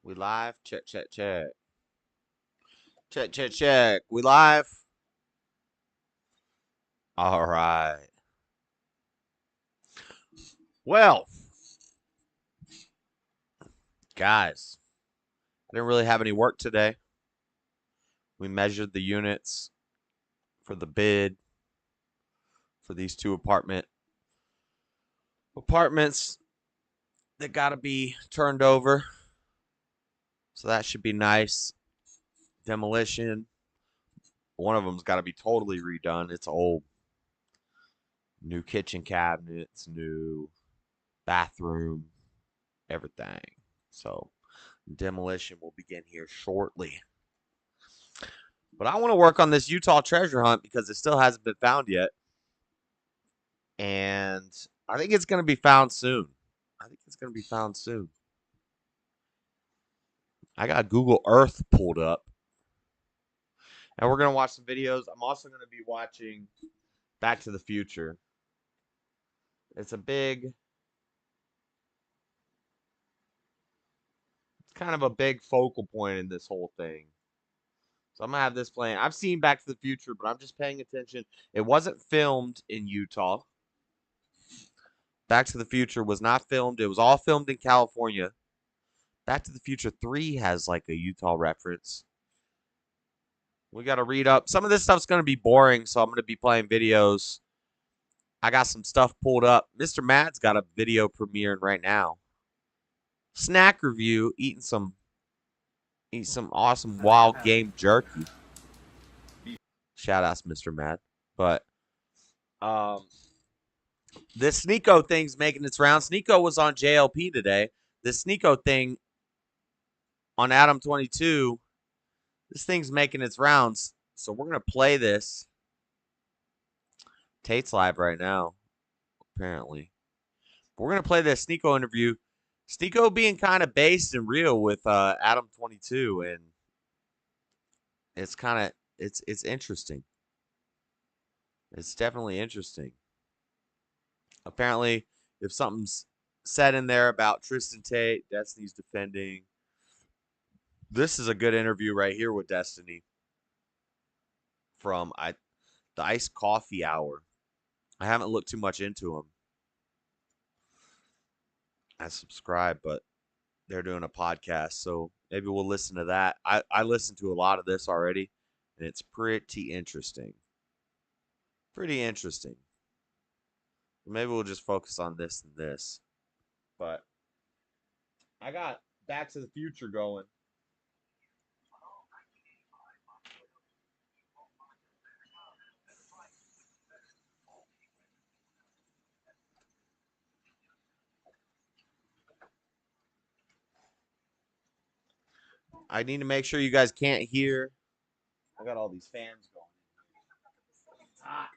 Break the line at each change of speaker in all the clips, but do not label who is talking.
We live? Check, check, check. Check, check, check. We live? All right. Well, guys, I didn't really have any work today. We measured the units for the bid for these two apartments that got to be turned over. So that should be nice. Demolition. One of them's got to be totally redone. It's old. New kitchen cabinets, new bathroom, everything. So demolition will begin here shortly. But I want to work on this Utah treasure hunt because it still hasn't been found yet. And I think it's going to be found soon. I got Google Earth pulled up. And we're going to watch some videos. I'm also going to be watching Back to the Future. It's kind of a big focal point in this whole thing. So I'm going to have this playing. I've seen Back to the Future, but I'm just paying attention. It wasn't filmed in Utah. Back to the Future was not filmed. It was all filmed in California. Back to the Future 3 has like a Utah reference. We got to read up. Some of this stuff's going to be boring, so I'm going to be playing videos. I got some stuff pulled up. Mr. Matt's got a video premiering right now. Snack review, eating some awesome wild game jerky. Shout outs, Mr. Matt. But this Sneeko thing's making its round. Sneeko was on JLP today. This Sneeko thing on Adam 22, this thing's making its rounds. So we're going to play this. Tate's live right now, apparently. But we're going to play this Sneeko interview. Sneeko being kind of based and real with Adam 22, and it's kind of it's interesting. It's definitely interesting. Apparently, if something's said in there about Tristan Tate, Destiny's defending. This is a good interview right here with Destiny from the Iced Coffee Hour. I haven't looked too much into them. I subscribe, but they're doing a podcast, so maybe we'll listen to that. I listened to a lot of this already, and it's pretty interesting. Pretty interesting. Maybe we'll just focus on this and this. But I got Back to the Future going. I need to make sure you guys can't hear. I got all these fans going. It's hot.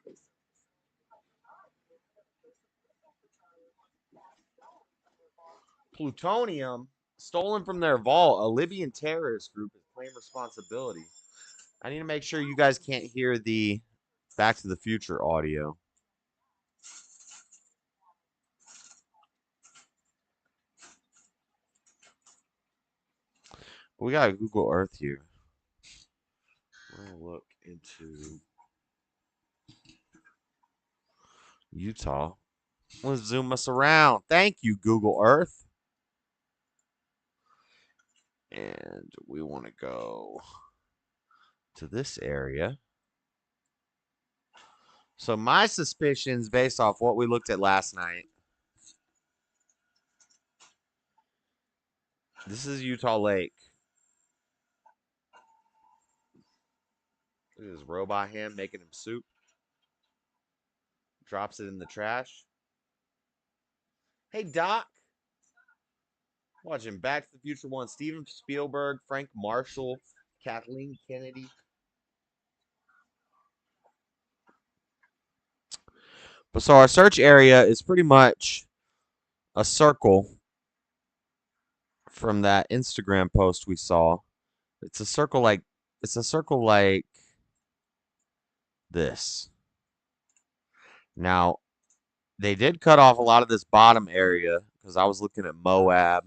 Plutonium stolen from their vault. A Libyan terrorist group has claimed responsibility. I need to make sure you guys can't hear the Back to the Future audio. We got Google Earth here. We're going to look into Utah. Let's zoom us around. Thank you, Google Earth. And we want to go to this area. So my suspicions, based off what we looked at last night, this is Utah Lake. Look at this robot hand making him soup. Drops it in the trash. Hey, Doc. Watching Back to the Future 1. Steven Spielberg, Frank Marshall, Kathleen Kennedy. But so our search area is pretty much a circle from that Instagram post we saw. It's a circle like this. Now, They did cut off a lot of this bottom area because I was looking at Moab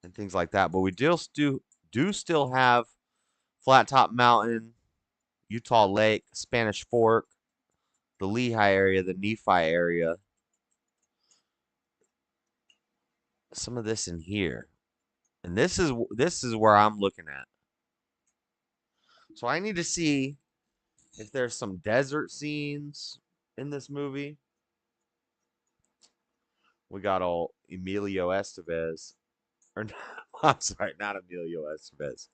and things like that. But we do still have Flat Top Mountain, Utah Lake, Spanish Fork, the Lehigh area, the Nephi area. Some of this in here. And this is where I'm looking at. So I need to see if there's some desert scenes in this movie. We got all Emilio Estevez. Or I'm sorry, not Emilio Estevez.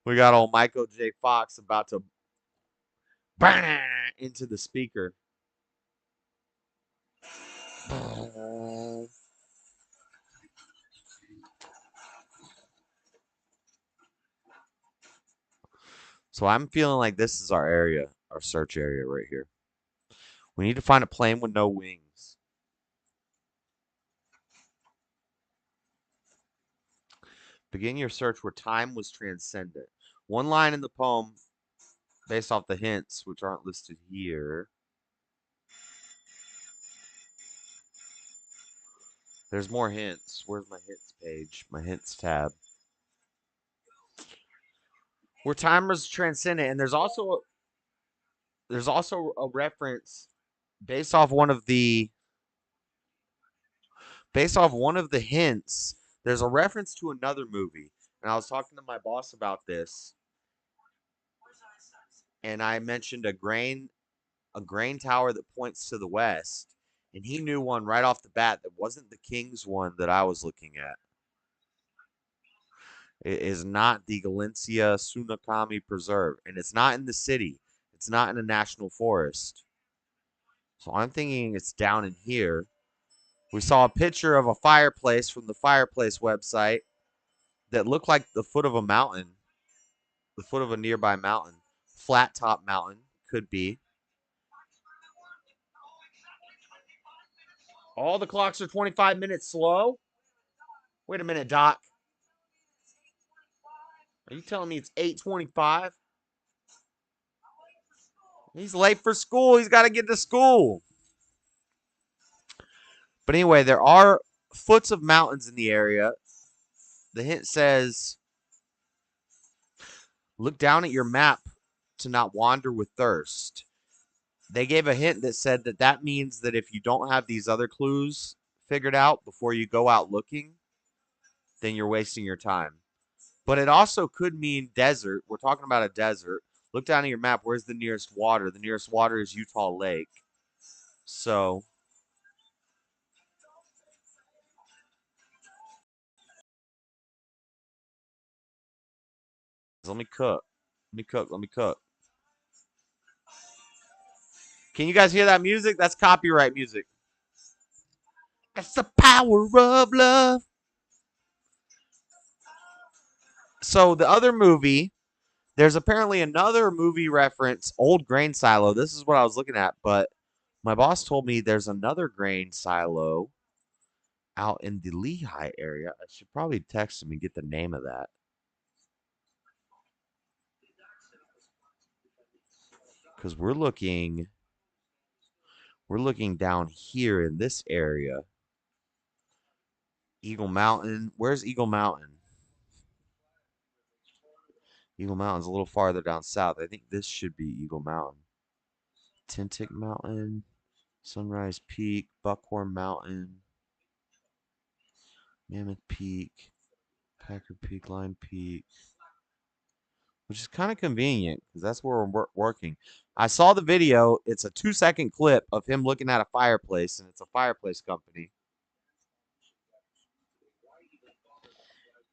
We got old Michael J. Fox about to bang into the speaker. So I'm feeling like this is our area, our search area right here. We need to find a plane with no wings. Begin your search where time was transcendent. One line in the poem based off the hints, which aren't listed here. There's more hints. Where's my hints page? My hints tab. Where time was transcendent, and there's also a reference based off one of the hints. There's a reference to another movie, and I was talking to my boss about this, and I mentioned a grain tower that points to the west, and he knew one right off the bat that wasn't the King's one that I was looking at. It is not the Galencia Tsunakami Preserve, and it's not in the city. It's not in a national forest. So I'm thinking it's down in here. We saw a picture of a fireplace from the fireplace website that looked like the foot of a mountain, the foot of a nearby mountain. Flat top mountain could be. All the clocks are 25 minutes slow? Wait a minute, Doc. Are you telling me it's 8:25? He's late for school. He's got to get to school. But anyway, there are foots of mountains in the area. The hint says, look down at your map to not wander with thirst. They gave a hint that said that means that if you don't have these other clues figured out before you go out looking, then you're wasting your time. But it also could mean desert. We're talking about a desert. Look down at your map. Where's the nearest water? The nearest water is Utah Lake. So let me cook. Let me cook. Can you guys hear that music? That's copyright music. That's the power of love. So the other movie, there's apparently another movie reference, Old Grain Silo. This is what I was looking at, but my boss told me there's another grain silo out in the Lehigh area. I should probably text him and get the name of that. Because we're looking down here in this area. Eagle Mountain. Where's Eagle Mountain? Eagle Mountain's a little farther down south. I think this should be Eagle Mountain. Tintic Mountain, Sunrise Peak, Buckhorn Mountain, Mammoth Peak, Packer Peak, Line Peak, which is kind of convenient because that's where we're working. I saw the video. It's a 2-second clip of him looking at a fireplace, and it's a fireplace company.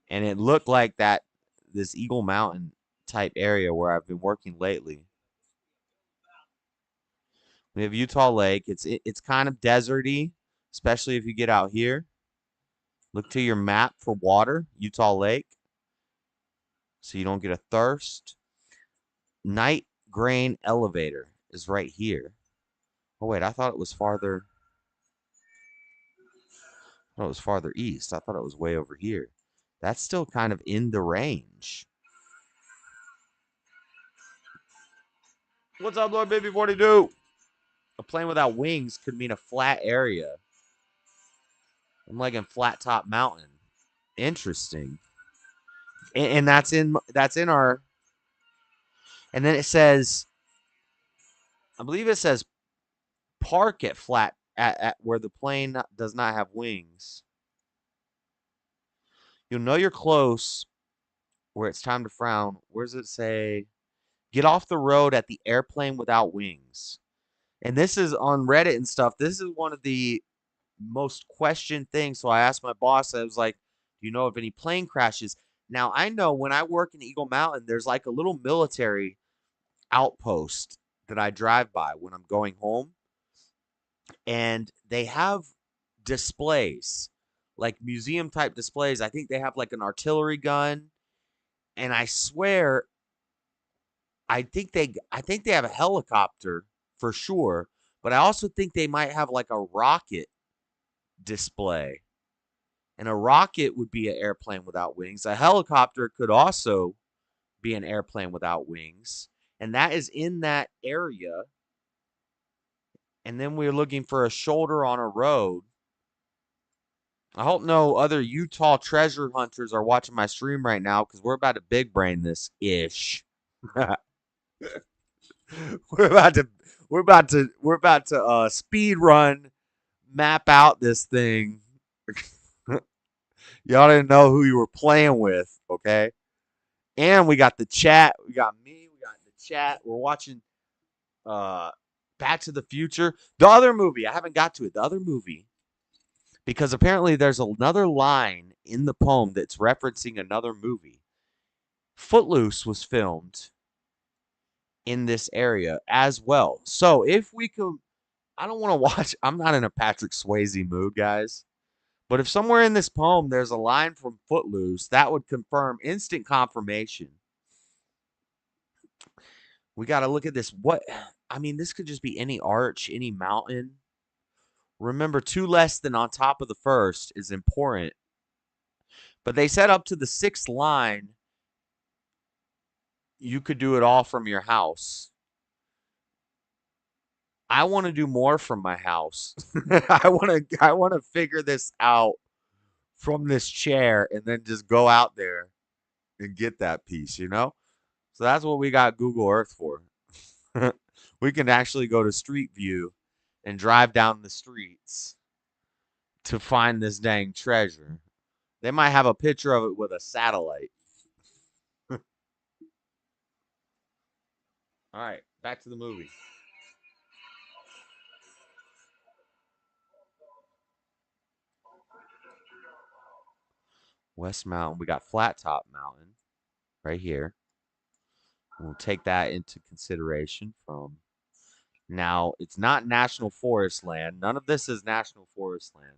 And it looked like this Eagle Mountain type area where I've been working lately. We have Utah Lake. It's kind of deserty, especially if you get out here. Look to your map for water, Utah Lake, so you don't get a thirst. Night Grain Elevator is right here. Oh wait, I thought it was farther. I thought it was farther east. I thought it was way over here. That's still kind of in the range. What's up, Lord Baby 42? A plane without wings could mean a flat area. I'm like in flat top mountain. Interesting. And that's in our. And then it says, I believe it says park at flat at where the plane does not have wings. You'll know you're close where it's time to frown. Where does it say? Get off the road at the airplane without wings. And this is on Reddit and stuff. This is one of the most questioned things. So I asked my boss, I was like, do you know of any plane crashes? Now, I know when I work in Eagle Mountain, there's like a little military outpost that I drive by when I'm going home. And they have displays, like museum type displays. I think they have like an artillery gun. And I swear, I think they have a helicopter for sure, but I also think they might have like a rocket display. And a rocket would be an airplane without wings. A helicopter could also be an airplane without wings. And that is in that area. And then we're looking for a shoulder on a road. I hope no other Utah treasure hunters are watching my stream right now because we're about to big brain this ish. we're about to speed run map out this thing. Y'all didn't know who you were playing with, okay? And we got the chat. We got me. We got the chat. We're watching Back to the Future. The other movie. I haven't got to it. The other movie. Because apparently there's another line in the poem that's referencing another movie. Footloose was filmed in this area as well. So if we could, I don't want to watch, I'm not in a Patrick Swayze mood, guys. But if somewhere in this poem there's a line from Footloose, that would confirm instant confirmation. We got to look at this. This could just be any arch, any mountain. Remember, 2 less than on top of the first is important. But they said up to the 6th line, you could do it all from your house. I want to do more from my house. I want to figure this out from this chair and then just go out there and get that piece, you know? So that's what we got Google Earth for. We can actually go to Street View and drive down the streets to find this dang treasure. They might have a picture of it with a satellite. All right, back to the movie. West Mountain. We got Flat Top Mountain right here. We'll take that into consideration from now. It's not National Forest land. None of this is National Forest land.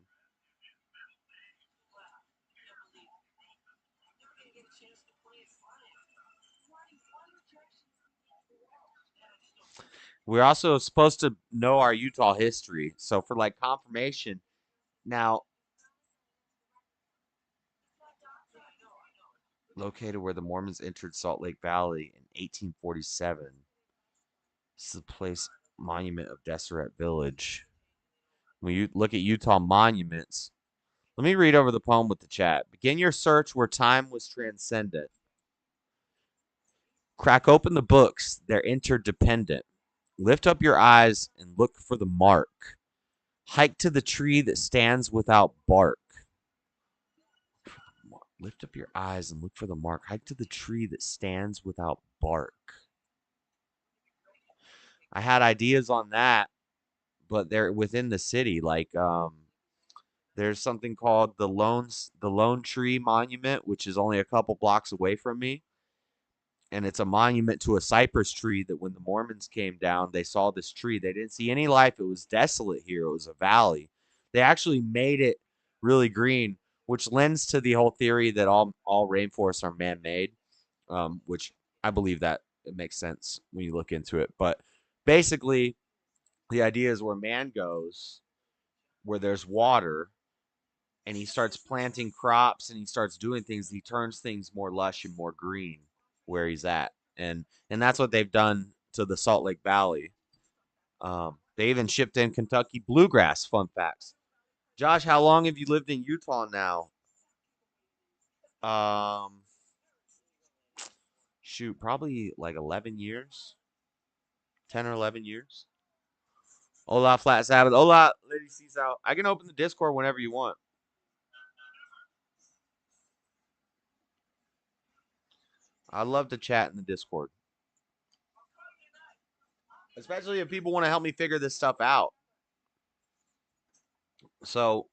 We're also supposed to know our Utah history. So for like confirmation, now located where the Mormons entered Salt Lake Valley in 1847. This is the place monument of Deseret Village. When you look at Utah monuments, let me read over the poem with the chat. Begin your search where time was transcendent. Crack open the books, they're interdependent. Lift up your eyes and look for the mark. Hike to the tree that stands without bark. Lift up your eyes and look for the mark. Hike to the tree that stands without bark. I had ideas on that, but they're within the city. Like, there's something called the Lone Tree Monument, which is only a couple blocks away from me. And it's a monument to a cypress tree that when the Mormons came down, they saw this tree. They didn't see any life. It was desolate here. It was a valley. They actually made it really green, which lends to the whole theory that all rainforests are man-made, which I believe that it makes sense when you look into it. But basically, the idea is where man goes, where there's water, and he starts planting crops and he starts doing things, he turns things more lush and more green where he's at. And that's what they've done to the Salt Lake Valley. They even shipped in Kentucky bluegrass. Fun facts. Josh, how long have you lived in Utah now? Um, Shoot, probably like 11 years, 10 or 11 years. Hola, Flat Sabbath. Hola, Lady Sees Out. I can open the Discord whenever you want. I'd love to chat in the Discord, especially if people want to help me figure this stuff out. So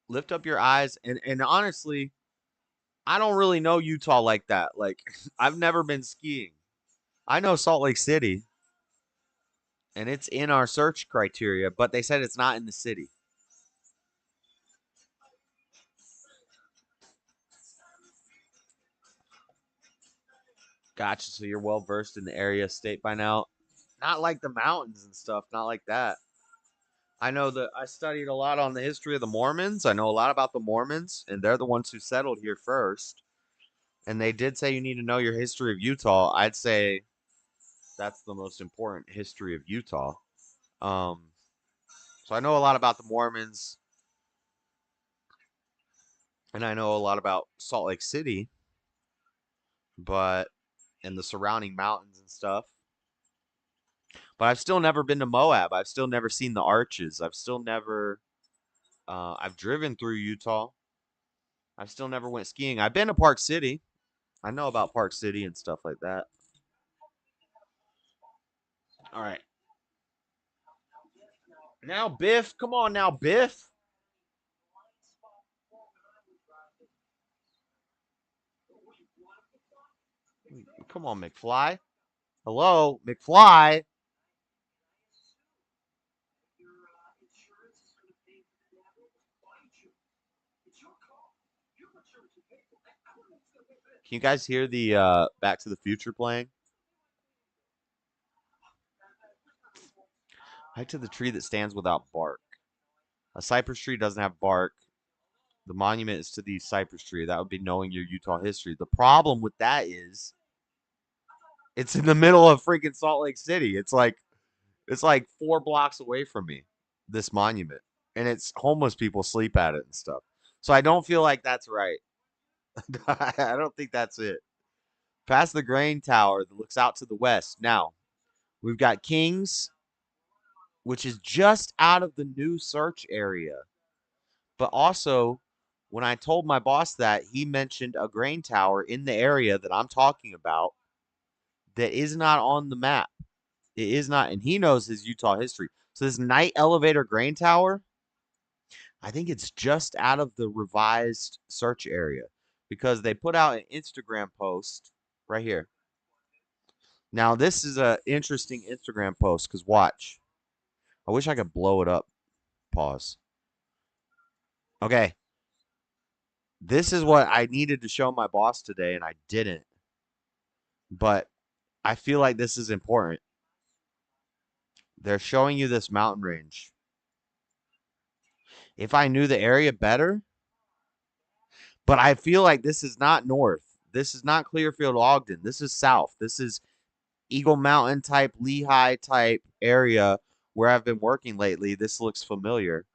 lift up your eyes, and honestly, I don't really know Utah like that. Like I've never been skiing. I know Salt Lake City, and it's in our search criteria, but they said it's not in the city. Gotcha. So you're well versed in the area state by now. Not like the mountains and stuff, not like that. I know that I studied a lot on the history of the Mormons. I know a lot about the Mormons, and they're the ones who settled here first. And they did say you need to know your history of Utah. I'd say that's the most important history of Utah. Um, so I know a lot about the Mormons, and I know a lot about Salt Lake City, but and the surrounding mountains and stuff. But I've still never been to Moab. I've still never seen the arches. I've still never. I've driven through Utah. I've still never went skiing. I've been to Park City. I know about Park City and stuff like that. All right. Now, Biff. Come on now, Biff. Come on, McFly. Hello, McFly. Can you guys hear the Back to the Future playing? Hike to the tree that stands without bark. A cypress tree doesn't have bark. The monument is to the cypress tree. That would be knowing your Utah history. The problem with that is it's in the middle of freaking Salt Lake City. It's like 4 blocks away from me, this monument. And it's homeless people sleep at it and stuff. So I don't feel like that's right. I don't think that's it. Past the grain tower that looks out to the west. Now, we've got Kings, which is just out of the new search area. But also, when I told my boss that, he mentioned a grain tower in the area that I'm talking about that is not on the map. It is not, and he knows his Utah history. So this night elevator grain tower, I think it's just out of the revised search area because they put out an Instagram post right here. Now this is a interesting Instagram post because watch. I wish I could blow it up. Pause. Okay, this is what I needed to show my boss today, and I didn't. But I feel like this is important. They're showing you this mountain range. If I knew the area better, but I feel like this is not north. This is not Clearfield, Ogden. This is south. This is Eagle Mountain type, Lehigh type area where I've been working lately. This looks familiar.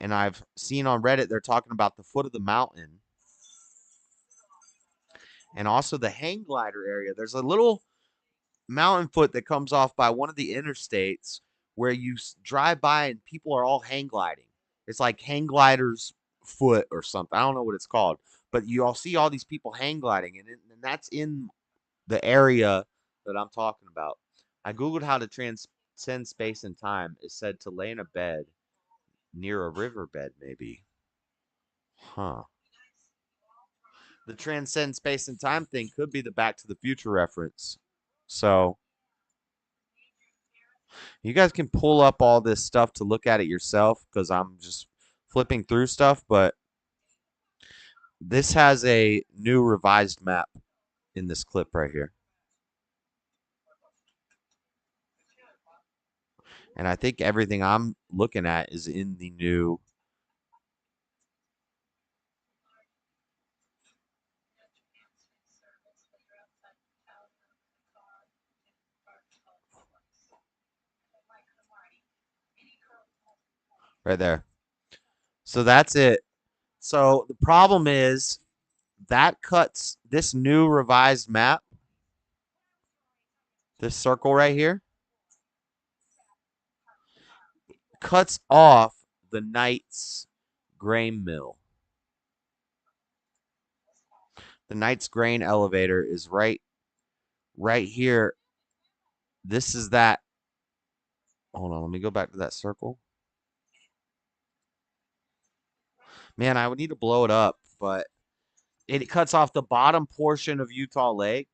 And I've seen on Reddit they're talking about the foot of the mountain and also the hang glider area. There's a little mountain foot that comes off by one of the interstates where you drive by and people are all hang gliding. It's like hang gliders foot or something. I don't know what it's called, but you all see all these people hang gliding, and that's in the area that I'm talking about. I googled how to transcend space and time. It said to lay in a bed near a riverbed, maybe. Huh. The transcend space and time thing could be the Back to the Future reference. So you guys can pull up all this stuff to look at it yourself because I'm just flipping through stuff, but this has a new revised map in this clip right here. And I think everything I'm looking at is in the new. right there. So that's it. So the problem is that cuts this new revised map, this circle right here, cuts off the Knight's grain mill. The Knight's grain elevator is right here. This is that. Hold on, let me go back to that circle. Man, I would need to blow it up, but it cuts off the bottom portion of Utah Lake.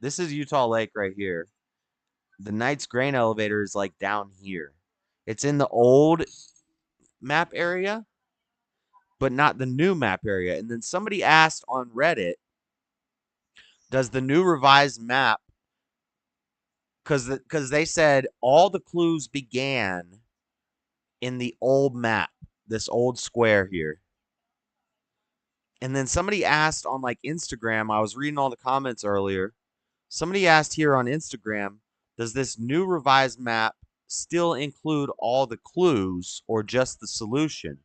This is Utah Lake right here. The Knight's grain elevator is like down here. It's in the old map area, but not the new map area. And then somebody asked on Reddit, does the new revised map, because they said all the clues began in the old map, this old square here. And then somebody asked on like Instagram, I was reading all the comments earlier. Somebody asked here on Instagram, does this new revised map still include all the clues or just the solution?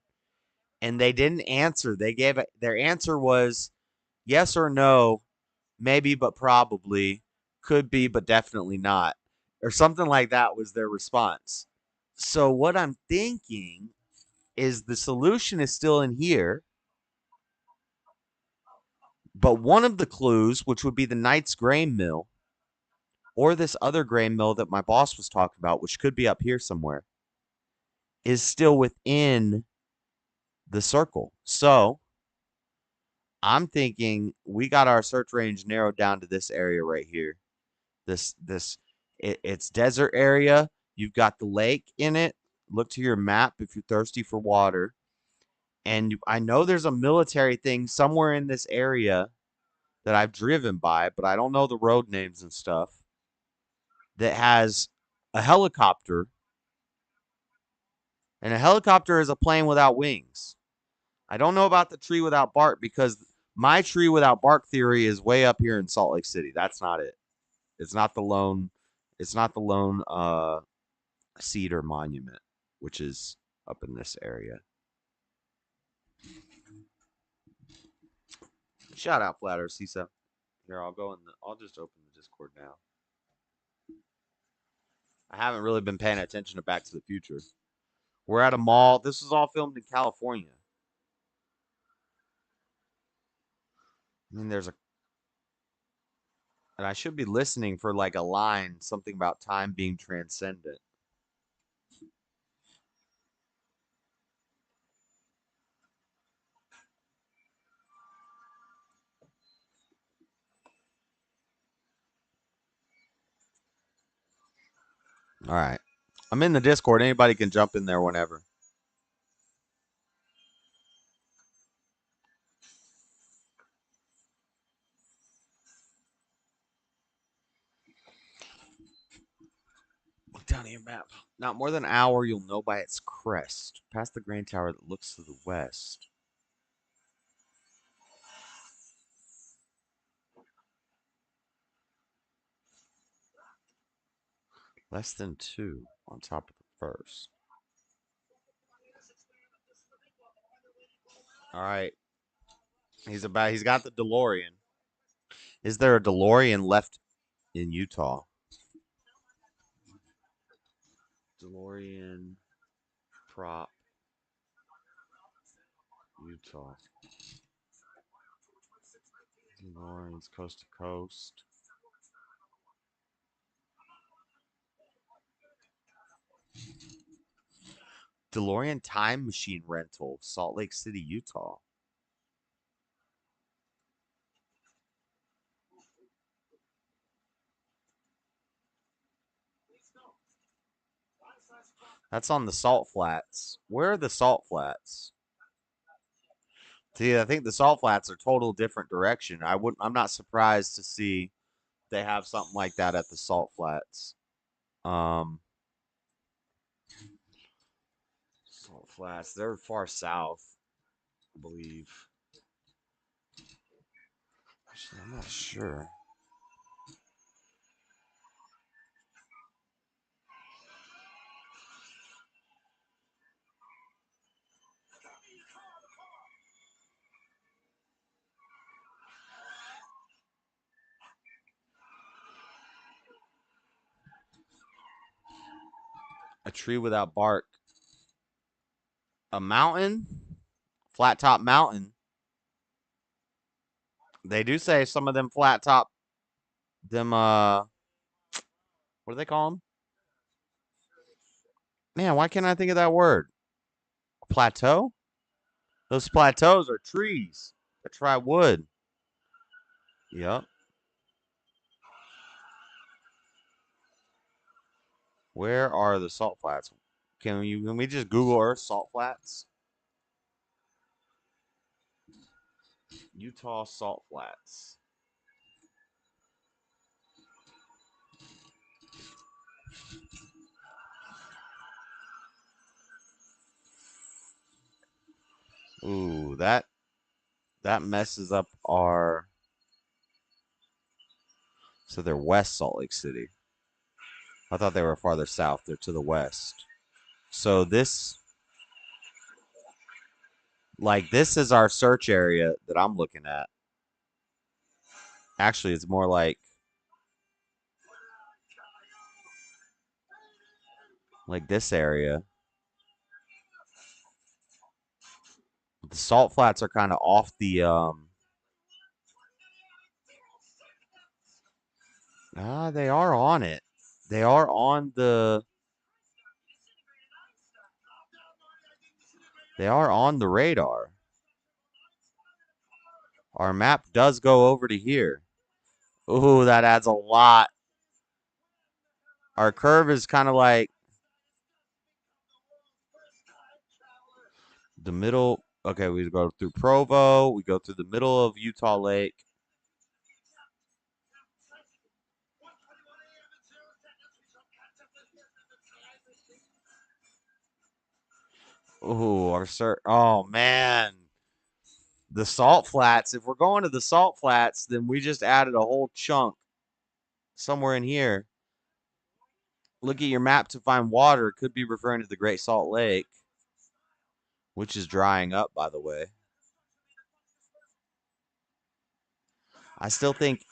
And they didn't answer. They gave their answer was yes or no, maybe but probably, could be but definitely not, or something like that was their response. So what I'm thinking is the solution is still in here, but one of the clues, which would be the Knight's grain mill, or this other grain mill that my boss was talking about, which could be up here somewhere, is still within the circle. So I'm thinking we got our search range narrowed down to this area right here. It's desert area. You've got the lake in it. Look to your map if you're thirsty for water. And I know there's a military thing somewhere in this area that I've driven by, but I don't know the road names and stuff, that has a helicopter. And a helicopter is a plane without wings. I don't know about the tree without bark because my tree without bark theory is way up here in Salt Lake City. That's not it. It's not the lone. It's not the lone cedar monument, which is up in this area. Shout out Flatter CISA. Here, I'll go I'll just open the Discord now. I haven't really been paying attention to Back to the Future. We're at a mall. This was all filmed in California. I mean, and I should be listening for like a line, something about time being transcendent. All right. I'm in the Discord. Anybody can jump in there whenever. Look down at your map. Not more than an hour, you'll know by its crest. Past the Grand Tower that looks to the west. Less than 2 on top of the first. All right. He's got the DeLorean. Is there a DeLorean left in Utah? DeLorean prop Utah. DeLorean's coast to coast. DeLorean time machine rental, Salt Lake City, Utah. That's on the Salt Flats. Where are the Salt Flats? See, I think the Salt Flats are total different direction. I'm not surprised to see they have something like that at the Salt Flats. Salt Flats, they're far south, I believe. Actually, I'm not sure. A tree without bark. A mountain? Flat top mountain. They do say some of them flat top, them, what do they call them? Man, why can't I think of that word? Plateau? Those plateaus are trees that try wood. Yep. Where are the salt flats? Can we just Google Earth salt flats? Utah salt flats. Ooh, that messes up our. So they're West Salt Lake City. I thought they were farther south. They're to the west. So this is our search area that I'm looking at. Actually, it's more like this area. The salt flats are kind of off the they are on it. They are on the radar. Our map does go over to here. Ooh, that adds a lot. Our curve is kind of like the middle. Okay, we go through Provo. We go through the middle of Utah Lake. Ooh, oh man. The salt flats. If we're going to the salt flats, then we just added a whole chunk somewhere in here. Look at your map to find water. Could be referring to the Great Salt Lake, which is drying up, by the way. I still think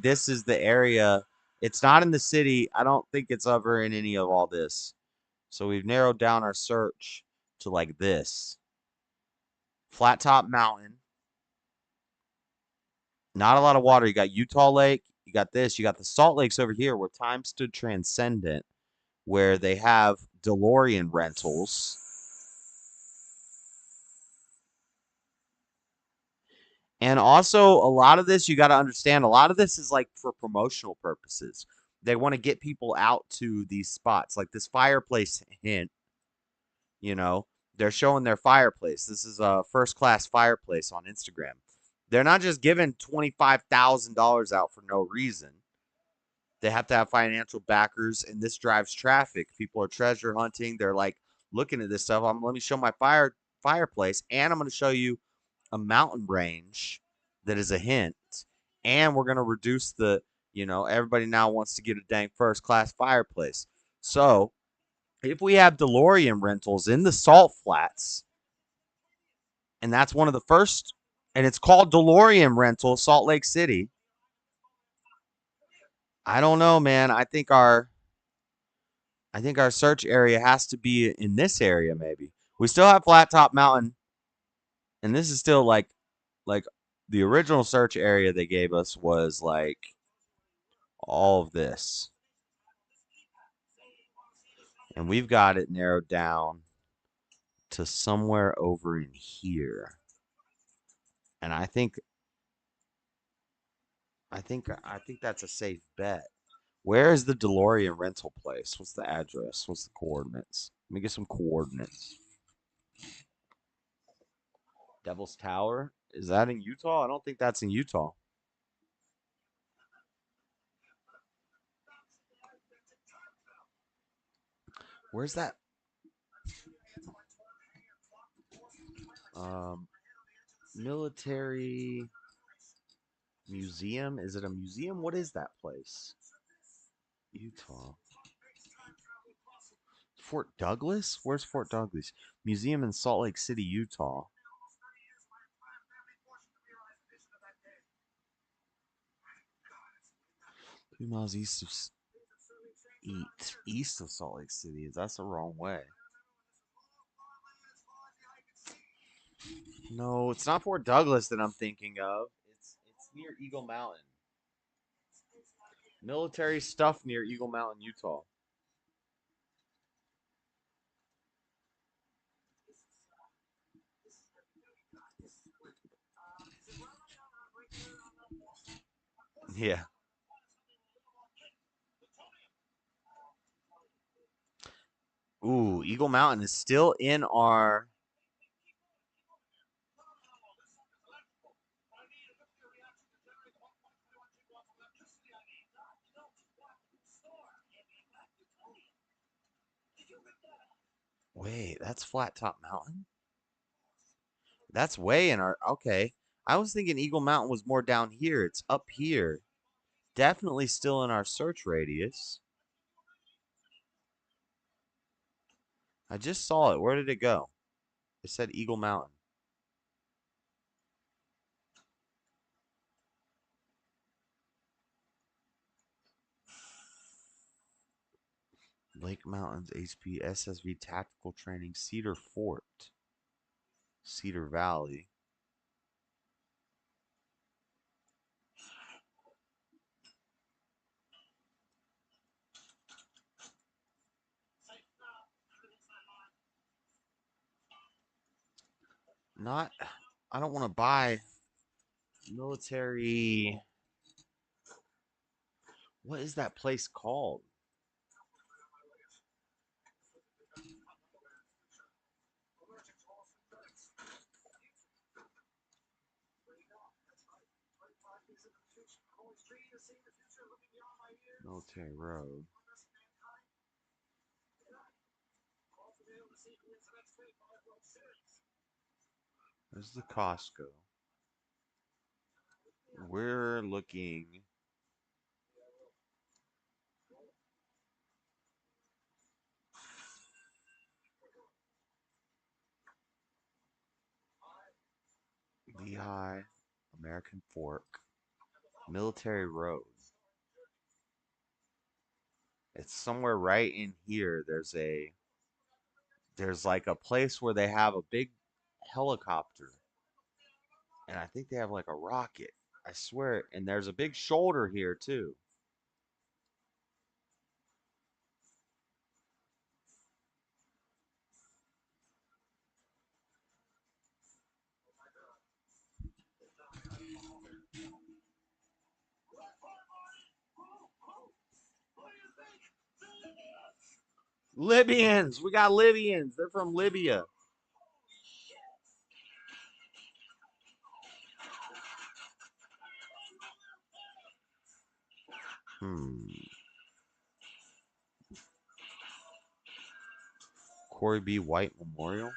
this is the area. It's not in the city. I don't think it's ever in any of all this. So we've narrowed down our search to like this. Flat top mountain. Not a lot of water. You got Utah Lake. You got this. You got the Salt Lakes over here where time stood transcendent, where they have DeLorean rentals. And also, a lot of this, you got to understand, a lot of this is like for promotional purposes. They want to get people out to these spots, like this fireplace hint. You know, they're showing their fireplace. This is a first class fireplace on Instagram. They're not just giving $25,000 out for no reason. They have to have financial backers, and this drives traffic. People are treasure hunting. They're like looking at this stuff. Let me show my fireplace, and I'm going to show you a mountain range that is a hint. And we're going to reduce everybody now wants to get a dang first class fireplace. So if we have DeLorean rentals in the salt flats, and that's one of the first, and it's called DeLorean Rental, Salt Lake City. I don't know, man. I think our search area has to be in this area, maybe. We still have Flat Top Mountain, and this is still like the original search area they gave us was like all of this. And we've got it narrowed down to somewhere over in here. And I think that's a safe bet. Where is the DeLorean rental place? What's the address? What's the coordinates? Let me get some coordinates. Devil's Tower? Is that in Utah? I don't think that's in Utah. Where's that? Um, Military Museum? Is it a museum? What is that place? Utah. Fort Douglas? Where's Fort Douglas? Museum in Salt Lake City, Utah. 2 miles east of. east of Salt Lake City. That's the wrong way. No, it's not Fort Douglas that I'm thinking of. It's near Eagle Mountain. Military stuff near Eagle Mountain, Utah. Yeah. Ooh, Eagle Mountain is still in our. Wait, that's Flat Top Mountain? That's way in our. Okay. I was thinking Eagle Mountain was more down here. It's up here. Definitely still in our search radius. I just saw it. Where did it go? It said Eagle Mountain. Lake Mountains, HP, SSV Tactical Training, Cedar Fort, Cedar Valley. Not, I don't want to buy military. What is that place called? Military Road. There's the Costco. We're looking. Lehigh, American Fork, Military Road. It's somewhere right in here. There's like a place where they have a big helicopter. And I think they have like a rocket. I swear. And there's a big shoulder here too. Libyans. We got Libyans. They're from Libya. Corey B. White Memorial.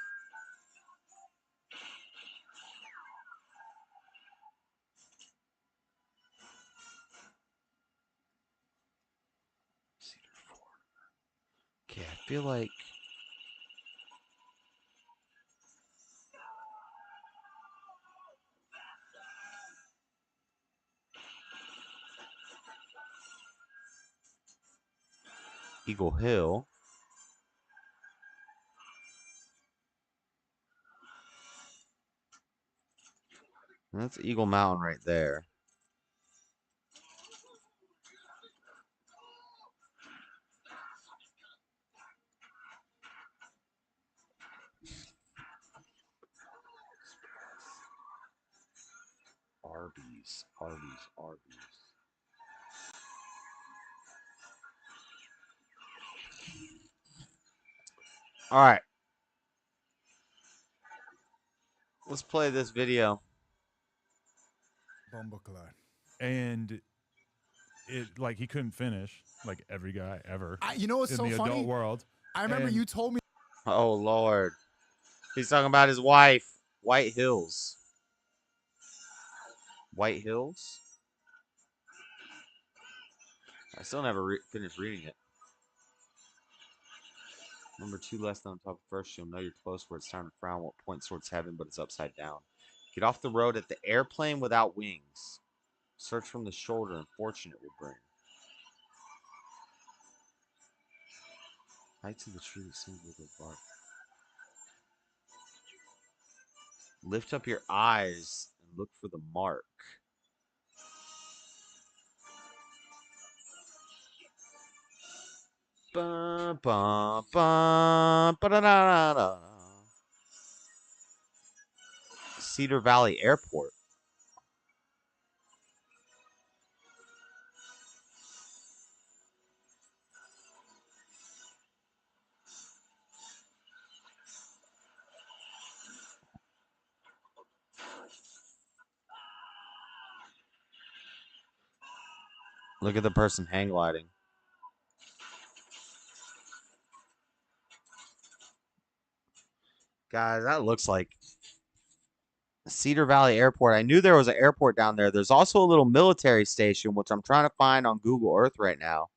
Cedar Fort. Okay, I feel like Eagle Hill. And that's Eagle Mountain right there. Arby's. All right. Let's play this video.
Bumbleclad. And it like he couldn't finish like every guy ever.
You know what's
in
so
the
funny?
adult world.
I remember you told me.
Oh Lord. He's talking about his wife. White Hills. White Hills? I still never finished reading it. Number 2 less than on top of first. You'll know you're close where it's time to frown. What points towards heaven, but it's upside down. Get off the road at the airplane without wings. Search from the shoulder and fortune it will bring. Hike to the tree that seems with a bark. Lift up your eyes and look for the mark. Bum, bum, bum, ba-da-da-da-da. Cedar Valley Airport. Look at the person hang gliding. Guys, that looks like Cedar Valley Airport. I knew there was an airport down there. There's also a little military station, which I'm trying to find on Google Earth right now.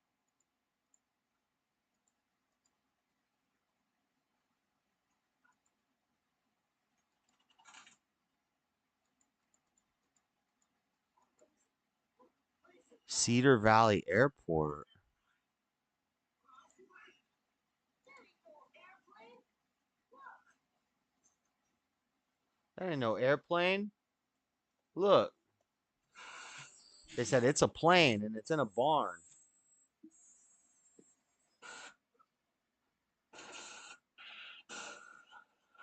Cedar Valley Airport. That ain't no airplane. Look. They said it's a plane and it's in a barn.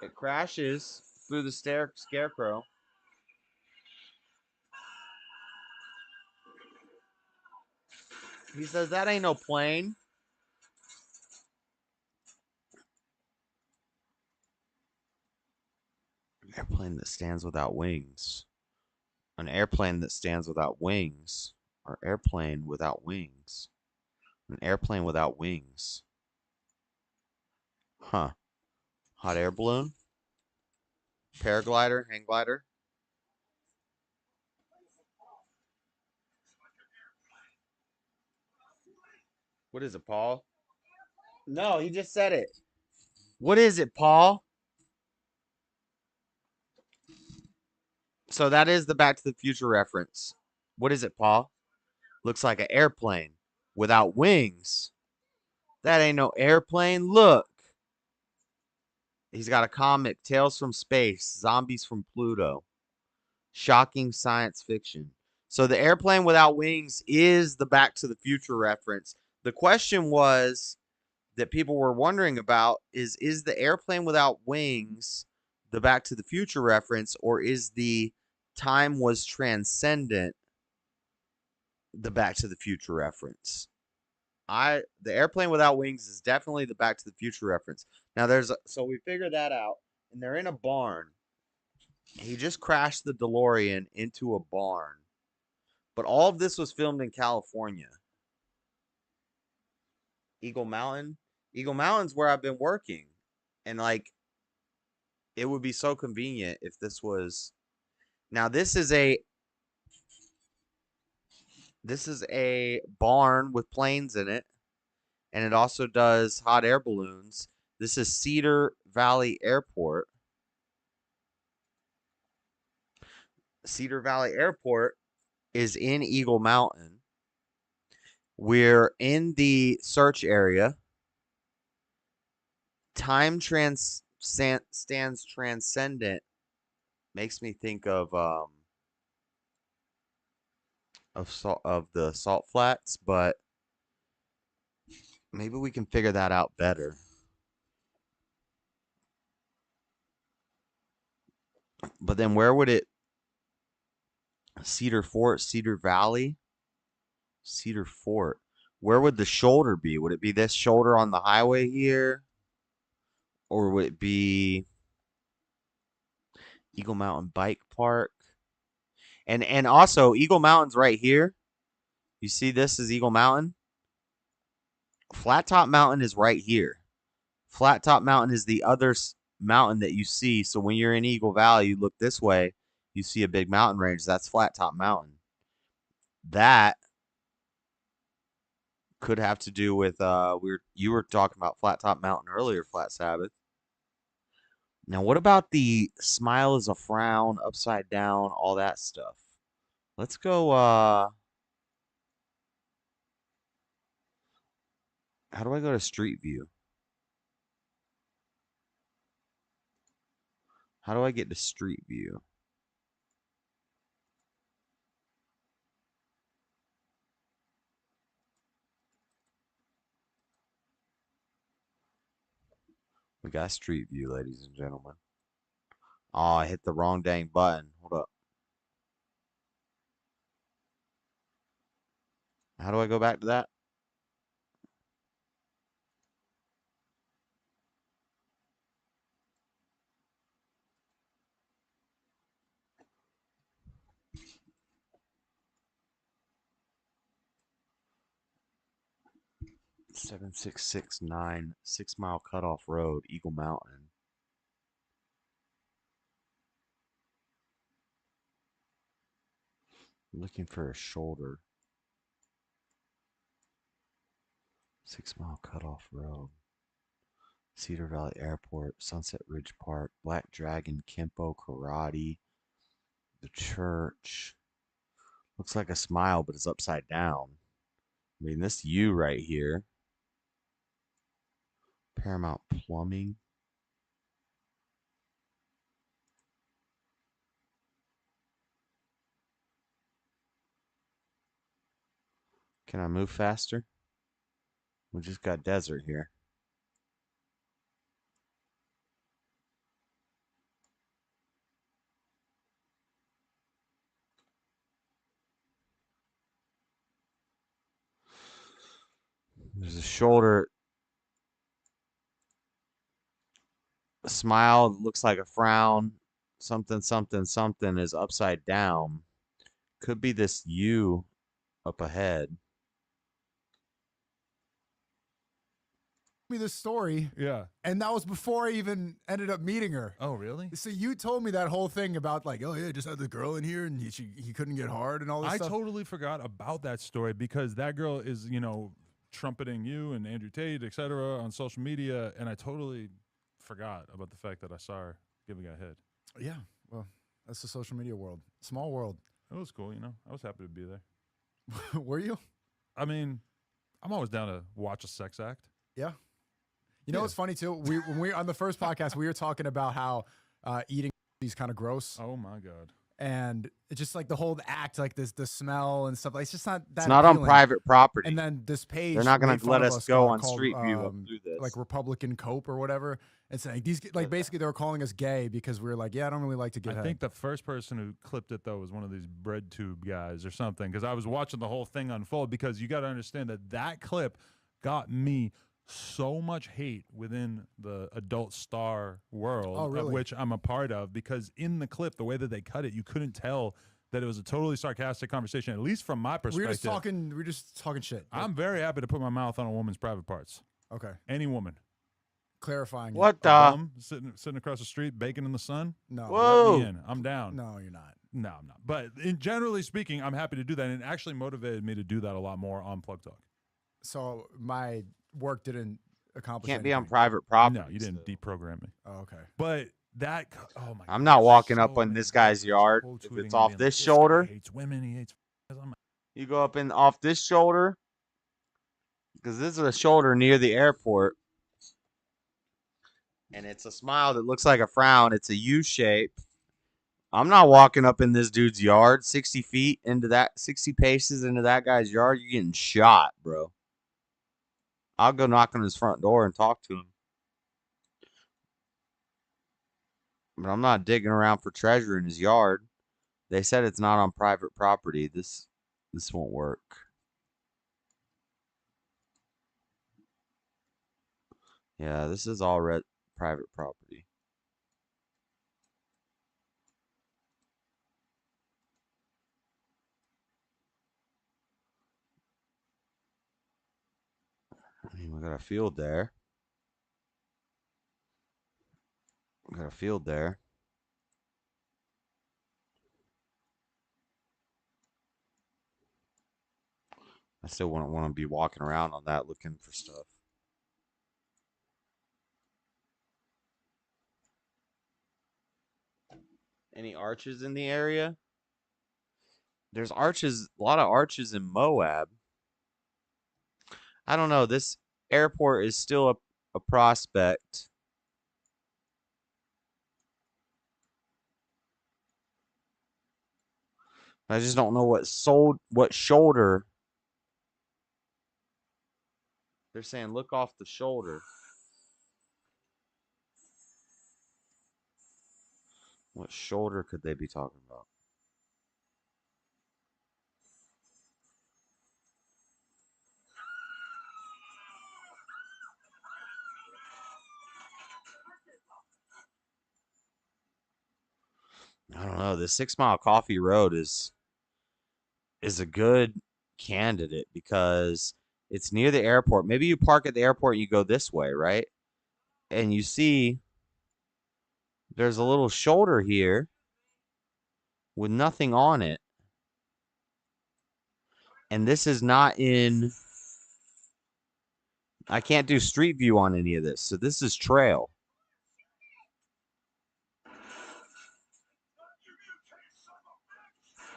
It crashes through the scarecrow. He says that ain't no plane. An airplane that stands without wings. An airplane that stands without wings. Or airplane without wings. An airplane without wings. Huh. Hot air balloon? Paraglider? Hang glider? What is it, Paul? No, he just said it. What is it, Paul? So that is the Back to the Future reference. What is it, Paul? Looks like an airplane without wings. That ain't no airplane. Look. He's got a comic, Tales from Space, Zombies from Pluto. Shocking science fiction. So the airplane without wings is the Back to the Future reference. The question was that people were wondering about is the airplane without wings the Back to the Future reference, or is the time was transcendent the Back to the Future reference? The airplane without wings is definitely the Back to the Future reference. Now so we figured that out, and they're in a barn. He just crashed the DeLorean into a barn. But all of this was filmed in California. Eagle Mountain. Eagle Mountain's where I've been working. And like it would be so convenient if this was. Now this is a barn with planes in it, and it also does hot air balloons. This is Cedar Valley Airport. Cedar Valley Airport is in Eagle Mountain. We're in the search area. Time stands transcendent. Makes me think of the salt flats, but maybe we can figure that out better. But then where would it? Cedar Fort, Cedar Valley, Cedar Fort. Where would the shoulder be? Would it be this shoulder on the highway here? Or would it be Eagle Mountain Bike Park? And also Eagle Mountain's right here. You see this is Eagle Mountain? Flat Top Mountain is right here. Flat Top Mountain is the other mountain that you see. So when you're in Eagle Valley, you look this way, you see a big mountain range. That's Flat Top Mountain. That could have to do with you were talking about Flat Top Mountain earlier, Flat Sabbath. Now, what about the smile is a frown, upside down, all that stuff? Let's go. How do I go to Street View? How do I get to Street View? We got Street View, ladies and gentlemen. Oh, I hit the wrong dang button. Hold up. How do I go back to that? Seven six six nine 6 Mile Cutoff Road, Eagle Mountain. I'm looking for a shoulder. 6 Mile Cutoff Road. Cedar Valley Airport, Sunset Ridge Park, Black Dragon, Kempo, Karate, the church. Looks like a smile, but it's upside down. I mean, this U right here. Paramount Plumbing. Can I move faster? We just got desert here. There's a shoulder. A smile looks like a frown. Something, something, something is upside down. Could be this U up ahead.
Me this story,
Yeah.
and that was before I even ended up meeting her.
Oh, really?
So you told me that whole thing about like, oh yeah, just had the girl in here and he couldn't get hard and all this
I
stuff.
totally forgot about that story because that girl is, trumpeting you and Andrew Tate, etc. on social media, and I totally forgot about the fact that I saw her giving a head.
Yeah, well, that's the social media world. Small world.
It was cool, I was happy to be there.
Were you?
I mean, I'm always down to watch a sex act.
Yeah. You know what's funny too? When we on the first podcast, we were talking about how eating is kind of gross.
Oh my god.
And it's just like the whole act, like the smell and stuff. Like it's just not that.
It's not on private property.
And then this page,
they're not going
made
to
fun
let
of
us go on
called,
Street View up through this.
like Republican Cope or whatever, and saying these like basically they were calling us gay because we were like, yeah, I don't really like to get
I
head.
think the first person who clipped it though was one of these bread tube guys or something, because I was watching the whole thing unfold. Because you got to understand that clip got me so much hate within the adult star world,
Oh, really?
of which I'm a part of, because in the clip, the way that they cut it, you couldn't tell that it was a totally sarcastic conversation, at least from my perspective.
We were just talking shit.
I'm very happy to put my mouth on a woman's private parts.
Okay.
Any woman.
Clarifying.
What
A
the?
bum sitting across the street, baking in the sun.
No.
Whoa.
Let me in. I'm down.
No, you're not.
No, I'm not. But generally speaking, I'm happy to do that, and it actually motivated me to do that a lot more on Plug Talk.
So my work didn't accomplish.
Can't be on
anything.
private property.
No, you didn't
still.
deprogram me.
Oh, okay.
But that, oh my!
I'm
God,
not walking
so
up on
many
this guy's
guys
yard
quote
if
tweeting
it's
and
off
being
this
like,
shoulder.
Guy hates women. He hates. I'm
You go up in off this shoulder because this is a shoulder near the airport, and it's a smile that looks like a frown. It's a U shape. I'm not walking up in this dude's yard 60 feet into that, 60 paces into that guy's yard. You're getting shot, bro. I'll go knock on his front door and talk to him. But I'm not digging around for treasure in his yard. They said it's not on private property. This won't work. Yeah, this is all private property. I mean, we got a field there. We got a field there. I still wouldn't want to be walking around on that looking for stuff. Any arches in the area? There's arches, a lot of arches in Moab. I don't know. This airport is still a prospect. I just don't know what shoulder. They're saying look off the shoulder. What shoulder could they be talking about? I don't know. The 6 Mile Coffee Road is a good candidate because it's near the airport. Maybe you park at the airport and you go this way, right? And you see there's a little shoulder here with nothing on it. And this is not in. I can't do street view on any of this. So this is trail.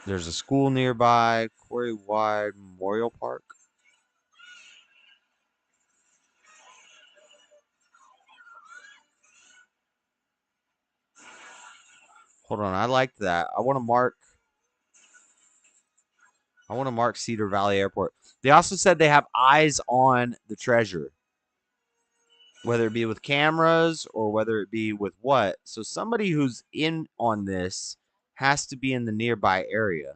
There's a school nearby, Quarry Wide Memorial Park. Hold on, I like that. I want to mark Cedar Valley Airport. They also said they have eyes on the treasure, whether it be with cameras or whether it be with what. So somebody who's in on this has to be in the nearby area.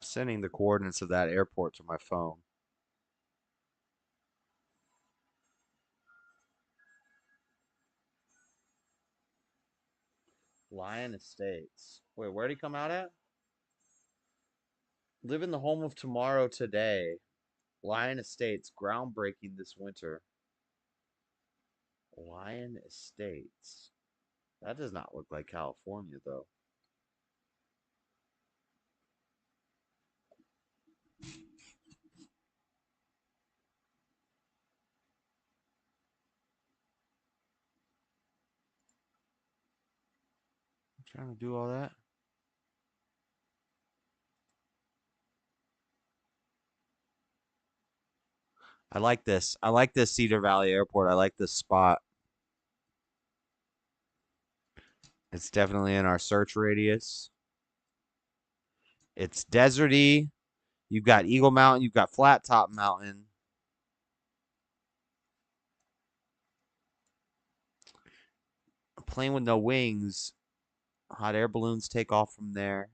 Sending the coordinates of that airport to my phone. Lion Estates. Wait, where'd he come out at? Live in the home of tomorrow today. Lion Estates, groundbreaking this winter. Lion Estates. That does not look like California, though. I'm trying to do all that. I like this. I like this Cedar Valley Airport. I like this spot. It's definitely in our search radius. It's deserty. You've got Eagle Mountain. You've got Flat Top Mountain. A plane with no wings. Hot air balloons take off from there.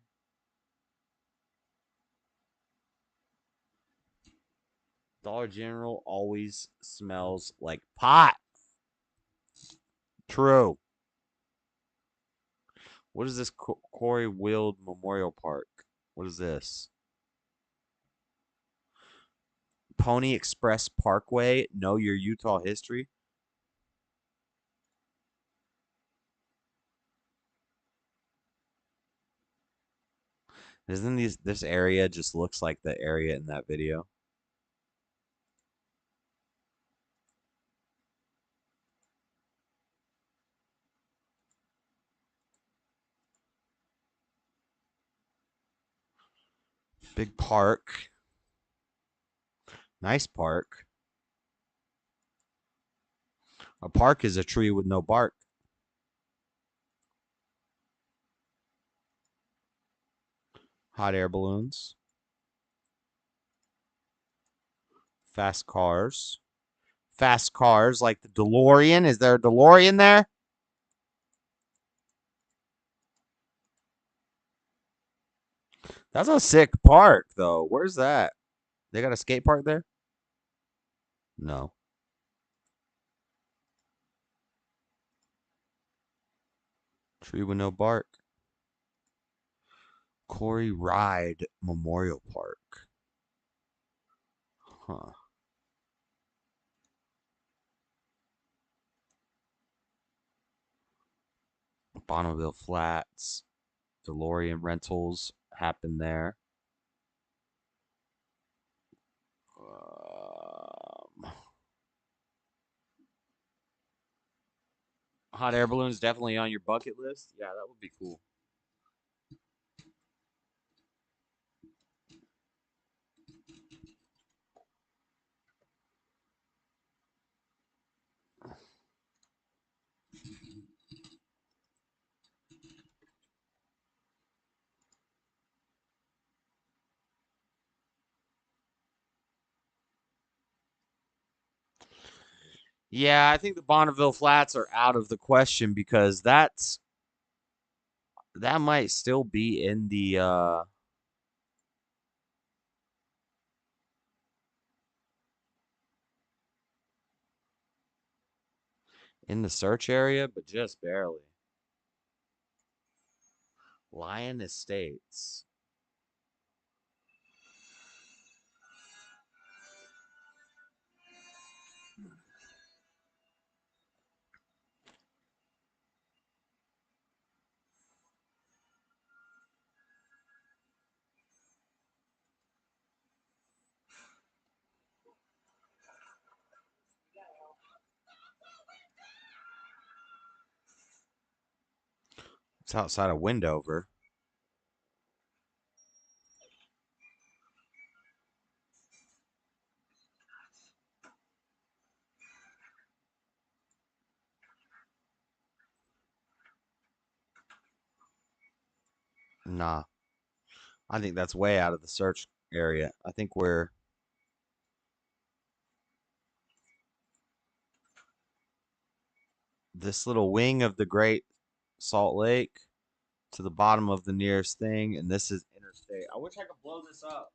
Dollar General always smells like pot. True. What is this Quarry Wild Memorial Park? What is this? Pony Express Parkway. Know your Utah history. Isn't this area just looks like the area in that video? Big park. Nice park. A park is a tree with no bark. Hot air balloons. Fast cars. Fast cars like the DeLorean. Is there a DeLorean there? That's a sick park, though. Where's that? They got a skate park there? No. Tree with no bark. Quarry Ride Memorial Park. Huh. Bonneville Flats. DeLorean Rentals. happen there. Hot air balloons definitely on your bucket list. Yeah, that would be cool. Yeah, I think the Bonneville Flats are out of the question because that might still be in the search area, but just barely. Lion Estates. It's outside of Wendover. Nah, I think that's way out of the search area. I think we're this little wing of the Great Salt Lake to the bottom of the nearest thing, and this is interstate. I wish I could blow this up.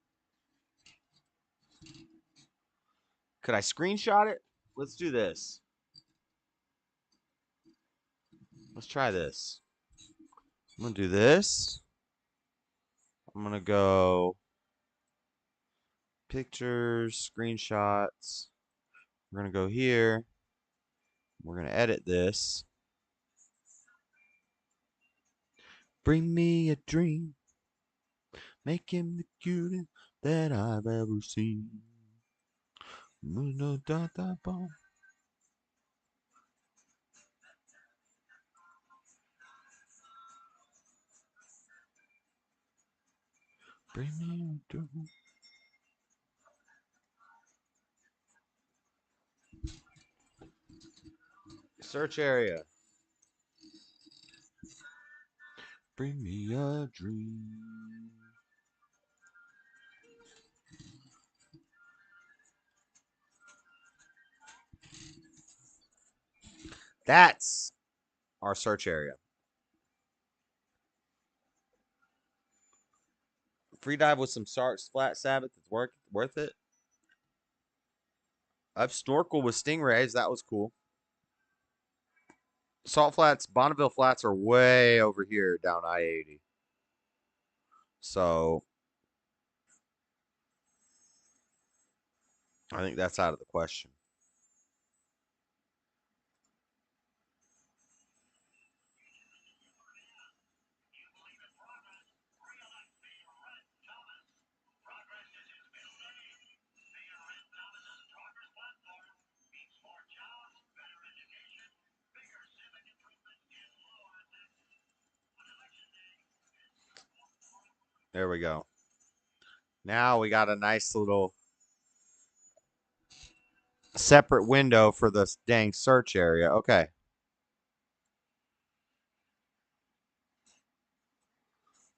Could I screenshot it? Let's do this. Let's try this. I'm going to do this. I'm going to go pictures, screenshots. We're going to go here. We're going to edit this. Bring me a dream. Make him the cutest that I've ever seen. Bring me a dream. Search area. Bring me a dream. That's our search area. Free dive with some sharks, flat Sabbath. It's worth it. I've snorkeled with stingrays. That was cool. Salt Flats, Bonneville Flats are way over here down I-80. So I think that's out of the question. There we go. Now we got a nice little separate window for this dang search area. Okay.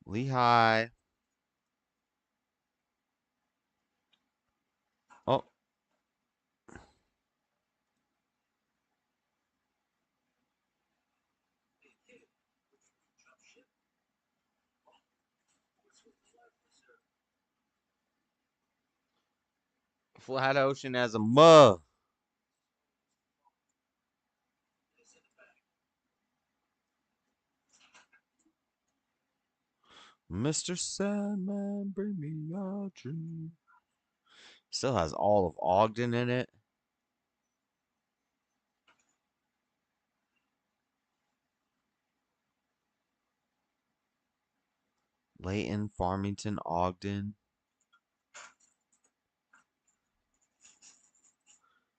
Lehigh. Oh. Flat Ocean as a mug. Mr. Sandman, bring me a dream. Still has all of Ogden in it. Layton, Farmington, Ogden.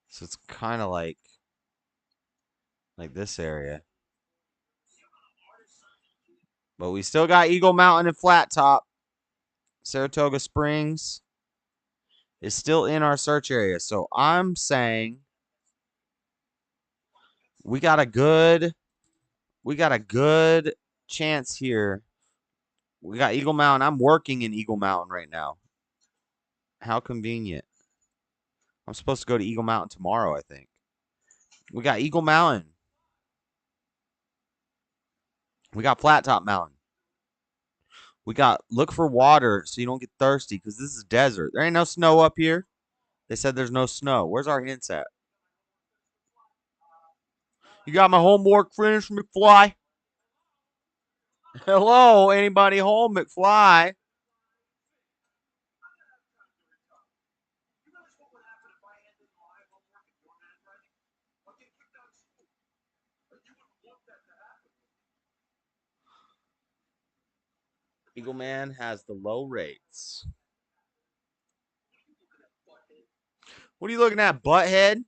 So it's kind of like this area. But we still got Eagle Mountain and Flat Top. Saratoga Springs is still in our search area. So I'm saying we got a good chance here. We got Eagle Mountain. I'm working in Eagle Mountain right now. How convenient. I'm supposed to go to Eagle Mountain tomorrow, I think. We got Eagle Mountain. We got Flat Top Mountain. We got look for water so you don't get thirsty because this is desert. There ain't no snow up here. They said there's no snow. Where's our hints at? You got my homework finished, McFly? Hello, anybody home, McFly? Eagle Man has the low rates. What are you looking at, butthead?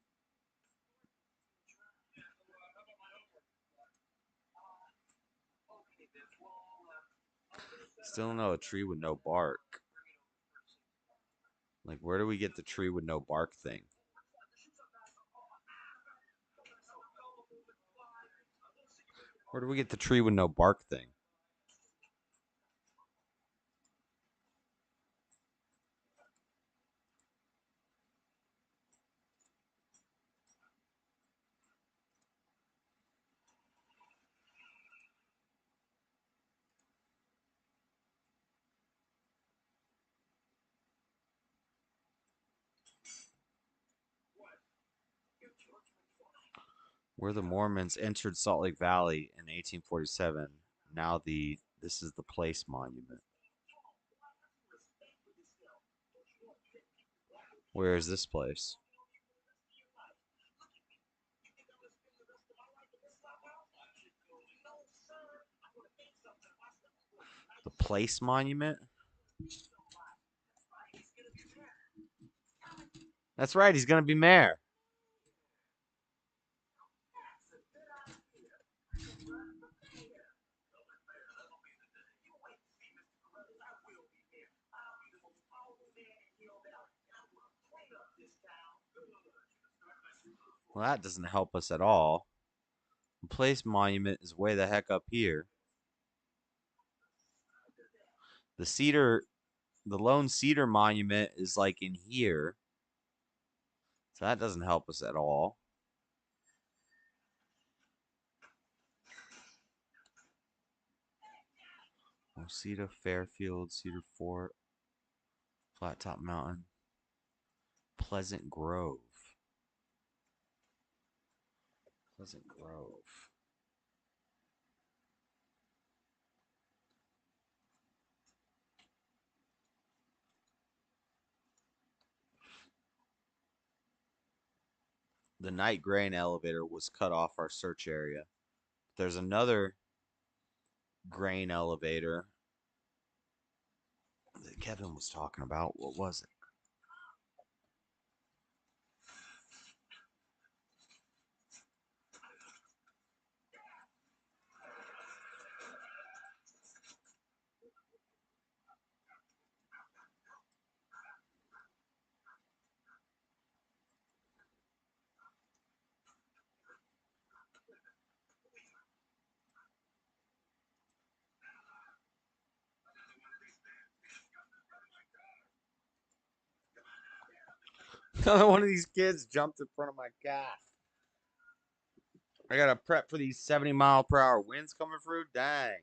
Still know a tree with no bark. Like, where do we get the tree with no bark thing? Where do we get the tree with no bark thing? Where the Mormons entered Salt Lake Valley in 1847. Now this is the place monument. Where is this place? The place monument? That's right, he's going to be mayor. Well, that doesn't help us at all. The place monument is way the heck up here. The Lone Cedar monument is like in here. So that doesn't help us at all. Cedar, Fairfield, Cedar Fort, Flat Top Mountain, Pleasant Grove. Pleasant Grove. The night grain elevator was cut off our search area. There's another grain elevator that Kevin was talking about. What was it? One of these kids jumped in front of my car. I gotta prep for these 70-mile-per-hour winds coming through. Dang.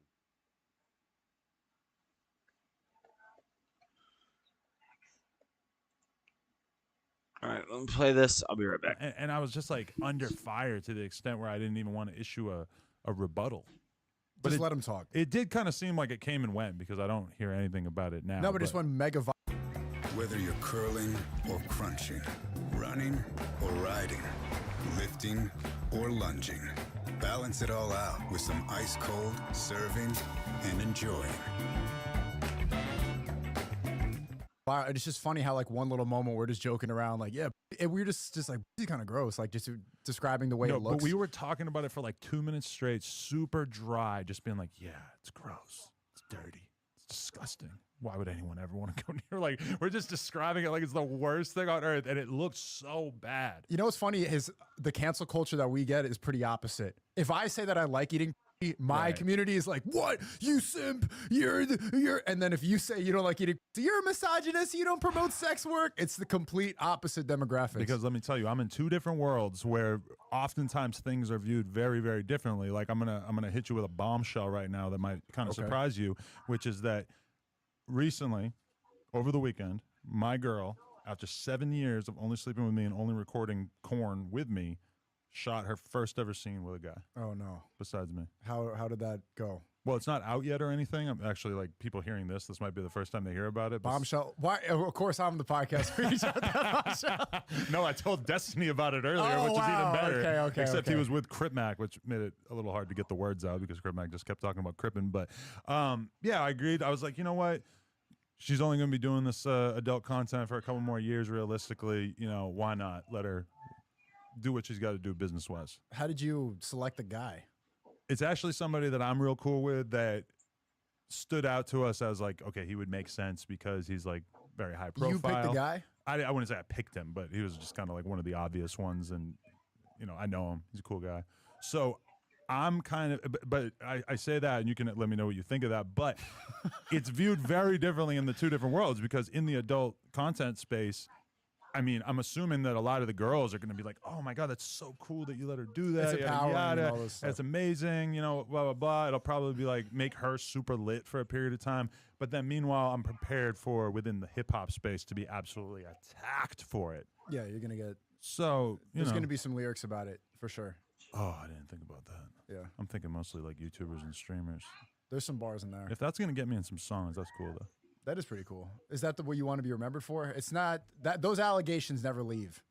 All right, let me play this. I'll be right back.
And I was just like under fire to the extent where I didn't even want to issue a rebuttal. But
just let him talk.
It did kind of seem like it came and went because I don't hear anything about it now.
No, but just went mega.
Whether you're curling or crunching, running or riding, lifting or lunging, balance it all out with some ice cold serving and enjoying.
Wow, it's just funny how like one little moment we're just joking around, like, yeah, and we're just like, this is kind of gross, like just describing the way it looks.
But we were talking about it for like 2 minutes straight, super dry, just being like, yeah, it's gross, it's dirty, it's disgusting. Why would anyone ever want to go near? Like, we're just describing it like it's the worst thing on earth, and it looks so bad.
You know what's funny is the cancel culture that we get is pretty opposite. If I say that I like eating, my community is like, what? You simp, you're, and then if you say you don't like eating, you're a misogynist, you don't promote sex work. It's the complete opposite demographic.
Because let me tell you, I'm in two different worlds where oftentimes things are viewed very, very differently. Like I'm gonna hit you with a bombshell right now that might kind of surprise you, which is that recently, over the weekend, my girl, after 7 years of only sleeping with me and only recording corn with me, shot her first ever scene with a guy.
Oh no!
Besides me.
How did that go?
Well, it's not out yet or anything. I'm actually like people hearing this. This might be the first time they hear about it.
Bombshell. Why? Of course, I'm the podcast.
No, I told Destiny about it earlier, which is even better.
Okay.
Except he was with Crip Mac, which made it a little hard to get the words out because Crip Mac just kept talking about cripping. But yeah, I agreed. I was like, you know what? She's only going to be doing this adult content for a couple more years. Realistically, you know, why not let her do what she's got to do business-wise?
How did you select the guy?
It's actually somebody that I'm real cool with that stood out to us as like, okay, he would make sense because he's like very high profile.
You picked the guy?
I wouldn't say I picked him, but he was just kind of like one of the obvious ones. And, you know, I know him. He's a cool guy. So I'm kind of, but I say that and you can let me know what you think of that. But it's viewed very differently in the two different worlds because in the adult content space, I mean, I'm assuming that a lot of the girls are going to be like, "Oh my God, that's so cool that you let her do that."
It's empowering and all this stuff.
That's amazing, you know, blah blah blah. It'll probably be like make her super lit for a period of time. But then, meanwhile, I'm prepared for within the hip hop space to be absolutely attacked for it.
Yeah, you're gonna get.
So
there's gonna be some lyrics about it for sure.
Oh, I didn't think about that.
Yeah,
I'm thinking mostly like YouTubers and streamers.
There's some bars in there.
If that's gonna get me in some songs, that's cool though.
That is pretty cool. Is that the way you want to be remembered for? It's not that those allegations never leave.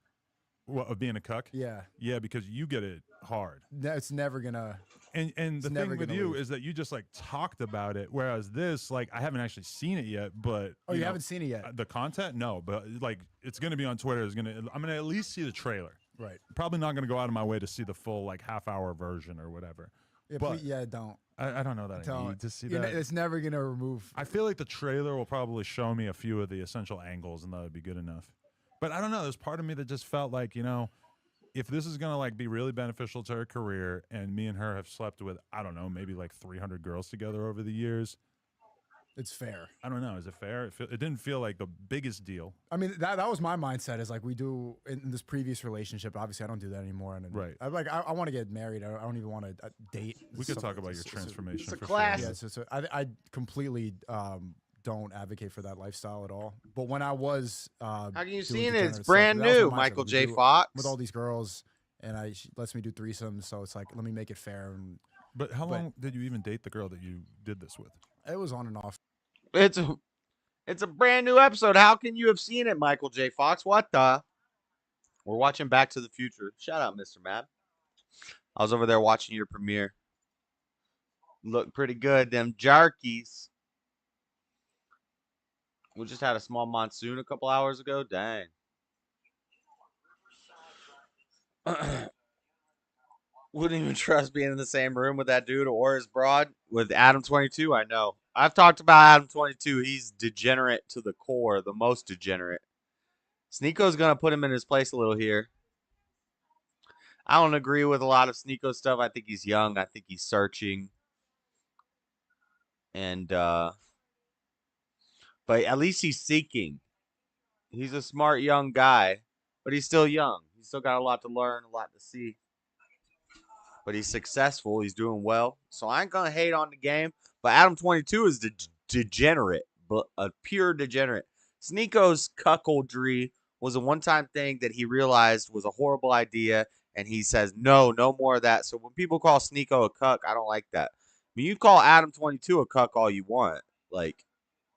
What, of being a cuck?
Yeah.
Yeah, because you get it hard.
It's never gonna.
And the thing with you is that you just like talked about it, whereas this, like, I haven't actually seen it yet. But
you haven't seen it yet?
The content, no. But like, it's gonna be on Twitter. I'm gonna at least see the trailer.
Right.
Probably not gonna go out of my way to see the full like half-hour version or whatever.
Yeah,
but
don't.
I don't know that I need to see that.
It's never gonna remove.
I feel like the trailer will probably show me a few of the essential angles, and that would be good enough. But I don't know. There's part of me that just felt like, you know, if this is gonna like be really beneficial to her career, and me and her have slept with, I don't know, maybe like 300 girls together over the years.
It's fair.
I don't know. Is it fair? It didn't feel like the biggest deal.
I mean, that was my mindset. Is like we do in this previous relationship. Obviously, I don't do that anymore. And
right.
I want to get married. I don't even want to date.
We could talk about your transformation.
It's a
for
class.
sure.
Yeah, I completely don't advocate for that lifestyle at all. But when I was,
how can you see it?
degenerate
It's
stuff,
brand
that was
new.
my mindset.
Michael
We
J.
do
Fox
with all these girls, and she lets me do threesomes. So it's like, let me make it fair.
But how long did you even date the girl that you did this with?
It was on and off.
It's a brand new episode. How can you have seen it, Michael J. Fox? What the? We're watching Back to the Future. Shout out, Mr. Mab. I was over there watching your premiere. Look pretty good, them jarkies. We just had a small monsoon a couple hours ago. Dang. Wouldn't even trust being in the same room with that dude or his broad. With Adam 22, I know. I've talked about Adam 22. He's degenerate to the core, the most degenerate. Sneeko's going to put him in his place a little here. I don't agree with a lot of Sneeko stuff. I think he's young. I think he's searching. And, but at least he's seeking. He's a smart young guy, but he's still young. He's still got a lot to learn, a lot to see. But he's successful. He's doing well. So I ain't going to hate on the game. But Adam 22 is degenerate, but a pure degenerate. Sneeko's cuckoldry was a one-time thing that he realized was a horrible idea, and he says, no more of that. So when people call Sneeko a cuck, I don't like that. I mean, you call Adam 22 a cuck all you want. Like,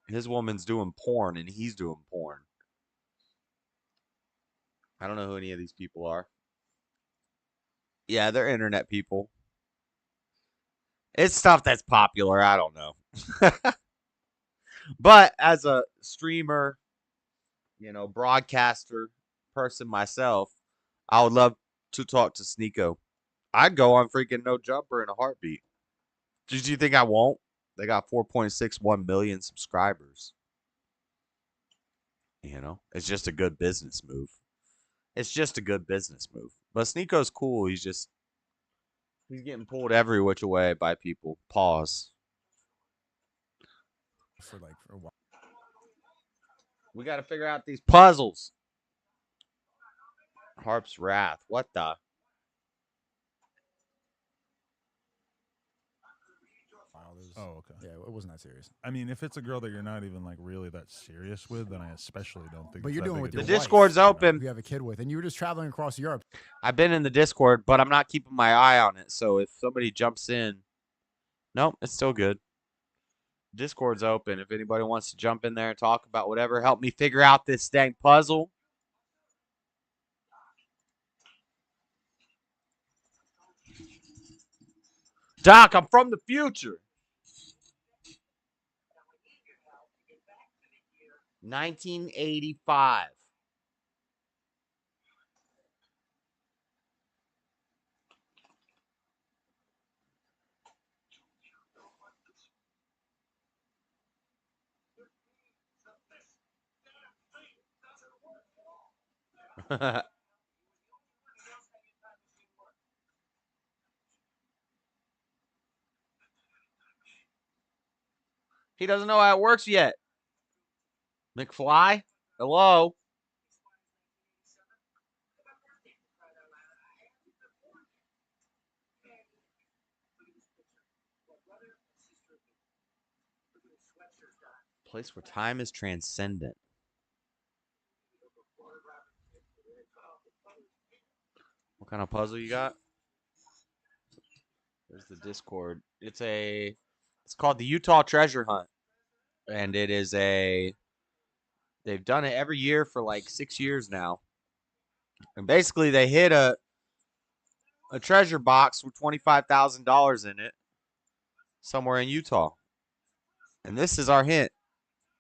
his woman's doing porn, and he's doing porn. I don't know who any of these people are. Yeah, they're internet people. It's stuff that's popular. I don't know. But as a streamer broadcaster person myself, I would love to talk to Sneeko. I'd go on freaking No Jumper in a heartbeat. Do you think I won't? They got 4.61 million subscribers. It's just a good business move. It's just a good business move. But Sneeko's cool. He's getting pulled every which way by people. Pause.
For a while.
We got to figure out these puzzles. Harp's Wrath. What the?
Oh, okay.
Yeah, it wasn't that serious.
I mean, if it's a girl that you're not even like really that serious with, then I especially don't think.
But
it's
you're
that
doing
big
with
a
your
The
deal.
Discord's open.
You have a kid with, and you were just traveling across Europe.
I've been in the Discord, but I'm not keeping my eye on it. So if somebody jumps in, nope, it's still good. Discord's open. If anybody wants to jump in there and talk about whatever, help me figure out this dang puzzle. Doc, I'm from the future. 1985. He doesn't know how it works yet. McFly? Hello? Place where time is transcendent. What kind of puzzle you got? There's the Discord. It's called the Utah Treasure Hunt. And it is they've done it every year for like 6 years now. And basically they hit a treasure box with $25,000 in it somewhere in Utah. And this is our hint.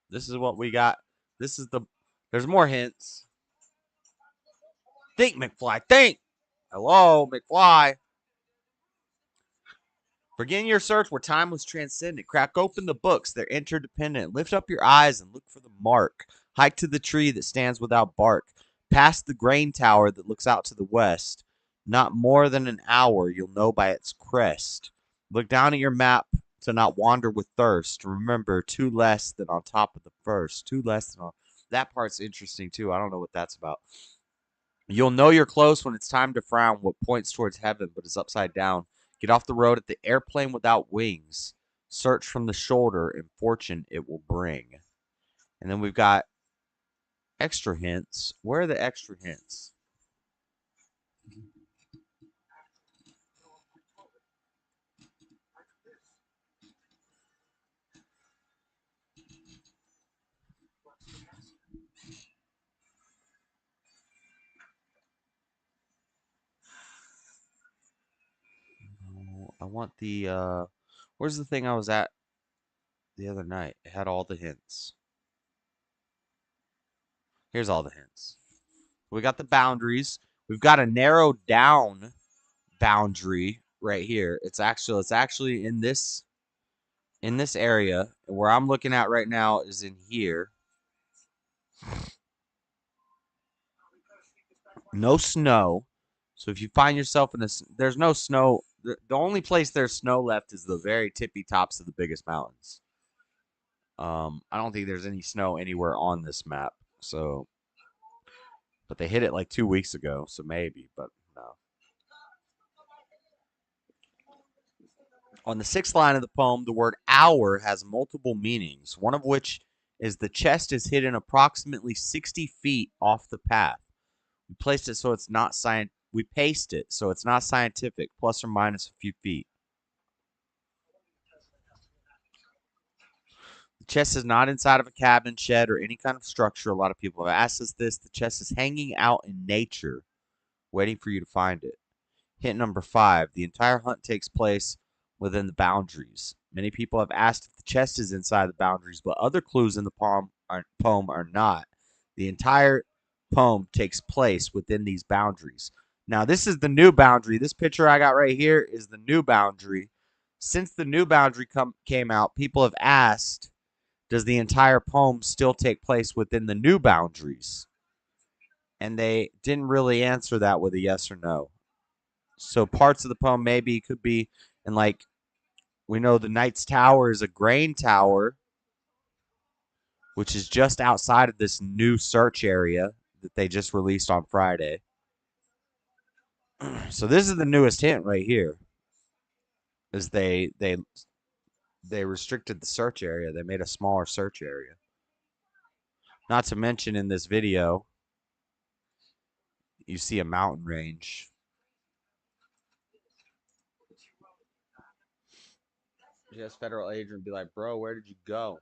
This is what we got. There's more hints. Think, McFly, think. Hello, McFly. Begin your search where time was transcendent. Crack open the books. They're interdependent. Lift up your eyes and look for the mark. Hike to the tree that stands without bark. Past the grain tower that looks out to the west. Not more than an hour, you'll know by its crest. Look down at your map to not wander with thirst. Remember, 2 less than on top of the first. 2 less than on... That part's interesting, too. I don't know what that's about. You'll know you're close when it's time to frown. What points towards heaven but is upside down. Get off the road at the airplane without wings. Search from the shoulder, and fortune it will bring. And then we've got extra hints. Where are the extra hints? I want the where's the thing I was at the other night? It had all the hints. Here's all the hints. We got the boundaries. We've got a narrowed down boundary right here. It's actually in this area. Where I'm looking at right now is in here. No snow. So if you find yourself in this, there's no snow. The only place there's snow left is the very tippy tops of the biggest mountains. I don't think there's any snow anywhere on this map. So, but they hit it like 2 weeks ago, so maybe, but no. On the 6th line of the poem, the word hour has multiple meanings, one of which is the chest is hidden approximately 60 feet off the path. We placed it so it's not we paced it so it's not scientific, plus or minus a few feet. The chest is not inside of a cabin, shed, or any kind of structure. A lot of people have asked us this. The chest is hanging out in nature, waiting for you to find it. Hint number 5. The entire hunt takes place within the boundaries. Many people have asked if the chest is inside the boundaries, but other clues in the poem are not. The entire poem takes place within these boundaries. Now, this is the new boundary. This picture I got right here is the new boundary. Since the new boundary came out, people have asked, does the entire poem still take place within the new boundaries? And they didn't really answer that with a yes or no. So parts of the poem maybe could be, and like we know the Knight's Tower is a grain tower, which is just outside of this new search area that they just released on Friday. So this is the newest hint right here. Is they restricted the search area. They made a smaller search area. Not to mention in this video, you see a mountain range. Just federal agent be like, bro, where did you go?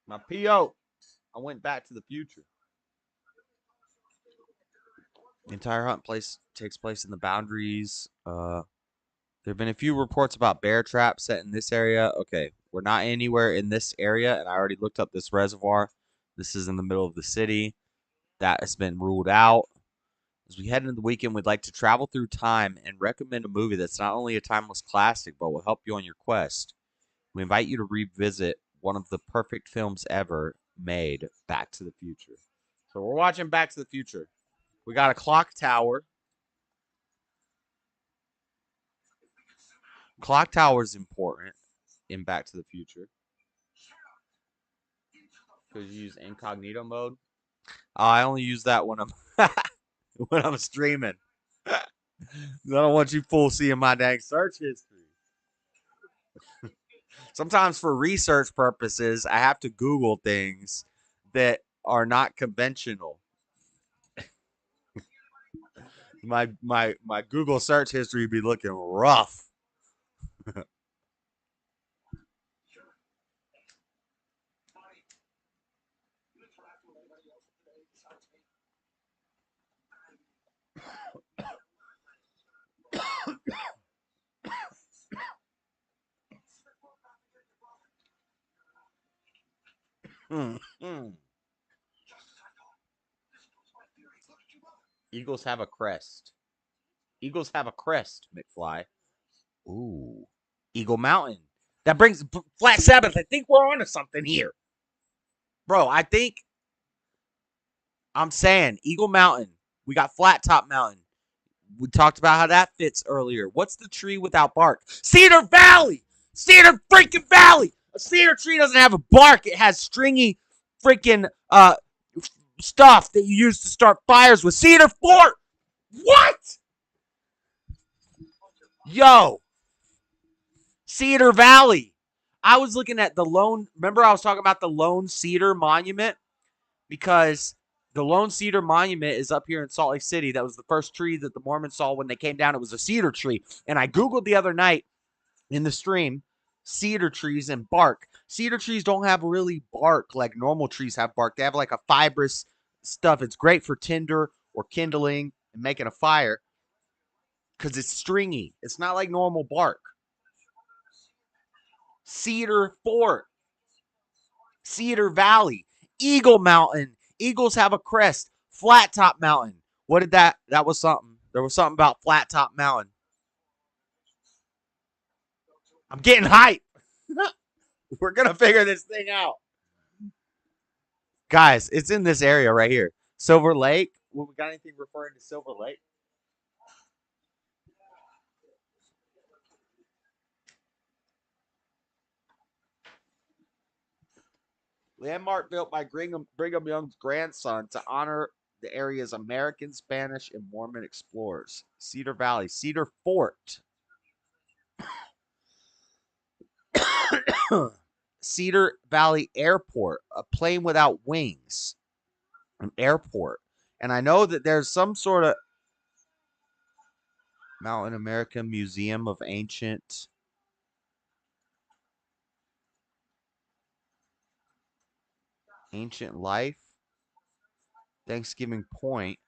My PO. I went back to the future. The entire hunt takes place in the boundaries. There have been a few reports about bear traps set in this area. Okay, we're not anywhere in this area, and I already looked up this reservoir. This is in the middle of the city. That has been ruled out. As we head into the weekend, we'd like to travel through time and recommend a movie that's not only a timeless classic, but will help you on your quest. We invite you to revisit one of the perfect films ever made, Back to the Future. So we're watching Back to the Future. We got a clock tower. Clock tower is important in Back to the Future. Because you use incognito mode. I only use that when I'm streaming. I don't want you fools seeing my dang search history. Sometimes for research purposes, I have to Google things that are not conventional. My Google search history be looking rough. Eagles have a crest. Eagles have a crest, McFly. Ooh. Eagle Mountain. That brings Flat Sabbath. I think we're onto something here. Bro, I'm saying Eagle Mountain. We got Flat Top Mountain. We talked about how that fits earlier. What's the tree without bark? Cedar Valley! Cedar freaking Valley! A cedar tree doesn't have a bark. It has stringy freaking stuff that you use to start fires with. Cedar Fort! What? Yo! Cedar Valley. I was looking at the Lone... Remember I was talking about the Lone Cedar Monument? Because the Lone Cedar Monument is up here in Salt Lake City. That was the first tree that the Mormons saw when they came down. It was a cedar tree. And I Googled the other night in the stream, cedar trees and bark. Cedar trees don't have really bark like normal trees have bark. They have like a fibrous stuff. It's great for tinder or kindling and making a fire because it's stringy. It's not like normal bark. Cedar Fort, Cedar Valley, Eagle Mountain. Eagles have a crest. Flat Top Mountain. What did that? That was something. There was something about Flat Top Mountain. I'm getting hype. We're going to figure this thing out. Guys, it's in this area right here. Silver Lake. Well, we got anything referring to Silver Lake? Landmark built by Brigham Young's grandson to honor the area's American, Spanish, and Mormon explorers. Cedar Valley. Cedar Fort. Cedar Valley Airport. A plane without wings. An airport. And I know that there's some sort of Mountain American Museum of Ancient Life. Thanksgiving Point.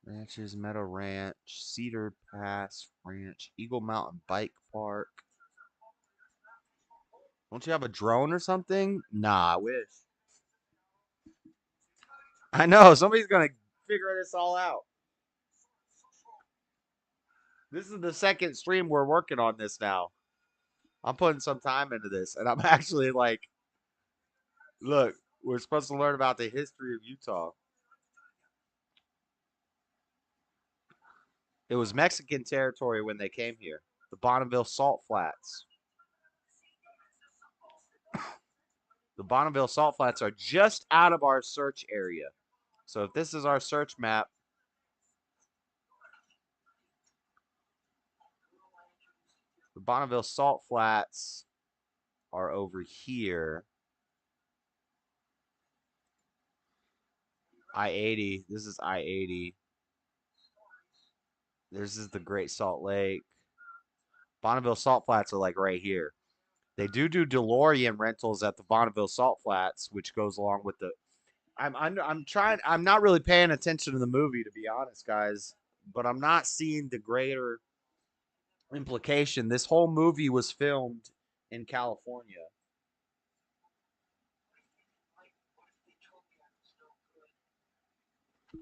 Ranches, Meadow Ranch, Cedar Pass Ranch, Eagle Mountain Bike Park. Don't you have a drone or something? Nah, I wish. I know, somebody's gonna figure this all out. This is the second stream we're working on this now. I'm putting some time into this, and I'm actually like, look, we're supposed to learn about the history of Utah. It was Mexican territory when they came here. The Bonneville Salt Flats. The Bonneville Salt Flats are just out of our search area. So if this is our search map, the Bonneville Salt Flats are over here. I-80. This is I-80. This is the Great Salt Lake. Bonneville Salt Flats are like right here. They do DeLorean rentals at the Bonneville Salt Flats, which goes along with the. I'm trying. I'm not really paying attention to the movie, to be honest, guys. But I'm not seeing the greater implication. This whole movie was filmed in California.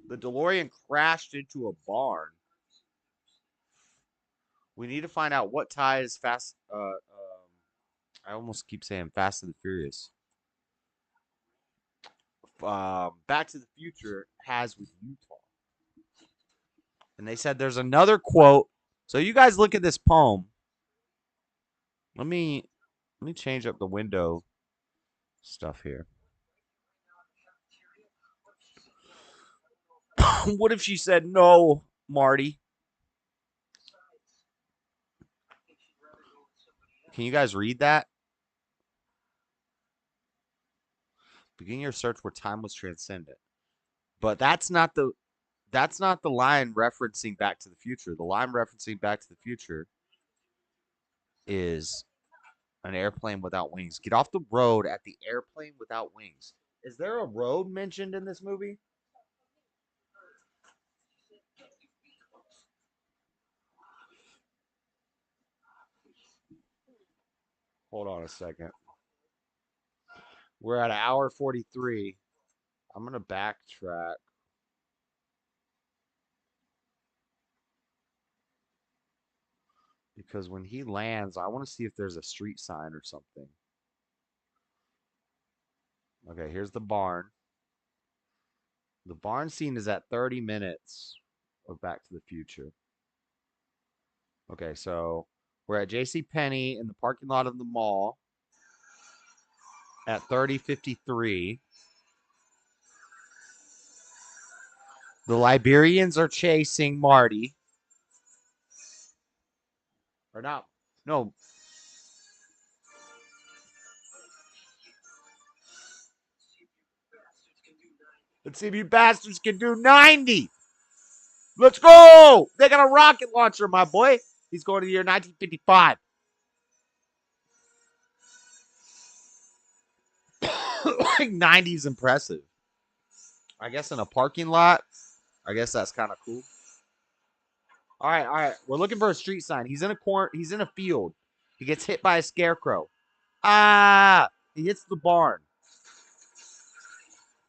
The DeLorean crashed into a barn. We need to find out what ties Fast. I almost keep saying Fast and the Furious. Back to the Future has with Utah. And they said there's another quote. So you guys look at this poem. Let me change up the window stuff here. What if she said no, Marty? Can you guys read that? Begin your search where time was transcendent. But that's not the line referencing Back to the Future. The line referencing Back to the Future is an airplane without wings. Get off the road at the airplane without wings. Is there a road mentioned in this movie? Hold on a second. We're at an hour 43. I'm going to backtrack. Because when he lands, I want to see if there's a street sign or something. Okay, here's the barn. The barn scene is at 30 minutes of Back to the Future. Okay, so we're at JCPenney in the parking lot of the mall at 30:53. The Liberians are chasing Marty. Or not. No. Let's see if you bastards can do 90. Let's go. They got a rocket launcher, my boy. He's going to the year 1955. Like 90 is impressive. I guess in a parking lot. I guess that's kind of cool. All right. We're looking for a street sign. He's in a corner. He's in a field. He gets hit by a scarecrow. He hits the barn.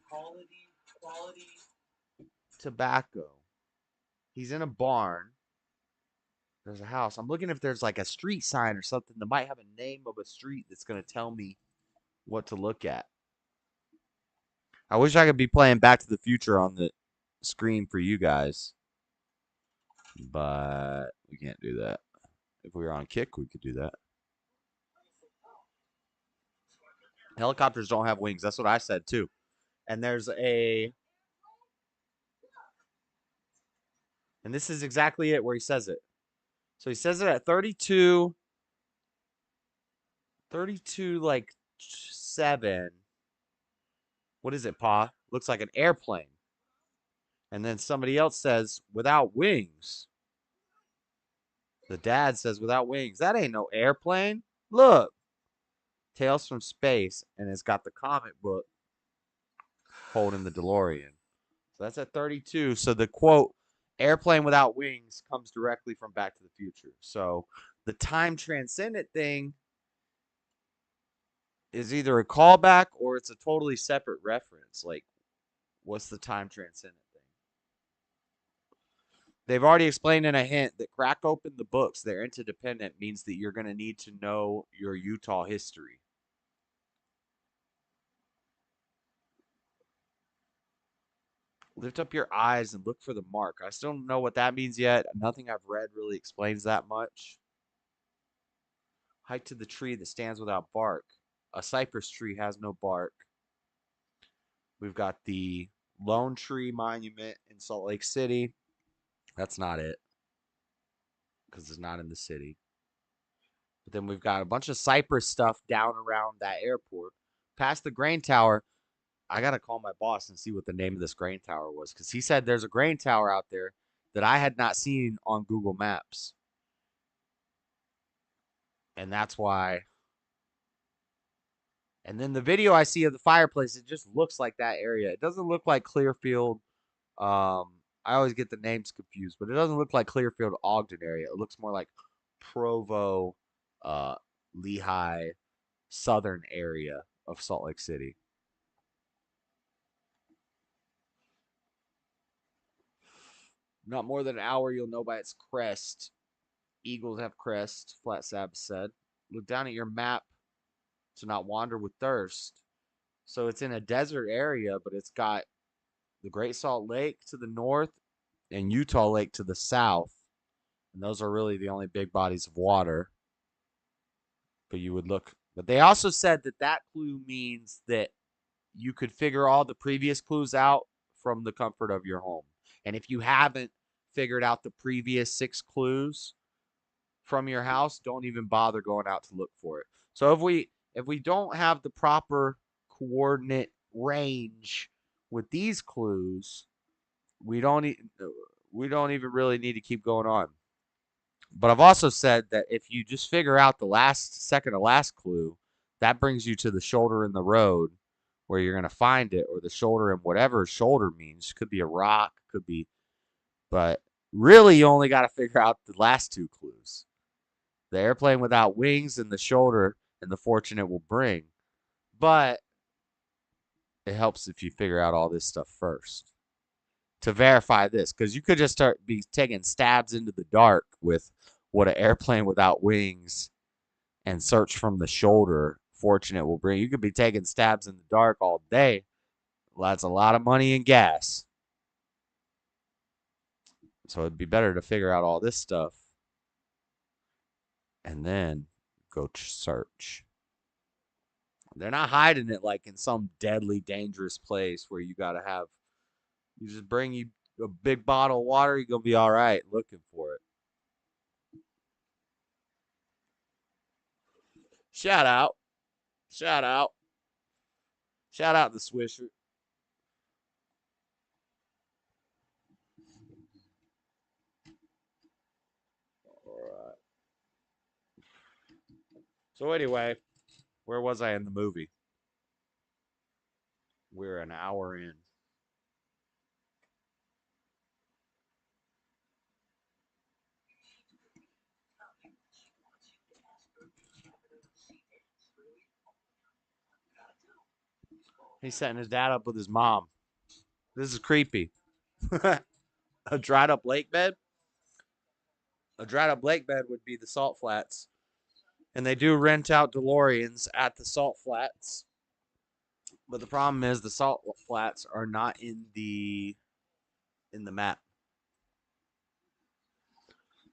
Quality tobacco. He's in a barn. There's a house. I'm looking if there's like a street sign or something that might have a name of a street that's going to tell me what to look at. I wish I could be playing Back to the Future on the screen for you guys. But we can't do that. If we were on Kick, we could do that. Helicopters don't have wings. That's what I said too. And there's a... And this is exactly it where he says it. So he says it at 32 like 7. What is it, Pa? Looks like an airplane. And then somebody else says, without wings. The dad says, without wings. That ain't no airplane. Look. Tales from Space. And it's got the comic book holding the DeLorean. So that's at 32. So the quote Airplane Without Wings comes directly from Back to the Future. So the time transcendent thing is either a callback or it's a totally separate reference. Like, what's the time transcendent thing? They've already explained in a hint that crack open the books. They're interdependent means that you're going to need to know your Utah history. Lift up your eyes and look for the mark. I still don't know what that means yet. Nothing I've read really explains that much. Hike to the tree that stands without bark. A cypress tree has no bark. We've got the Lone Tree Monument in Salt Lake City. That's not it, because it's not in the city. But then we've got a bunch of cypress stuff down around that airport. Past the grain tower, I got to call my boss and see what the name of this grain tower was, because he said there's a grain tower out there that I had not seen on Google Maps. And that's why. And then the video I see of the fireplace, it just looks like that area. It doesn't look like Clearfield. I always get the names confused, but it doesn't look like Clearfield, Ogden area. It looks more like Provo, Lehigh, southern area of Salt Lake City. Not more than an hour, you'll know by its crest. Eagles have crest, Flat Sabbath said. Look down at your map to not wander with thirst. So it's in a desert area, but it's got the Great Salt Lake to the north and Utah Lake to the south. And those are really the only big bodies of water. But you would look. But they also said that that clue means that you could figure all the previous clues out from the comfort of your home. And if you haven't figured out the previous 6 clues from your house, don't even bother going out to look for it. So if we don't have the proper coordinate range with these clues, we don't even really need to keep going on. But I've also said that if you just figure out the second to last clue, that brings you to the shoulder in the road where you're going to find it, or the shoulder in whatever shoulder means. Could be a rock, could be, but really you only got to figure out the last 2 clues. The Airplane Without Wings and the shoulder and the fortune it will bring. But it helps if you figure out all this stuff first to verify this, because you could just be taking stabs into the dark with what an airplane without wings and search from the shoulder fortune it will bring. You could be taking stabs in the dark all day. Well, that's a lot of money and gas. So it'd be better to figure out all this stuff and then go search. They're not hiding it like in some deadly, dangerous place where you got to have, you just bring you a big bottle of water, you're going to be all right looking for it. Shout out. Shout out. Shout out the Swisher. All right. So anyway, where was I in the movie? We're an hour in. He's setting his dad up with his mom. This is creepy. A dried up lake bed? A dried up lake bed would be the salt flats. And they do rent out DeLoreans at the salt flats. But the problem is the salt flats are not in the map.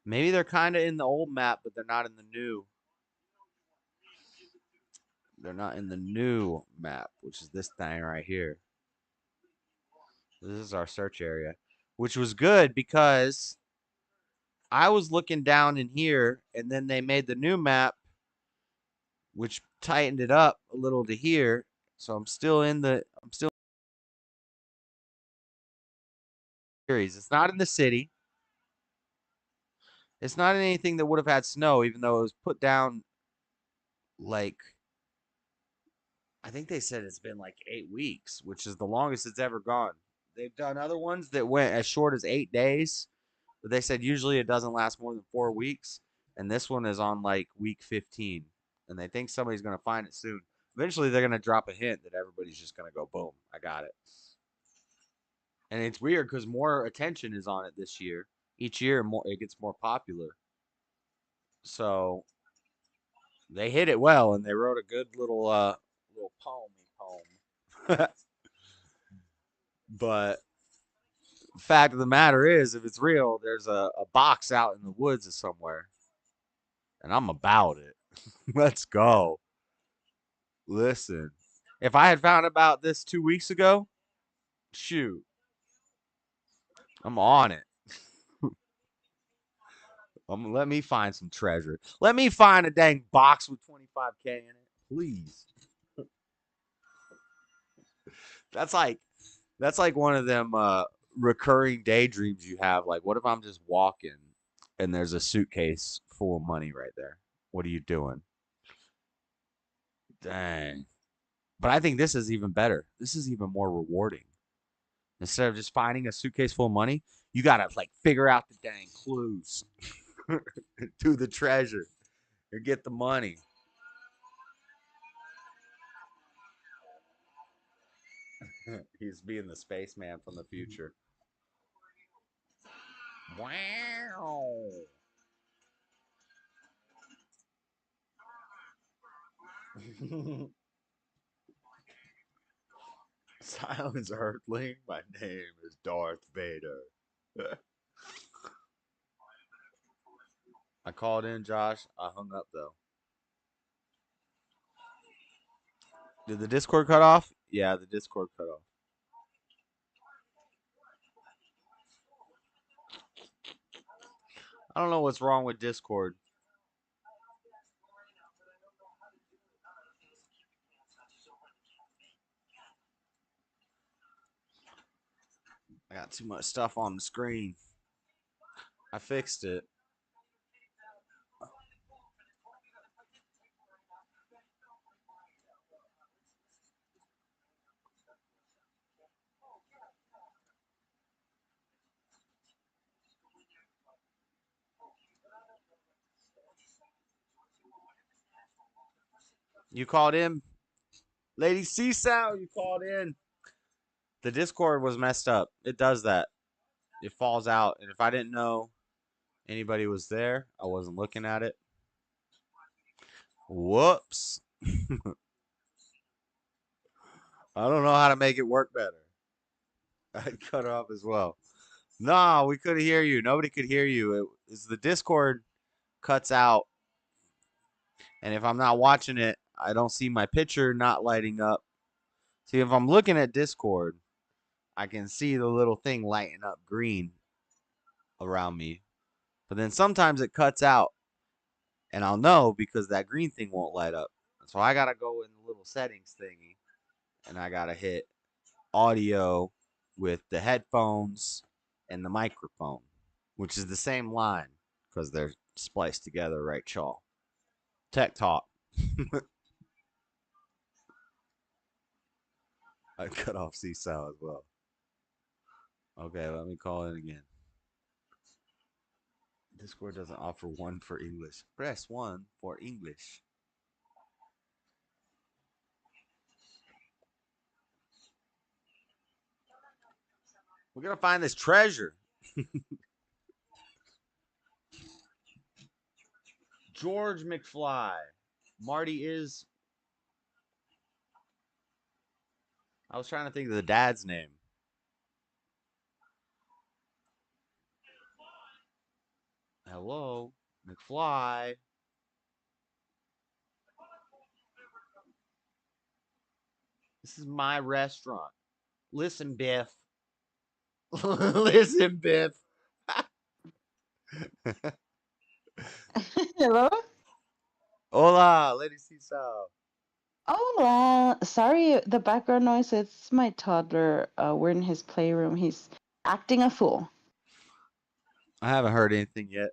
Maybe they're kind of in the old map, but they're not in the new. They're not in the new map, which is this thing right here. This is our search area, which was good because I was looking down in here, and then they made the new map, which tightened it up a little to here. So I'm still series. It's not in the city. It's not in anything that would have had snow, even though it was put down like, I think they said it's been like 8 weeks, which is the longest it's ever gone. They've done other ones that went as short as 8 days, but they said usually it doesn't last more than 4 weeks, and this one is on like week 15, and they think somebody's going to find it soon. Eventually, they're going to drop a hint that everybody's just going to go, boom, I got it. And it's weird because more attention is on it this year. Each year, more it gets more popular. So they hit it well, and they wrote a good little poem. But fact of the matter is, if it's real, there's a box out in the woods somewhere, and I'm about it. Let's go. Listen, if I had found about this 2 weeks ago, shoot, I'm on it. Let me find some treasure. Let me find a dang box with 25K in it, please. That's like one of them recurring daydreams you have. Like, what if I'm just walking and there's a suitcase full of money right there? What are you doing? Dang. But I think this is even better. This is even more rewarding. Instead of just finding a suitcase full of money, you gotta like figure out the dang clues to the treasure and get the money. He's being the spaceman from the future. Wow. Silence, Earthling. My name is Darth Vader. I called in, Josh. I hung up, though. Did the Discord cut off? Yeah, the Discord cut off. I don't know what's wrong with Discord. I got too much stuff on the screen. I fixed it. You called in? Lady Seesaw, you called in. The Discord was messed up. It does that. It falls out. And if I didn't know anybody was there, I wasn't looking at it. Whoops. I don't know how to make it work better. I'd cut off as well. No, we couldn't hear you. Nobody could hear you. It's the Discord cuts out. And if I'm not watching it, I don't see my picture not lighting up. See, if I'm looking at Discord, I can see the little thing lighting up green around me. But then sometimes it cuts out, and I'll know because that green thing won't light up. So I got to go in the little settings thingy, and I got to hit audio with the headphones and the microphone, which is the same line because they're spliced together, right, y'all? Tech talk. I cut off Seesaw as well. Okay, let me call in again. Discord doesn't offer one for English. Press 1 for English. We're going to find this treasure. George McFly. Marty is... I was trying to think of the dad's name. Hello, McFly. This is my restaurant. Listen, Biff. Listen, Biff.
Hello?
Hola, Lady Seesaw.
Oh, sorry, the background noise. It's my toddler. We're in his playroom. He's acting a fool.
I haven't heard anything yet.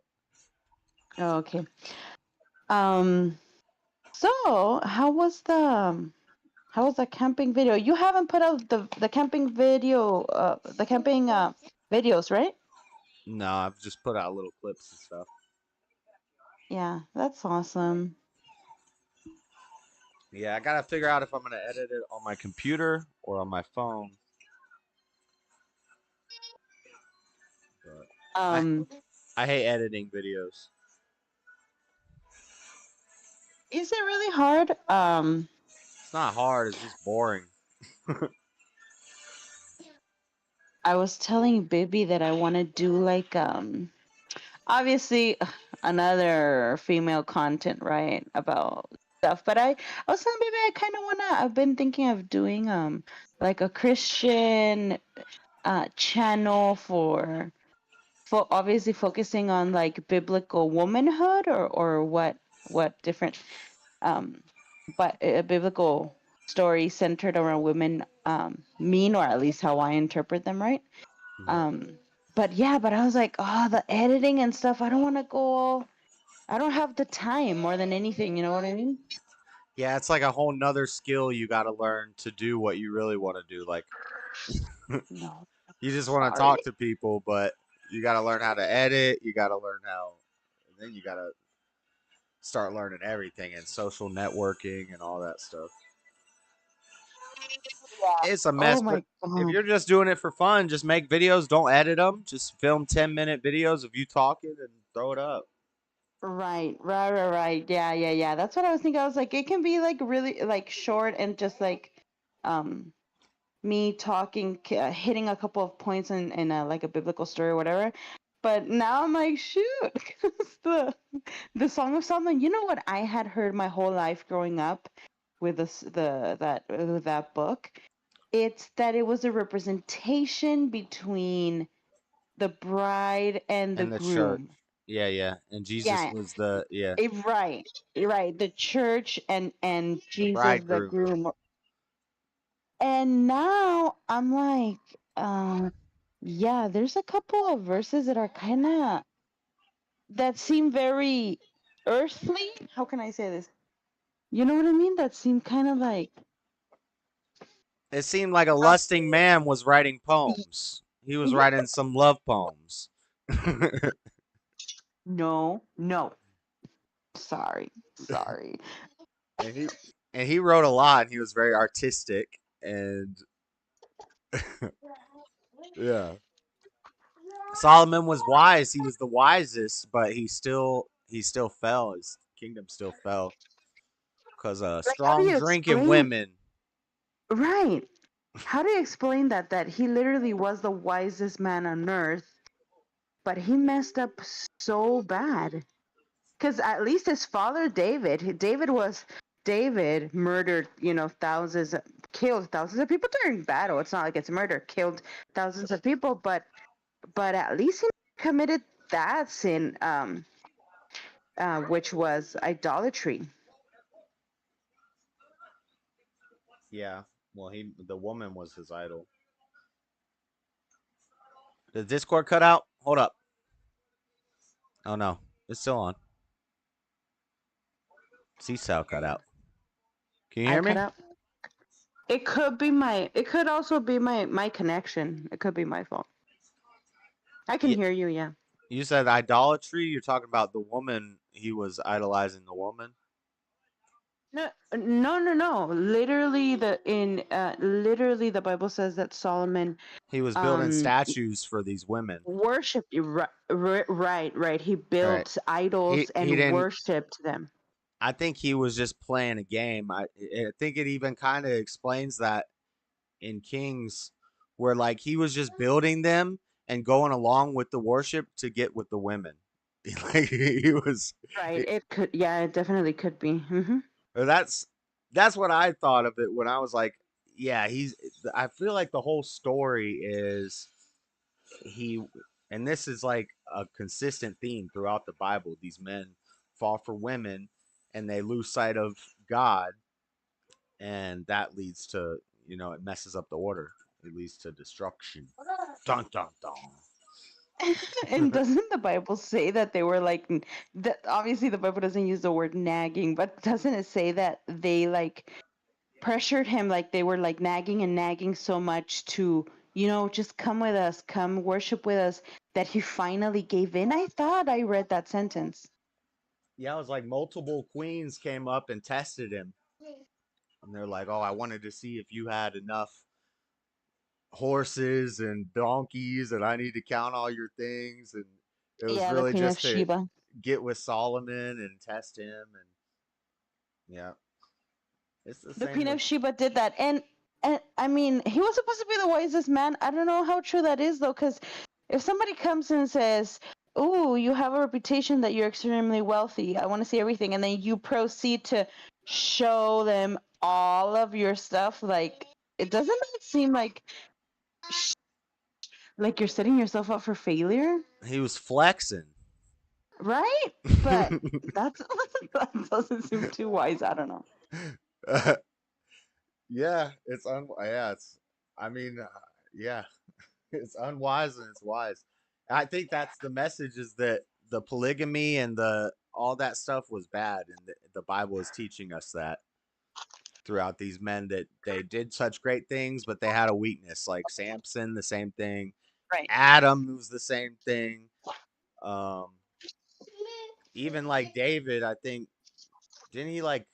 Oh, okay. So how How was the camping video? You haven't put out the camping video, the camping videos, right?
No, I've just put out little clips and stuff.
Yeah, that's awesome.
Yeah, I gotta figure out if I'm gonna edit it on my computer or on my phone. But I hate editing videos.
Is it really hard?
It's not hard. It's just boring.
I was telling Bibi that I want to do like obviously another female content, right, about stuff, but I was telling Bibi I kind of want to, I've been thinking of doing like a Christian channel for obviously focusing on like biblical womanhood or what different but a biblical story centered around women mean, or at least how I interpret them, right? But yeah, but I was like, oh, the editing and stuff, I don't want to go, I don't have the time more than anything, you know what I mean?
Yeah, it's like a whole nother skill you gotta learn to do what you really want to do. Like,
No,
you just want to
sorry.
talk to people, but you gotta learn how to edit. You gotta learn how, and then you gotta start learning everything and social networking and all that stuff.
Yeah.
It's a mess,
Oh
but
my
if
god.
you're just doing it for fun, just make videos, don't edit them. Just film 10-minute videos of you talking and throw it up.
Right. Yeah. That's what I was thinking. I was like, it can be like really like short and just like um me talking, hitting a couple of points in like a biblical story or whatever. But now I'm like, shoot, 'cause the Song of Solomon. You know what I had heard my whole life growing up with that book. It's that it was a representation between the bride and the
And the church.
groom.
Yeah. And Jesus
Yeah,
was the, yeah,
right. The church and
the
Jesus, the
bridegroom.
groom. And now I'm like, yeah, there's a couple of verses that are kind of that seem very earthly. How can I say this? You know what I mean? That seem kind of like
It seemed like a lusting man was writing poems. He was
yeah.
writing some love poems.
No. Sorry.
and he wrote a lot and he was very artistic and yeah. Solomon was wise. He was the wisest, but he still fell. His kingdom still fell because of
Like, how do
strong
you
drinking
explain?
women.
Right. How do you explain that he literally was the wisest man on earth, but he messed up so bad? Because at least his father David murdered, thousands, killed thousands of people during battle. It's not like it's murder, killed thousands of people, but at least he committed that sin, which was idolatry.
Yeah. Well, the woman was his idol. Did Discord cut out? Hold up. Oh no, it's still on. Seesaw cut out. Can you
I
hear
cut
me?
out. It could be it could also be my connection. It could be my phone. I can hear you, yeah.
You said idolatry. You're talking about the woman. He was idolizing the woman.
No. Literally, literally the Bible says that Solomon
He was building statues for these women.
worshipped. Right. He
All right.
built idols
He
and
didn't.
worshipped them.
I think he was just playing a game. I think it even kind of explains that in Kings, where like he was just building them and going along with the worship to get with the women. Like he was.
Right. It could. Yeah. It definitely could be. Mm-hmm.
That's what I thought of it when I was like, yeah, I feel like the whole story is he, and this is like a consistent theme throughout the Bible. These men fall for women and they lose sight of God, and that leads to, it messes up the order. It leads to destruction. Dun dun dun.
And doesn't the Bible say that they were like that? Obviously, the Bible doesn't use the word nagging, but doesn't it say that they like pressured him, like they were like nagging and nagging so much to, just come with us, come worship with us, that he finally gave in. I thought I read that sentence.
Yeah, it was like multiple queens came up and tested him. And they're like, "Oh, I wanted to see if you had enough horses and donkeys, and I need to count all your things." And it was
Yeah, the
really
Queen of
just to
Sheba.
get with Solomon and test him. And yeah, it's the
The
same
Queen
with
of Sheba did that, and I mean, he was supposed to be the wisest man. I don't know how true that is though, because if somebody comes and says, "Oh, you have a reputation that you're extremely wealthy. I want to see everything," and then you proceed to show them all of your stuff, like it doesn't that seem like you're setting yourself up for failure,
he was flexing.
right? But that's that doesn't seem too wise. I don't know.
Yeah, it's I mean, yeah, it's unwise and it's wise. I think that's the message, is that the polygamy and the all that stuff was bad, and the Bible is teaching us that throughout these men, that they did such great things, but they had a weakness. Like Samson, the same thing.
Right.
Adam was the same thing. Um, Even like David, I think, didn't he like?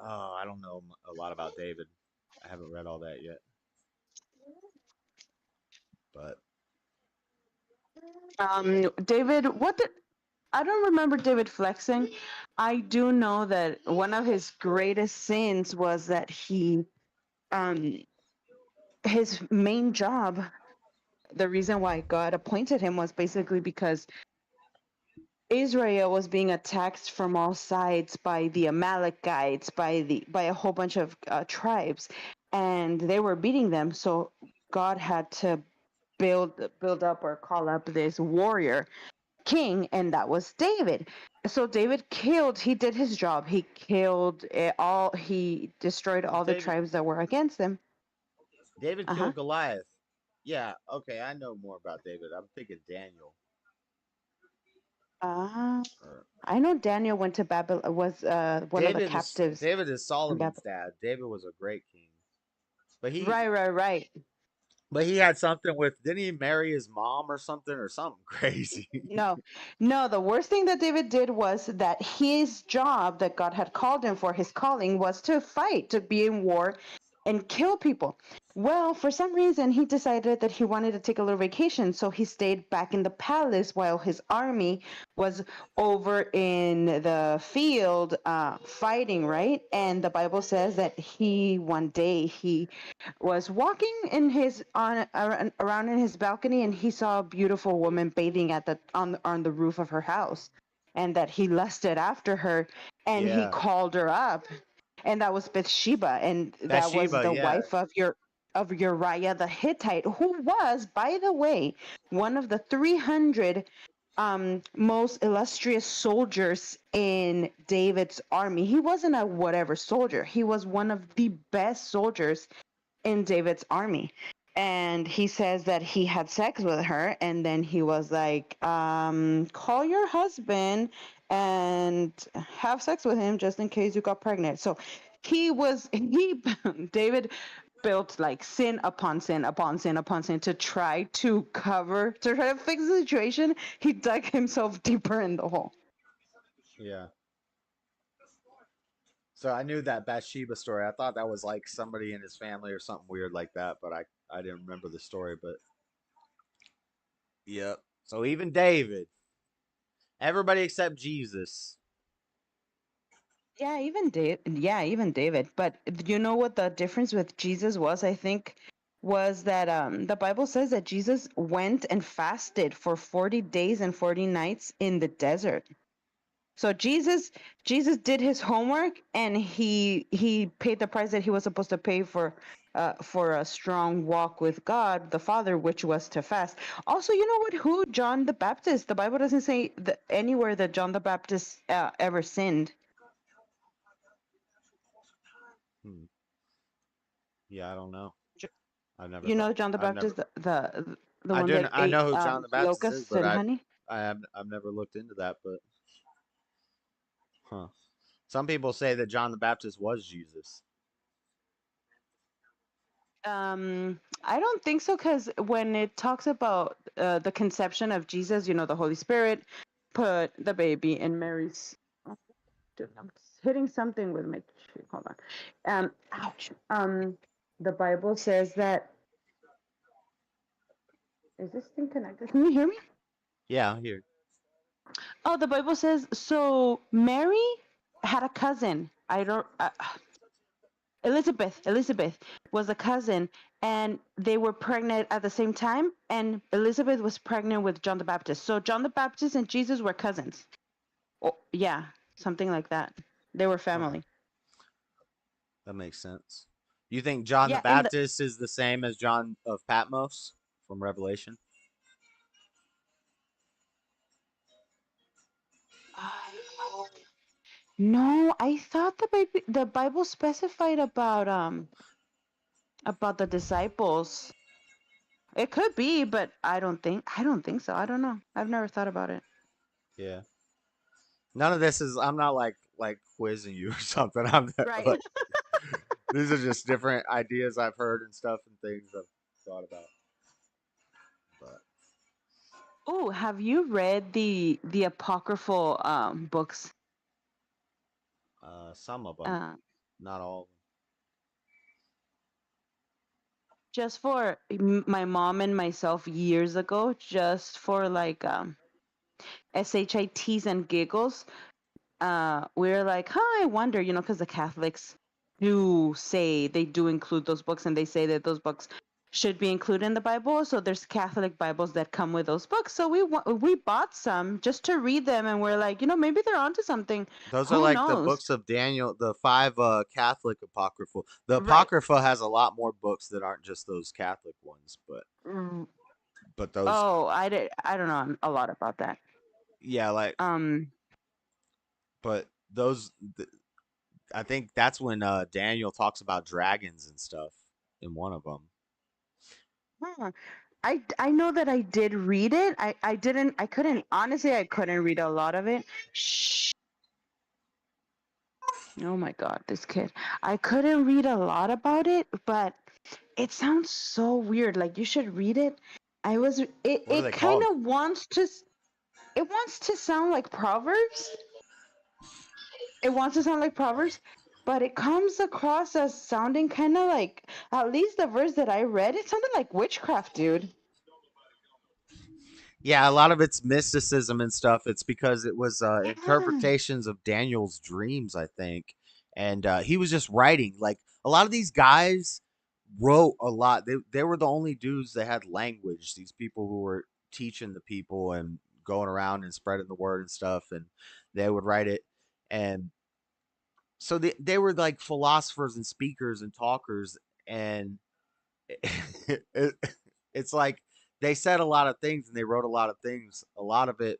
Oh, I don't know a lot about David. I haven't read all that yet, but
David, what did I don't remember David flexing. I do know that one of his greatest sins was that um, his main job, the reason why God appointed him was basically because Israel was being attacked from all sides by the Amalekites, by a whole bunch of tribes, and they were beating them. So God had to build up or call up this warrior king, and that was David. So he did his job. He killed he destroyed all the
David
tribes that were against him.
David
Uh-huh.
killed Goliath. Yeah, okay, I know more about David. I'm thinking Daniel.
Uh,
Or
I know Daniel went to Babylon, was one of the captives
David is
in
Solomon's
Babylon.
dad. David was a great king, but
Right, right, right.
he had something with, didn't he marry his mom or something crazy?
No, no, the worst thing that David did was that his job that God had called him for, his calling, was to fight, to be in war and kill people. Well, for some reason, he decided that he wanted to take a little vacation, so he stayed back in the palace while his army was over in the field fighting, right? And the Bible says that one day, he was walking in his around in his balcony, and he saw a beautiful woman bathing on the roof of her house, and that he lusted after her, and he
Yeah,
called her up, and that was Bathsheba, and that was
Bathsheba.
the
Yeah,
wife of Uriah the Hittite, who was, by the way, one of the 300 most illustrious soldiers in David's army. He wasn't a whatever soldier. He was one of the best soldiers in David's army. And he says that he had sex with her, and then he was like, call your husband and have sex with him just in case you got pregnant. So David built like sin upon sin upon sin upon sin to try to fix the situation. He dug himself deeper in the hole.
yeah. So I knew that Bathsheba story. I thought that was like somebody in his family or something weird like that, but I didn't remember the story. But yep. So even David, everybody except Jesus.
Even David. But you know what the difference with Jesus was, I think, was that the Bible says that Jesus went and fasted for 40 days and 40 nights in the desert. So Jesus did his homework, and he paid the price that he was supposed to pay for a strong walk with God the Father, which was to fast. Also, you know what? Who John the Baptist? The Bible doesn't say anywhere that John the Baptist ever sinned.
Hmm. Yeah, I don't know.
You know John the
I've never.
Baptist, the one that
I
ate
know who John the Baptist is,
locusts
but
and honey.
I've never looked into that. But huh. Some people say that John the Baptist was Jesus.
I don't think so, because when it talks about the conception of Jesus, the Holy Spirit put the baby in Mary's. Oh, dude, I'm hitting something with my. Hold on. Ouch. The Bible says that. Is this thing connected? Can you hear me?
Yeah, here.
Oh, the Bible says so. Mary had a cousin. I don't. Elizabeth was a cousin, and they were pregnant at the same time, and Elizabeth was pregnant with John the Baptist. So John the Baptist and Jesus were cousins. Oh, yeah, something like that. They were
Huh.
family.
That makes sense. You think John the
Yeah, in the
Baptist is the same as John of Patmos from Revelation?
no, I thought the Bible specified about the disciples. It could be, but I don't think so. I don't know. I've never thought about it.
Yeah. None of this is. I'm not like quizzing you or something. I'm not,
Right.
like, these are just different ideas I've heard and stuff and things I've thought about. But
Oh, have you read the apocryphal books?
some of them,
Uh,
not all.
just for my mom and myself years ago, just for like shits and giggles, we were like, huh, I wonder, because the Catholics do say they do include those books, and they say that those books should be included in the Bible. So there's Catholic Bibles that come with those books. So we bought some just to read them, and we're like, maybe they're onto something.
Those are
Who
like the
knows?
books of Daniel, the five Catholic apocryphal. The
Right.
apocrypha has a lot more books that aren't just those Catholic ones,
Mm,
but those,
Oh, I don't know a lot about that.
yeah, like,
Um,
but those, I think that's when Daniel talks about dragons and stuff in one of them.
huh. I know that I did read it. I couldn't honestly, I couldn't read a lot of it. Shh. Oh my God, this kid. I couldn't read a lot about it, but it sounds so weird. Like, you should read it.
What are
It
they
kind
called?
of wants to sound like Proverbs. It wants to sound like Proverbs, but it comes across as sounding kind of like, at least the verse that I read, it sounded like witchcraft, dude.
Yeah, a lot of it's mysticism and stuff. It's because it was
Yeah.
interpretations of Daniel's dreams, I think, and he was just writing. Like a lot of these guys wrote a lot. They were the only dudes that had language. These people who were teaching the people and going around and spreading the word and stuff, and they would write it. And so they were like philosophers and speakers and talkers, and it, it's like they said a lot of things and they wrote a lot of things. A lot of it,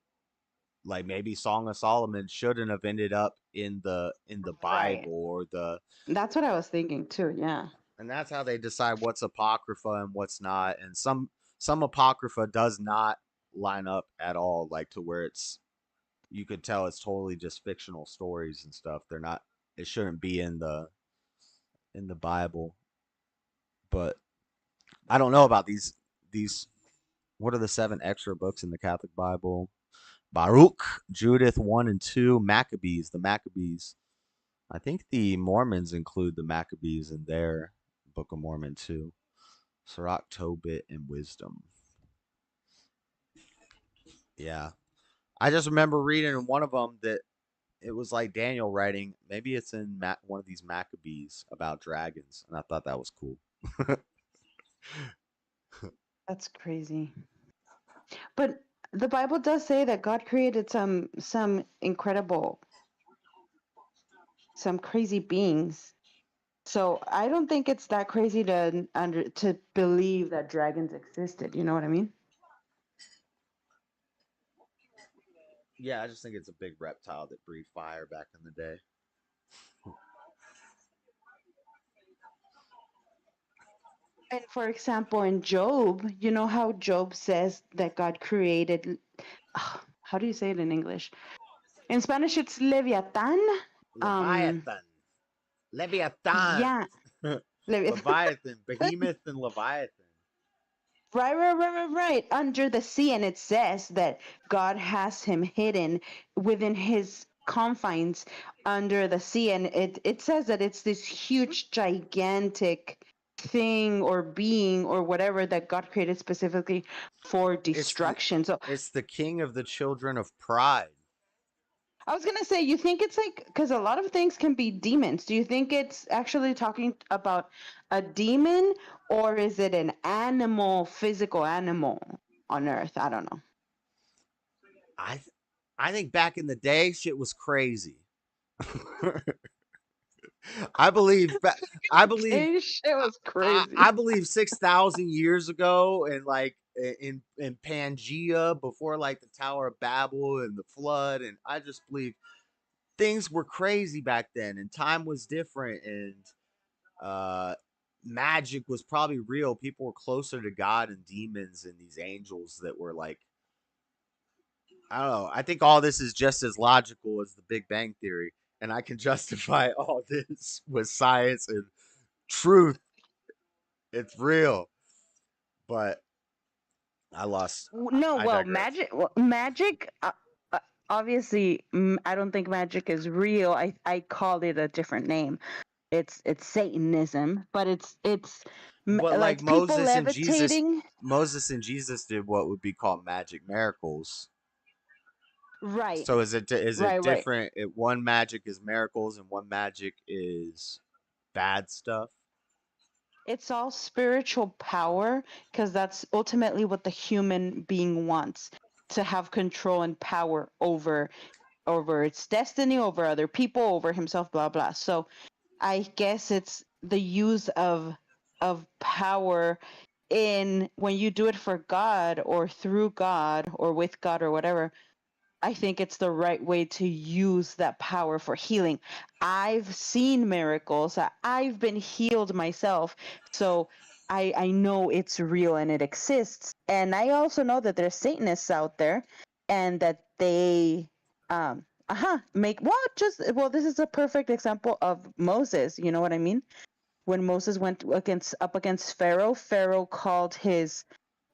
like maybe Song of Solomon, shouldn't have ended up in the
Right.
Bible or the.
That's what I was thinking too. Yeah.
And that's how they decide what's apocrypha and what's not. And some apocrypha does not line up at all, like to where it's you could tell it's totally just fictional stories and stuff. They're not. It shouldn't be in the Bible. But I don't know about these. What are the 7 extra books in the Catholic Bible? Baruch, Judith 1 and 2, Maccabees, the Maccabees. I think the Mormons include the Maccabees in their Book of Mormon too. Sirach, Tobit, and Wisdom. Yeah. I just remember reading in one of them that it was like Daniel writing, maybe it's in one of these Maccabees about dragons, and I thought that was cool.
That's crazy. But the Bible does say that God created some incredible, some crazy beings. So I don't think it's that crazy to believe that dragons existed. You know what I mean?
Yeah, I just think it's a big reptile that breathed fire back in the day.
And for example, in Job, you know how Job says that God created. How do you say it in English? In Spanish, it's Leviathan. Um,
Leviathan. Leviathan.
yeah,
Leviathan, Behemoth, and Leviathan.
Right. Under the sea, and it says that God has him hidden within his confines under the sea, and it says that it's this huge, gigantic thing or being or whatever that God created specifically for destruction. So
It's the king of the children of pride.
I was gonna say, you think it's like, because a lot of things can be demons. Do you think it's actually talking about a demon, or is it an animal, physical animal on Earth? I don't know.
I think back in the day, shit was crazy. I believe. I believe.
Shit was crazy.
I believe 6,000 years ago, and like in Pangea, before like the Tower of Babel and the flood, and I just believe things were crazy back then, and time was different, and uh, magic was probably real. People were closer to God and demons and these angels that were like, I don't know. I think all this is just as logical as the Big Bang Theory, and I can justify all this with science and truth. It's real, but I lost.
No,
I
well,
digress.
magic. Obviously, I don't think magic is real. I call it a different name. It's Satanism, but it's
But like
like people
Moses
levitating.
and Jesus did what would be called magic miracles.
Right,
So is it
right.
different? One magic is miracles and one magic is bad stuff.
It's all spiritual power, because that's ultimately what the human being wants, to have control and power over its destiny, over other people, over himself, blah blah. So I guess it's the use of power in when you do it for God or through God or with God or whatever. I think it's the right way to use that power for healing. I've seen miracles. I've been healed myself. So I know it's real and it exists. And I also know that there's Satanists out there, and that they make well, this is a perfect example of Moses, you know what I mean? When Moses went up against Pharaoh, Pharaoh called his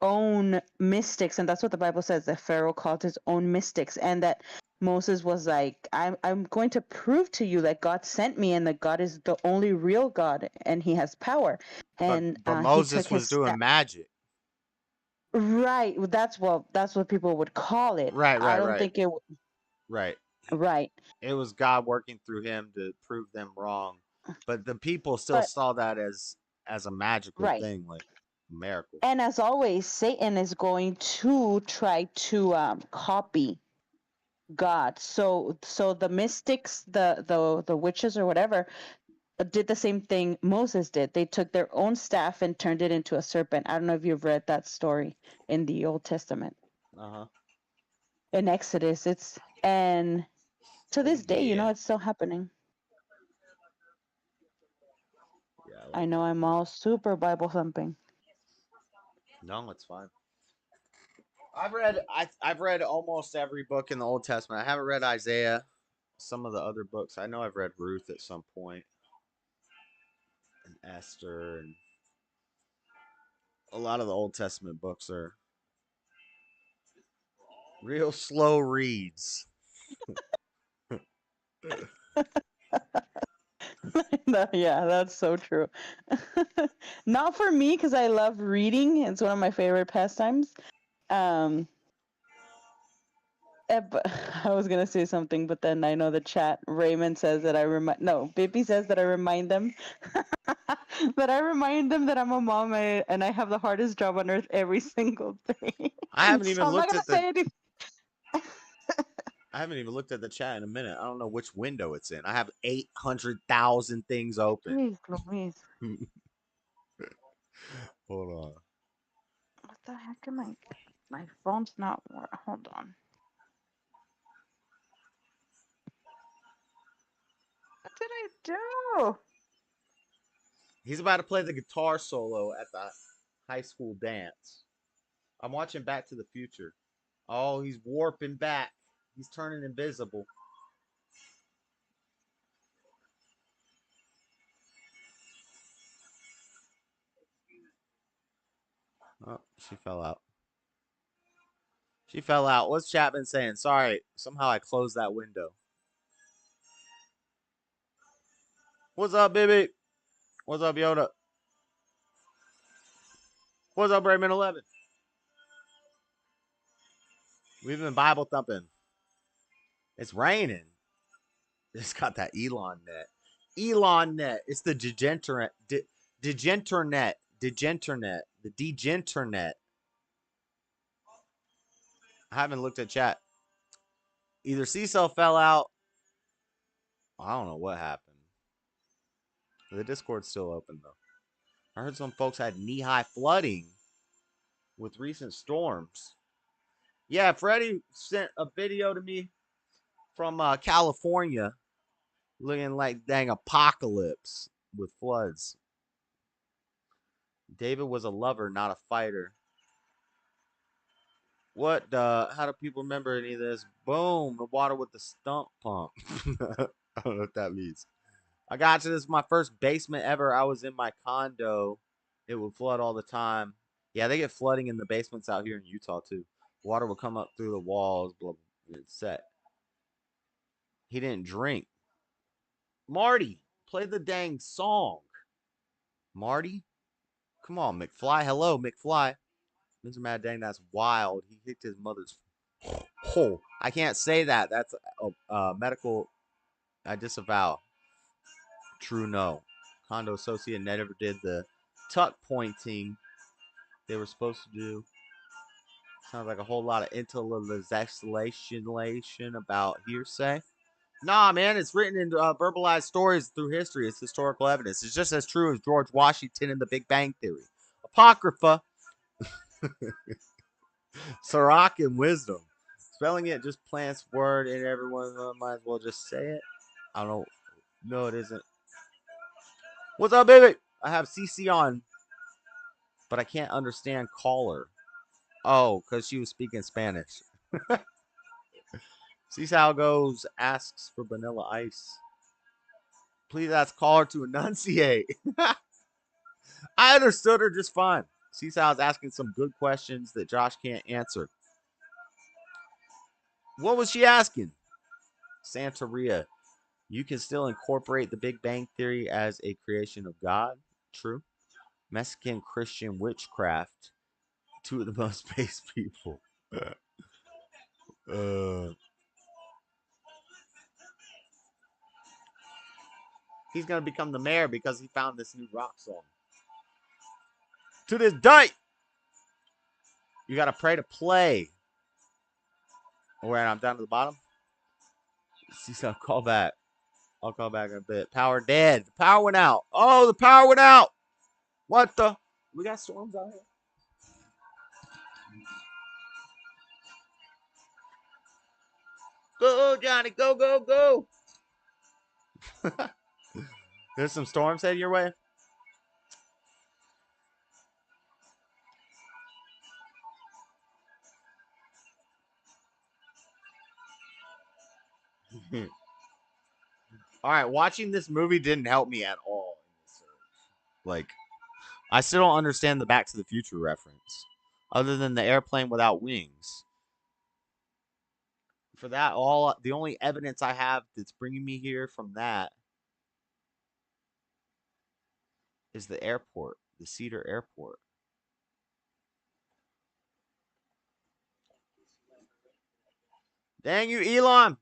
own mystics, and that's what the Bible says, that Pharaoh called his own mystics, and that Moses was like, I'm going to prove to you that God sent me, and that God is the only real God, and he has power. And
But
he took
Moses
his
was doing
staff.
magic.
Right, that's what people would call it.
Right,
I
right,
don't
right,
think it.
right.
Right,
It was God working through him to prove them wrong. But the people still
but
saw that as a magical
right.
thing, like a miracle.
And as always, Satan is going to try to copy God. So the mystics, the witches or whatever, did the same thing Moses did. They took their own staff and turned it into a serpent. I don't know if you've read that story in the Old Testament.
Uh-huh.
In Exodus, it's and to
Oh
this day,
yeah.
it's still happening.
Yeah, I
I
like
know
that.
I'm all super Bible thumping.
No, it's fine. I've read almost every book in the Old Testament. I haven't read Isaiah, some of the other books. I know I've read Ruth at some point, and Esther, and a lot of the Old Testament books are real slow reads.
No, yeah, that's so true. Not for me, because I love reading. It's one of my favorite pastimes. Um, but I was gonna say something, but then I know the chat. Raymond says that Bippy says that I remind them that I remind them that I'm a mom, and I have the hardest job on earth every single day.
I haven't
So
even
I'm not
looked
gonna
at the
say anything.
I haven't even looked at the chat in a minute. I don't know which window it's in. I have 800,000 things open.
Jeez Louise.
Hold on.
What the heck am I? My phone's not. Hold on. What did I do?
He's about to play the guitar solo at the high school dance. I'm watching Back to the Future. Oh, he's warping back. He's turning invisible. Oh, she fell out. She fell out. What's Chapman saying? Sorry, somehow I closed that window. What's up, baby? What's up, Yoda? What's up, Raymond 11? We've been Bible thumping. It's raining. It's got that Elon net. Elon net. It's the degenterate. Degenternet. Degenternet. The degenternet. I haven't looked at chat. Either C-Cell fell out. I don't know what happened. The Discord's still open, though. I heard some folks had knee-high flooding with recent storms. Yeah, Freddie sent a video to me from California looking like dang apocalypse with floods. David was a lover, not a fighter. What how do people remember any of this? Boom, the water with the stump pump. I don't know what that means. I got you. This is my first basement ever. I was in my condo. It would flood all the time. Yeah, they get flooding in the basements out here in Utah too. Water would come up through the walls, blah, blah, it's set. He didn't drink. Marty, play the dang song. Marty? Come on, McFly. Hello, McFly. Mr. Mad Dang, that's wild. He kicked his mother's hole. I can't say that. That's medical. I disavow. True, no. Condo associate never did the tuck pointing they were supposed to do. Sounds like a whole lot of intellectualization about hearsay. Nah, man, it's written in verbalized stories through history. It's historical evidence. It's just as true as George Washington and the Big Bang Theory. Apocrypha. Sirach and wisdom. Spelling it just plants word and everyone might as well just say it. I don't know. No, it isn't. What's up, baby? I have CC on, but I can't understand caller. Oh, because she was speaking Spanish. See how it goes. Asks for vanilla ice. Please ask caller to enunciate. I understood her just fine. Seasaw's asking some good questions that Josh can't answer. What was she asking? Santeria. You can still incorporate the Big Bang Theory as a creation of God. True. Mexican Christian witchcraft. Two of the most base people. He's going to become the mayor because he found this new rock song. To this day, you got to pray to play. Alright, I'm down to the bottom. See some call back. I'll call back in a bit. Power dead. The power went out. Oh, the power went out. What the? We got storms out here. Go, Johnny. Go, go, go. There's some storms headed your way. All right, watching this movie didn't help me at all. Like, I still don't understand the Back to the Future reference, other than the airplane without wings. For that, the only evidence I have that's bringing me here from that is the airport, the Cedar Airport. Dang you, Elon!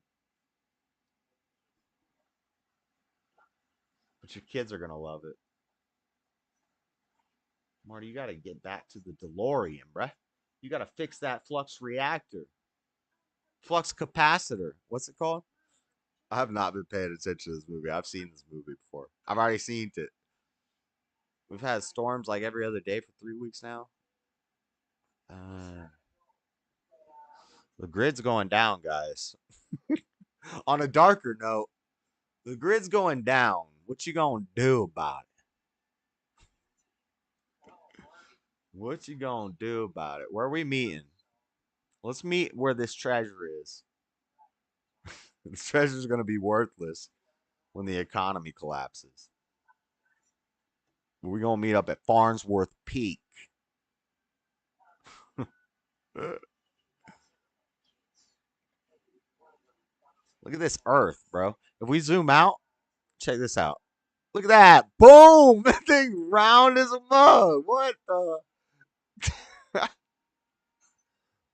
But your kids are gonna love it. Marty, you gotta get back to the DeLorean, bruh. You gotta fix that flux reactor. Flux capacitor. What's it called? I have not been paying attention to this movie. I've seen this movie before. I've already seen it. We've had storms like every other day for 3 weeks now. The grid's going down, guys. On a darker note, the grid's going down. What you gonna do about it? What you gonna do about it? Where are we meeting? Let's meet where this treasure is. This treasure's gonna be worthless when the economy collapses. We're gonna meet up at Farnsworth Peak. Look at this Earth, bro. If we zoom out, check this out. Look at that. Boom! That thing round as a mug. What the?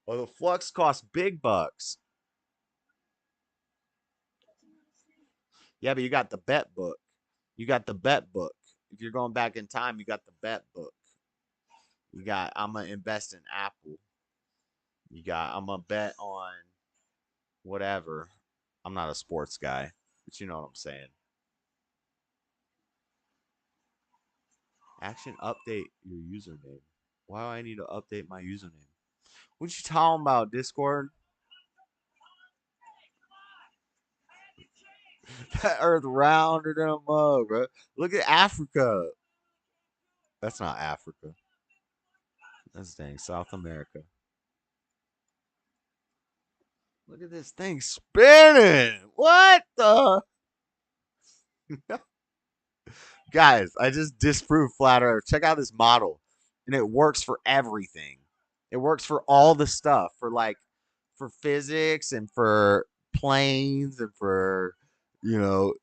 Well, the flux costs big bucks. Yeah, but you got the bet book. You got the bet book. If you're going back in time, you got the bet book. You got, I'm going to invest in Apple. You got, I'm going to bet on whatever. I'm not a sports guy, but you know what I'm saying. Action update your username. Why do I need to update my username? What you talking about, Discord? That Earth rounder than a mug, bro. Look at Africa. That's not Africa. That's dang South America. Look at this thing spinning. What the? Guys, I just disproved flat Earth. Check out this model. And it works for everything. It works for all the stuff. For physics and for planes and for,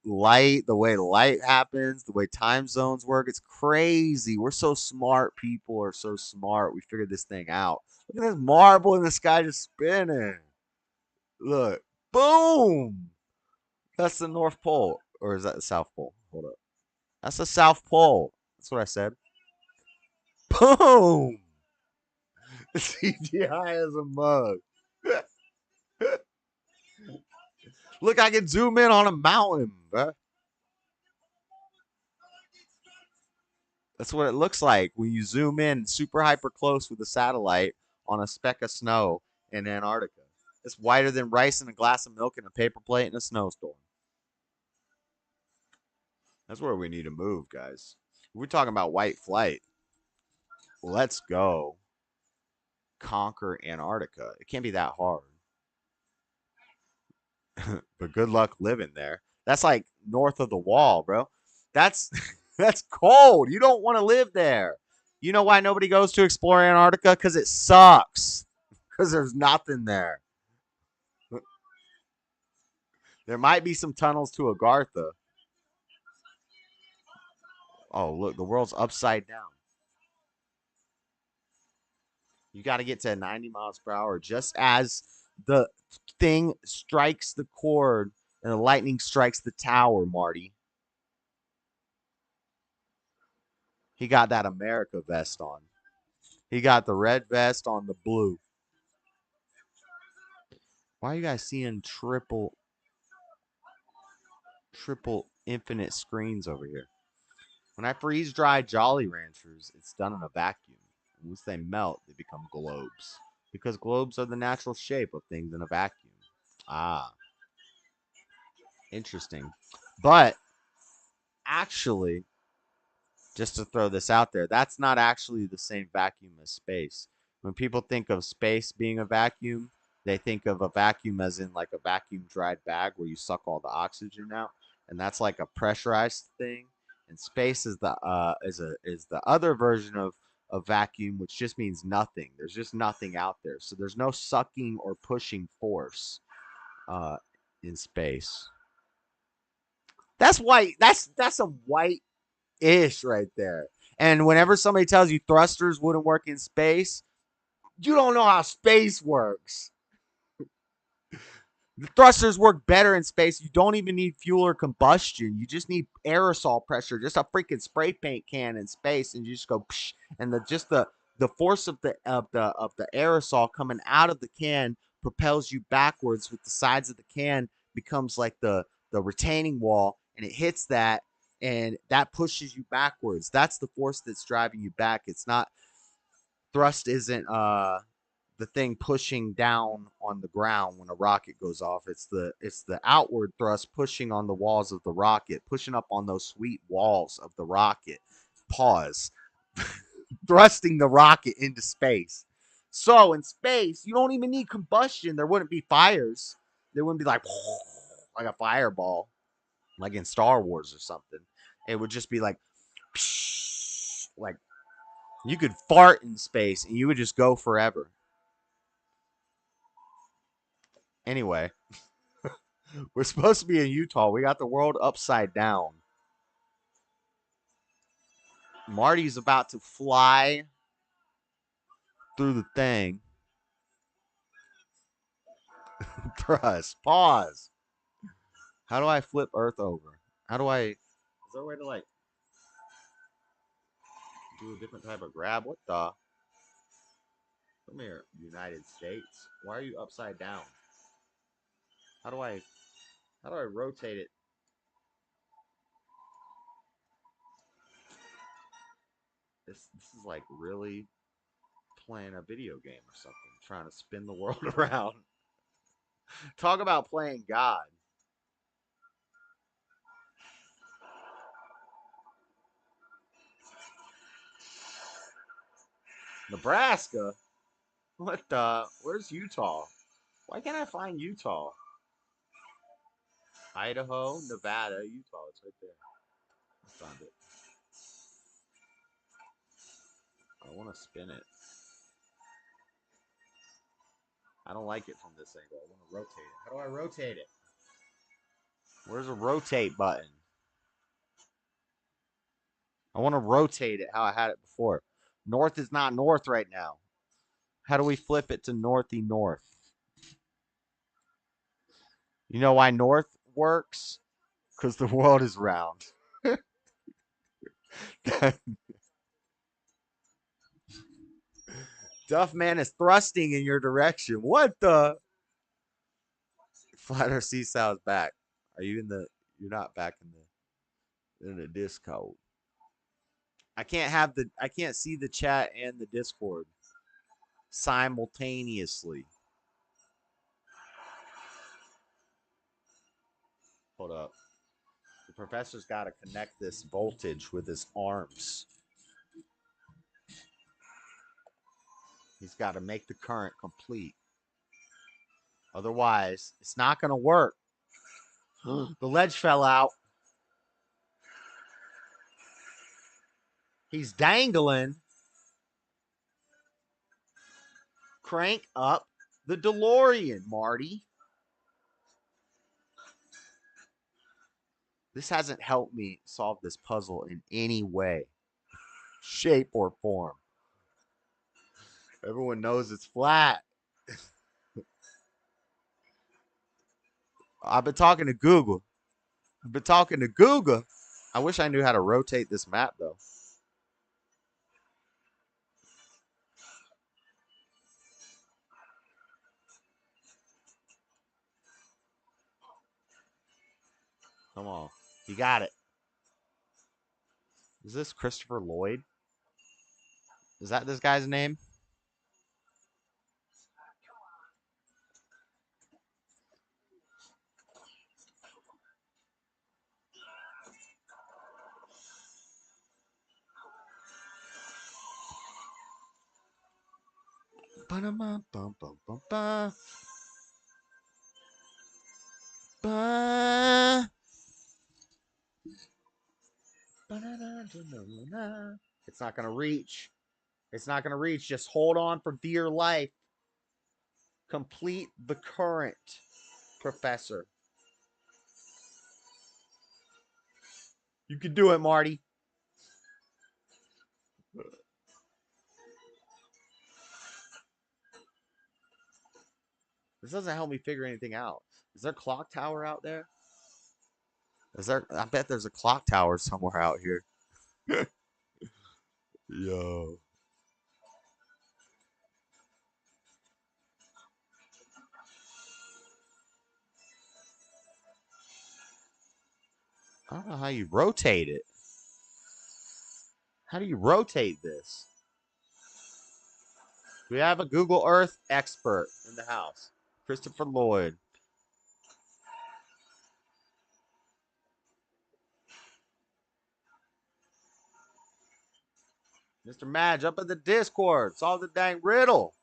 light, the way light happens, the way time zones work. It's crazy. We're so smart. People are so smart. We figured this thing out. Look at this marble in the sky just spinning. Look. Boom. That's the North Pole. Or is that the South Pole? Hold up. That's the South Pole. That's what I said. Boom. CGI as a mug. Look, I can zoom in on a mountain, bro. That's what it looks like when you zoom in super hyper close with a satellite on a speck of snow in Antarctica. It's whiter than rice in a glass of milk and a paper plate in a snowstorm. That's where we need to move, guys. We're talking about white flight. Let's go conquer Antarctica. It can't be that hard. But good luck living there. That's like north of the wall, bro. That's that's cold. You don't want to live there. You know why nobody goes to explore Antarctica? Because it sucks. Because there's nothing there. There might be some tunnels to Agartha. Oh, look, the world's upside down. You got to get to 90 miles per hour just as the thing strikes the cord and the lightning strikes the tower, Marty. He got that America vest on. He got the red vest on the blue. Why are you guys seeing triple infinite screens over here? When I freeze dry Jolly Ranchers, it's done in a vacuum. Once they melt, they become globes. Because globes are the natural shape of things in a vacuum. Ah. Interesting. But actually, just to throw this out there, that's not actually the same vacuum as space. When people think of space being a vacuum, they think of a vacuum as in like a vacuum dried bag where you suck all the oxygen out, and that's like a pressurized thing. And space is the other version of a vacuum, which just means nothing. There's just nothing out there, so there's no sucking or pushing force in space. That's white. That's some white-ish right there. And whenever somebody tells you thrusters wouldn't work in space, you don't know how space works. The thrusters work better in space. You don't even need fuel or combustion. You just need aerosol pressure, just a freaking spray paint can in space, and you just go psh, and the force of the aerosol coming out of the can propels you backwards with the sides of the can becomes like the retaining wall, and it hits that, and that pushes you backwards. That's the force that's driving you back. It's not thrust isn't the thing pushing down on the ground when a rocket goes off. It's the outward thrust pushing on the walls of the rocket, pushing up on those sweet walls of the rocket. Pause. Thrusting the rocket into space. So in space, you don't even need combustion. There wouldn't be fires. There wouldn't be like a fireball, like in Star Wars or something. It would just be like you could fart in space and you would just go forever. Anyway, we're supposed to be in Utah. We got the world upside down. Marty's about to fly through the thing. Press. Pause. How do I flip Earth over? How do I... Is there a way to, like, do a different type of grab? What the... Come here, United States. Why are you upside down? How do I rotate it? This is like really playing a video game or something, trying to spin the world around. Talk about playing God. Nebraska? What the? Where's Utah? Why can't I find Utah? Idaho, Nevada, Utah. It's right there. I found it. I want to spin it. I don't like it from this angle. I want to rotate it. How do I rotate it? Where's a rotate button? I want to rotate it how I had it before. North is not north right now. How do we flip it to northy north? You know why north works? Because the world is round. Duffman is thrusting in your direction. What the? Flatter Seesaw is back. Are you in the... You're not back in the Discord. I can't see the chat and the Discord simultaneously. Hold up. The professor's got to connect this voltage with his arms. He's got to make the current complete. Otherwise, it's not going to work. The ledge fell out. He's dangling. Crank up the DeLorean, Marty. This hasn't helped me solve this puzzle in any way, shape, or form. Everyone knows it's flat. I've been talking to Google. I wish I knew how to rotate this map, though. Come on. You got it. Is this Christopher Lloyd? Is that this guy's name? It's not going to reach. It's not going to reach. Just hold on for dear life. Complete the current, Professor. You can do it, Marty. This doesn't help me figure anything out. Is there a clock tower out there? Is there? I bet there's a clock tower somewhere out here. Yo. I don't know how you rotate it. How do you rotate this? We have a Google Earth expert in the house. Christopher Lloyd. Mr. Madge, up at the Discord. Solve the dang riddle.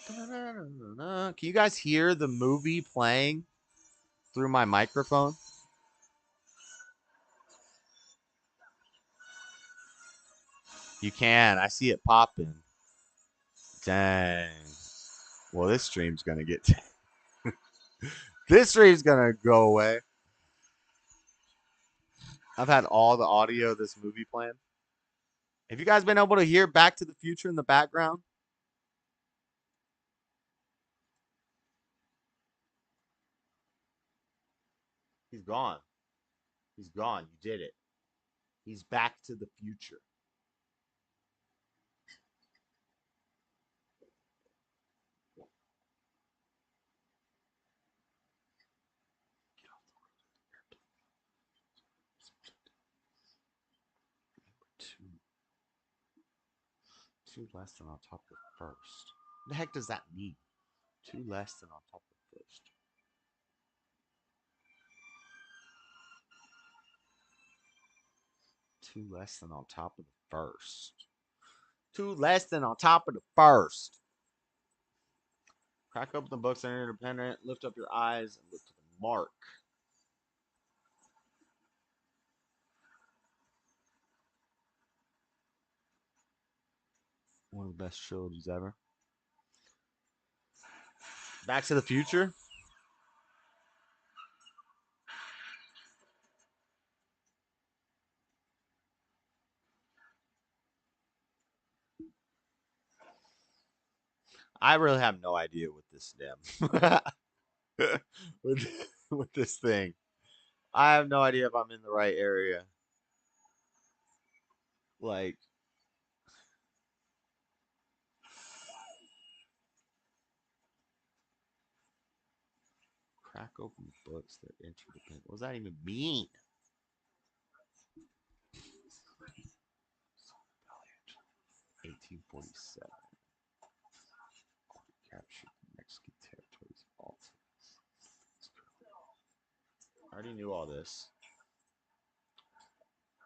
Can you guys hear the movie playing through my microphone? You can. I see it popping. Dang. Well, this stream's gonna get. This stream's gonna go away. I've had all the audio of this movie playing. Have you guys been able to hear Back to the Future in the background? He's gone. He's gone. You did it. He's back to the future. Two less than on top of the first. What the heck does that mean? Two less than on top of the first. Two less than on top of the first. Two less than on top of the first. Crack open the books that are independent. Lift up your eyes and look to the mark. One of the best trilogies ever. Back to the Future. I really have no idea what this stem with, with this thing. I have no idea if I'm in the right area. Like, crack open the books that are interdependent. What does that even mean? 1847. Captured the Mexican territories of Alta. I already knew all this.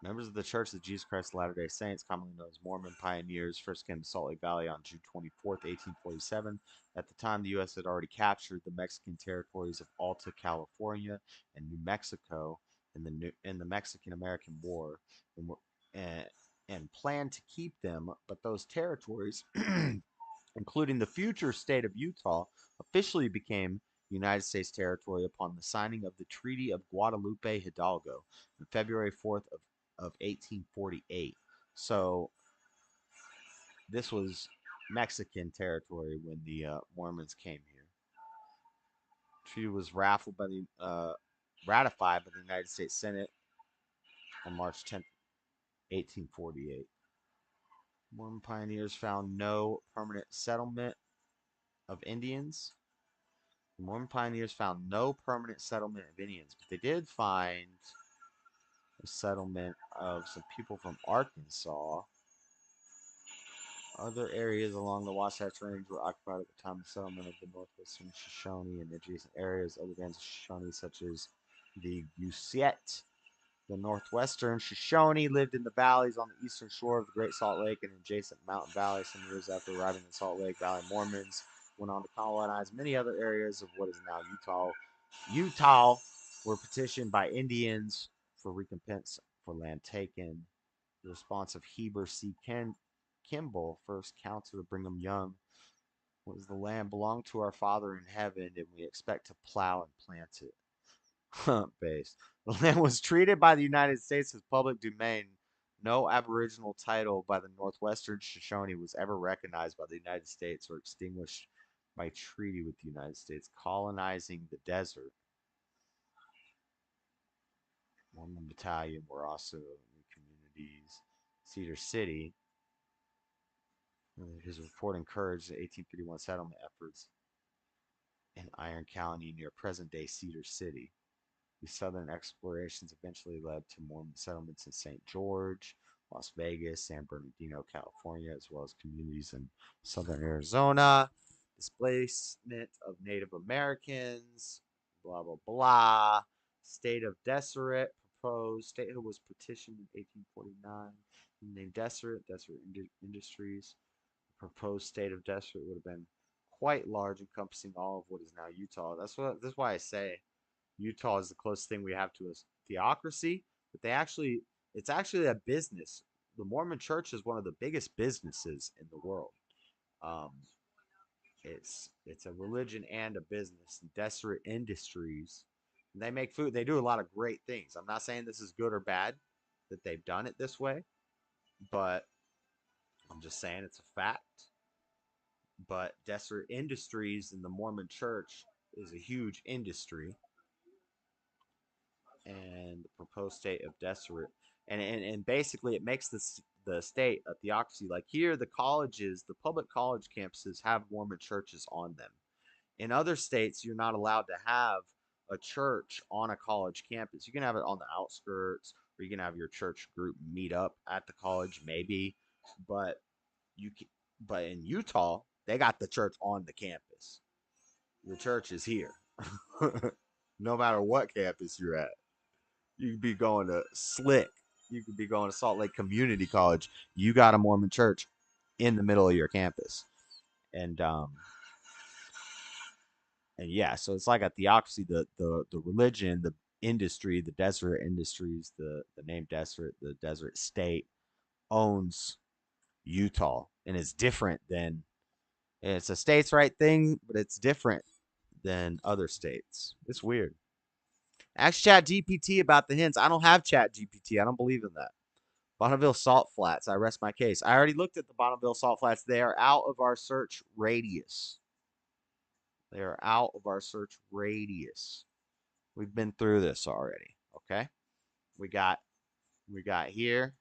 Members of the Church of Jesus Christ of Latter-day Saints, commonly known as Mormon pioneers, first came to Salt Lake Valley on June 24th, 1847. At the time, the U.S. had already captured the Mexican territories of Alta California and New Mexico in the Mexican-American War, and planned to keep them. But those territories, including the future state of Utah, officially became United States territory upon the signing of the Treaty of Guadalupe Hidalgo on February 4th of 1848. So this was Mexican territory when the Mormons came here. The treaty was ratified by the United States Senate on March 10th, 1848. Mormon pioneers found no permanent settlement of Indians. The Mormon pioneers found no permanent settlement of Indians, but they did find a settlement of some people from Arkansas. Other areas along the Wasatch Range were occupied at the time of settlement of the northwestern Shoshone and adjacent areas. Other bands of Shoshone, such as the Gusett, the northwestern Shoshone, lived in the valleys on the eastern shore of the Great Salt Lake and adjacent mountain valleys. Some years after arriving in Salt Lake Valley, Mormons went on to colonize many other areas of what is now Utah. Utah were petitioned by Indians for recompense for land taken. The response of Heber C. Kimball, first counselor of Brigham Young, was the land belonged to our Father in heaven, and we expect to plow and plant it. Based. The land was treated by the United States as public domain. No Aboriginal title by the Northwestern Shoshone was ever recognized by the United States or extinguished by treaty with the United States. Colonizing the desert. Mormon Battalion were also in communities. Cedar City. His report encouraged the 1851 settlement efforts in Iron County near present-day Cedar City. These southern explorations eventually led to Mormon settlements in St. George, Las Vegas, San Bernardino, California, as well as communities in southern Arizona. Displacement of Native Americans, blah, blah, blah. State of Deseret proposed. Statehood was petitioned in 1849. Named Deseret Industries. Proposed state of Deseret would have been quite large, encompassing all of what is now Utah. That's why I say Utah is the closest thing we have to a theocracy, but it's actually a business the Mormon Church is one of the biggest businesses in the world. Um, it's a religion and a business. Deseret Industries. They make food. They do a lot of great things. I'm not saying this is good or bad that they've done it this way, but I'm just saying it's a fact. But Deseret Industries in the Mormon Church is a huge industry, and the proposed state of Deseret, and basically it makes the state a theocracy. Like here, the colleges, the public college campuses have Mormon churches on them. In other states, you're not allowed to have a church on a college campus. You can have it on the outskirts, or you can have your church group meet up at the college, maybe. But you can, but in Utah, they got the church on the campus. The church is here, no matter what campus you're at. You could be going to Slick. You could be going to Salt Lake Community College. You got a Mormon church in the middle of your campus, and yeah, so it's like a theocracy. The religion, the industry, the Deseret Industries, the name Deseret, the Deseret State owns Utah, and it's different than it's a states' right thing, but it's different than other states. It's weird. Ask Chat GPT about the hints. I don't have Chat GPT. I don't believe in that. Bonneville Salt Flats. I rest my case. I already looked at the Bonneville Salt Flats. They are out of our search radius. They are out of our search radius. We've been through this already. Okay. We got here.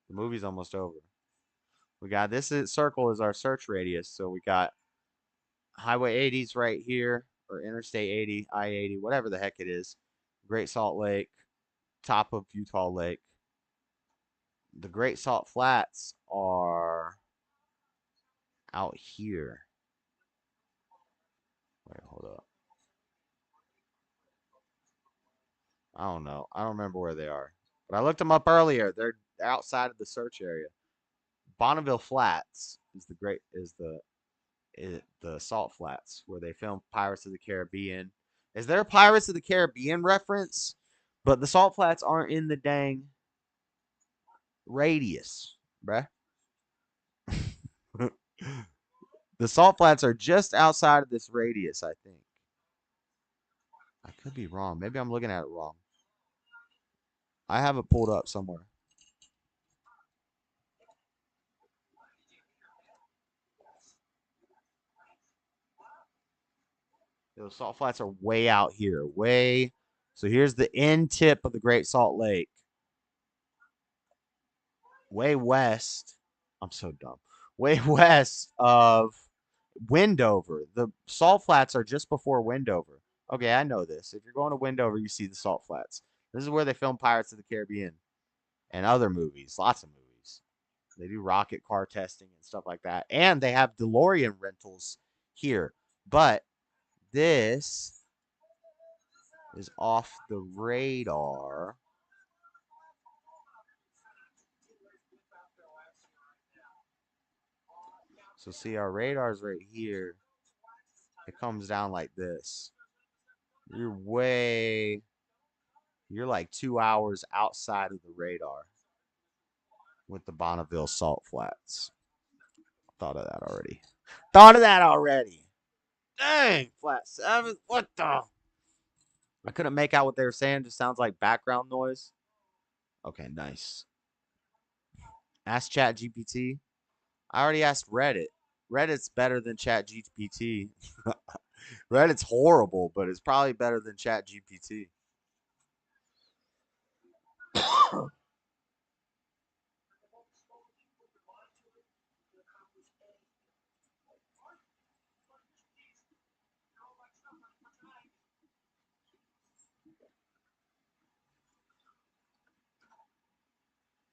The movie's almost over. We got this circle is our search radius. So we got Highway 80's right here, or Interstate 80, I-80, whatever the heck it is. Great Salt Lake, top of Utah Lake. The Great Salt Flats are out here. Wait, hold up. I don't know. I don't remember where they are. But I looked them up earlier. They're outside of the search area. Bonneville Flats is the Salt Flats where they filmed Pirates of the Caribbean. Is there a Pirates of the Caribbean reference? But the Salt Flats aren't in the dang radius, bruh. The Salt Flats are just outside of this radius, I think. I could be wrong. Maybe I'm looking at it wrong. I have it pulled up somewhere. Those Salt Flats are way out here. So here's the end tip of the Great Salt Lake. Way west. I'm so dumb. Way west of Wendover. The Salt Flats are just before Wendover. Okay, I know this. If you're going to Wendover, you see the Salt Flats. This is where they film Pirates of the Caribbean and other movies. Lots of movies. They do rocket car testing and stuff like that. And they have DeLorean rentals here. But this is off the radar. So see, our radar's right here. It comes down like this. You're like 2 hours outside of the radar with the Bonneville Salt Flats. Thought of that already. Dang, Flat 7. What the? I couldn't make out what they were saying. Just sounds like background noise. Okay, nice. Ask Chat GPT. I already asked Reddit. Reddit's better than Chat GPT. Reddit's horrible, but it's probably better than Chat GPT.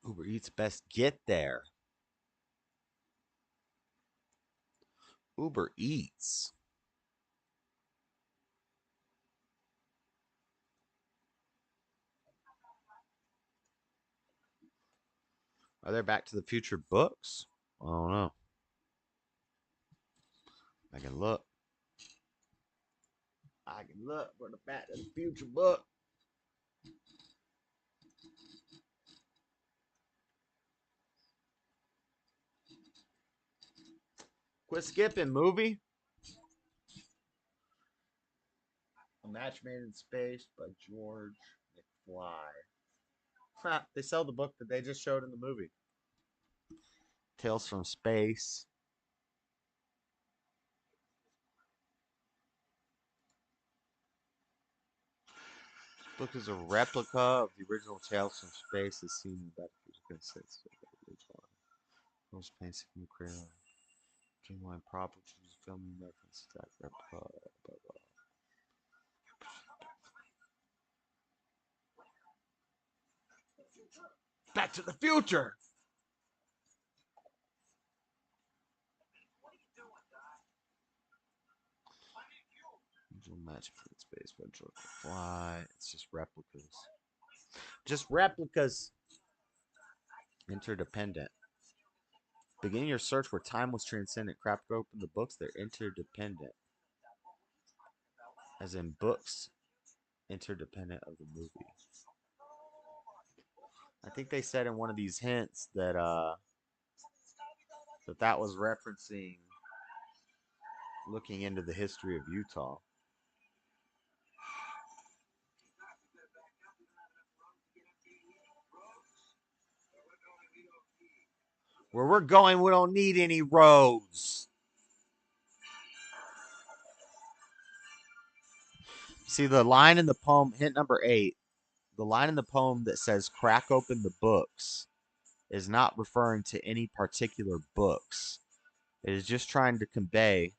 Uber Eats best get there. Uber Eats. Are there Back to the Future books? I don't know. I can look. For the Back to the Future book. Quit skipping, movie. A Match Made in Space by George McFly. They sell the book that they just showed in the movie. Tales from Space. This book is a replica of the original Tales from Space as seen in the back of the most basic new crayon. Genuine properties, filming reference to that replica. Blah, blah. Back to the Future. Match for space by George McFly. It's just replicas. Just replicas. Interdependent. Beginning your search where time was transcendent. Crack open the books. They're interdependent. As in books. Interdependent of the movie. I think they said in one of these hints that that was referencing looking into the history of Utah. Where we're going, we don't need any roads. See, the line in the poem, hint number 8, the line in the poem that says crack open the books is not referring to any particular books. It is just trying to convey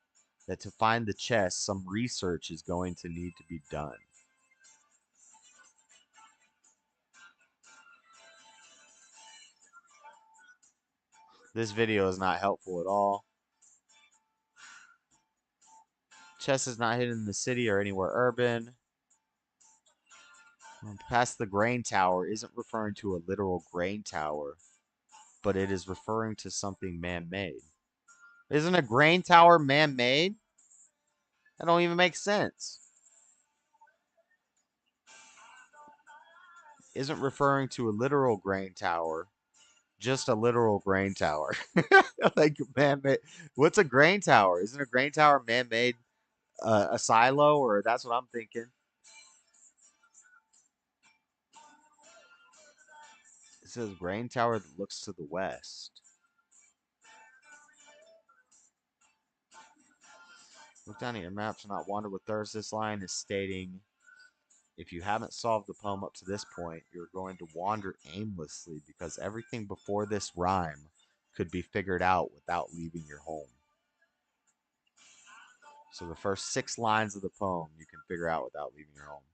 that to find the chest, some research is going to need to be done. This video is not helpful at all. Chest is not hidden in the city or anywhere urban. Past the grain tower isn't referring to a literal grain tower, but it is referring to something man-made. Isn't a grain tower man-made? That don't even make sense. Isn't referring to a literal grain tower, just a literal grain tower. Like man-made. What's a grain tower? Isn't a grain tower man-made a silo? Or that's what I'm thinking. It says grain tower that looks to the west. Look down at your maps and not wander with thirst. This line is stating, if you haven't solved the poem up to this point, you're going to wander aimlessly because everything before this rhyme could be figured out without leaving your home. So the first 6 lines of the poem you can figure out without leaving your home.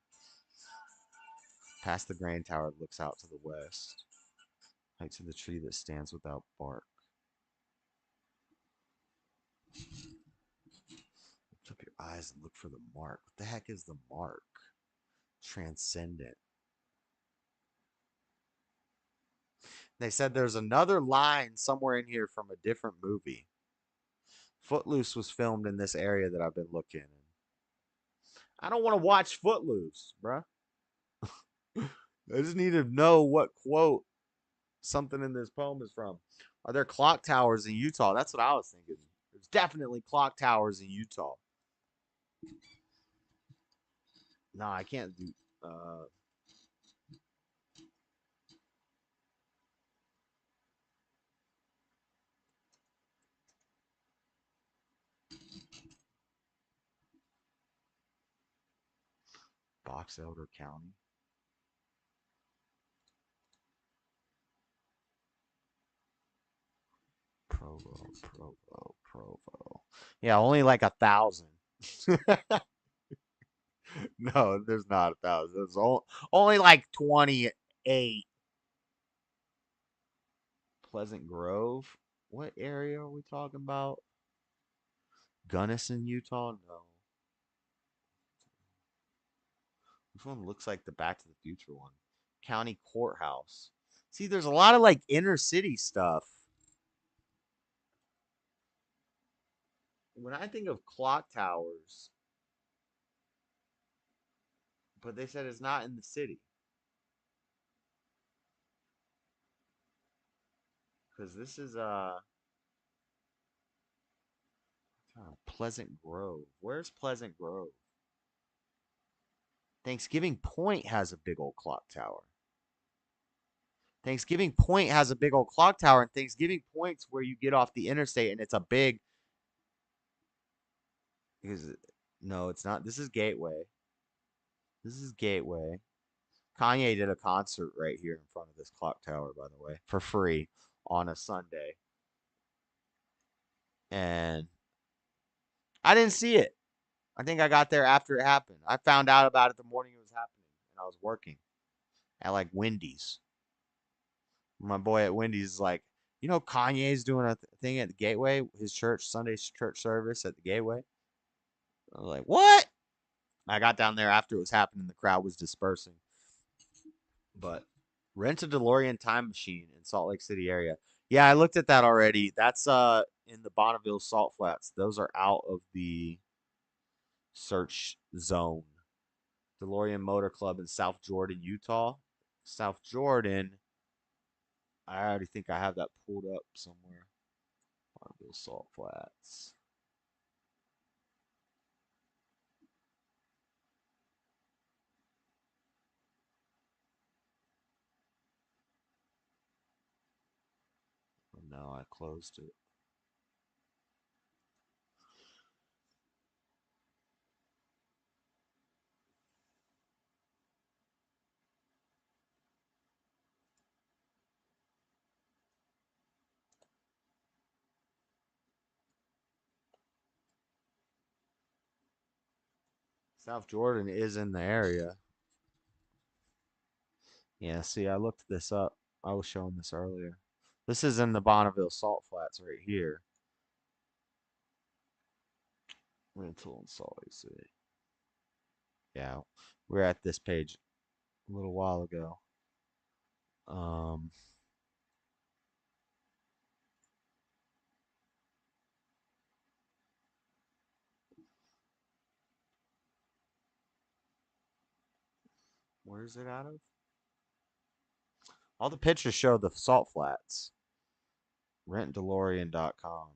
Past the grain tower that looks out to the west. Heights of the tree that stands without bark. Lift up your eyes and look for the mark. What the heck is the mark? Transcendent. They said there's another line somewhere in here from a different movie. Footloose was filmed in this area that I've been looking. I don't want to watch Footloose, bruh. I just need to know what quote something in this poem is from. Are there clock towers in Utah? That's what I was thinking. There's definitely clock towers in Utah. No, I can't do... Box Elder County. Provo. Yeah, only like 1,000. No, there's not 1,000. There's only like 28. Pleasant Grove. What area are we talking about? Gunnison, Utah? No. Which one looks like the Back to the Future one? County Courthouse. See, there's a lot of like inner city stuff. When I think of clock towers, but they said it's not in the city. Because this is Pleasant Grove. Where's Pleasant Grove? Thanksgiving Point has a big old clock tower. Thanksgiving Point has a big old clock tower, and Thanksgiving Point's where you get off the interstate, and it's a big. No, it's not. This is Gateway. This is Gateway. Kanye did a concert right here in front of this clock tower, by the way, for free on a Sunday. And I didn't see it. I think I got there after it happened. I found out about it the morning it was happening, and I was working at like Wendy's. My boy at Wendy's is like, you know, Kanye's doing a thing at the Gateway, his church, Sunday church service at the Gateway. I was like, what? I got down there after it was happening. The crowd was dispersing. But rent a DeLorean time machine in Salt Lake City area. Yeah, I looked at that already. That's in the Bonneville Salt Flats. Those are out of the search zone. DeLorean Motor Club in South Jordan, Utah. South Jordan. I already think I have that pulled up somewhere. Bonneville Salt Flats. Oh, no, I closed it. South Jordan is in the area. Yeah, see, I looked this up. I was showing this earlier. This is in the Bonneville Salt Flats right here. Rental in Salt Lake City. Yeah, we were at this page a little while ago. Where's it out of? All the pictures show the Salt Flats. RentDeLorean.com.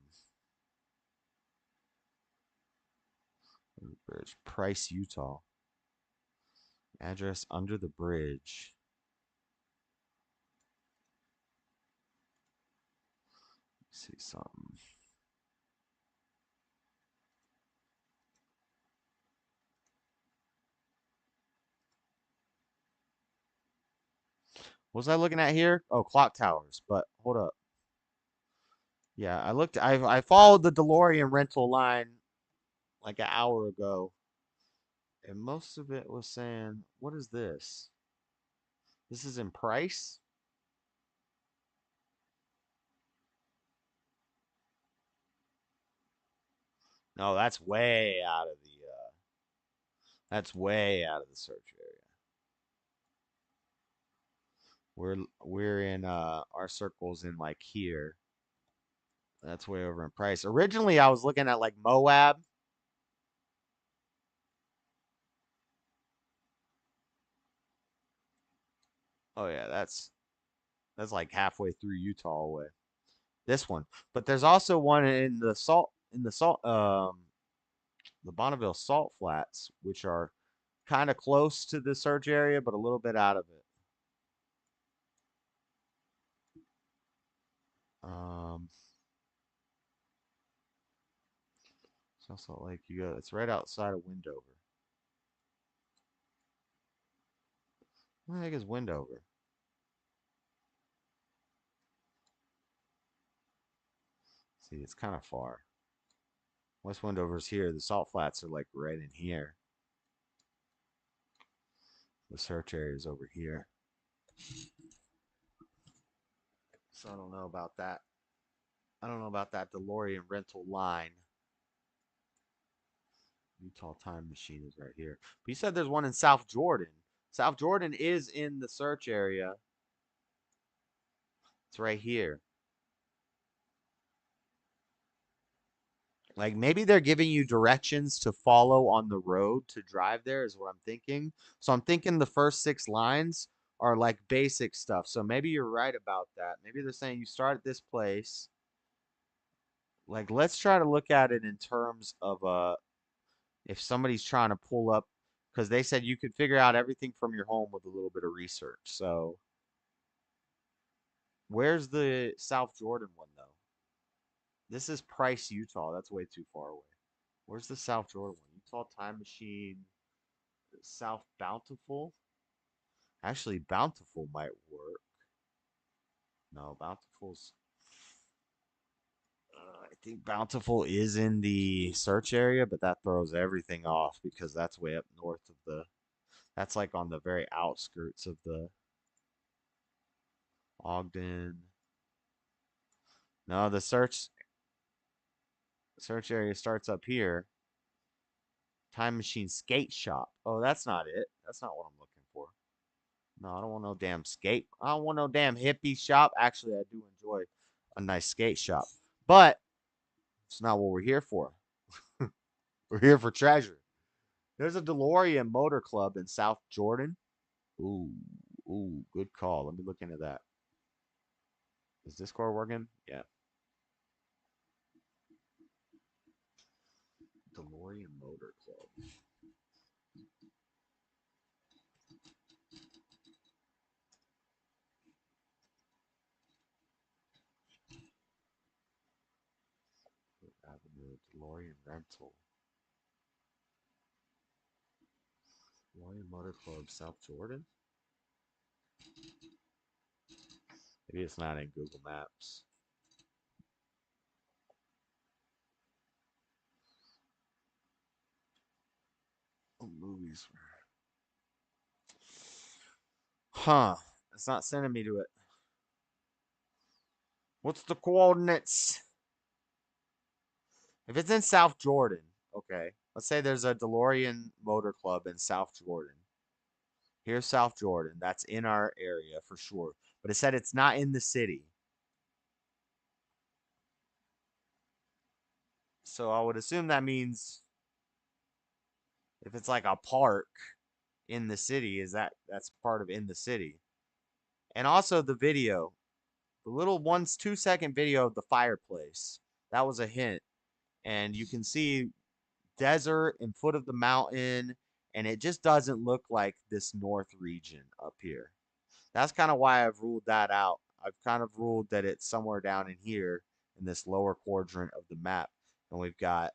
Bridge. Price, Utah. Address under the bridge. Let's see something. What was I looking at here? Oh, clock towers. But hold up. Yeah, I followed the DeLorean rental line like an hour ago. And most of it was saying, what is this? This is in Price? No, that's way out of the search area. We're in our circles in like here. That's way over in Price. Originally I was looking at like Moab. Oh yeah, that's like halfway through Utah away. This one. But there's also one in the the Bonneville Salt Flats, which are kind of close to the search area, but a little bit out of it. It's also like it's right outside of Wendover. What the heck is Wendover? See, it's kind of far. West Wendover's here. The Salt Flats are like right in here. The search area is over here. So I don't know about that. I don't know about that DeLorean rental line. Utah time machine is right here. But you said there's one in South Jordan. South Jordan is in the search area. It's right here. Like maybe they're giving you directions to follow on the road to drive there is what I'm thinking. So I'm thinking the first 6 lines are like basic stuff. So maybe you're right about that. Maybe they're saying you start at this place. Like, let's try to look at it in terms of if somebody's trying to pull up, because they said you could figure out everything from your home with a little bit of research. So, where's the South Jordan one though? This is Price, Utah. That's way too far away. Where's the South Jordan one? Utah Time Machine, South Bountiful. Actually, Bountiful might work. No, Bountiful's. I think Bountiful is in the search area, but that throws everything off because that's way up north of the. That's like on the very outskirts of the Ogden. No, the search area starts up here. Time Machine Skate Shop. Oh, that's not it. That's not what I'm looking for. No, I don't want no damn skate. I don't want no damn hippie shop. Actually, I do enjoy a nice skate shop, but it's not what we're here for. We're here for treasure. There's a DeLorean Motor Club in South Jordan. Ooh, ooh, good call. Let me look into that. Is Discord working? Yeah. DeLorean Motor Club. Avenue, DeLorean Rental. DeLorean Motor Club, South Jordan? Maybe it's not in Google Maps. What movies were. Huh. It's not sending me to it. What's the coordinates? If it's in South Jordan, okay. Let's say there's a DeLorean Motor Club in South Jordan. Here's South Jordan. That's in our area for sure. But it said it's not in the city. So I would assume that means if it's like a park in the city, that's part of in the city. And also the video. The little 2 second video of the fireplace. That was a hint. And you can see desert and foot of the mountain, and it just doesn't look like this north region up here. That's kind of why I've ruled that out. I've kind of ruled that it's somewhere down in here in this lower quadrant of the map. And we've got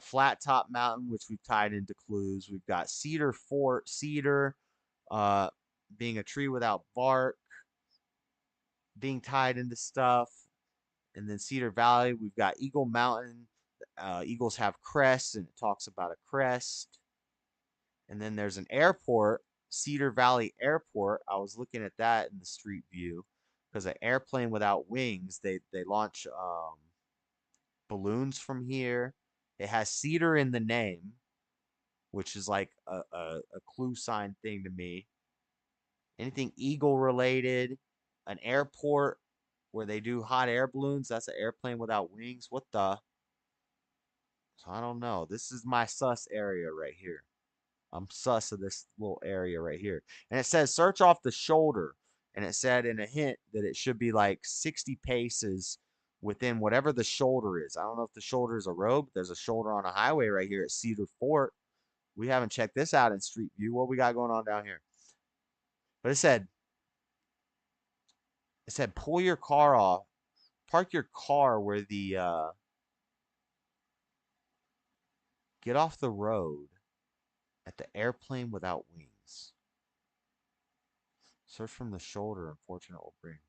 Flat Top Mountain, which we've tied into clues. We've got Cedar Fort, cedar, uh, being a tree without bark, being tied into stuff. And then Cedar Valley, we've got Eagle Mountain. Eagles have crests, and it talks about a crest. And then there's an airport, Cedar Valley Airport. I was looking at that in the street view because an airplane without wings, they launch balloons from here. It has cedar in the name, which is like a clue sign thing to me. Anything eagle related, an airport where they do hot air balloons, that's an airplane without wings. What the? So I don't know. This is my sus area right here. I'm sus of this little area right here. And it says search off the shoulder. And it said in a hint that it should be like 60 paces within whatever the shoulder is. I don't know if the shoulder is a road, but there's a shoulder on a highway right here at Cedar Fort. We haven't checked this out in Street View. What we got going on down here? But it said pull your car off. Park your car where the get off the road at the airplane without wings. Search from the shoulder and fortune will bring.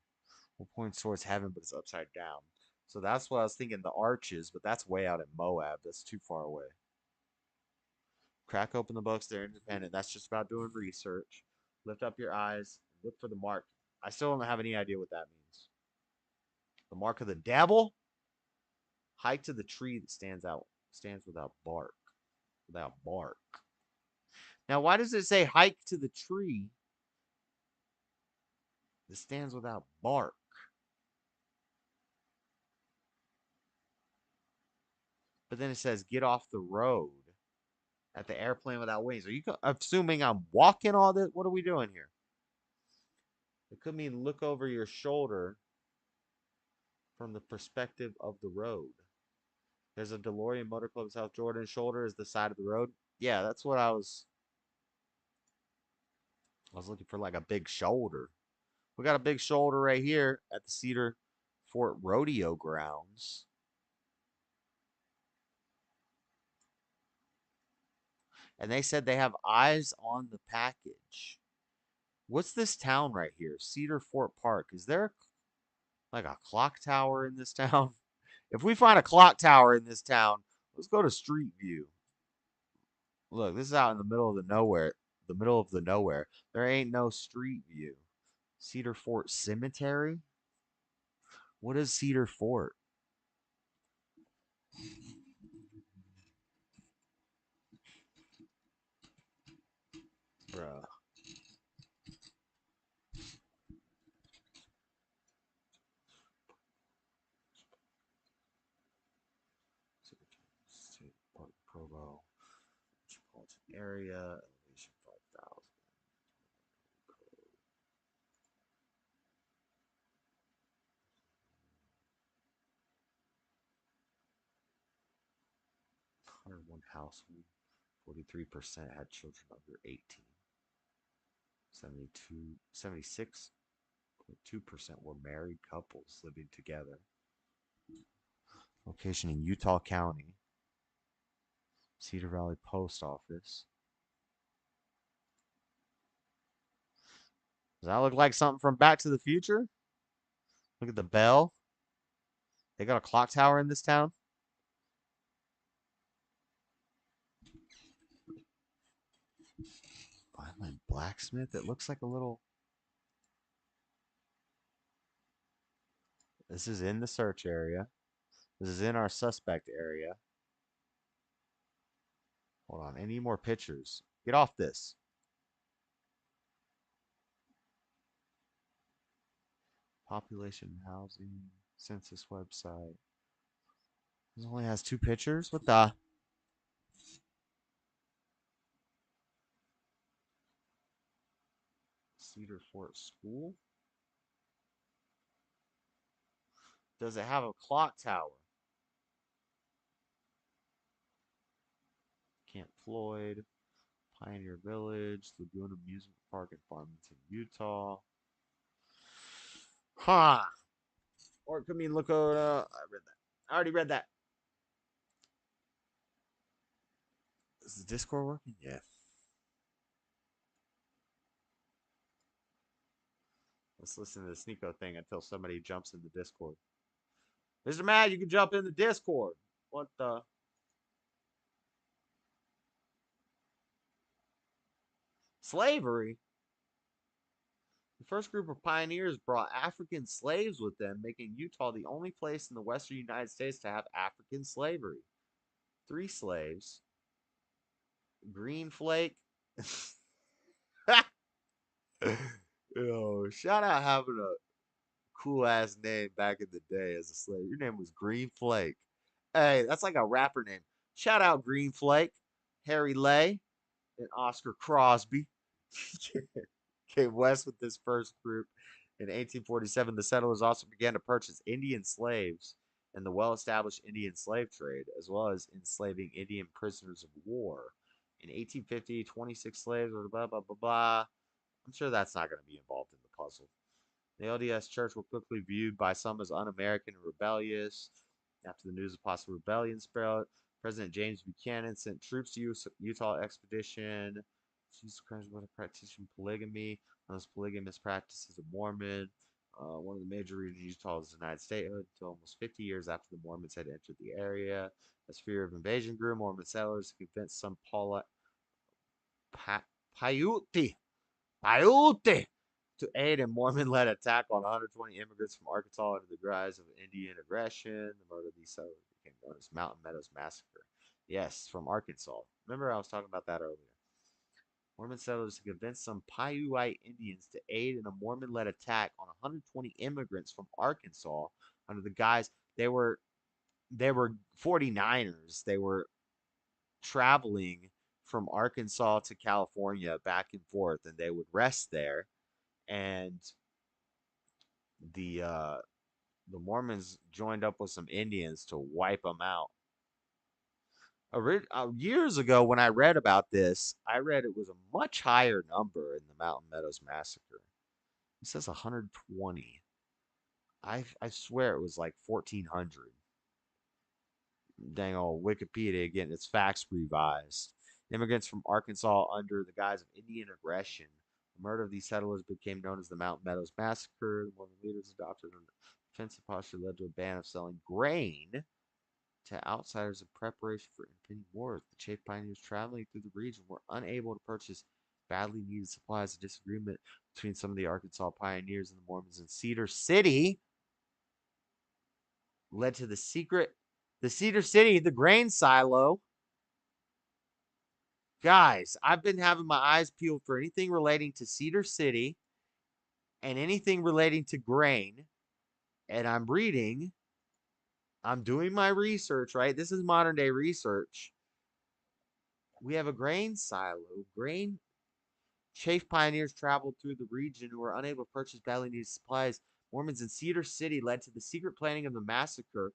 Will point towards heaven, but it's upside down. So that's what I was thinking, the arches, but that's way out in Moab. That's too far away. Crack open the books, they're independent. That's just about doing research. Lift up your eyes, look for the mark. I still don't have any idea what that means. The mark of the devil? Hike to the tree that stands without bark. Without bark. Now, why does it say hike to the tree that stands without bark? But then it says get off the road at the airplane without wings. Are you assuming I'm walking all this? What are we doing here? It could mean look over your shoulder from the perspective of the road. There's a DeLorean Motor Club South Jordan. Shoulder is the side of the road. Yeah, that's what I was looking for, like a big shoulder. We got a big shoulder right here at the Cedar Fort Rodeo Grounds. And they said they have eyes on the package. What's this town right here? Cedar Fort Park. Is there like a clock tower in this town? If we find a clock tower in this town, let's go to Street View. Look, this is out in the middle of the nowhere. The middle of the nowhere. There ain't no Street View. Cedar Fort Cemetery? What is Cedar Fort? Bruh. State Park Provo. Metropolitan area. Elevation 5,000. 101 household. 43% had children under 18. 76.2% were married couples living together. Location in Utah County. Cedar Valley Post Office. Does that look like something from Back to the Future? Look at the bell. They got a clock tower in this town. Violent blacksmith. It looks like a little. This is in the search area. This is in our suspect area. Hold on. Any more pictures? Get off this. Population housing. Census website. This only has 2 pictures? What the? Cedar Fort School? Does it have a clock tower? Camp Floyd, Pioneer Village, Lagoon Amusement Park in Farmington, Utah. Huh. Or it could mean Lakota. I read that. I already read that. Is the Discord working? Yeah. Let's listen to the Sneeko thing until somebody jumps in the Discord. Mr. Matt, you can jump in the Discord. What the? Slavery? The first group of pioneers brought African slaves with them, making Utah the only place in the western United States to have African slavery. 3 slaves. Green Flake. Yo, shout out having a cool ass name back in the day as a slave. Your name was Green Flake. Hey, that's like a rapper name. Shout out Green Flake, Harry Lay, and Oscar Crosby. Came west with this first group. In 1847, the settlers also began to purchase Indian slaves in the well-established Indian slave trade, as well as enslaving Indian prisoners of war. In 1850, 26 slaves, blah, blah, blah, blah. I'm sure that's not going to be involved in the puzzle. The LDS Church were quickly viewed by some as un-American and rebellious. After the news of possible rebellion spread, President James Buchanan sent troops to Utah expedition. Jesus Christ, what a practitioner polygamy. One of those polygamous practices of Mormon. One of the major regions of Utah was denied statehood until almost 50 years after the Mormons had entered the area. As fear of invasion grew, Mormon settlers convinced some Paiute to aid a Mormon-led attack on 120 immigrants from Arkansas under the guise of Indian aggression. The murder of these settlers became known as Mountain Meadows Massacre. Yes, from Arkansas. Remember I was talking about that earlier. Mormon settlers convinced some Paiute Indians to aid in a Mormon-led attack on 120 immigrants from Arkansas under the guise they were 49ers. They were traveling from Arkansas to California back and forth, and they would rest there. And the Mormons joined up with some Indians to wipe them out. Years ago when I read about this, I read it was a much higher number in the Mountain Meadows massacre. It says 120. I swear it was like 1,400. Dang old Wikipedia getting its facts revised. Immigrants from Arkansas under the guise of Indian aggression. The murder of these settlers became known as the Mountain Meadows Massacre. The Mormon leaders adopted an offensive posture led to a ban of selling grain to outsiders in preparation for impending wars. The Chafe pioneers traveling through the region were unable to purchase badly needed supplies. A disagreement between some of the Arkansas pioneers and the Mormons in Cedar City led to the Cedar City, the grain silo. Guys, I've been having my eyes peeled for anything relating to Cedar City and anything relating to grain. And I'm doing my research, right? This is modern day research. We have a grain silo. Chafe pioneers traveled through the region who were unable to purchase badly needed supplies. Mormons in Cedar City led to the secret planning of the massacre.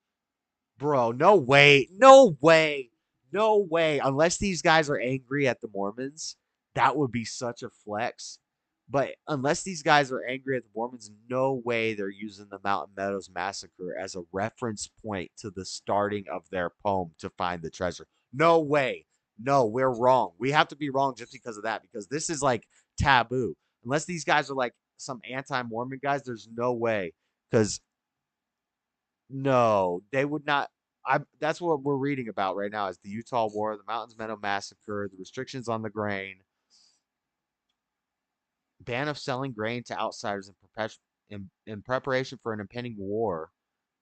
Bro, no way. No way. No way. Unless these guys are angry at the Mormons, that would be such a flex. But unless these guys are angry at the Mormons, no way they're using the Mountain Meadows massacre as a reference point to the starting of their poem to find the treasure. No way. No, we're wrong. We have to be wrong just because of that, because this is like taboo. Unless these guys are like some anti-Mormon guys, there's no way. Because no, they would not. That's what we're reading about right now is the Utah War, the Mountains Meadow Massacre, the restrictions on the grain, ban of selling grain to outsiders in preparation for an impending war.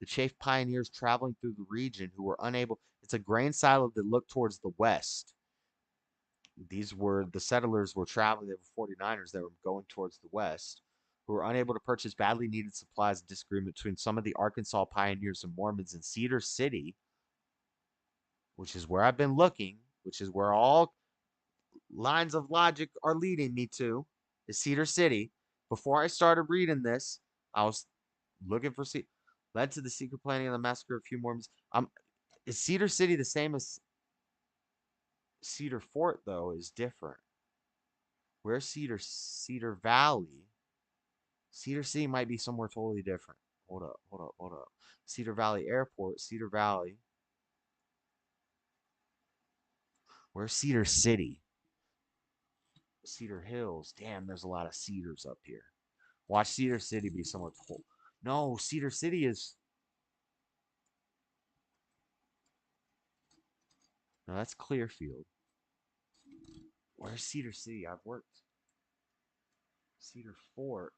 The Chafe pioneers traveling through the region who were unable. It's a grain silo that looked towards the west. These were the settlers were traveling. They were 49ers that were going towards the west, who were unable to purchase badly needed supplies. Disagreement between some of the Arkansas pioneers and Mormons in Cedar City, which is where I've been looking, which is where all lines of logic are leading me to, is Cedar City. Before I started reading this, I was looking for led to the secret planning of the massacre of a few Mormons. Is Cedar City the same as Cedar Fort though? Is different. Where's Cedar Valley? Cedar City might be somewhere totally different. Hold up. Cedar Valley Airport, Cedar Valley. Where's Cedar City? Cedar Hills. Damn, there's a lot of cedars up here. Watch Cedar City be somewhere total. No, Cedar City is. No, that's Clearfield. Where's Cedar City? I've worked. Cedar Fort.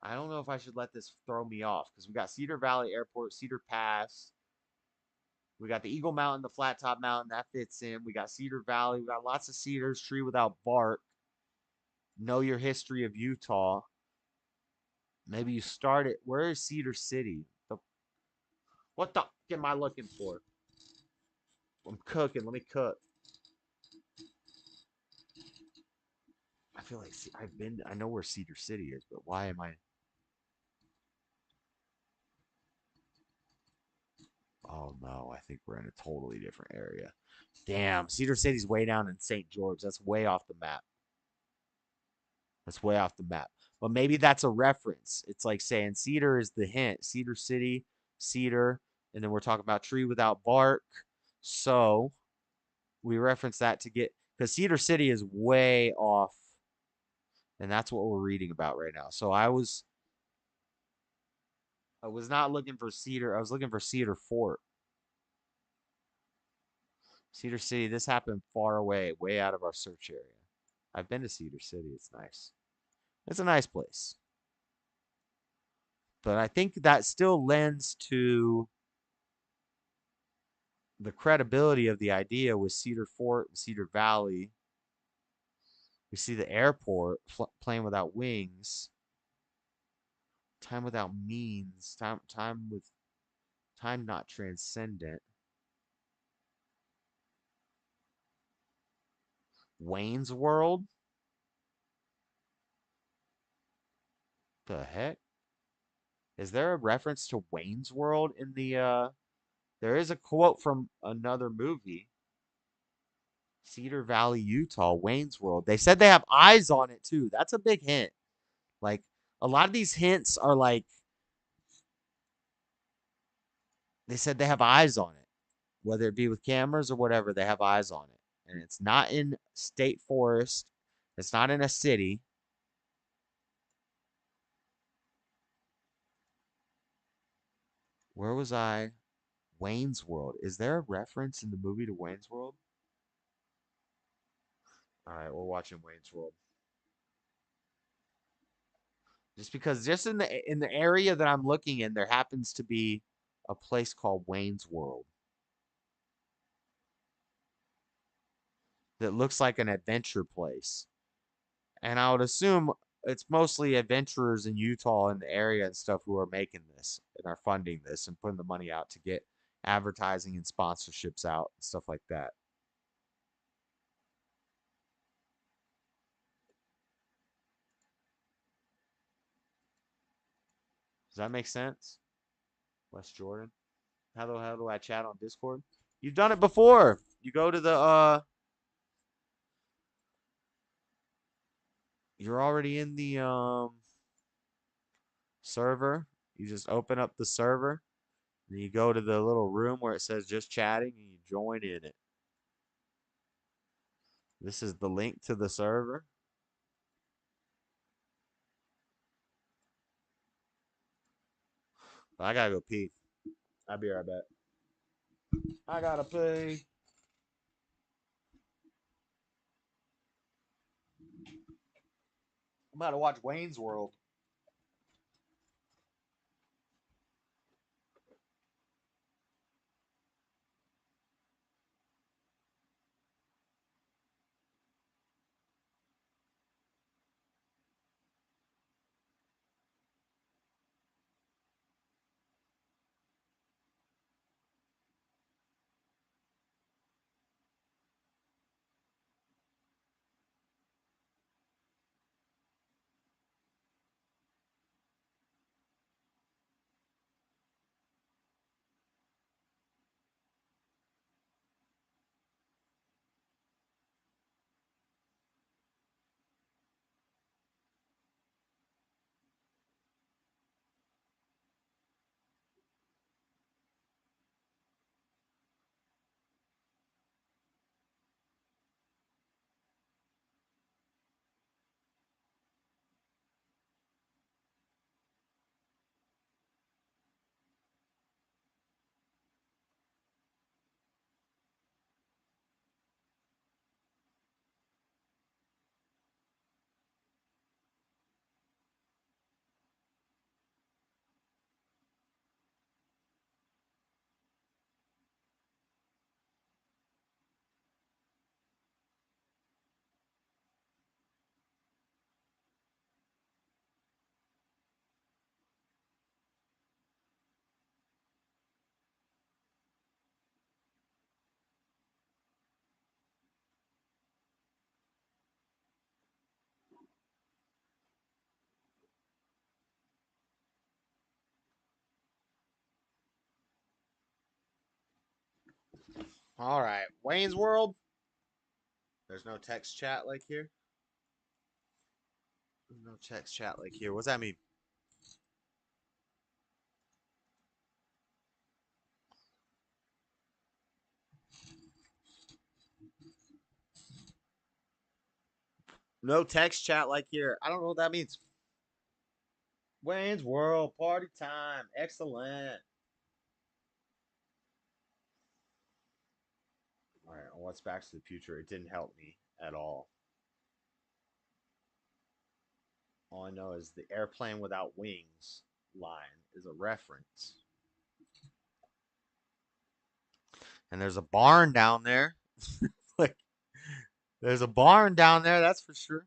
I don't know if I should let this throw me off because we got Cedar Valley Airport, Cedar Pass. We got the Eagle Mountain, the Flat Top Mountain, that fits in. We got Cedar Valley. We got lots of cedars, tree without bark. Know your history of Utah. Maybe you start it. Where is Cedar City? What the am I looking for? I'm cooking. Let me cook. I feel like I know where Cedar City is, but why am I? Oh no, I think we're in a totally different area. Damn, Cedar City's way down in St. George. That's way off the map. That's way off the map. But maybe that's a reference. It's like saying Cedar is the hint. Cedar City, Cedar, and then we're talking about tree without bark. So we reference that to get because Cedar City is way off, and that's what we're reading about right now. So I was not looking for Cedar. I was looking for Cedar Fort. Cedar City. This happened far away, way out of our search area. I've been to Cedar City. It's nice. It's a nice place. But I think that still lends to the credibility of the idea with Cedar Fort and Cedar Valley. We see the airport, plane without wings, time without means, time not transcendent. Wayne's World? The heck? Is there a reference to Wayne's World in the there is a quote from another movie. Cedar Valley, Utah, Wayne's World. They said they have eyes on it too. That's a big hint. Like a lot of these hints are like they said they have eyes on it. Whether it be with cameras or whatever, they have eyes on it. And it's not in state forest. It's not in a city. Where was I? Wayne's World. Is there a reference in the movie to Wayne's World? All right, we're watching Wayne's World. Just because just in the area that I'm looking in, there happens to be a place called Wayne's World that looks like an adventure place. And I would assume it's mostly adventurers in Utah and the area and stuff who are making this and are funding this and putting the money out to get advertising and sponsorships out and stuff like that. Does that make sense? West Jordan. How do I chat on Discord? You've done it before. You go to the you're already in the server. You just open up the server. And you go to the little room where it says just chatting and you join in it. This is the link to the server. I gotta go pee. I'll be right back. I gotta pee. I'm about to watch Wayne's World. All right, Wayne's World. There's no text chat like here. No text chat like here. What's that mean? No text chat like here. I don't know what that means. Wayne's World party time. Excellent. All right, on what's Back to the Future? It didn't help me at all. All I know is the airplane without wings line is a reference. And there's a barn down there. Like, there's a barn down there, that's for sure.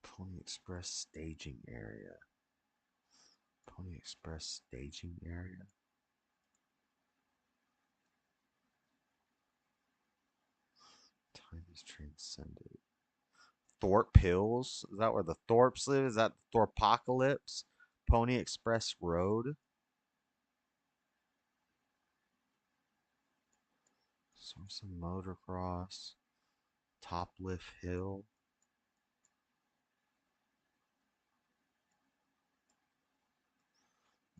Pony Express staging area. Pony Express staging area. Planes transcended. Thorpe Hills? Is that where the Thorpes live? Is that the Thorpocalypse? Pony Express Road? Source of Motocross. Toplift Hill.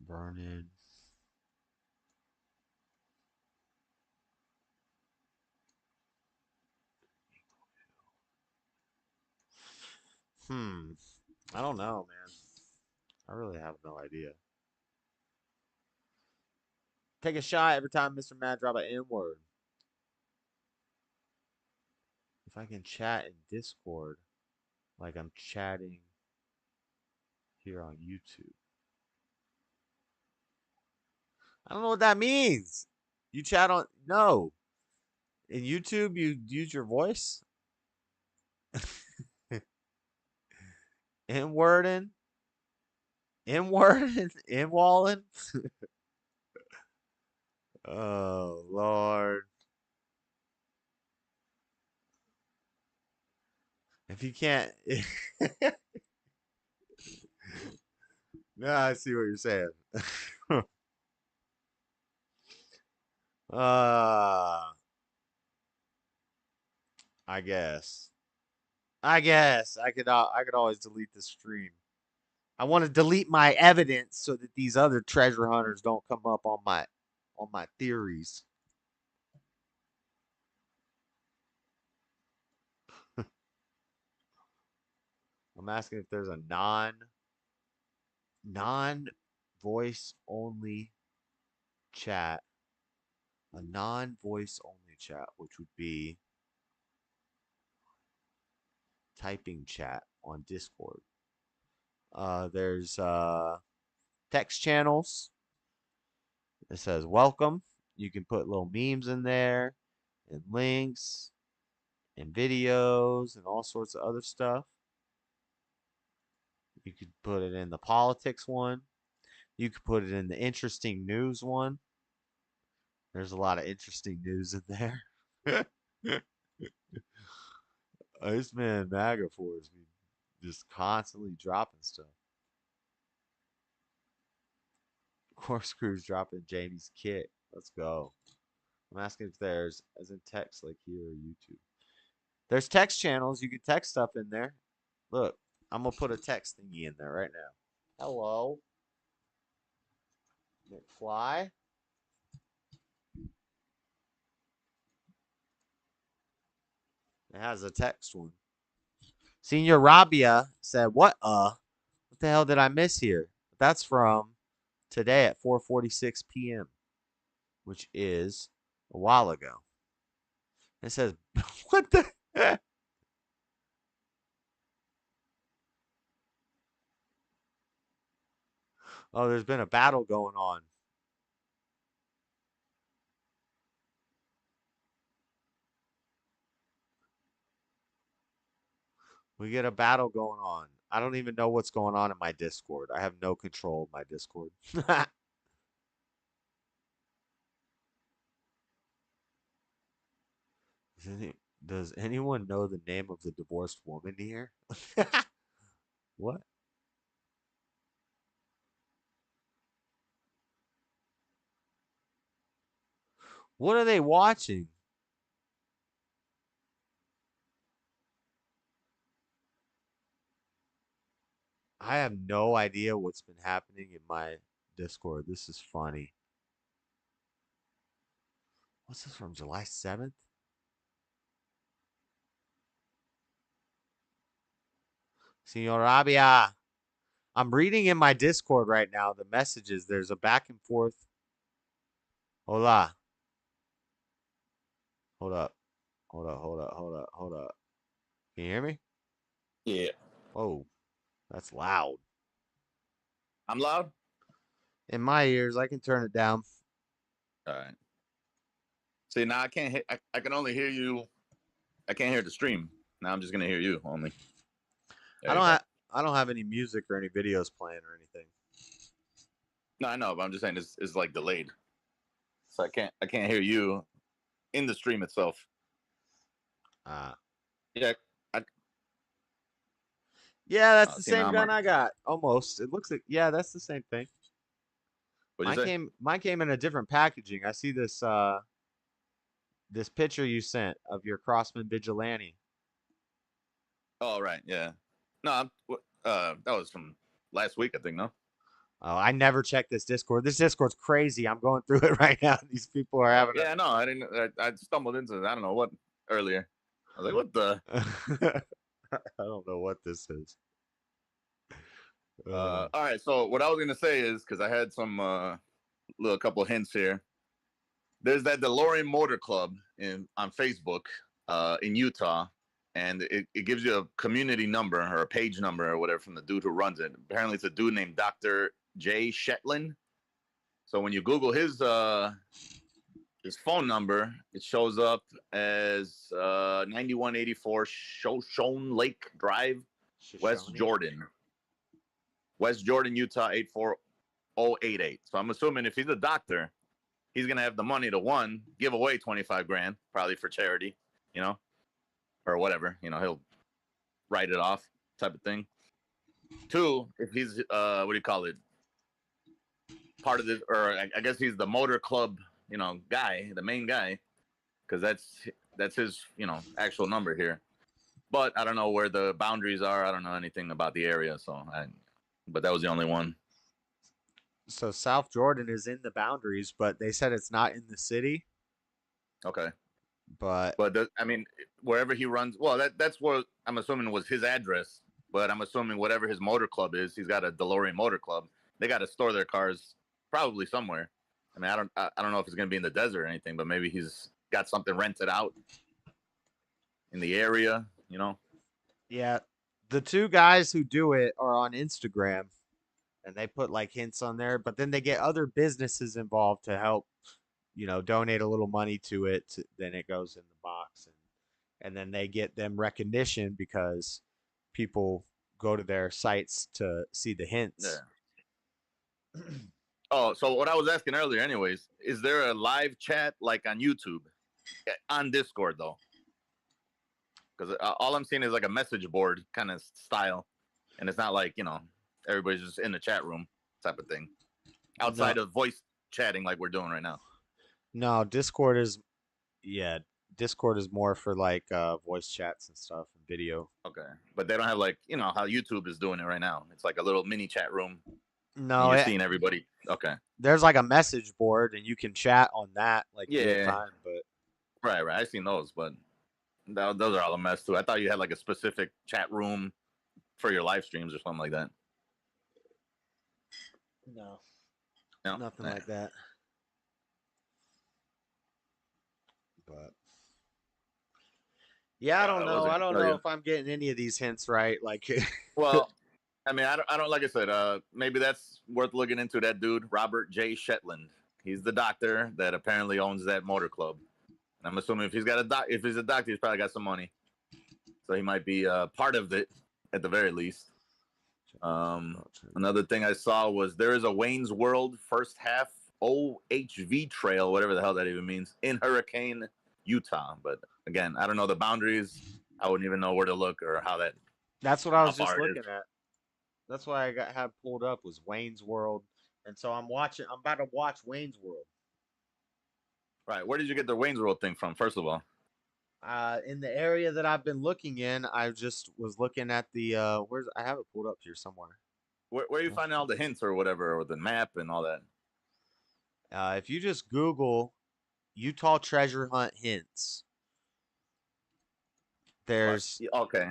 Vernon. I don't know, man. I really have no idea. Take a shot every time Mr. Matt drop an N word. If I can chat in Discord like I'm chatting here on YouTube. I don't know what that means. You chat on no. In YouTube you use your voice? N-wording? N-wording? N-walling? Oh, Lord. If you can't... No, I see what you're saying. I guess. I could always delete the stream. I want to delete my evidence so that these other treasure hunters don't come up on my theories. I'm asking if there's a non voice only chat. A non voice only chat, which would be typing chat on Discord. There's text channels. It says welcome. You can put little memes in there and links and videos and all sorts of other stuff. You could put it in the politics one. You could put it in the interesting news one. There's a lot of interesting news in there. This man MAGA Force just constantly dropping stuff. Corkscrews dropping Jamie's kit. Let's go. I'm asking if there's, as in text like here or YouTube. There's text channels. You can text stuff in there. Look, I'm going to put a text thingy in there right now. Hello. McFly. It has a text one. Senior Rabia said, what the hell did I miss here? That's from today at 4:46 p.m., which is a while ago. It says, what the heck? Oh, there's been a battle going on. We get a battle going on. I don't even know what's going on in my Discord. I have no control of my Discord. Does anyone know the name of the divorced woman here? What? What are they watching? I have no idea what's been happening in my Discord. This is funny. What's this from? July 7th? Senor Rabia. I'm reading in my Discord right now the messages. There's a back and forth. Hola. Hold up. Hold up. Can you hear me?
Yeah.
Oh, that's loud.
I'm loud?
In my ears, I can turn it down.
All right. See, now I can't hear, I can only hear you. I can't hear the stream. Now I'm just going to hear you only.
I don't have any music or any videos playing or anything.
No, I know, but I'm just saying it's like delayed. So I can't hear you in the stream itself. Yeah.
Yeah, that's the
See, now
same
I'm
gun I got. Almost. It looks like that's the same thing.
What'd you say?
Mine came in a different packaging. I see this picture you sent of your Crossman Vigilante.
Oh, right. Yeah. No, that was from last week, I think. No.
Oh, I never checked this Discord. This Discord's crazy. I'm going through it right now. These people are having.
Yeah, no, I didn't. I stumbled into I don't know what earlier. I was like, what the?
I don't know what this is.
All right. So what I was gonna say is because I had some little couple hints here. There's that DeLorean Motor Club on Facebook in Utah, and it gives you a community number or a page number or whatever from the dude who runs it. Apparently, it's a dude named Dr. J. Shetland. So when you Google his phone number, it shows up as 9184 Shoshone Lake Drive, West Jordan, Utah 84088. So I'm assuming if he's a doctor, he's gonna have the money to one, give away 25 grand, probably for charity, or whatever. He'll write it off, type of thing. Two, if he's what do you call it? Part of this, or I guess he's the motor club, guy, the main guy, because that's his, actual number here. But I don't know where the boundaries are. I don't know anything about the area, but that was the only one.
So South Jordan is in the boundaries, but they said it's not in the city.
Okay.
But
wherever he runs, well, that's what I'm assuming was his address. But I'm assuming whatever his motor club is, he's got a DeLorean Motor Club. They got to store their cars probably somewhere. I don't know if it's gonna be in the desert or anything, but maybe he's got something rented out in the area.
Yeah, the two guys who do it are on Instagram, and they put like hints on there. But then they get other businesses involved to help, donate a little money to it. Then it goes in the box, and then they get them recognition because people go to their sites to see the hints.
Yeah. Oh, so what I was asking earlier, anyways, is there a live chat like on YouTube, on Discord though? Because all I'm seeing is like a message board kind of style, and it's not like everybody's just in the chat room type of thing, outside of voice chatting like we're doing right now.
No, Discord is more for like voice chats and stuff and video.
Okay, but they don't have like how YouTube is doing it right now. It's like a little mini chat room.
No,
you're seeing everybody. Okay,
there's like a message board and you can chat on that like real time. But
right, I've seen those, but those are all a mess too. I thought you had like a specific chat room for your live streams or something like that.
No, nothing like that. But yeah, I don't know. I don't know if I'm getting any of these hints right. Like,
well, I don't like I said. Maybe that's worth looking into. That dude, Robert J. Shetland. He's the doctor that apparently owns that motor club. And I'm assuming if he's a doctor, he's probably got some money, so he might be part of it at the very least. Another thing I saw was there is a Wayne's World first half OHV trail, whatever the hell that even means, in Hurricane, Utah. But again, I don't know the boundaries. I wouldn't even know where to look or how that.
That's what I was just looking at. That's why I had pulled up was Wayne's World, and so I'm about to watch Wayne's World.
Right. Where did you get the Wayne's World thing from, first of all?
In the area that I've been looking in, I just was looking at the I have it pulled up here somewhere.
Where are you finding all the hints or whatever, or the map and all that?
If you just Google Utah treasure hunt hints, there's
okay.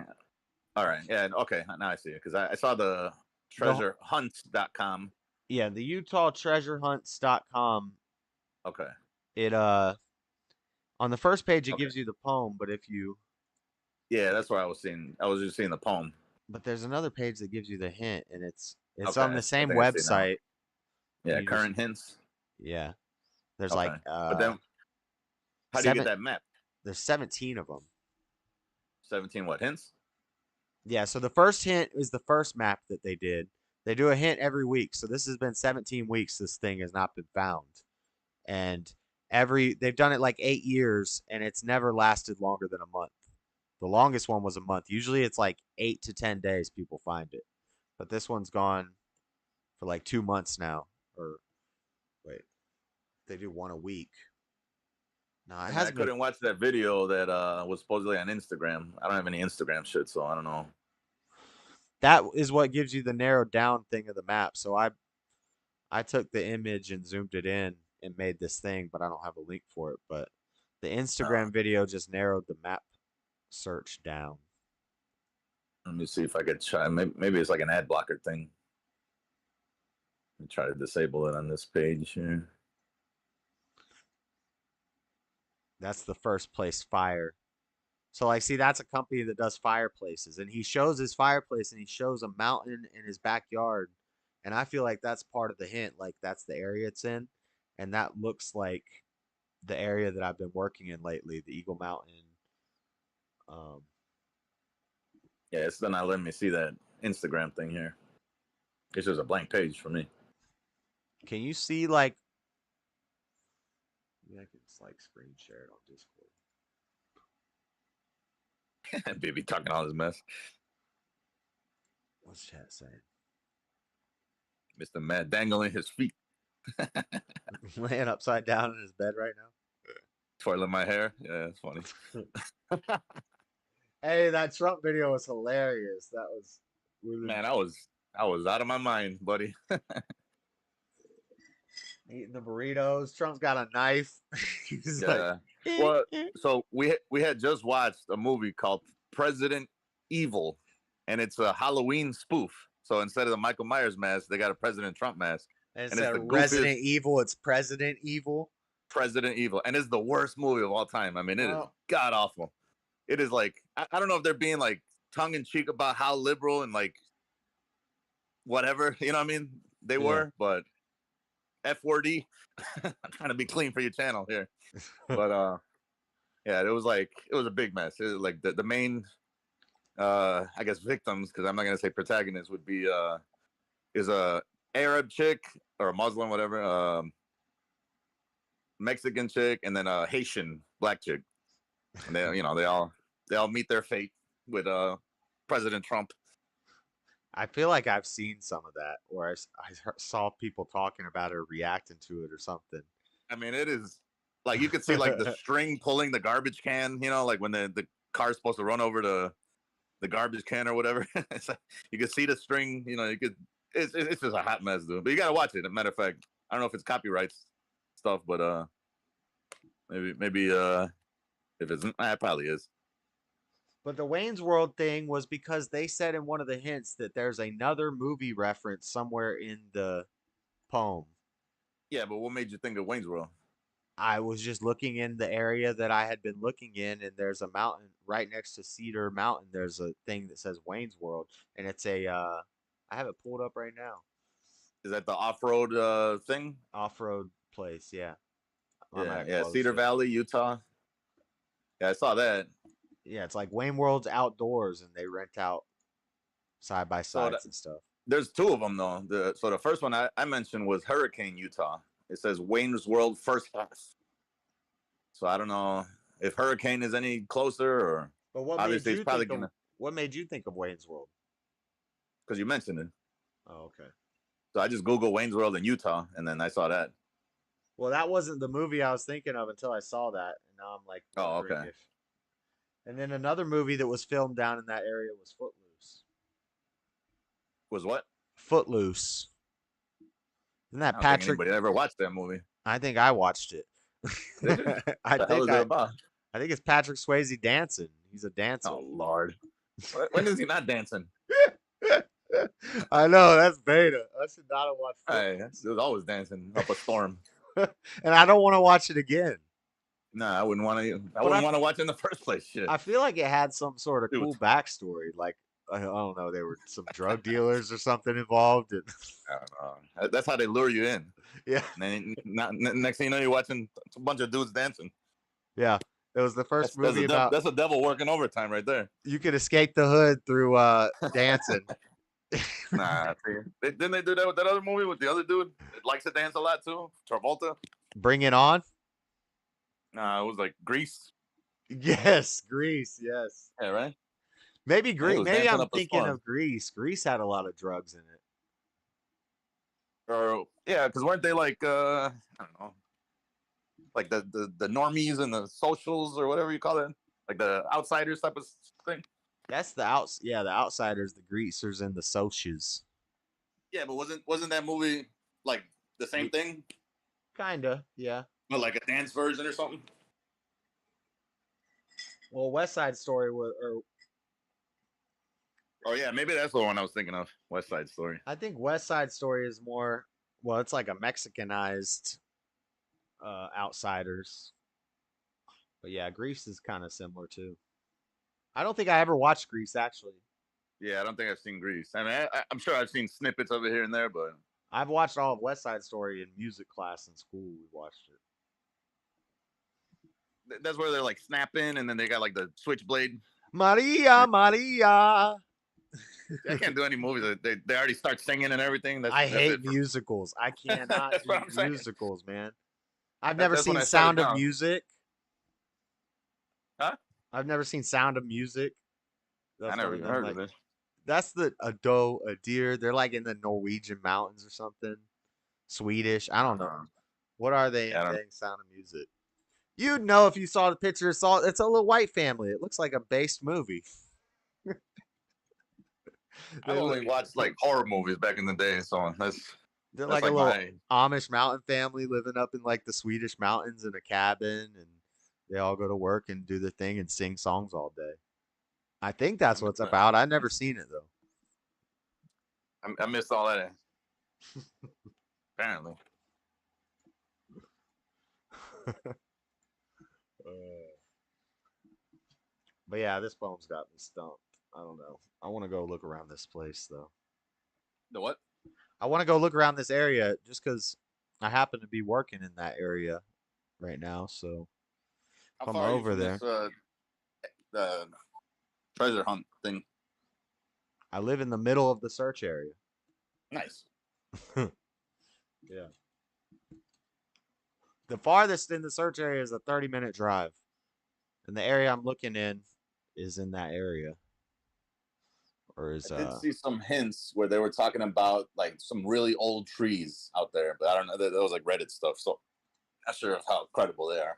All right. Yeah. Okay. Now I see it because I saw the treasurehunts.com.
Yeah, the Utah treasurehunts.com.
Okay.
It on the first page it gives you the poem, but if you
that's what I was seeing. I was just seeing the poem.
But there's another page that gives you the hint, and it's on the same website.
Yeah, current hints.
Yeah, there's like.
But then, how do you get that map?
There's 17 of them.
17 what hints?
Yeah, so the first hint is the first map that they did. They do a hint every week, so this has been 17 weeks. This thing has not been found, and they've done it like 8 years, and it's never lasted longer than a month. The longest one was a month. Usually it's like 8 to 10 days people find it. But this one's gone for like 2 months now. Or wait, they do one a week. No, it
And I
hasn't been.
couldn't watch that video that was supposedly on Instagram. I don't have any Instagram shit, so I don't know.
That is what gives you the narrowed down thing of the map. So I took the image and zoomed it in and made this thing, but I don't have a link for it. But the Instagram video just narrowed the map search down.
Let me see if I could try. Maybe it's like an ad blocker thing. Let me try to disable it on this page here.
That's the first place fire. So like, see, that's a company that does fireplaces, and he shows his fireplace and he shows a mountain in his backyard. And I feel like that's part of the hint. Like that's the area it's in. And that looks like the area that I've been working in lately, the Eagle Mountain.
Yeah, it's still not letting me see that Instagram thing here. It's just a blank page for me.
Can you see like, maybe I can just like screen share it on Discord.
Baby talking all this mess.
What's chat saying?
Mr. Matt dangling his feet.
Laying upside down in his bed right now.
Twirling my hair. Yeah, it's funny.
Hey, that Trump video was hilarious. That was really...
Man, I was out of my mind, buddy.
Eating the burritos. Trump's got a knife. He's
yeah. Well, so we had just watched a movie called President Evil, and it's a Halloween spoof. So instead of the Michael Myers mask, they got a President Trump mask.
And it's the Resident Evil. It's President Evil.
President Evil, and it's the worst movie of all time. I mean, it is god awful. It is like I don't know if they're being like tongue in cheek about how liberal and like whatever, you know what I mean, they were, but F4D. I'm trying to be clean for your channel here. But yeah, it was a big mess. It was like the main I guess victims, because I'm not gonna say protagonists, would be is a Arab chick or a Muslim, whatever, Mexican chick, and then a Haitian black chick. And they all meet their fate with President Trump.
I feel like I've seen some of that, or I saw people talking about it or reacting to it or something.
I mean, it is like you could see like the string pulling the garbage can, like when the car's supposed to run over the garbage can or whatever. It's like, you could see the string, it's just a hot mess, dude. But you gotta watch it. As a matter of fact, I don't know if it's copyright stuff, but maybe if it's, it probably is.
But the Wayne's World thing was because they said in one of the hints that there's another movie reference somewhere in the poem.
Yeah, but what made you think of Wayne's World?
I was just looking in the area that I had been looking in, and there's a mountain right next to Cedar Mountain. There's a thing that says Wayne's World, and it's a I have it pulled up right now.
Is that the off-road thing?
Off-road place, yeah.
Yeah, Cedar Valley, Utah. Yeah, I saw that.
Yeah, it's like Wayne World's outdoors, and they rent out side-by-sides and stuff.
There's two of them, though. So the first one I mentioned was Hurricane, Utah. It says Wayne's World first class. So I don't know if Hurricane is any closer, or
but what
obviously
made you
it's probably
think what made you think of Wayne's World?
Because you mentioned it.
Oh, okay.
So I just Googled Wayne's World in Utah, and then I saw that.
Well, that wasn't the movie I was thinking of until I saw that, and now I'm like,
oh, okay.
And then another movie that was filmed down in that area was Footloose.
Was what?
Footloose. Isn't that
I don't
Patrick?
think anybody ever watched that movie?
I think I watched it. I think it's Patrick Swayze dancing. He's a dancer.
Oh Lord, when is he not dancing?
I know, that's beta. I should not have watched it.
He was always dancing up a storm.
And I don't want to watch it again.
No, I wouldn't want to. I wouldn't want to watch it in the first place. Shit.
I feel like it had some sort of cool backstory. Like, I don't know, there were some drug dealers or something involved. And...
I don't know. That's how they lure you in.
Yeah.
And then next thing you know, you're watching a bunch of dudes dancing.
Yeah. It was the first movie about...
That's a devil working overtime right there.
You could escape the hood through dancing.
Nah. Didn't they do that with that other movie with the other dude that likes to dance a lot too? Travolta?
Bring It On?
Nah, it was like Grease.
Yes, Greece. Yes,
Yeah, right.
maybe
And he
Greece.
was
Maybe
dancing
I'm
up a
thinking
storm.
of Greece. Greece had a lot of drugs in it.
Or yeah, because weren't they like I don't know, like the normies and the socials or whatever you call it, like the outsiders type of thing.
That's the the outsiders, the greasers, and the socias.
Yeah, but wasn't that movie like the same thing,
Kinda, yeah.
but like a dance version or something?
Well, West Side Story was, or
Oh yeah, maybe that's the one I was thinking of. West Side Story.
I think West Side Story is more. Well, it's like a Mexicanized outsiders. But yeah, Grease is kind of similar too. I don't think I ever watched Grease actually.
Yeah, I don't think I've seen Grease. I mean, I'm sure I've seen snippets of it here and there, but
I've watched all of West Side Story in music class in school. We watched it.
that's where they're like snapping, and then they got like the switchblade.
Maria, Maria.
I can't do any movies. They already start singing and everything.
I
that's
hate
it for-
musicals. I cannot
That's
do
what I'm saying.
musicals, man. I've never
that's when
seen
I shut it
Sound of
down.
Music.
Huh?
I've never seen Sound of Music.
I never even heard of it.
That's the a doe, a deer. They're like in the Norwegian mountains or something. Swedish. I don't know. What are they
Yeah, I
in
don't-
dang Sound of Music? You'd know if you saw the picture. It's a little white family. It looks like a based movie.
I've only watched like horror movies back in the day, so
They're
that's
like a
like
little Amish mountain family living up in like the Swedish mountains in a cabin, and they all go to work and do their thing and sing songs all day. I think that's what it's about. I've never seen it though.
I missed all that. Apparently.
But yeah, this poem's got me stumped. I don't know. I want to go look around this place though.
The what?
I want to go look around this area just because I happen to be working in that area right now. So
How
come
far are you
over
from
there.
this, the treasure hunt thing?
I live in the middle of the search area.
Nice.
Yeah. The farthest in the search area is a 30-minute drive. And the area I'm looking in is in that area. Or is
I did see some hints where they were talking about like some really old trees out there, but I don't know. That was like Reddit stuff, so not sure of how credible they are.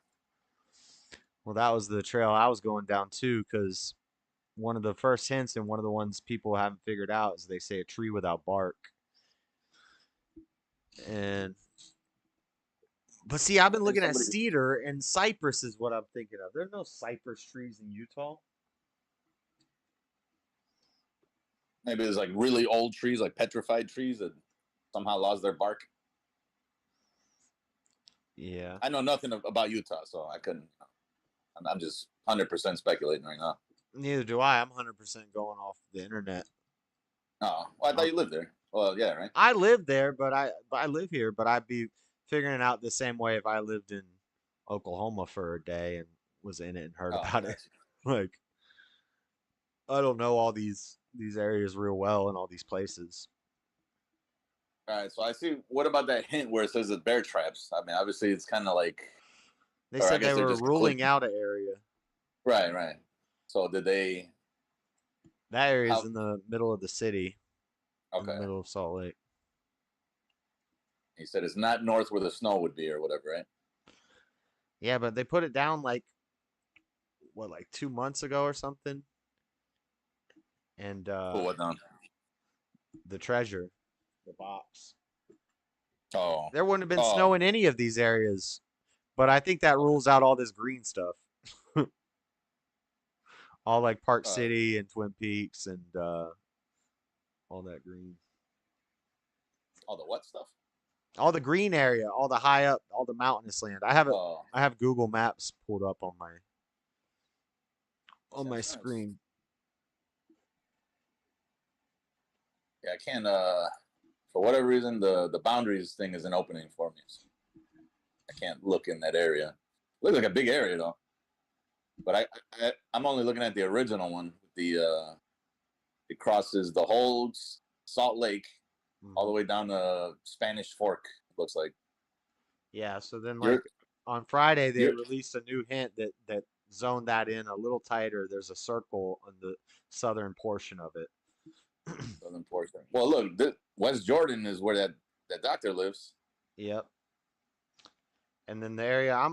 well, that was the trail I was going down too, because one of the first hints and one of the ones people haven't figured out is they say a tree without bark. But see, I've been looking at cedar and cypress is what I'm thinking of. There's no cypress trees in Utah.
Maybe there's like really old trees, like petrified trees that somehow lost their bark.
Yeah.
I know nothing about Utah, so I couldn't. I'm just 100% speculating right now.
Neither do I. I'm 100% going off the internet.
Oh, well, I thought you lived there. Well, yeah, right.
I live there, but I live here, but I'd be figuring it out the same way if I lived in Oklahoma for a day and was in it and heard about it. Like, I don't know all these areas real well and all these places.
All right, so I see. What about that hint where it says it's bear traps? I mean, obviously, it's kind of like.
They
Or I
said
guess
they
they're
were
just
ruling
clicking.
out an area.
Right, right. So did they?
That area is
How-
in the middle of the city, in the
Okay.
middle of Salt Lake.
He said it's not north where the snow would be or whatever, right?
Yeah, but they put it down like 2 months ago or something. And
Put what down?
the treasure, the box.
Oh,
There wouldn't have been
Oh.
snow in any of these areas, but I think that rules out all this green stuff. All like Park City and Twin Peaks and all that green.
all the what stuff?
All the green area, all the high up, all the mountainous land. I
Oh,
have Google Maps pulled up on my
Sounds nice.
screen.
yeah, I can't. For whatever reason, the boundaries thing isn't opening for me. So I can't look in that area. Looks like a big area though. But I'm only looking at the original one. It crosses the whole Salt Lake all the way down to Spanish Fork. It looks like.
Yeah, so then
You're-
like on Friday they
you're-
released a new hint that zone that in a little tighter, there's a circle on the southern portion of it.
Southern portion. Well, look, West Jordan is where that doctor lives.
Yep. And then the area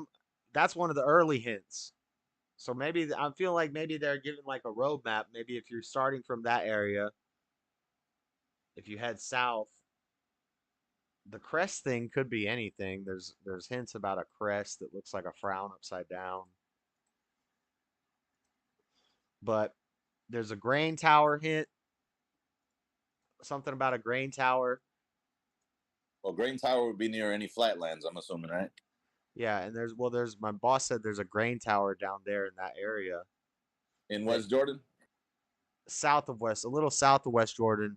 that's one of the early hints. So maybe I feel like maybe they're giving like a roadmap. Maybe if you're starting from that area, if you head south, the crest thing could be anything. There's hints about a crest that looks like a frown upside down. But there's a grain tower hint. Something about a grain tower.
Well, Grain Tower would be near any flatlands, I'm assuming, right?
Yeah, and there's my boss said there's a grain tower down there in that area.
In West Jordan?
A little south of West Jordan,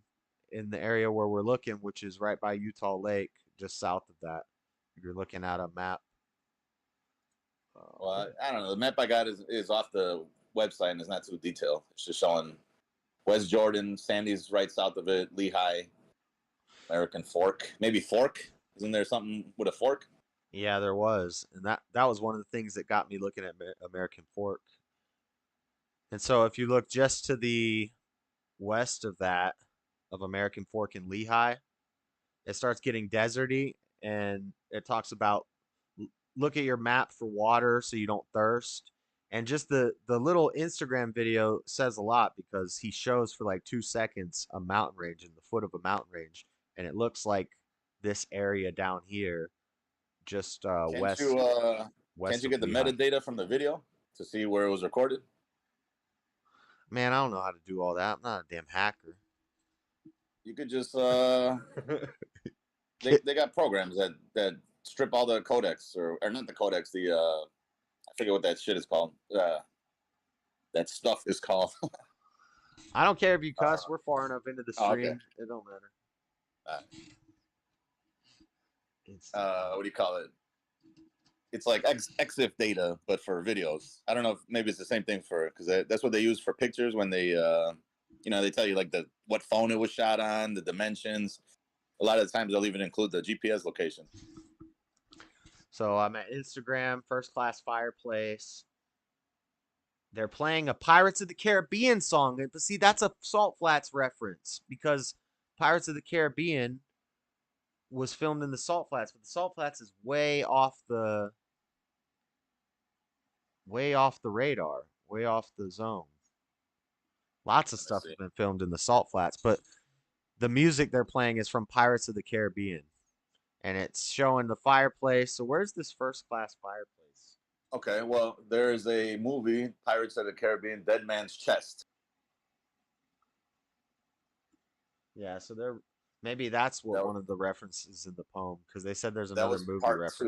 in the area where we're looking, which is right by Utah Lake, just south of that. If you're looking at a map.
Well, I don't know. The map I got is off the website and it's not too detailed. It's just showing West Jordan, Sandy's right south of it, Lehigh, American Fork. Maybe Fork? Isn't there something with a fork?
Yeah, there was. And that was one of the things that got me looking at American Fork. And so if you look just to the west of that, of American Fork and Lehigh, it starts getting deserty, and it talks about look at your map for water so you don't thirst. And just the little Instagram video says a lot, because he shows for like 2 seconds a mountain range in the foot of a mountain range, and it looks like this area down here, just west.
Can't you get the metadata from the video to see where it was recorded?
Man, I don't know how to do all that. I'm not a damn hacker.
You could just they got programs that strip all the codecs or not the codecs, the I forget what that shit is called. That stuff is called.
I don't care if you cuss. We're far enough into the stream.
Okay.
It don't matter.
What do you call it? It's like EXIF data, but for videos. I don't know if maybe it's the same thing because that's what they use for pictures when they, they tell you like what phone it was shot on, the dimensions. A lot of the times they'll even include the GPS location.
So I'm at Instagram, First Class Fireplace. They're playing a Pirates of the Caribbean song. But see, that's a Salt Flats reference, because Pirates of the Caribbean was filmed in the Salt Flats, but the Salt Flats is way off the radar, way off the zone. Lots of stuff has been filmed in the Salt Flats, but the music they're playing is from Pirates of the Caribbean, and it's showing the fireplace. So where's this First Class Fireplace?
Okay, well, there is a movie, Pirates of the Caribbean, Dead Man's Chest.
Yeah, so maybe that's what one of the references in the poem, because they said there's another movie reference.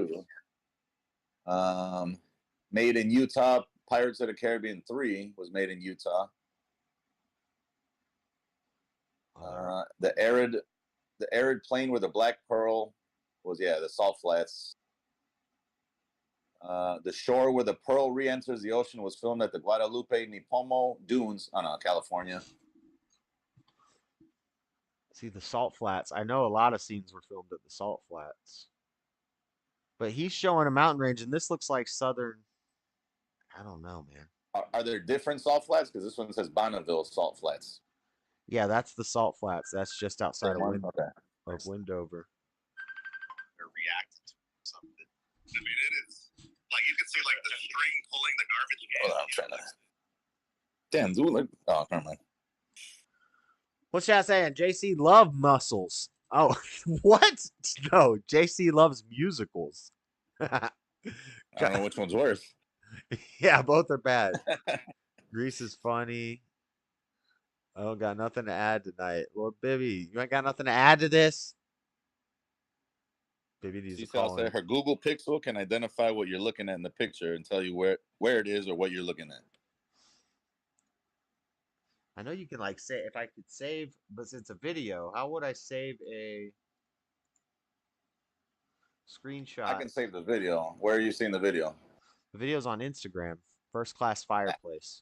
Made in Utah. Pirates of the Caribbean 3 was made in Utah. The arid plain where the Black Pearl was, the Salt Flats. The shore where the Pearl re-enters the ocean was filmed at the Guadalupe Nipomo Dunes, California.
See, the Salt Flats. I know a lot of scenes were filmed at the Salt Flats. But he's showing a mountain range, and this looks like southern. I don't know, man.
Are there different Salt Flats? Because this one says Bonneville Salt Flats.
Yeah, that's the Salt Flats. That's just outside of Windover.
Or react to something. I mean, it is like you can see like the string pulling the garbage can.
Hold on, I'm trying to. Damn, dude! Like, oh, never mind.
What's that saying? JC love muscles. Oh, what? No, JC loves musicals.
I don't know which one's worse.
Yeah, both are bad. Grease is funny. Oh, got nothing to add tonight. Lord Bibby, you ain't got nothing to add to this? Bibby needs to call in.
Her Google Pixel can identify what you're looking at in the picture and tell you where it is or what you're looking at.
I know you can like say, if I could save, but since it's a video, how would I save a screenshot?
I can save the video. Where are you seeing the video?
The video's on Instagram. First Class Fireplace.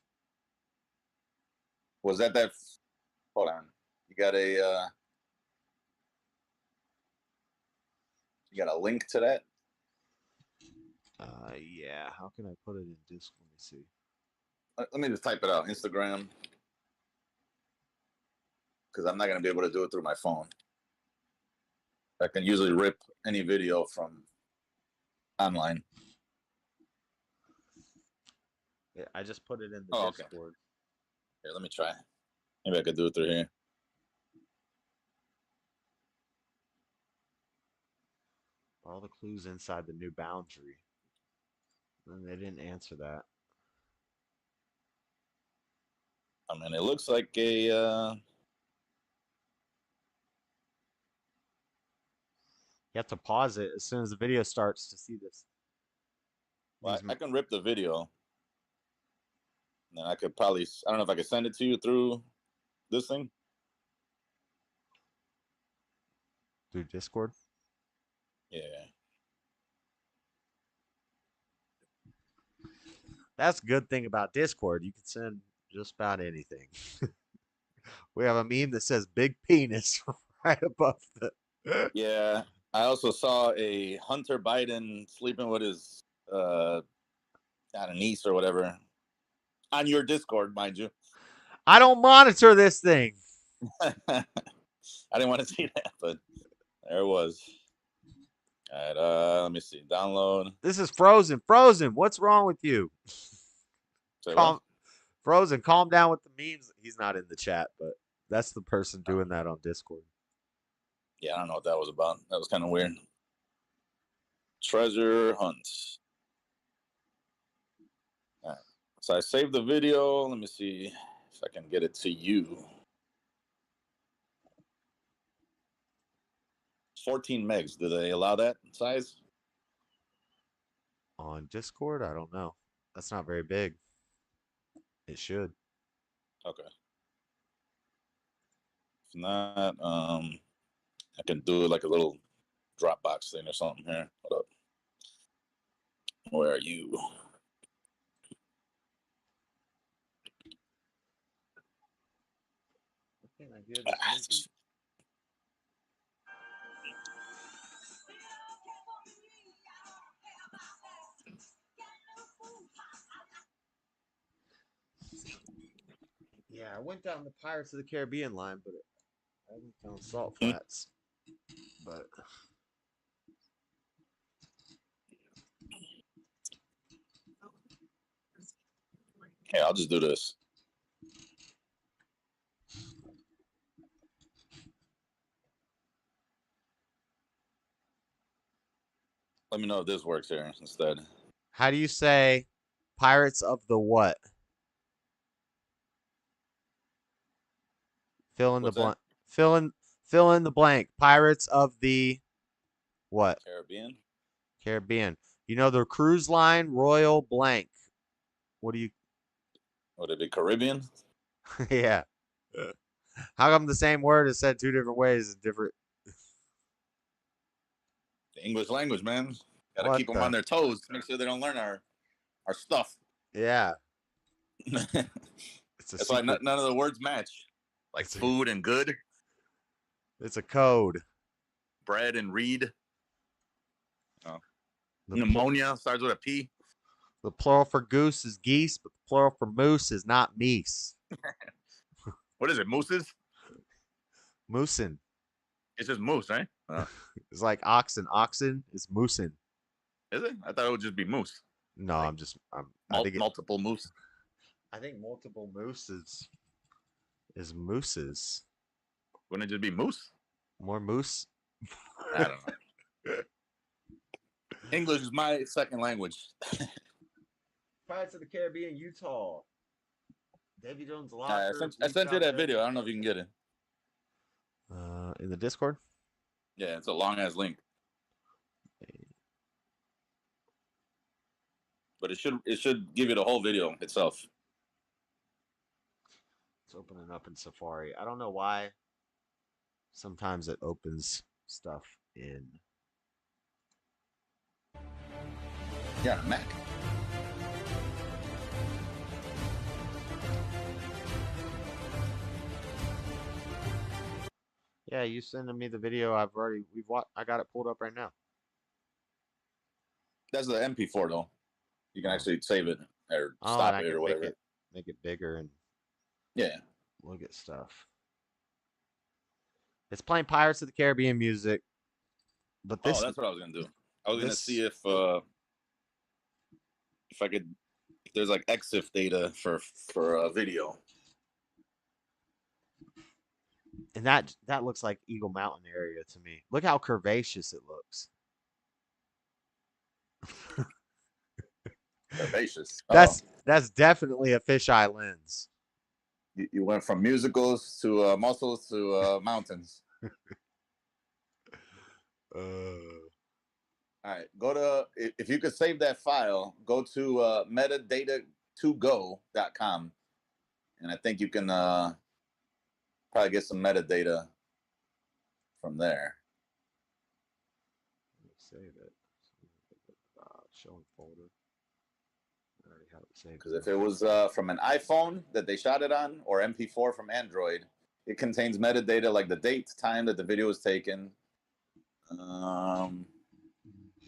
Was that? Hold on. You got a link to that?
Yeah. How can I put it in Discord? Let me see.
let me just type it out. Instagram. Because I'm not going to be able to do it through my phone. I can usually rip any video from online.
Yeah, I just put it in the
Okay.
Discord.
Here, let me try. Maybe I could do it through here.
All the clues inside the new boundary. And they didn't answer that.
I mean, it looks like a.
You have to pause it as soon as the video starts to see this.
Well, I can rip the video. And then I could probably. I don't know if I could send it to you through this thing.
Through Discord?
Yeah.
That's a good thing about Discord. You can send just about anything. We have a meme that says big penis right above the.
Yeah. I also saw a Hunter Biden sleeping with his niece or whatever on your Discord, mind you.
I don't monitor this thing.
I didn't want to see that, but there it was. All right, let me see. Download.
This is Frozen. Frozen, what's wrong with you?
Say
Calm,
what?
Frozen, calm down with the memes. He's not in the chat, but that's the person doing that on Discord.
Yeah, I don't know what that was about. That was kind of weird. Treasure hunt. All right. So I saved the video. Let me see if I can get it to you. 14 megs. Do they allow that size?
On Discord, I don't know. That's not very big. It should.
Okay. If not, I can do like a little Dropbox thing or something here. What up? Where are you?
What can I hear this movie? Yeah, I went down the Pirates of the Caribbean line, but I haven't found Salt Flats. But
Yeah, I'll just do this. Let me know if this works here instead.
how do you say Pirates of the what? Fill in
What's
the blank.
that?
Fill in the blank. Pirates of the what?
Caribbean.
Caribbean. You know the cruise line Royal blank. What do you?
Would it be Caribbean?
Yeah. How come the same word is said two different ways is different?
The English language, man. Got to
What
keep them
the-
on their toes to make sure they don't learn our stuff.
Yeah. It's a
That's why
secret.
none of the words match. Like
It's a-
food and good,
It's a code.
bread and read.
The
Pneumonia starts with a P.
The plural for goose is geese, but the plural for moose is not meese.
What is it? Mooses?
Moosin.
It's just moose, right?
It's like oxen. Oxen is moosin.
Is it? I thought it would just be moose.
No,
Like
I think
multiple moose.
I think multiple mooses is mooses.
Wouldn't it just be moose?
More moose.
I don't know. English is my second language.
Pirates of the Caribbean, Utah. Davy Jones locker.
I sent you that video. I don't know if you can get it.
In the Discord.
Yeah, it's a long ass link. But it should give you the whole video itself.
It's opening up in Safari. I don't know why. Sometimes it opens stuff in.
Yeah, Mac.
Yeah, you sending me the video. We've watched. I got it pulled up right now.
That's the MP4 though. You can actually save it or
Oh,
stop
and I
it
can
or
make
whatever.
make it bigger and
Yeah.
look at stuff. It's playing Pirates of the Caribbean music, but this
That's what I was gonna do. I was gonna
this
see if I could, if there's like EXIF data for video.
and that looks like Eagle Mountain area to me. Look how curvaceous it looks.
Curvaceous.
That's definitely a fisheye lens.
You went from musicals to muscles to mountains. All right, go to, if you could save that file, go to metadata2go.com, and I think you can probably get some metadata from there.
Save it. Showing folder. I already have it saved.
Because if it was from an iPhone that they shot it on, or MP4 from Android, it contains metadata like the date, time that the video was taken.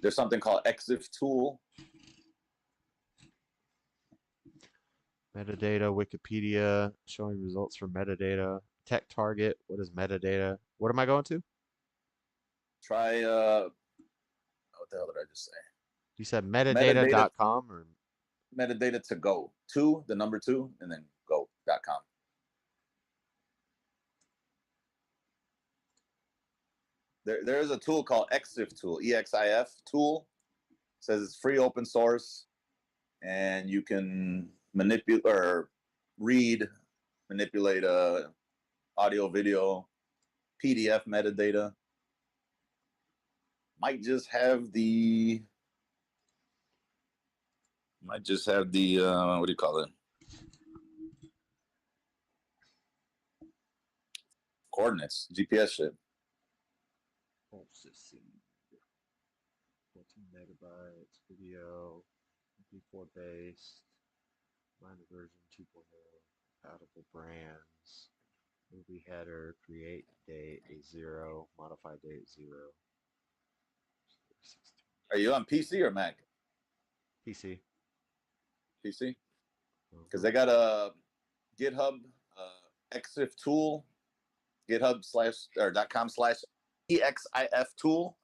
There's something called EXIF tool.
Metadata, Wikipedia, showing results for metadata. Tech Target, what is metadata? What am I going to?
Try, what the hell did I just say?
You said metadata.com or
Metadata to go. The number 2, and then go.com. There is a tool called EXIF tool, EXIF tool. It says it's free, open source, and you can manipulate or manipulate audio, video, PDF metadata. Might just have the what do you call it? Coordinates, GPS shit.
14 megabytes video, MP4 based, minor version 2.0, compatible brands, movie header, create date is 0, modify date 0.
Are you on PC or Mac?
PC.
PC? Because they got a GitHub EXIF tool, github.com/EXIF tool,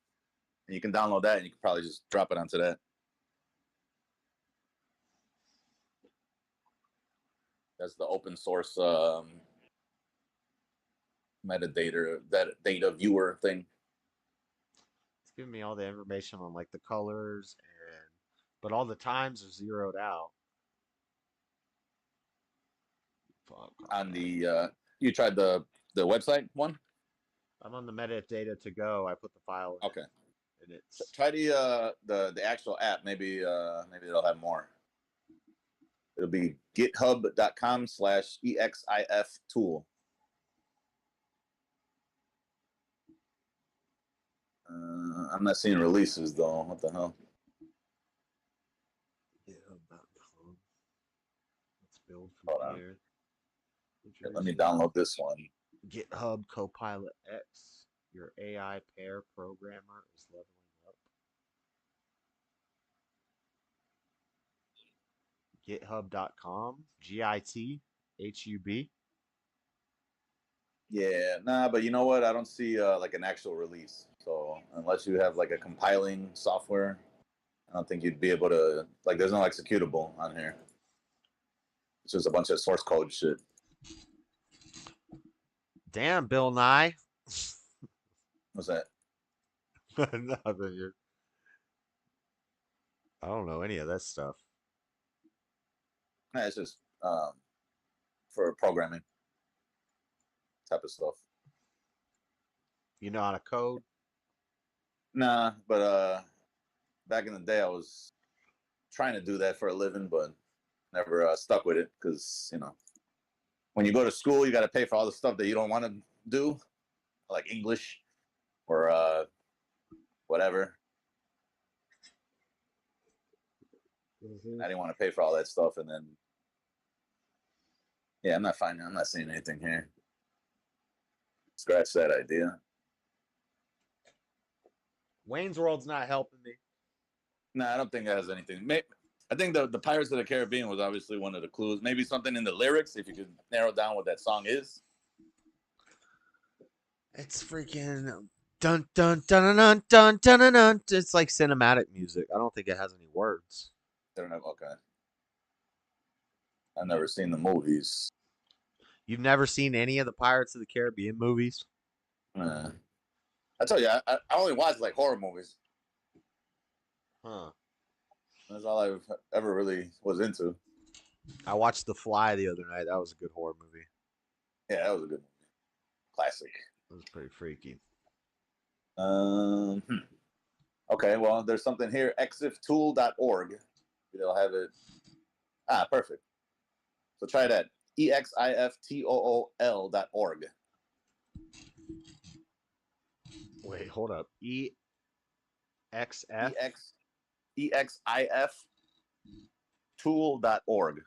and you can download that and you can probably just drop it onto that. That's the open source metadata, that data viewer thing.
It's giving me all the information on like the colors but all the times are zeroed out. Fuck.
On the you tried the website one?
I'm on the metadata to go. I put the file in.
Okay.
And it's
Try the actual app. Maybe it'll have more. It'll be github.com/EXIF tool. I'm not seeing releases though. What the hell?
github.com. Let's build from here.
Let me download this one.
GitHub Copilot X. Your AI pair programmer is leveling up. GitHub.com. GITHUB.
Yeah, nah, but you know what? I don't see like an actual release. So unless you have like a compiling software, I don't think you'd be able to, like, there's no executable on here. It's just a bunch of source code shit.
Damn, Bill Nye.
What's that?
Nothing. I don't know any of that stuff.
Nah, it's just for programming type of stuff.
You know how to code?
Nah, but back in the day, I was trying to do that for a living, but never stuck with it because, you know, when you go to school, you got to pay for all the stuff that you don't want to do, like English or whatever. I didn't want to pay for all that stuff, and then yeah, I'm not seeing anything here. Scratch that idea.
Wayne's World's not helping me.
No, I don't think it has anything. I think the Pirates of the Caribbean was obviously one of the clues. Maybe something in the lyrics, if you could narrow down what that song is.
It's freaking dun dun dun dun dun dun dun dun. It's like cinematic music. I don't think it has any words.
I don't know. Okay. I've never seen the movies.
You've never seen any of the Pirates of the Caribbean movies?
I tell you, I only watch like horror movies.
Huh.
That's all I've ever really was into.
I watched The Fly the other night. That was a good horror movie.
Yeah, that was a good movie. Classic.
It was pretty freaky.
Okay, well, there's something here. exiftool.org. They'll have it. Perfect. So try that. exiftool.org.
Wait, hold up. EXF?
exiftool.org.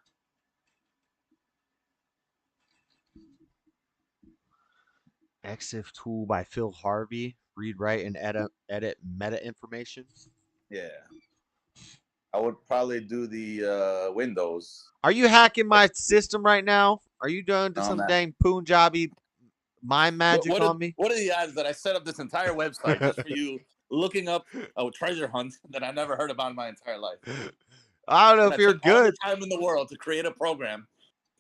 EXIF Tool by Phil Harvey. Read, write, and edit meta information.
Yeah. I would probably do the Windows.
Are you hacking my system right now? Are you doing
No,
some
man.
dang Punjabi mind magic on me?
What are the odds that I set up this entire website just for you looking up a treasure hunt that I never heard about in my entire life?
I don't know
And
if
I
you're
took all the
good.
time in the world to create a program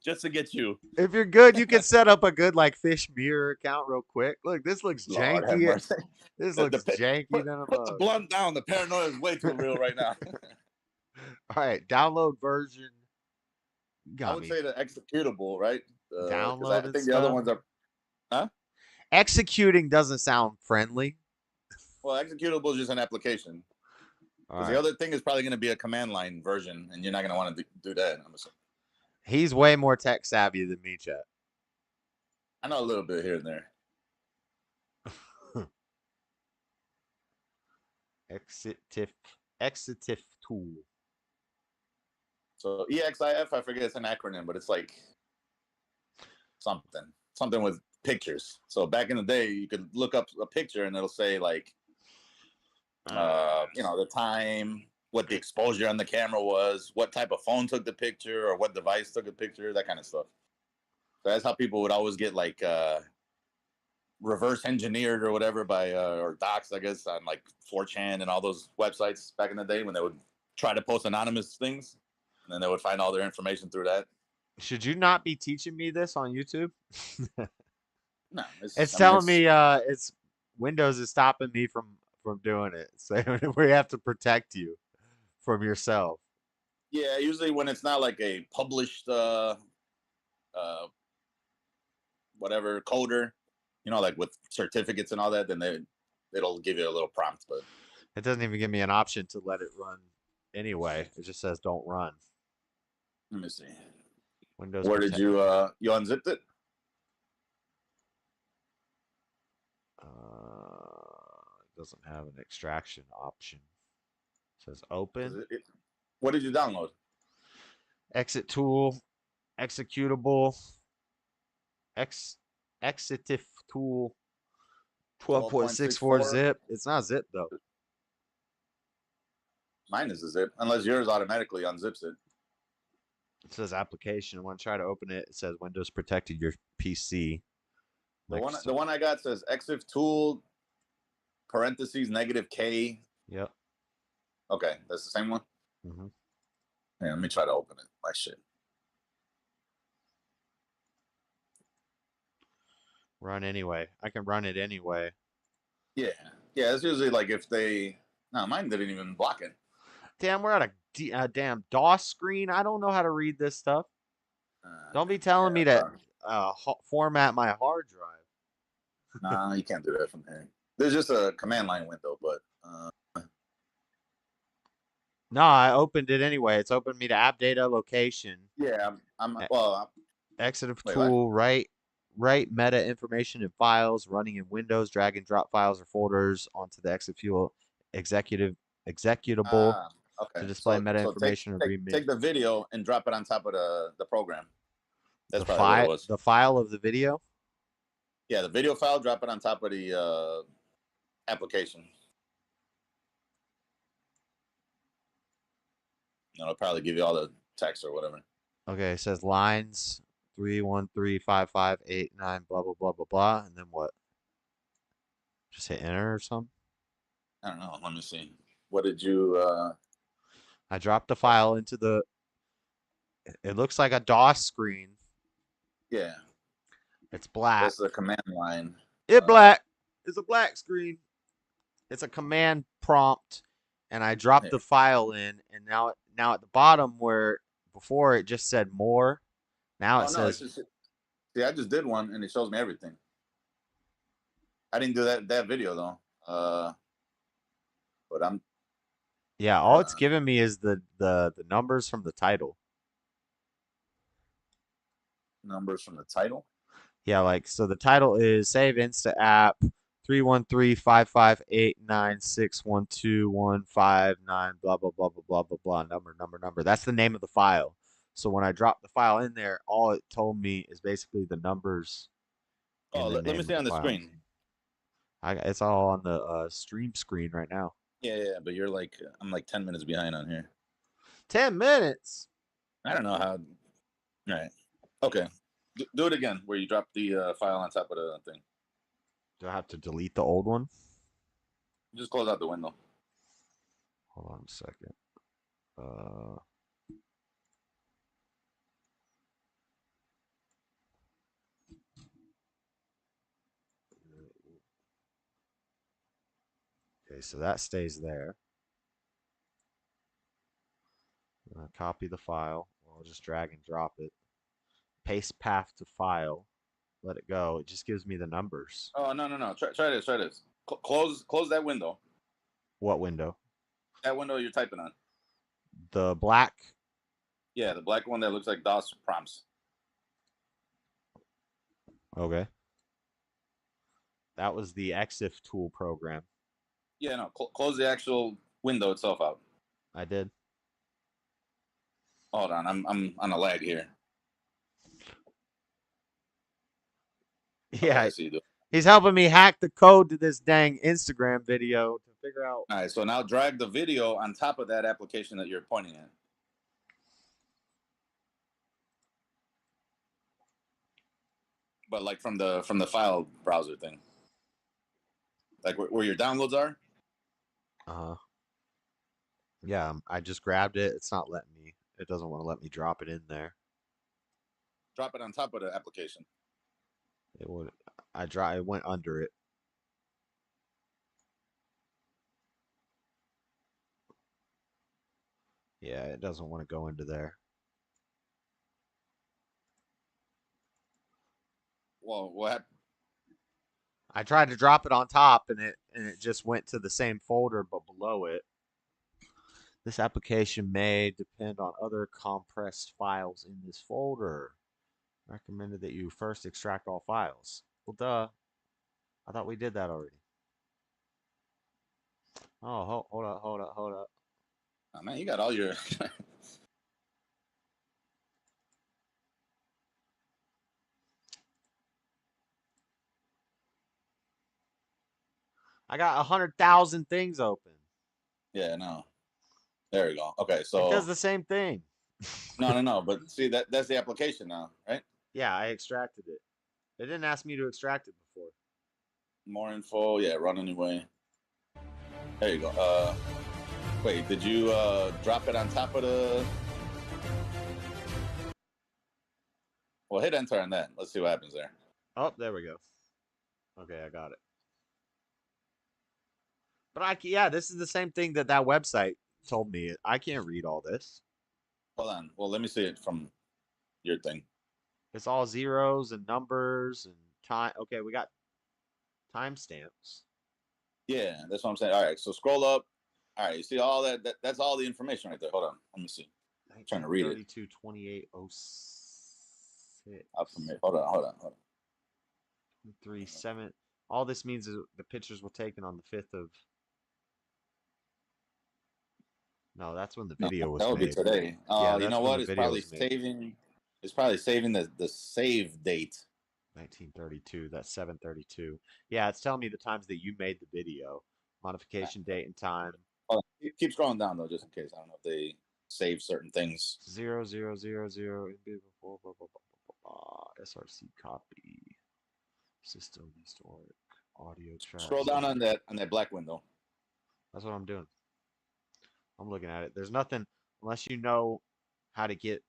just to get you.
If you're good, you can set up a good like fish mirror account real quick. Look, this looks
Lord have
janky.
mercy.
This
The-
looks
the-
janky
Put,
than a
put the
bug.
blunt down. The paranoia is way too real right now.
All right, download version. You
I
got
would
me.
say the executable, right? 'Cause I
Downloaded
think the other
stuff.
ones are.
Executing doesn't sound friendly.
Well, executable is just an application.
All
Because
right.
the other thing is probably going to be a command line version, and you're not going to want to do that.
He's way more tech savvy than me, Chet.
I know a little bit here and there.
Exitif tool.
So EXIF, I forget it's an acronym, but it's like something with pictures. So back in the day, you could look up a picture and it'll say like, the time, what the exposure on the camera was, what type of phone took the picture, or what device took the picture, that kind of stuff. So that's how people would always get like reverse engineered or whatever by or docs, I guess, on like 4chan and all those websites back in the day when they would try to post anonymous things, and then they would find all their information through that.
Should you not be teaching me this on YouTube?
No,
It's telling me it's Windows is stopping me from doing it. So we have to protect you from yourself.
Yeah, usually when it's not like a published whatever coder, like with certificates and all that, then it'll give you a little prompt, but
It doesn't even give me an option to let it run anyway. It just says don't run.
let me see.
Windows.
Where did you unzipped it?
It doesn't have an extraction option. It says open.
What did you download?
Exit tool. Executable. Exitif tool. 12.64 zip. It's not zip though.
Mine is a zip, unless yours automatically unzips it.
It says application. When I try to open it, it says Windows protected your PC.
The one I got says exif tool parentheses -K.
Yep.
Okay, that's the same one.
Mm-hmm.
Yeah, let me try to open it. My shit.
Run anyway. I can run it anyway.
Yeah. It's usually like if they. No, mine didn't even block it.
Damn, we're at a damn DOS screen. I don't know how to read this stuff. Don't be telling me to format my hard drive.
Nah, you can't do that from here. There's just a command line window, but.
No, I opened it anyway. It's opened me to app data location.
Yeah,
Exit tool, write meta information in files, running in Windows, drag and drop files or folders onto the executable
okay.
to display meta information or
take the video and drop it on top of the program. That's
the
probably what it was.
The file of the video?
Yeah, the video file, drop it on top of the application. It'll probably give you all the text or whatever.
Okay, it says lines 3135589 blah blah blah blah blah, and then what? Just hit enter or something.
I don't know. Let me see. What did you?
I dropped the file into the. It looks like a DOS screen.
Yeah,
It's black.
that's the command line.
It's a black screen. It's a command prompt, and I dropped the file in, and now at the bottom where before it just said more, now it says.
See, I just did one, and it shows me everything. I didn't do that video though. But I'm.
Yeah, all it's giving me is the numbers from the title.
Numbers from the title.
Yeah, like so the title is Save Insta App 313-558-9612-159 blah blah blah blah blah blah blah number. That's the name of the file. So when I dropped the file in there, all it told me is basically the numbers.
Oh, let me see on the screen.
It's all on the stream screen right now.
Yeah, but I'm like 10 minutes behind on here.
10 minutes?
I don't know how. All right. Okay. Do it again where you drop the file on top of the thing.
Do I have to delete the old one?
Just close out the window.
Hold on a second. Okay, so that stays there. Copy the file. I'll just drag and drop it. Paste path to file. Let it go. It just gives me the numbers.
Oh, no. Try this. Close that window.
What window?
That window you're typing on.
The black?
Yeah, the black one that looks like DOS prompts.
Okay. That was the EXIF tool program.
Yeah, no. Close the actual window itself out.
I did.
Hold on. I'm on a lag here.
Yeah, he's helping me hack the code to this dang Instagram video to figure out.
All right, so now drag the video on top of that application that you're pointing at. But like from the file browser thing, like where your downloads are.
Yeah, I just grabbed it. It's not letting me. It doesn't want to let me drop it in there.
Drop it on top of the application.
It would. It went under it. Yeah, it doesn't want to go into there.
Well, what happened?
I tried to drop it on top, and it just went to the same folder, but below it. This application may depend on other compressed files in this folder. Recommended that you first extract all files. Well, duh. I thought we did that already. Oh, hold up.
Oh, man, you got all your...
I got 100,000 things open.
Yeah, no. There we go. Okay, so...
It does the same thing.
No. But see, that's the application now, right?
Yeah, I extracted it. It didn't ask me to extract it before.
More info. Yeah, run anyway. There you go. Wait, did you drop it on top of the... Well, hit enter on that. Let's see what happens there.
Oh, there we go. Okay, I got it. But yeah, this is the same thing that website told me. I can't read all this.
Hold on. Well, let me see it from your thing.
It's all zeros and numbers and time. Okay, we got timestamps.
Yeah, that's what I'm saying. All right, so scroll up. All right, you see all that that's all the information right there. Hold on. Let me see. I'm trying to read it.
32/28/06.
Hold on.
3/7. All this means is the pictures were taken on the 5th of... No, that's when the video was made.
That would be today.
Yeah,
you know what? It's probably saving. It's probably saving the save date.
1932. That's 7/32. Yeah, it's telling me the times that you made the video, modification date and time.
Hold on. Keep scrolling down though, just in case. I don't know if they save certain things.
0000 SRC copy. System historic audio track.
Scroll down on that black window.
That's what I'm doing. I'm looking at it. There's nothing unless you know how to get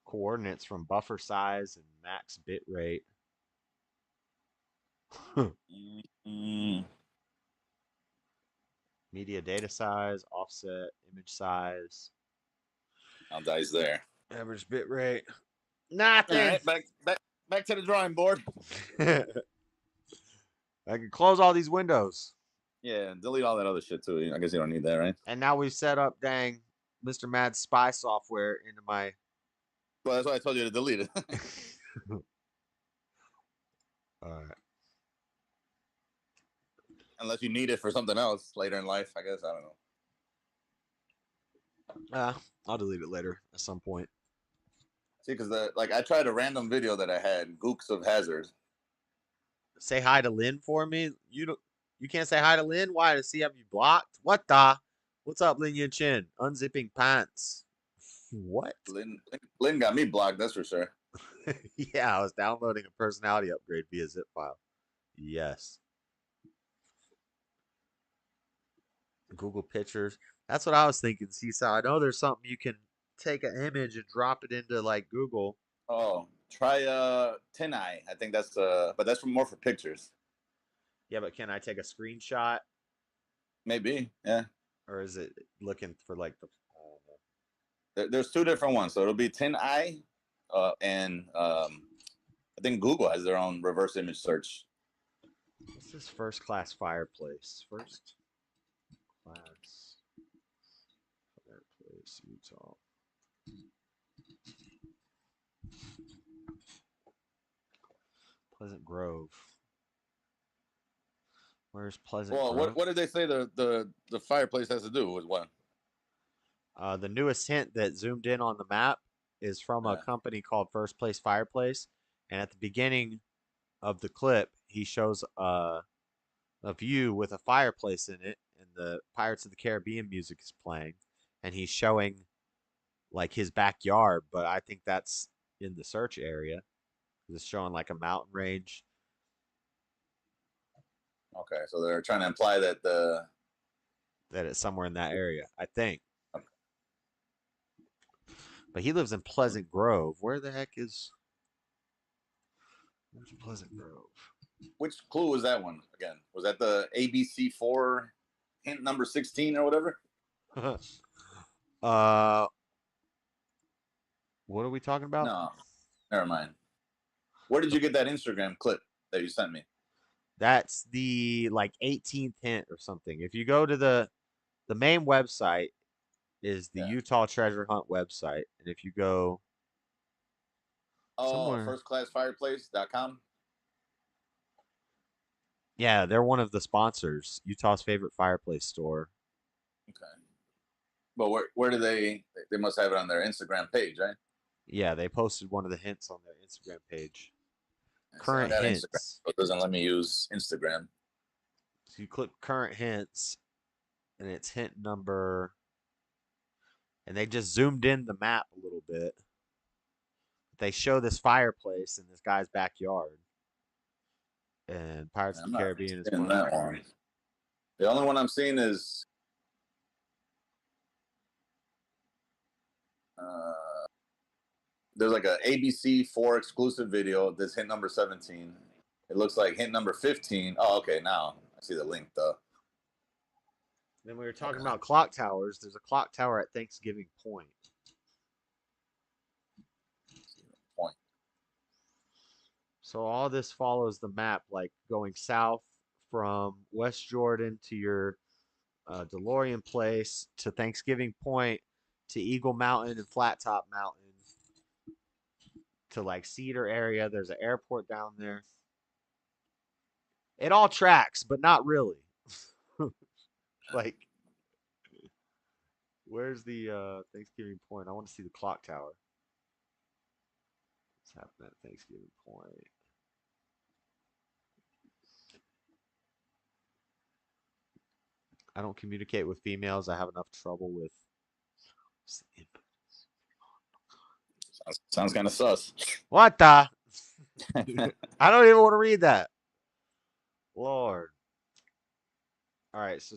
coordinates from buffer size and max bit rate. Media data size, offset, image size.
I'll dice there.
Average bit rate. Nothing.
All right, back to the drawing board.
I can close all these windows.
Yeah, delete all that other shit too. I guess you don't need that, right?
And now we've set up dang Mr. Mad's spy software into my.
Well, that's why I told you to delete it.
All right.
Unless you need it for something else later in life, I guess. I don't know.
I'll delete it later at some point.
See, because I tried a random video that I had, Gooks of Hazard.
Say hi to Lynn for me. You can't say hi to Lynn. Why? To see have you blocked? What the? What's up, Lin Yin Chin? Unzipping pants. What?
Lynn got me blocked. That's for sure.
Yeah, I was downloading a personality upgrade via zip file. Yes. Google Pictures. That's what I was thinking, Seesaw. I know there's something you can take an image and drop it into like Google.
Oh, try TinEye. I think that's but that's more for pictures.
Yeah, but can I take a screenshot?
Maybe, yeah.
Or is it looking for like the?
There's two different ones, so it'll be TinEye, and I think Google has their own reverse image search.
What's this first class fireplace? First class fireplace, Utah. Pleasant Grove. Where's Pleasant Grove?
Well, what did they say the fireplace has to do with what?
The newest hint that zoomed in on the map is from a company called First Place Fireplace. And at the beginning of the clip, he shows a view with a fireplace in it, and the Pirates of the Caribbean music is playing. And he's showing like his backyard, but I think that's in the search area. It's showing like a mountain range.
Okay, so they're trying to imply that
that it's somewhere in that area, I think. But he lives in Pleasant Grove. Where the heck is? Where's Pleasant Grove?
Which clue was that one again? Was that the ABC4 hint number 16 or whatever?
What are we talking about?
No, never mind. Where did you get that Instagram clip that you sent me?
That's the like 18th hint or something. If you go to the main website is the Utah Treasure Hunt website, and if you go
firstclassfireplace.com.
Yeah, they're one of the sponsors, Utah's favorite fireplace store.
Okay. But where do they must have it on their Instagram page, right?
Yeah, they posted one of the hints on their Instagram page.
Current hints. Instagram, so it doesn't let me use Instagram.
So you click current hints, and it's hint number. And they just zoomed in the map a little bit. They show this fireplace in this guy's backyard. And Pirates of the Caribbean is one.
That one. The only one I'm seeing is there's like a ABC4 exclusive video. This hint number 17. It looks like hint number 15. Oh, okay. Now I see the link though.
Then we were talking about clock towers. There's a clock tower at Thanksgiving Point. So all this follows the map, like going south from West Jordan to your DeLorean place to Thanksgiving Point to Eagle Mountain and Flat Top Mountain to like Cedar area. There's an airport down there. It all tracks, but not really. Like, where's the Thanksgiving Point? I want to see the clock tower. What's happening at Thanksgiving Point? I don't communicate with females. I have enough trouble with.
Sounds kind of sus.
What the? I don't even want to read that. Lord. All right, so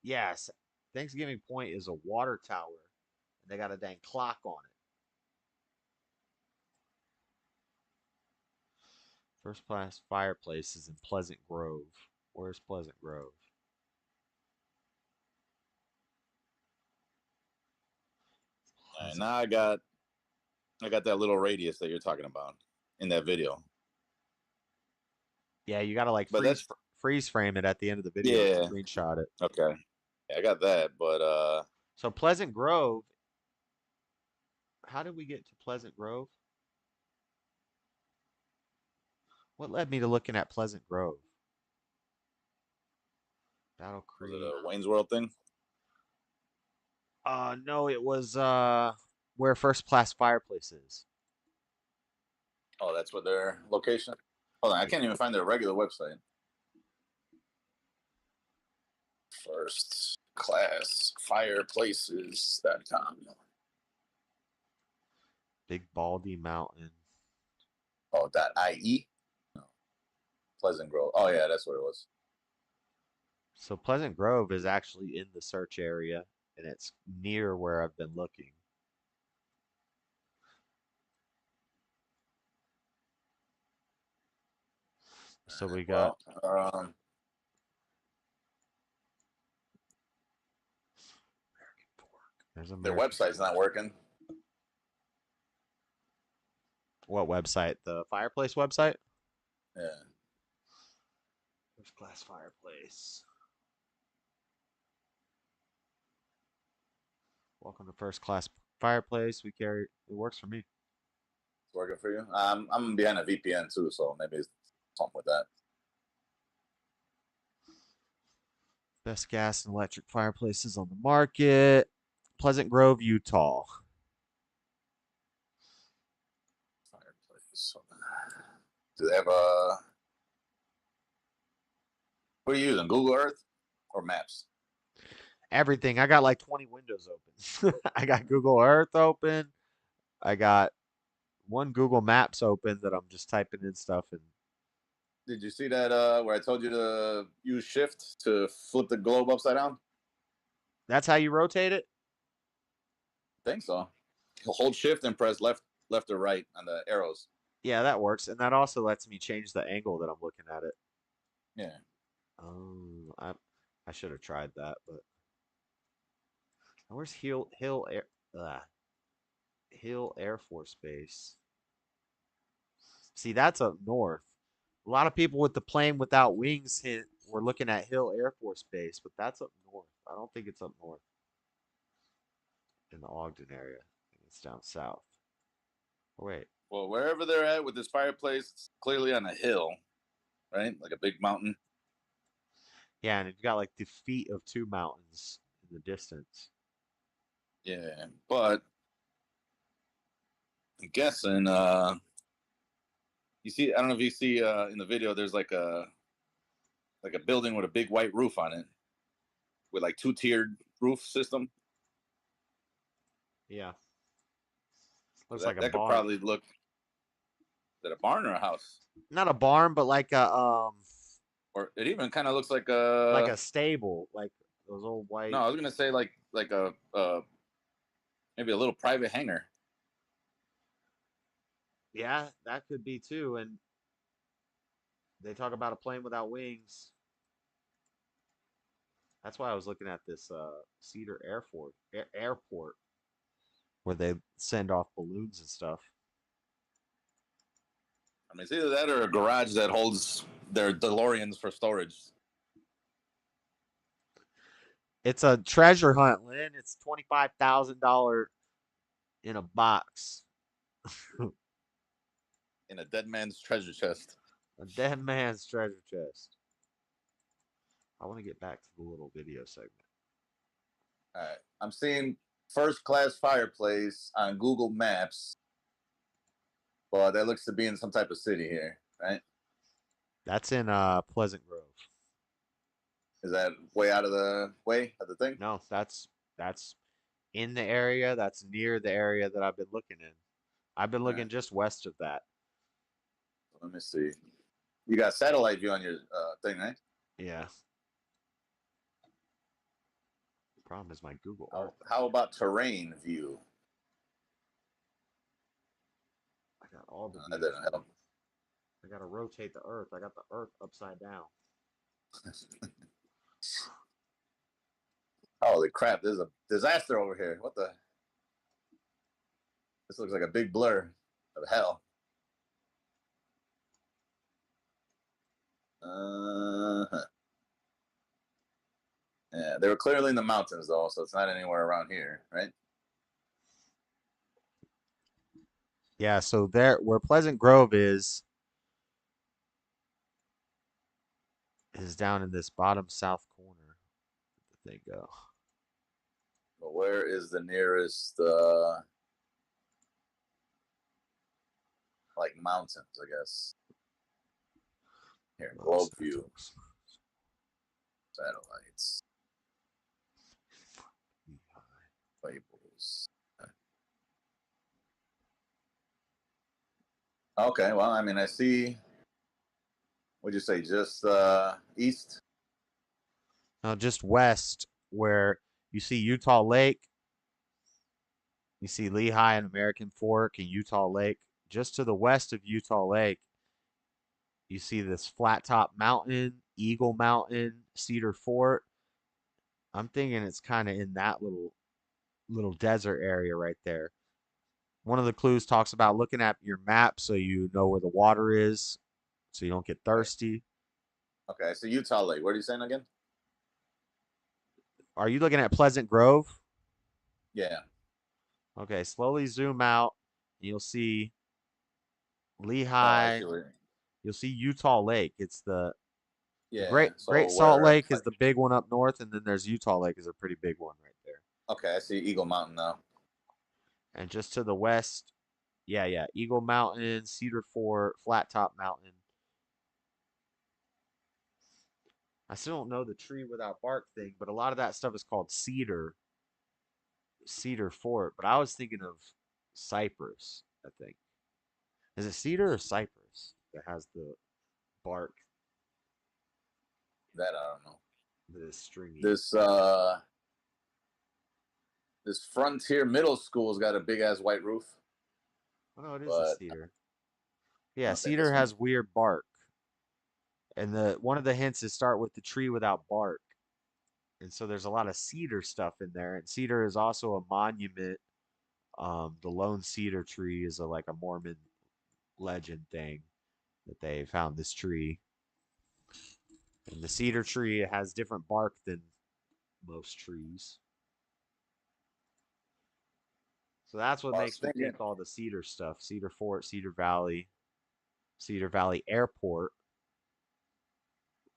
yes, Thanksgiving Point is a water tower. And they got a dang clock on it. First class fireplace is in Pleasant Grove. Where's Pleasant Grove?
All right, now I got that little radius that you're talking about in that video.
Yeah, you gotta like
But
freeze frame it at the end of the video.
Yeah.
And screenshot it.
Okay. Yeah, I got that, but
So Pleasant Grove. How did we get to Pleasant Grove? What led me to looking at Pleasant Grove? Battle
was
Creek.
it a Wayne's World thing?
No, it was where First Class Fireplace is.
Oh, that's what their location. Hold on, I can't even find their regular website. First Class Fireplaces.com.
Big Baldy Mountain.
Oh, .ie. No. Pleasant Grove. Oh yeah, that's what it was.
So Pleasant Grove is actually in the search area, and it's near where I've been looking. So we got
their website's not working.
What website? The fireplace website?
Yeah.
First Class Fireplace. Welcome to First Class Fireplace. We carry. It works for me.
It's working for you. I'm behind a VPN too, so maybe it's something with that.
Best gas and electric fireplaces on the market. Pleasant Grove, Utah.
Fireplace. Do they have a? What are you using? Google Earth or Maps?
Everything. I got like 20 windows open. I got Google Earth open. I got one Google Maps open that I'm just typing in stuff in.
Did you see that where I told you to use Shift to flip the globe upside down?
That's how you rotate it?
I think so. Hold Shift and press left or right on the arrows.
Yeah, that works. And that also lets me change the angle that I'm looking at it.
Yeah.
I should have tried that, but where's Hill Air Force Base? See, that's up north. A lot of people with the plane without wings were looking at Hill Air Force Base, but that's up north. I don't think it's up north in the Ogden area. I think it's down south. Oh, wait.
Well, wherever they're at with this fireplace, it's clearly on a hill, right? Like a big mountain.
Yeah, and you've got like the feet of two mountains in the distance.
Yeah, but I'm guessing you see, I don't know if you see in the video, there's like a building with a big white roof on it with like 2-tiered roof system.
Yeah. Looks
that,
like a
that
barn.
could probably look. Is that a barn or a house?
Not a barn, but like a
Or it even kind of looks like a
stable, like those old white.
No, I was gonna say like a maybe a little private hangar.
Yeah, that could be too. And they talk about a plane without wings. That's why I was looking at this Cedar Airport, where they send off balloons and stuff.
I mean, it's either that or a garage that holds their DeLoreans for storage.
It's a treasure hunt, Lynn. It's $25,000 in a box.
In a dead man's treasure chest.
A dead man's treasure chest. I want to get back to the little video segment.
All right. I'm seeing First Class Fireplace on Google Maps. Well, that looks to be in some type of city here, right?
That's in Pleasant Grove.
Is that way out of the way of the thing?
No, that's in the area. That's near the area that I've been looking in. I've been looking just west of that.
Let me see. You got satellite view on your thing, right?
Yeah. Problem is my Google Earth.
How about terrain view?
I got all the
That
views.
didn't help.
I gotta rotate the Earth. I got the Earth upside down.
Holy crap! There's a disaster over here. What the? This looks like a big blur of hell. Yeah, they were clearly in the mountains though, so it's not anywhere around here, right?
Yeah, so there where Pleasant Grove is down in this bottom south corner. Where'd the thing go?
But where is the nearest like mountains, I guess? Here, globe view. Satellites. Labels. Okay, well, I mean, I see. What'd you say? Just east?
No, just west where you see Utah Lake. You see Lehigh and American Fork and Utah Lake. Just to the west of Utah Lake, you see this flat top mountain, Eagle Mountain, Cedar Fort. I'm thinking it's kind of in that little desert area right there. One of the clues talks about looking at your map so you know where the water is, so you don't get thirsty.
Okay, so Utah Lake. What are you saying again?
Are you looking at Pleasant Grove?
Yeah.
Okay, slowly zoom out. And you'll see
Oh, I
Lehigh.
see where.
You'll see Utah Lake. It's the
Yeah. So
Great Salt
where?
Lake is the big one up north, and then there's Utah Lake is a pretty big one right there.
Okay, I see Eagle Mountain now.
And just to the west, yeah, Eagle Mountain, Cedar Fort, Flat Top Mountain. I still don't know the tree without bark thing, but a lot of that stuff is called Cedar Fort. But I was thinking of cypress, I think. Is it cedar or cypress that has the bark
That I don't know.
that is stringy?
This Frontier Middle School's got a big ass white roof.
Oh no, it is a cedar. Yeah,
I think
cedar
this
has weird bark. And one of the hints is start with the tree without bark. And so there's a lot of cedar stuff in there. And cedar is also a monument. The lone cedar tree is like a Mormon legend thing that they found this tree. And the cedar tree has different bark than most trees. So that's what makes me think all the cedar stuff. Cedar Fort, Cedar Valley Airport,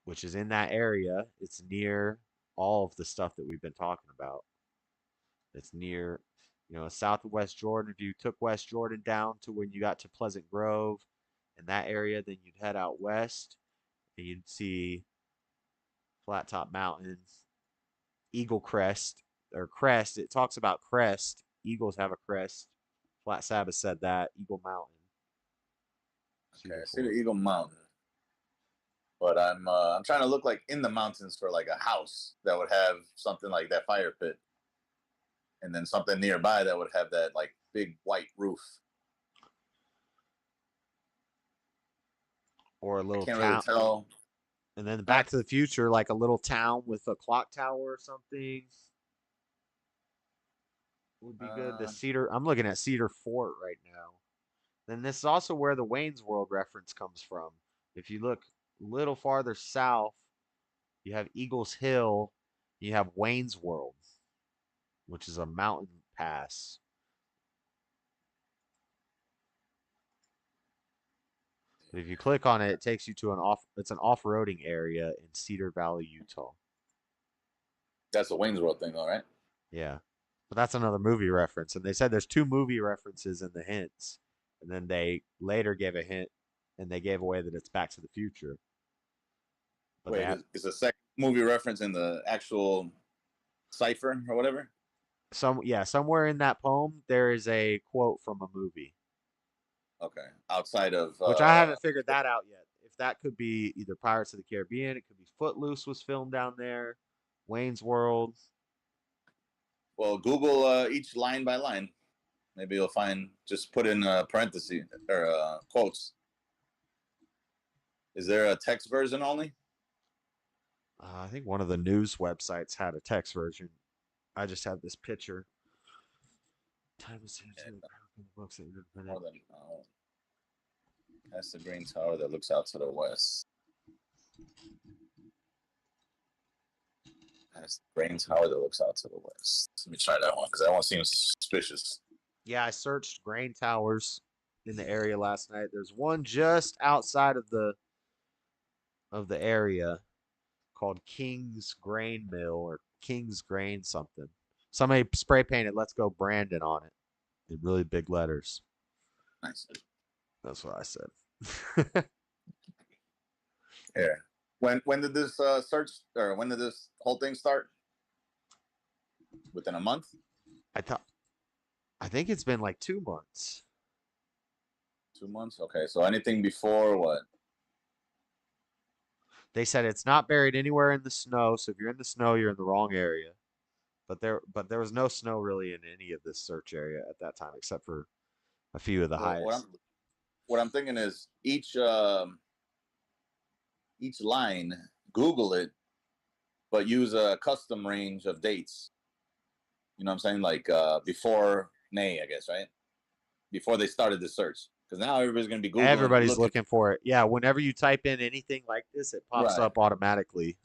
which is in that area. It's near all of the stuff that we've been talking about. It's near, south of West Jordan. If you took West Jordan down to when you got to Pleasant Grove in that area, then you'd head out west and you'd see Flat Top Mountains, Eagle Crest, or Crest. It talks about crest. Eagles have a crest. Flat Sabbath said that. Eagle Mountain.
Okay, I see the Eagle Mountain. But I'm trying to look like in the mountains for like a house that would have something like that fire pit. And then something nearby that would have that like big white roof.
Or a little
town.
Really
tell.
And then Back to the Future, like a little town with a clock tower or something. Would be good. The Cedar. I'm looking at Cedar Fort right now. Then this is also where the Wayne's World reference comes from. If you look a little farther south, you have Eagles Hill. You have Wayne's World, which is a mountain pass. But if you click on it, it takes you to it's an off-roading area in Cedar Valley, Utah.
That's a Wayne's World thing, all right?
Yeah. But that's another movie reference. And they said there's 2 movie references in the hints. And then they later gave a hint and they gave away that it's Back to the Future. But
wait, is the second movie reference in the actual cipher or whatever?
Somewhere in that poem there is a quote from a movie,
Okay, outside of
which I haven't figured that out yet. If that could be either Pirates of the Caribbean, it could be Footloose was filmed down there, Wayne's World.
well, Google each line by line. Maybe you'll find. Just put in parentheses or quotes. Is there a text version only?
I think one of the news websites had a text version. I just have this picture. Time is books that you're
More than that's the green tower that looks out to the west. That's the green tower that looks out to the west. Let me try that one because that one seems suspicious.
Yeah, I searched grain towers in the area last night. There's one just outside of the area called King's Grain Mill or King's Grain something. Somebody spray painted "Let's Go Brandon" on it in really big letters.
Nice.
That's what I said.
Here. When did this search or when did this whole thing start? Within a month?
I think it's been like 2 months.
2 months? Okay, so anything before what?
They said it's not buried anywhere in the snow, so if you're in the snow, you're in the wrong area. But there was no snow really in any of this search area at that time, except for a few of the highest.
What I'm thinking is each line, Google it, but use a custom range of dates. You know what I'm saying? Like before May, I guess, right? Before they started the search. Because now everybody's going to be Googling.
Everybody's looking for it. Yeah, whenever you type in anything like this, it pops up automatically.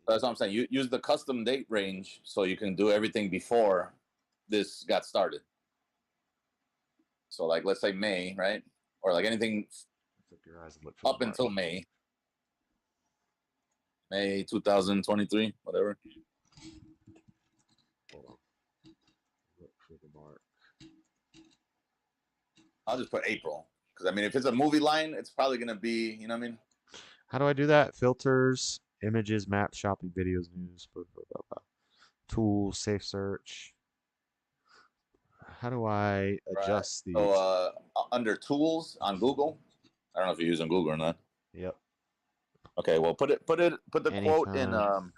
That's what I'm saying. You use the custom date range so you can do everything before this got started. So, like, let's say May, right? Or like anything up until May. May 2023, whatever.
Hold on. Look for the mark.
I'll just put April. Because, I mean, if it's a movie line, it's probably going to be, you know what I mean?
How do I do that? Filters, images, maps, shopping, videos, news, blah, blah, blah, blah. Tools, safe search. How do I adjust these?
So, under tools on Google, I don't know if you're using Google or not.
Yep.
Okay, well, put the quote
Anytime.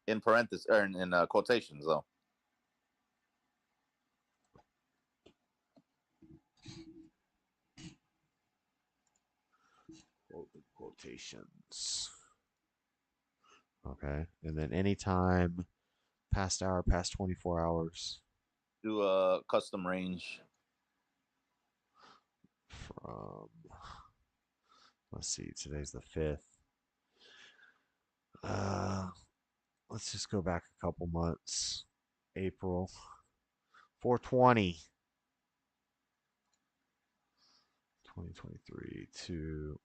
in parentheses or in quotations though.
Quotations. Okay, and then anytime, past hour, past 24 hours.
Do a custom range.
From, let's see, today's the 5th. Let's just go back a couple months. April 420. 2023 to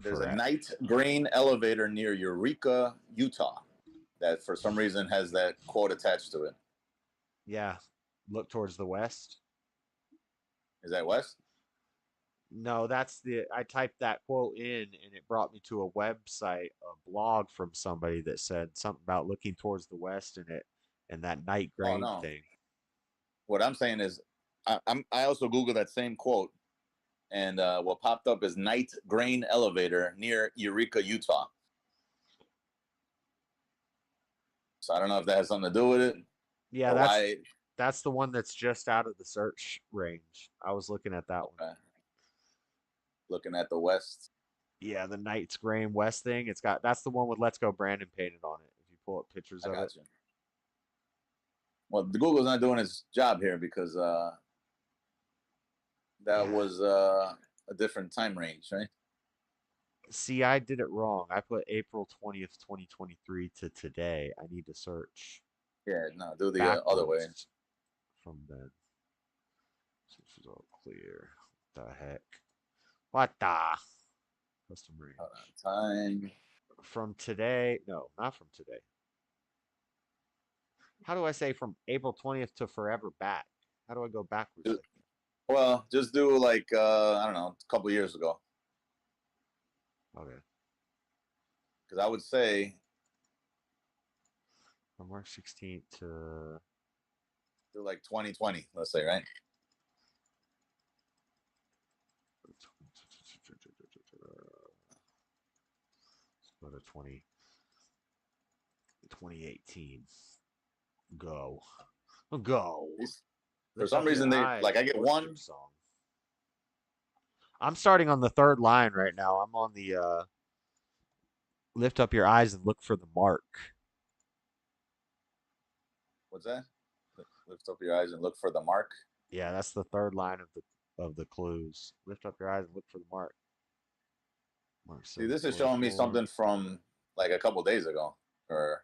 There's a night grain elevator near Eureka, Utah, that for some reason has that quote attached to it.
Yeah, look towards the west.
Is that west?
No, I typed that quote in and it brought me to a website, a blog from somebody that said something about looking towards the west and that night grain thing.
What I'm saying is I also Googled that same quote, and what popped up is night grain elevator near Eureka, Utah. So I don't know if that has something to do with it.
Yeah, that's the one that's just out of the search range. I was looking at that one.
Looking at the west.
Yeah, the Night's Grain West thing. That's the one with "Let's Go Brandon" painted on it. If you pull up pictures of it.
You. Well, the Google's not doing its job here because that was a different time range, right?
See, I did it wrong. I put April 20th, 2023 to today. I need to search.
Yeah, no, do the other way.
From then. So this is all clear. What the heck? What the? Custom range.
Time.
From today. No, not from today. How do I say from April 20th to forever back? How do I go backwards?
Well, just do like, I don't know, a couple years ago.
Okay.
Because I would say
From March 16th to
they're like 2020, let's say, right?
go to 2018. Go. Go.
For
Lift
some
up your
reason, they
eyes
like I
and
get
worship
one.
song. I'm starting on the third line right now. I'm on the lift up your eyes and look for the mark.
What's that? Lift up your eyes and look for the mark.
Yeah, that's the third line of the clues. Lift up your eyes and look for the mark. Mark
See, this is showing me
7:44.
something from like a couple days ago, or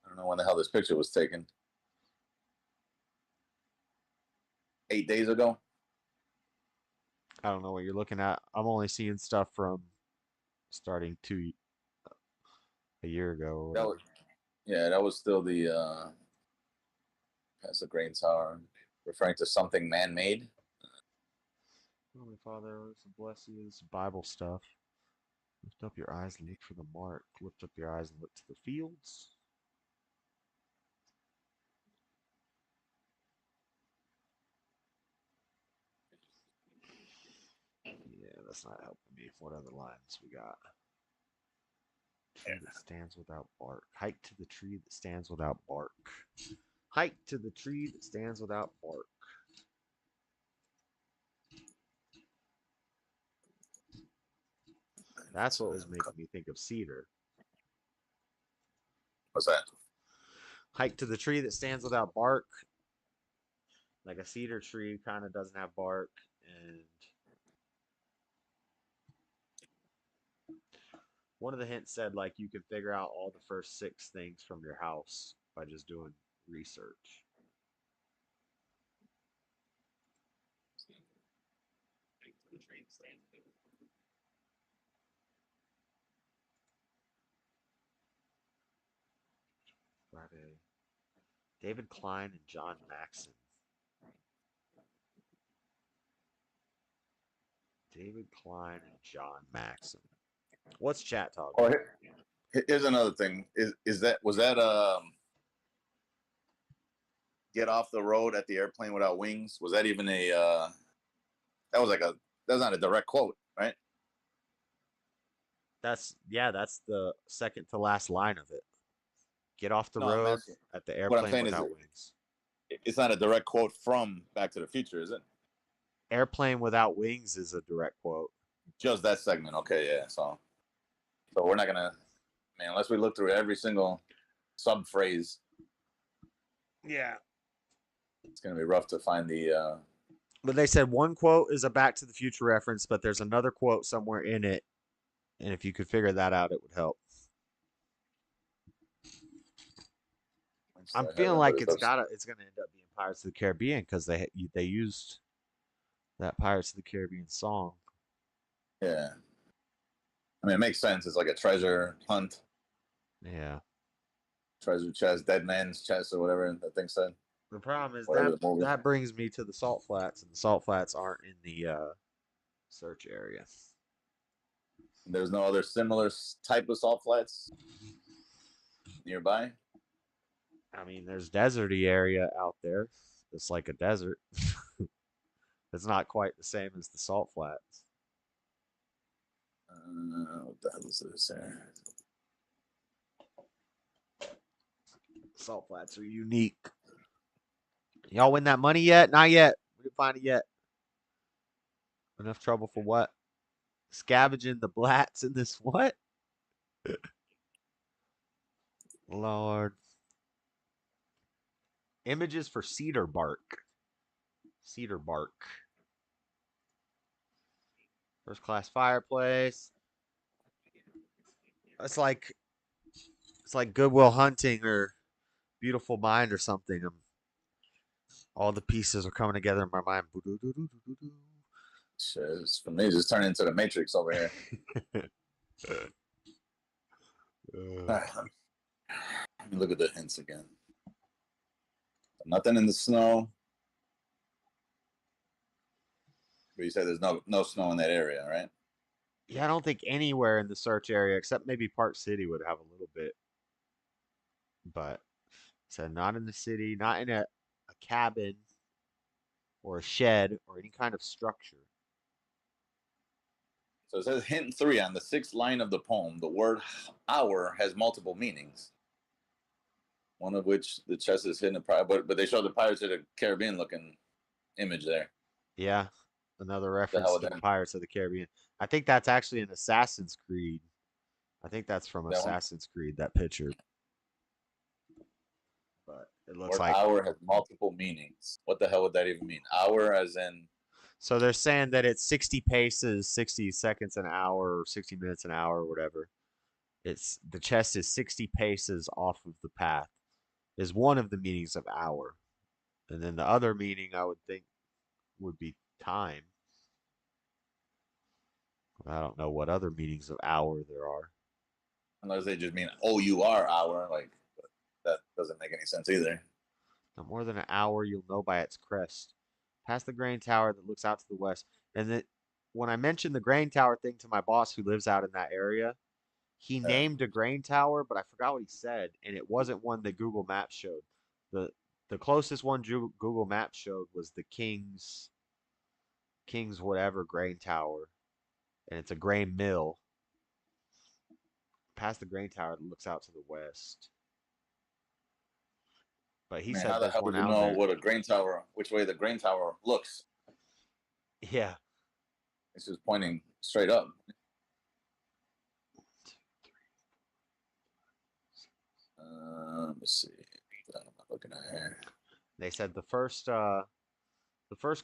I don't know when the hell this picture was taken. 8 days ago.
I don't know what you're looking at. I'm only seeing stuff from starting a year ago. Or
That
whatever.
was, yeah, that was still the past the grain tower, referring to something man-made.
Holy Father, bless you. This is Bible stuff. Lift up your eyes and look for the mark. Lift up your eyes and look to the fields. Yeah, that's not helping me. What other lines we got? Tree that stands without bark. Hike to the tree that stands without bark. Hike to the tree that stands without bark. That's what was making me think of cedar.
What's that?
Hike to the tree that stands without bark. Like a cedar tree kind of doesn't have bark. And one of the hints said like you can figure out all the first 6 things from your house by just doing research. Friday. David Klein and John Maxon. David Klein and John Maxon. What's chat talk?
Oh, here's another thing. Was that get off the road at the airplane without wings? Was that even that's not a direct quote, right?
That's the second to last line of it. Get off the
No, I'm
road
asking.
at the
What I'm
airplane
saying is
without wings.
it's not a direct quote from Back to the Future, is it?
Airplane without wings is a direct quote.
Just that segment. Okay, yeah. So we're not gonna, man, unless we look through every single sub phrase.
Yeah.
It's gonna be rough to find the.
But they said one quote is a Back to the Future reference, but there's another quote somewhere in it, and if you could figure that out, it would help. I'm feeling like it's gonna end up being Pirates of the Caribbean because they used that Pirates of the Caribbean song.
Yeah. I mean, it makes sense. It's like a treasure hunt.
Yeah.
Treasure chest, dead man's chest, or whatever that thing said.
The problem is
Whatever
that brings me to the Salt Flats, and the Salt Flats aren't in the search area.
There's no other similar type of salt flats nearby.
I mean, there's deserty area out there. It's like a desert. It's not quite the same as the Salt Flats.
What the hell is this here?
Salt Flats are unique. Y'all win that money yet? Not yet. We didn't find it yet. Enough trouble for what? Scavenging the blats in this what? Lord. Images for cedar bark. Cedar bark. First class fireplace. It's like Goodwill Hunting or Beautiful Mind or something. All the pieces are coming together in my mind.
Shit, for me, just turn into the Matrix over here. Let me look at the hints again. Nothing in the snow. But you said there's no snow in that area, right?
Yeah, I don't think anywhere in the search area except maybe Park City would have a little bit, but so not in the city, not in a cabin or a shed or any kind of structure.
So it says hint 3 on the 6th line of the poem. The word hour has multiple meanings. One of which the chest is hidden, but they show the Pirates of the Caribbean looking image there.
Yeah, another
The
reference
hell
to
with
the
that?
Pirates of the Caribbean. I think that's actually an Assassin's Creed. I think that's from
That one?
Assassin's Creed, that picture. But it looks
Word
like.
hour has multiple meanings. What the hell would that even mean? Hour as in
So they're saying that it's 60 paces, 60 seconds an hour, or 60 minutes an hour, or whatever. It's the chest is 60 paces off of the path, is one of the meanings of hour. And then the other meaning I would think would be time. I don't know what other meanings of hour there are.
unless they just mean OUR hour, like that doesn't make any sense either.
Not more than an hour, you'll know by its crest. Past the grain tower that looks out to the west. And then when I mentioned the grain tower thing to my boss who lives out in that area, he named a grain tower, but I forgot what he said, and it wasn't one that Google Maps showed. The closest one Google Maps showed was the King's whatever grain tower, and it's a grain mill. Past the grain tower that looks out to the west. But he
Man,
said
how the
there's
hell
one
do you
out
know
there.
what a grain tower, which way the grain tower looks?
Yeah.
It's just pointing straight up. Let's see. What am I looking at here?
They said the first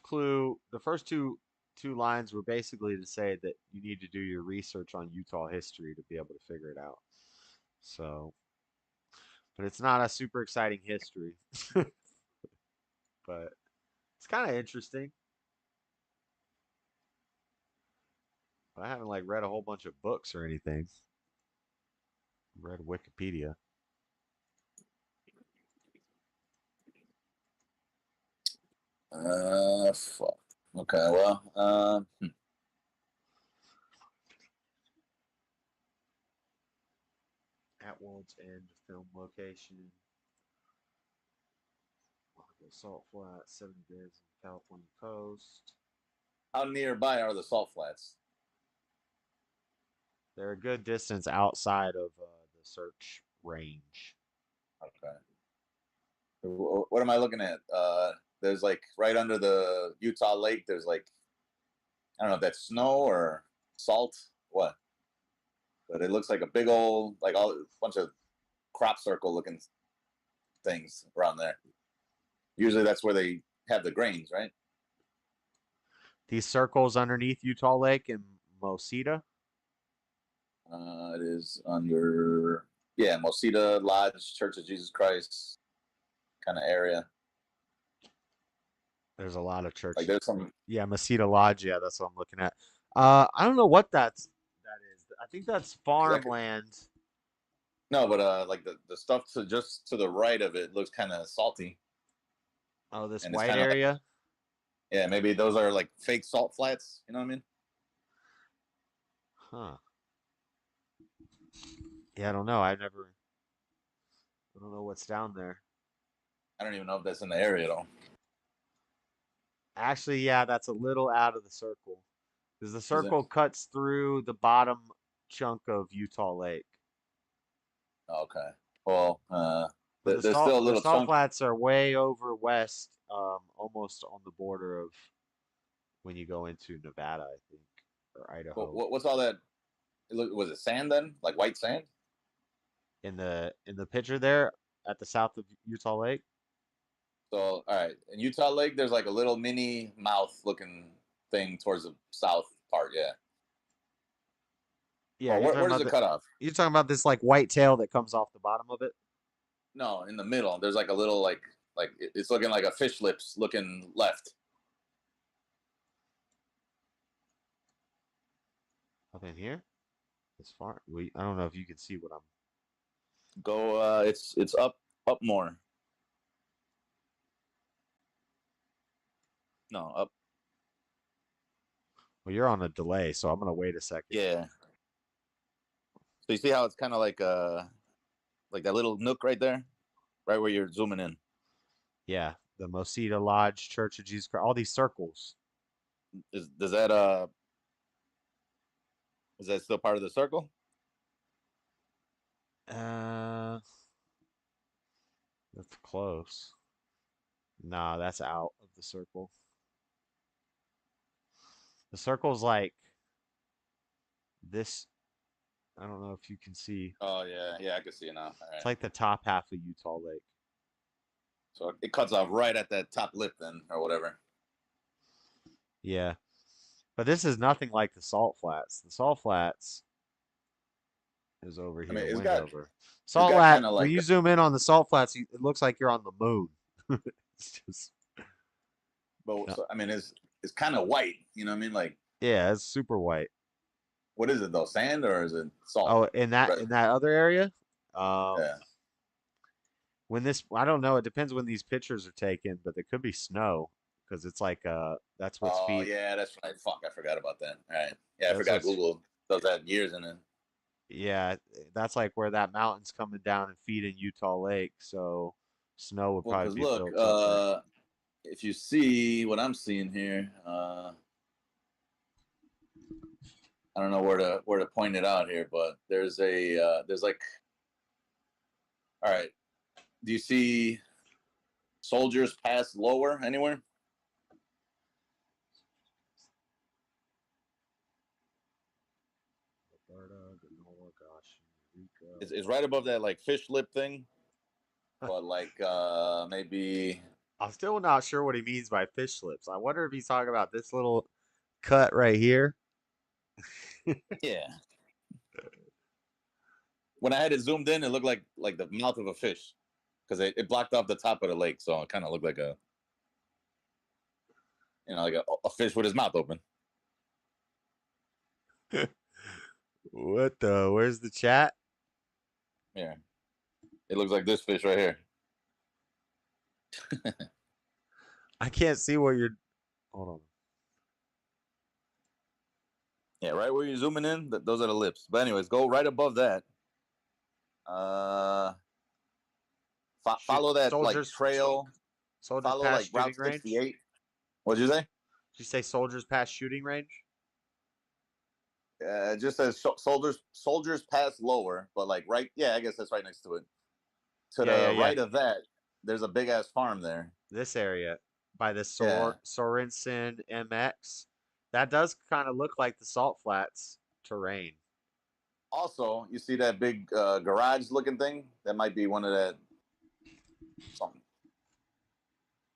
clue, the first two lines were basically to say that you need to do your research on Utah history to be able to figure it out. So, but it's not a super exciting history. But it's kind of interesting. But I haven't like read a whole bunch of books or anything. Read Wikipedia.
Fuck. Okay, well,
At World's End film location. Salt Flat, 70 days on the California coast.
how nearby are the salt flats?
They're a good distance outside of the search range.
Okay. What am I looking at? There's like right under the Utah Lake. There's like I don't know if that's snow or salt. What? But it looks like a big old like all bunch of crop circle looking things around there. Usually that's where they have the grains, right?
These circles underneath Utah Lake and Mosita.
It is under Mosita Lodge, Church of Jesus Christ kind of area.
There's a lot of churches.
Like there's some
Mosita Lodge. Yeah, that's what I'm looking at. I don't know what that is. I think that's farmland.
No, but like the stuff just to the right of it looks kind of salty.
Oh, this
And
white area.
Like, yeah, maybe those are like fake salt flats. You know what I mean?
Huh. Yeah, I don't know. I don't know what's down there.
I don't even know if that's in the area though.
Actually, yeah, that's a little out of the circle. Because the circle cuts through the bottom chunk of Utah Lake.
Okay. Well, there's
the
still a little
salt
chunk.
flats are way over west, almost on the border of when you go into Nevada, I think, or Idaho.
What's all that? Was it sand then? Like white sand?
In the picture there at the south of Utah Lake.
So, all right, in Utah Lake, there's like a little mini mouth-looking thing towards the south part. Yeah.
Yeah.
Well, where does it cut off?
You're talking about this like white tail that comes off the bottom of it?
No, in the middle. There's like a little like it's looking like a fish lips looking left.
Up in here? As far I don't know if you can see what I'm.
Go. It's up more. No, up.
Well, you're on a delay, so I'm gonna wait a second.
Yeah. So you see how it's kind of like that little nook right there, right where you're zooming in.
Yeah, the Mosita Lodge, Church of Jesus Christ, all these circles.
Is that still part of the circle?
That's close. Nah, that's out of the circle. The circle's like this. I don't know if you can see.
Oh yeah, I can see it now. All right.
It's like the top half of Utah Lake.
So it cuts off right at that top lip then, or whatever.
Yeah. But this is nothing like the Salt Flats. The Salt Flats is over here.
It's
Wendover. Salt
got
Flat,
kinda
when
like
you zoom in on the Salt Flats, it looks like you're on the moon. It's just,
But
Yeah.
so, it's kind of white. You know what I mean? Like,
yeah, it's super white.
what is it though? Sand or is it salt?
Oh, in that other area?
Yeah.
When this, I don't know. It depends when these pictures are taken, but there could be snow because it's like that's what's
Oh
feed.
yeah, that's right. Fuck, I forgot about that. All right. Yeah, I
That's
forgot
what's-
Google does that years in it.
Yeah, that's like where that mountain's coming down and feeding Utah Lake. So snow would
Well,
probably
because
be
look,
built up
if you see what I'm seeing here, I don't know where to point it out here, but there's like, all right. Do you see Soldiers Pass lower anywhere? It's right above that like fish lip thing, but like maybe.
I'm still not sure what he means by fish lips. I wonder if he's talking about this little cut right here.
Yeah. When I had it zoomed in, it looked like the mouth of a fish, because it blocked off the top of the lake, so it kind of looked like a fish with his mouth open.
What the? Where's the chat?
Yeah, it looks like this fish right here.
I can't see what you're. Hold on.
Yeah, right where you're zooming in, those are the lips. But anyways, go right above that. Follow that like trail.
Soldiers
Follow
past
like
shooting
Route
range.
68. What'd you say?
Did you say soldiers past shooting range?
It just says soldiers pass lower, but like right, yeah, I guess that's right next to it. To the right of that, there's a big ass farm there.
This area by the Sorensen MX. That does kind of look like the Salt Flats terrain.
Also, you see that big garage looking thing? That might be one of that something.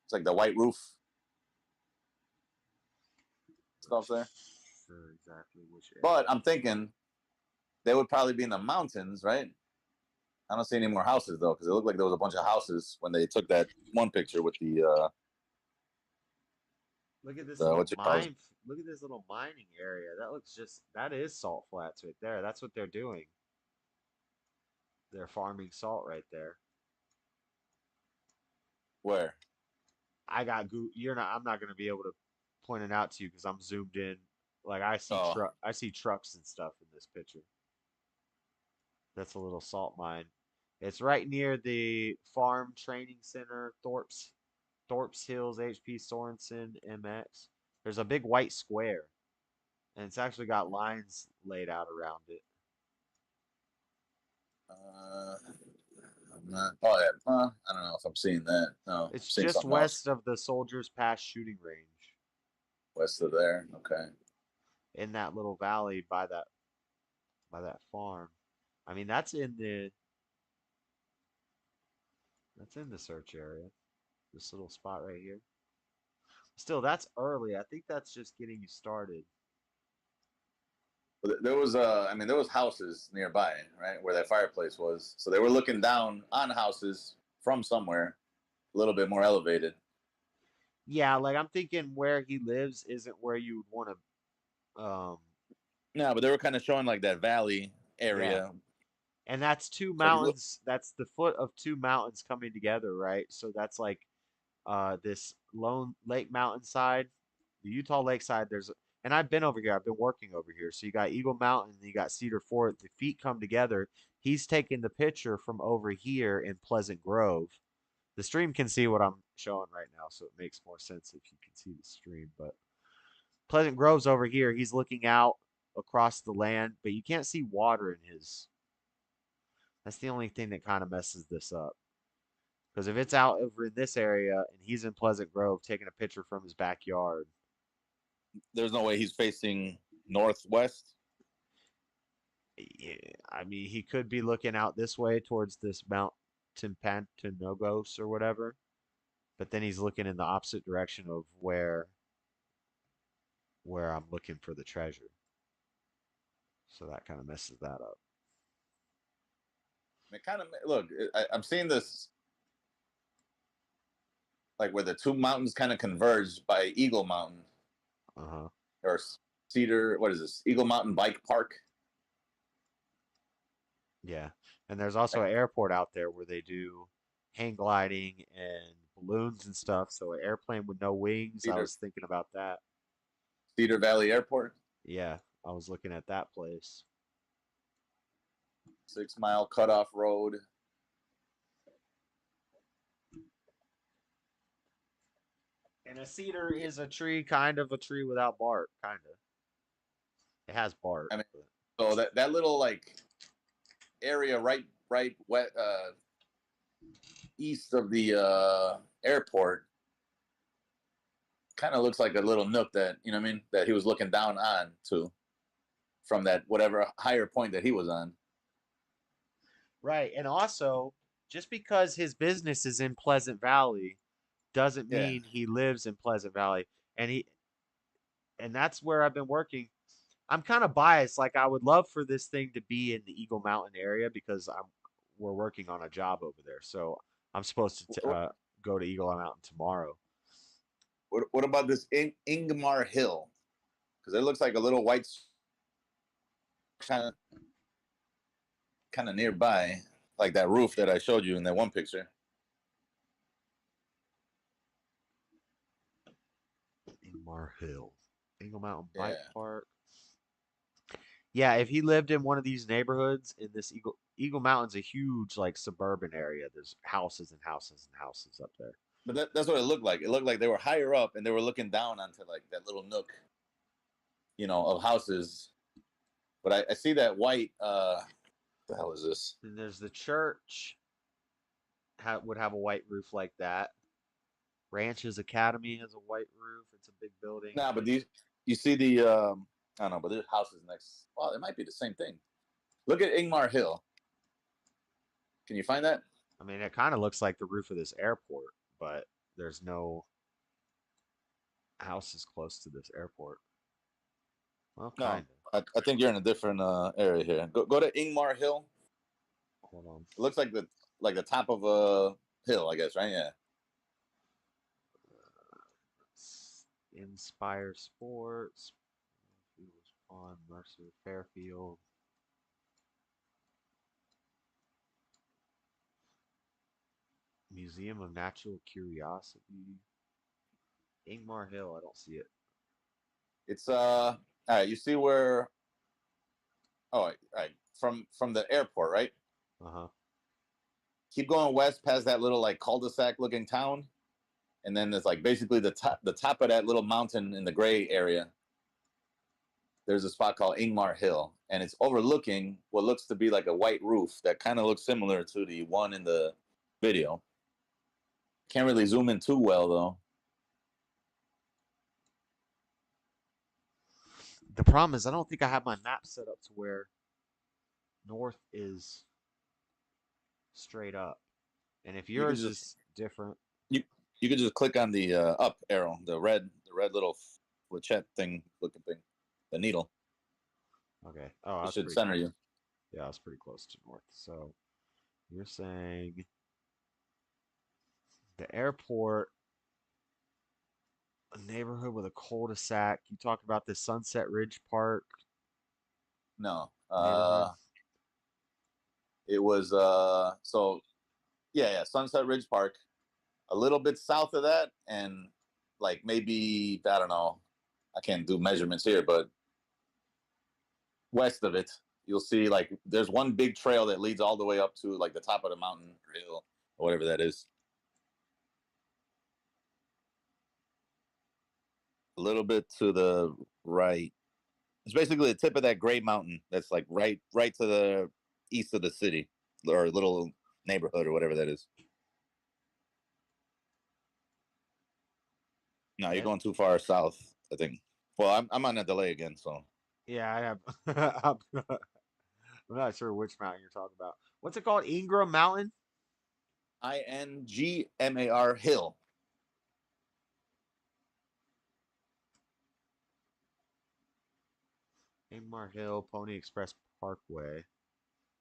It's like the white roof stuff there.
Sure, exactly which area.
But I'm thinking they would probably be in the mountains, right? I don't see any more houses though, because it looked like there was a bunch of houses when they took that one picture with the.
Look at this little mine. Look at this little mining area. That is Salt Flats right there. That's what they're doing. They're farming salt right there.
Where?
I'm not gonna be able to point it out to you because I'm zoomed in. Like I see trucks and stuff in this picture. That's a little salt mine. It's right near the Farm Training Center, Thorpe's Hills, HP Sorensen MX. There's a big white square, and it's actually got lines laid out around it.
I'm not. Oh yeah. I don't know if I'm seeing that. No,
it's just west of the Soldiers Pass shooting range.
West of there, okay.
In that little valley by that farm. I mean, that's in the search area. This little spot right here. Still, that's early. I think that's just getting you started.
There was there was houses nearby, right, where that fireplace was. So they were looking down on houses from somewhere, a little bit more elevated.
Yeah, like I'm thinking where he lives isn't where you would want to.
No, but they were kind of showing like that valley area.
Yeah. And that's two mountains. That's the foot of two mountains coming together, right? So that's like this Lone Lake mountainside, the Utah Lake side. and I've been over here. I've been working over here. So you got Eagle Mountain, you got Cedar Fort. The feet come together. He's taking the picture from over here in Pleasant Grove. The stream can see what I'm showing right now, so it makes more sense if you can see the stream. But Pleasant Grove's over here. He's looking out across the land, but you can't see water in his. That's the only thing that kind of messes this up. Because if it's out over in this area and he's in Pleasant Grove taking a picture from his backyard,
There's no way he's facing northwest.
yeah, I mean, he could be looking out this way towards this Mountain Pantanogos or whatever, but then he's looking in the opposite direction of where I'm looking for the treasure. So that kind of messes that up.
It kind of look. I'm seeing this like where the two mountains kind of converge by Eagle Mountain or Cedar. What is this? Eagle Mountain Bike Park.
Yeah, and there's also an airport out there where they do hang gliding and balloons and stuff. So an airplane with no wings. I was thinking about that.
Cedar Valley Airport.
Yeah, I was looking at that place.
6 Mile Cutoff Road.
And a cedar is a tree, kind of a tree without bark, kind of. It has bark.
I mean, so that little like area right west east of the airport kind of looks like a little nook that, you know what I mean, that he was looking down on to from that whatever higher point that he was on.
Right. And also, just because his business is in Pleasant Valley doesn't mean he lives in Pleasant Valley. And that's where I've been working. I'm kind of biased. Like, I would love for this thing to be in the Eagle Mountain area because we're working on a job over there. So I'm supposed to go to Eagle Mountain tomorrow.
What about this Ingmar Hill? Because it looks like a little white kind of nearby, like that roof that I showed you in that one picture.
Ingmar Hill, Eagle Mountain Bike Park. Yeah, if he lived in one of these neighborhoods in this Eagle Mountain's a huge like suburban area. There's houses and houses and houses up there.
But that's what it looked like. It looked like they were higher up and they were looking down onto like that little nook, you know, of houses. But I see that white. What the hell is this?
And there's the church. Would have a white roof like that. Ranches Academy has a white roof. It's a big building.
Nah, but you see the I don't know, but there's houses next. Well, it might be the same thing. Look at Ingmar Hill. Can you find that?
I mean, it kind of looks like the roof of this airport, but there's no houses close to this airport. Well, kind
of. I think you're in a different area here. Go to Ingmar Hill.
Hold on.
It looks like the top of a hill, I guess, right? Yeah.
Inspire Sports. On Mercer Fairfield. Museum of Natural Curiosity. Ingmar Hill, I don't see it.
It's all right, you see where all right, from the airport, right? Keep going west past that little like cul-de-sac looking town. And then there's like basically the top of that little mountain in the gray area. There's a spot called Ingmar Hill, and it's overlooking what looks to be like a white roof that kind of looks similar to the one in the video. Can't really zoom in too well, though.
The problem is I don't think I have my map set up to where north is straight up. And if yours is different.
You could just click on the up arrow, the red little flechette thing looking thing. The needle.
Okay. Oh,
it should center you.
Yeah, I was pretty close to north. So you're saying the airport, a neighborhood with a cul-de-sac. You talked about the Sunset Ridge Park.
No. It was Sunset Ridge Park. A little bit south of that, and like maybe I don't know, I can't do measurements here, but west of it, you'll see like there's one big trail that leads all the way up to like the top of the mountain or hill or whatever that is. A little bit to the right. It's basically the tip of that gray mountain that's like right to the east of the city or little neighborhood or whatever that is. No, you're going too far south, I think. Well, I'm on a delay again, so.
Yeah, I have. I'm not sure which mountain you're talking about. What's it called? Ingram Mountain?
Ingmar Hill.
Ingmar Hill, Pony Express Parkway.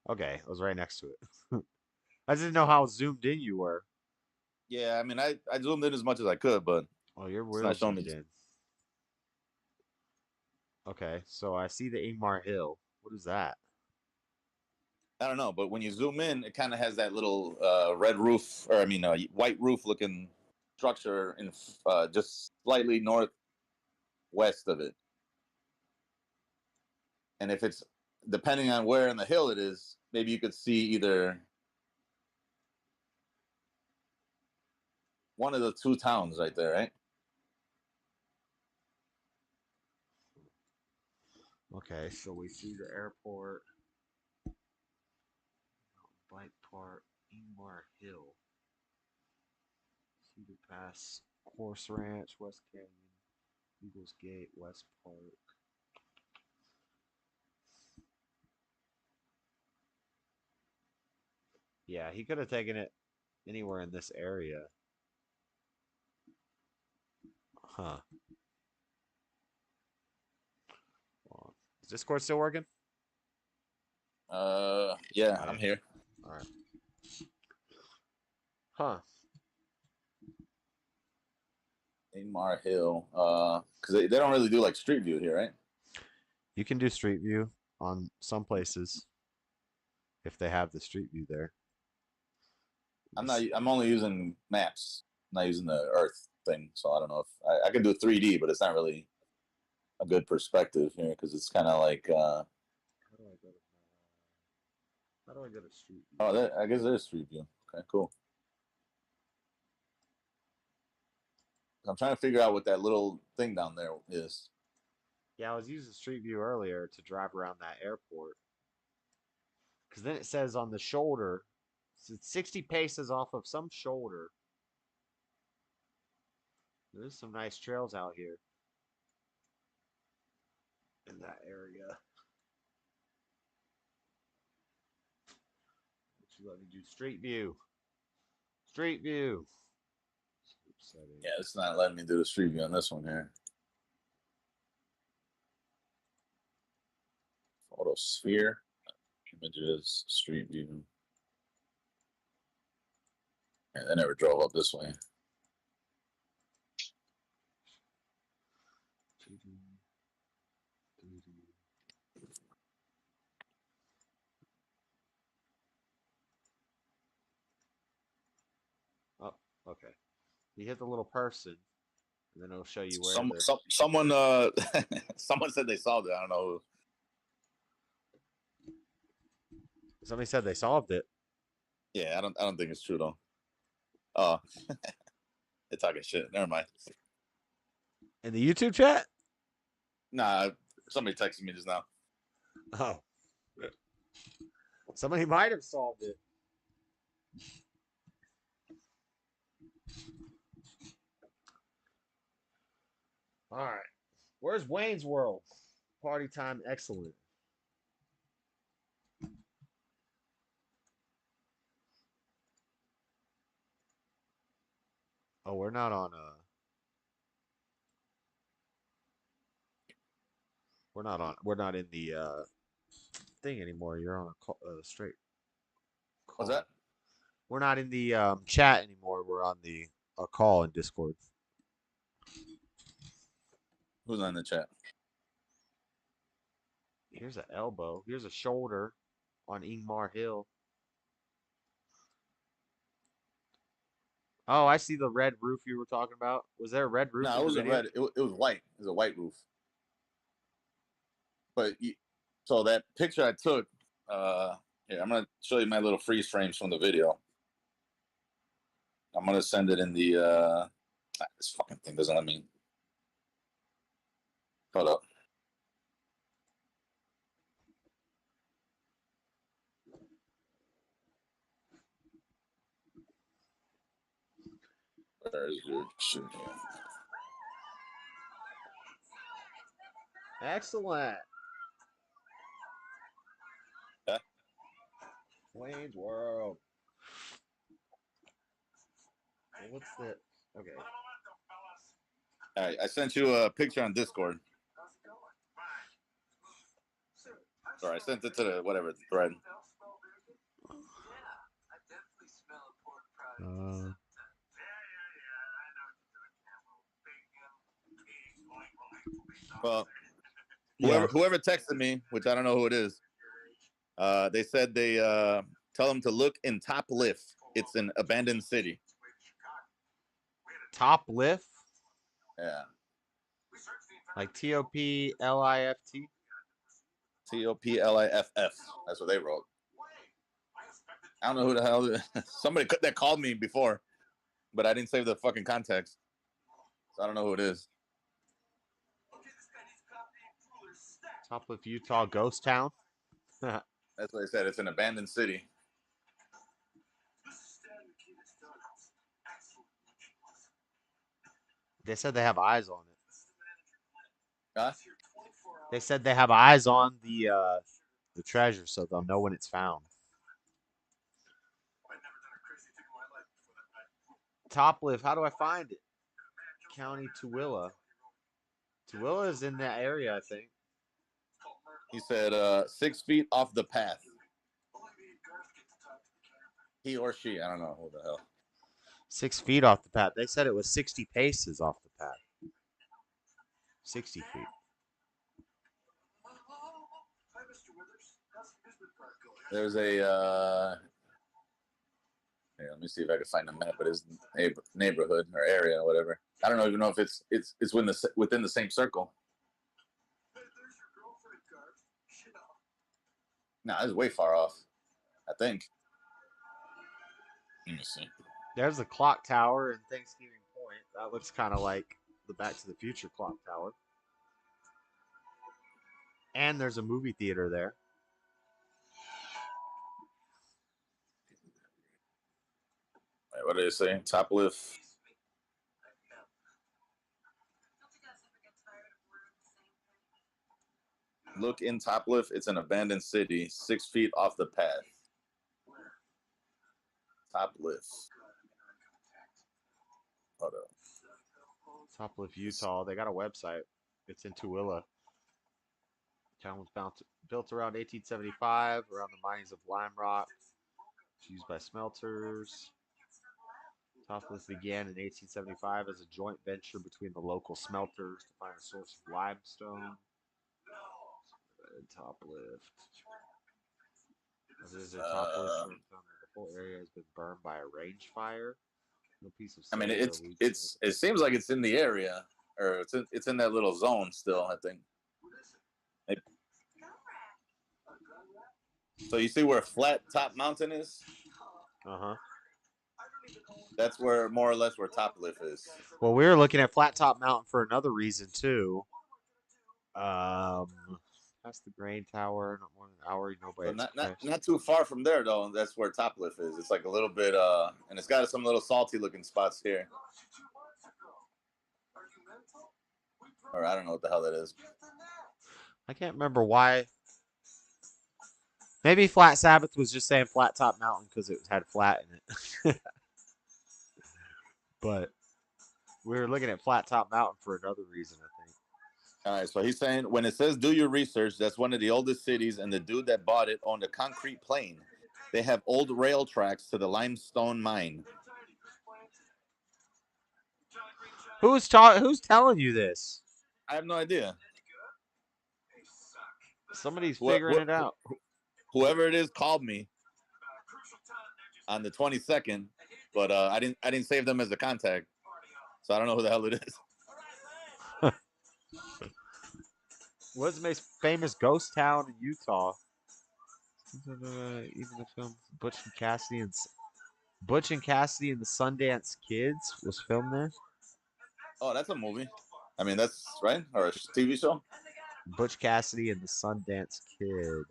Okay, I was right next to it. I didn't know how zoomed in you were.
Yeah, I mean, I zoomed in as much as I could, but
Oh, you're
it's
real
not showing
zoomed
me.
in. Okay, so I see the Ingmar Hill. What is that?
I don't know, but when you zoom in, it kind of has that little red roof, or I mean, white roof looking structure in just slightly northwest of it. And if it's depending on where in the hill it is, maybe you could see either one of the two towns right there, right?
Okay, so we see the airport, Bike Park, Ingmar Hill, Cedar Pass, Horse Ranch, West Canyon, Eagles Gate, West Park. Yeah, he could have taken it anywhere in this area. Huh. Well, is Discord still working?
Yeah,
Oh,
I'm
yeah.
here.
All right. Huh.
Ingmar Hill. Because they don't really do like Street View here, right?
You can do Street View on some places if they have the Street View there.
I'm only using maps, I'm not using the Earth thing, so I don't know if I can do 3D, but it's not really a good perspective here because it's kind of like.
How do I go to Street View?
Oh, I guess there's Street View. Okay, cool. I'm trying to figure out what that little thing down there is.
Yeah, I was using Street View earlier to drive around that airport. Because then it says on the shoulder, it's 60 paces off of some shoulder. There's some nice trails out here in that area. Would you let me do Street View? Street View.
Yeah, it's not letting me do the Street View on this one here. Photosphere. Images, Street View. Yeah, they never drove up this way.
Oh, okay. You hit the little person, and then it'll show you where
Someone someone said they saw it. I don't know who.
Somebody said they solved it.
Yeah, I don't think it's true though. Oh, they're talking shit. Never mind.
In the YouTube chat?
Nah, somebody texted me just now.
Oh. Somebody might have solved it. All right. Where's Wayne's World? Party time excellent. Oh, we're not on we're not in the thing anymore. You're on a straight call.
What's that?
We're not in the chat anymore. We're on a call in Discord.
Who's on the chat?
Here's an elbow. Here's a shoulder on Ingmar Hill. Oh, I see the red roof you were talking about. Was there a red roof?
No,
in
it
the
wasn't
video?
red. It was white. It was a white roof. But so that picture I took, here, I'm gonna show you my little freeze frames from the video. I'm gonna send it in the this fucking thing doesn't let me. Hold up. Where is your shit here?
Excellent.
Yeah.
Wayne's World. What's the? Okay.
All right, I sent you a picture on Discord. Sorry, I sent it to the whatever thread. Well, whoever texted me, which I don't know who it is, they said they tell them to look in Top Lift. It's an abandoned city.
Top Lift?
Yeah.
Like TOPLIFT?
TOPLIFF. That's what they wrote. I don't know who the hell. Somebody that called me before, but I didn't save the fucking context, so I don't know who it is.
Top Lift, Utah, Ghost Town.
That's what they said. It's an abandoned city.
They said they have eyes on it.
Huh?
They said they have eyes on the treasure, so they'll know when it's found. Top Lift, how do I find it? County Tooele. Tooele is in that area, I think.
He said 6 feet off the path. He or she, I don't know who the hell.
6 feet off the path. They said it was 60 paces off the path. 60 feet.
There's a here, let me see if I can find a map of his neighborhood or area or whatever. I don't even know if it's within the same circle. No, it's way far off, I think. Let me see.
There's the clock tower in Thanksgiving Point. That looks kind of like the Back to the Future clock tower. And there's a movie theater there.
Wait, what did it say? Top Lift. Look in Top Lift. It's an abandoned city, 6 feet off the path. Top Lift. Hold up.
Top Lift, Utah. They got a website. It's in Tooele. The town was built around 1875 around the mines of lime rock. It's used by smelters. Top Lift began in 1875 as a joint venture between the local smelters to find a source of limestone. Top Lift. This is a Top Lift. The whole area has been burned by a range fire. No piece of.
I mean, it seems like it's in the area, or it's in that little zone still. I think. So you see where Flat Top Mountain is?
Uh-huh.
That's where more or less where Top Lift is.
Well, we were looking at Flat Top Mountain for another reason too. That's the grain tower. Not more than an hour.
Not too far from there though. That's where Top Lift is. It's like a little bit and it's got some little salty looking spots here. Or I don't know what the hell that is.
I can't remember why. Maybe Flat Sabbath was just saying Flat Top Mountain because it had flat in it. But we were looking at Flat Top Mountain for another reason, I think.
All right, so he's saying when it says do your research, that's one of the oldest cities, and the dude that bought it owned a concrete plane. They have old rail tracks to the limestone mine.
Who's telling you this?
I have no idea.
Somebody's figuring it out.
Whoever it is called me on the 22nd but I didn't save them as a contact, so I don't know who the hell it is.
What's the most famous ghost town in Utah? Even the film Butch and Cassidy and the Sundance Kids was filmed there.
Oh, that's a movie. I mean, that's right, or a TV show.
Butch Cassidy and the Sundance Kid.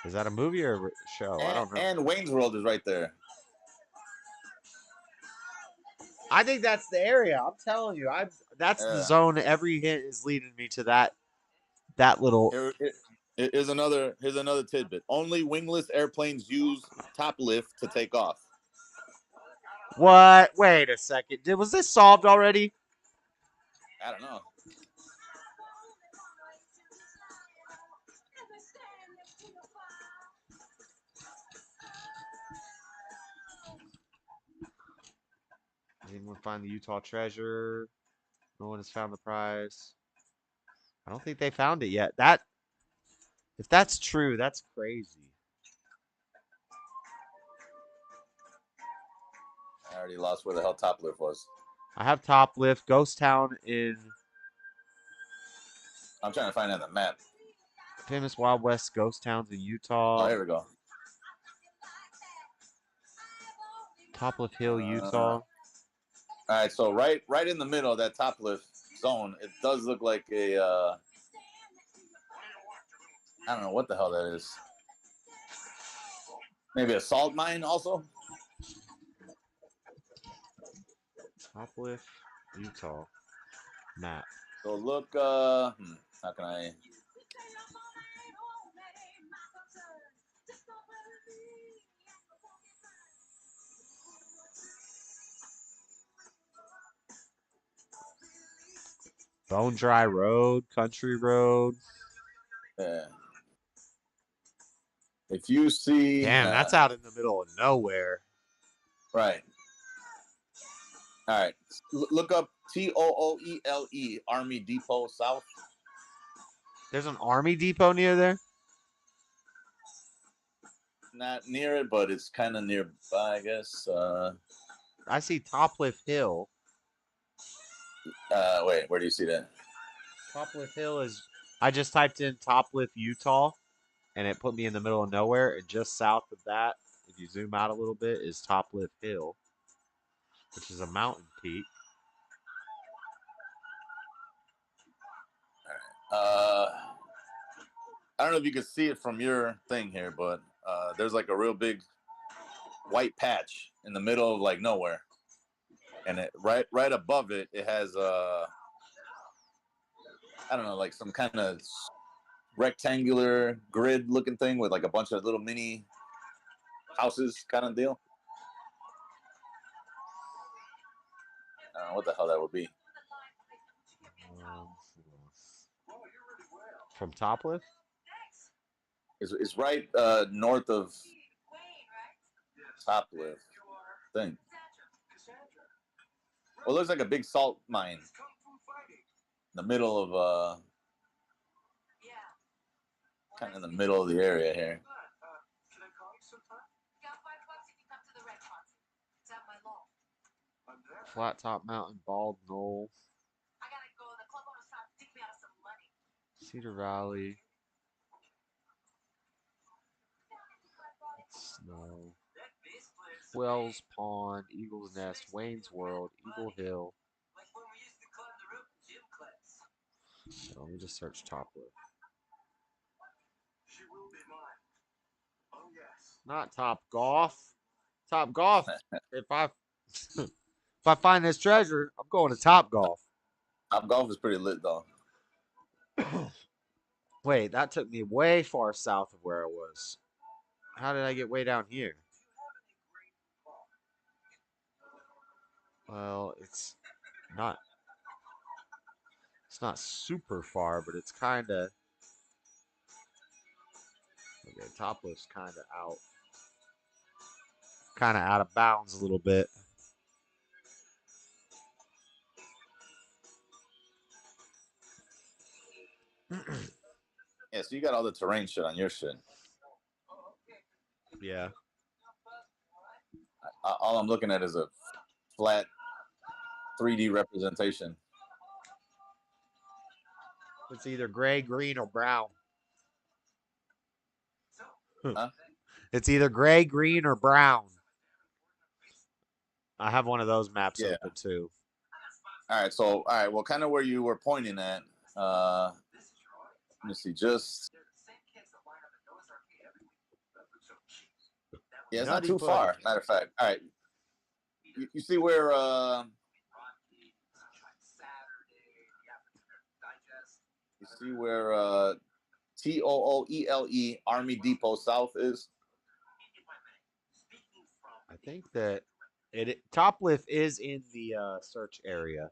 Is that a movie or a show? I don't know.
And Wayne's World is right there.
I think that's the area. I'm telling you, that's the zone. Every hint is leading me to that little.
Here's another tidbit. Only wingless airplanes use top lift to take off.
What? Wait a second. Was this solved already?
I don't know.
Did anyone find the Utah treasure? No one has found the prize. I don't think they found it yet. If that's true, that's crazy.
I already lost where the hell top lift was.
I have top lift, ghost town in.
I'm trying to find it on the map.
Famous Wild West ghost towns in Utah.
Oh, here we go.
Toplift Hill, Utah.
All right, so right in the middle of that top lift zone, it does look like a I don't know what the hell that is. Maybe a salt mine also?
Toplift, Utah. Map.
So look, how can I?
Bone Dry Road, Country Road.
Yeah. If you see,
damn, that's out in the middle of nowhere.
Right. All right. Look up TOOELE Army Depot South.
There's an Army depot near there.
Not near it, but it's kind of nearby, I guess.
I see Toplift Hill.
Wait, where do you see that?
Toplift Hill is. I just typed in Toplift, Utah, and it put me in the middle of nowhere. And just south of that, if you zoom out a little bit, is Toplift Hill, which is a mountain peak.
I don't know if you can see it from your thing here, but there's like a real big white patch in the middle of like nowhere, and it right above it, it has I don't know, like some kind of rectangular grid looking thing with like a bunch of little mini houses kind of deal. I don't know what the hell that would be.
From Toplift?
It's right north of Toplift thing. Well, it looks like a big salt mine in the middle of kind of in the middle of the area here.
Flat Top Mountain, Bald Knoll. Cedar Valley. Snow. Wells Pond, Eagle's Nest, Wayne's World, Eagle Hill. So let me just search Toplift. Not Top Golf. Top Golf. if I find this treasure, I'm going to Top Golf.
Top Golf is pretty lit though.
Wait, that took me way far south of where I was. How did I get way down here? Well, it's not super far, but it's kind of okay. Toplift's kind of out of bounds a little bit.
Yeah, so you got all the terrain shit on your shit.
Yeah.
All I'm looking at is a flat 3D representation.
It's either gray, green, or brown.
Huh?
It's either gray, green, or brown. I have one of those maps
Yeah.
open too.
All right. So, all right. Well, kind of where you were pointing at. Let me see. Just yeah, it's not
Nutty
too
Buddy.
far. Matter of fact. All right. You see where TOOELE Army Depot South is?
I think that Toplift is in the search area.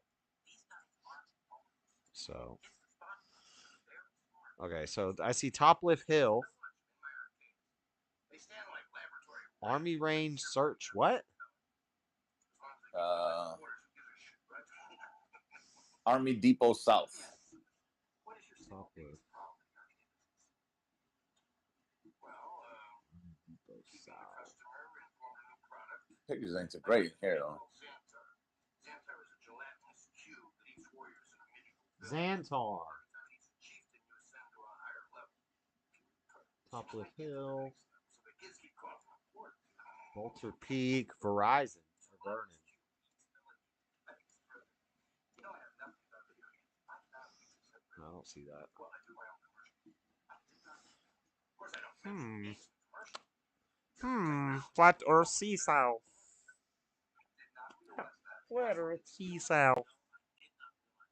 So, okay, so I see Toplift Hill, Army Range search. What?
Army Depot South.
Toplift.
Pictures ain't so great here though.
Xantar. Toplift Hill. Bolter Peak. Verizon. Or Vernon. I don't see that. Flat Earth Sea South. Flat Earth Sea South.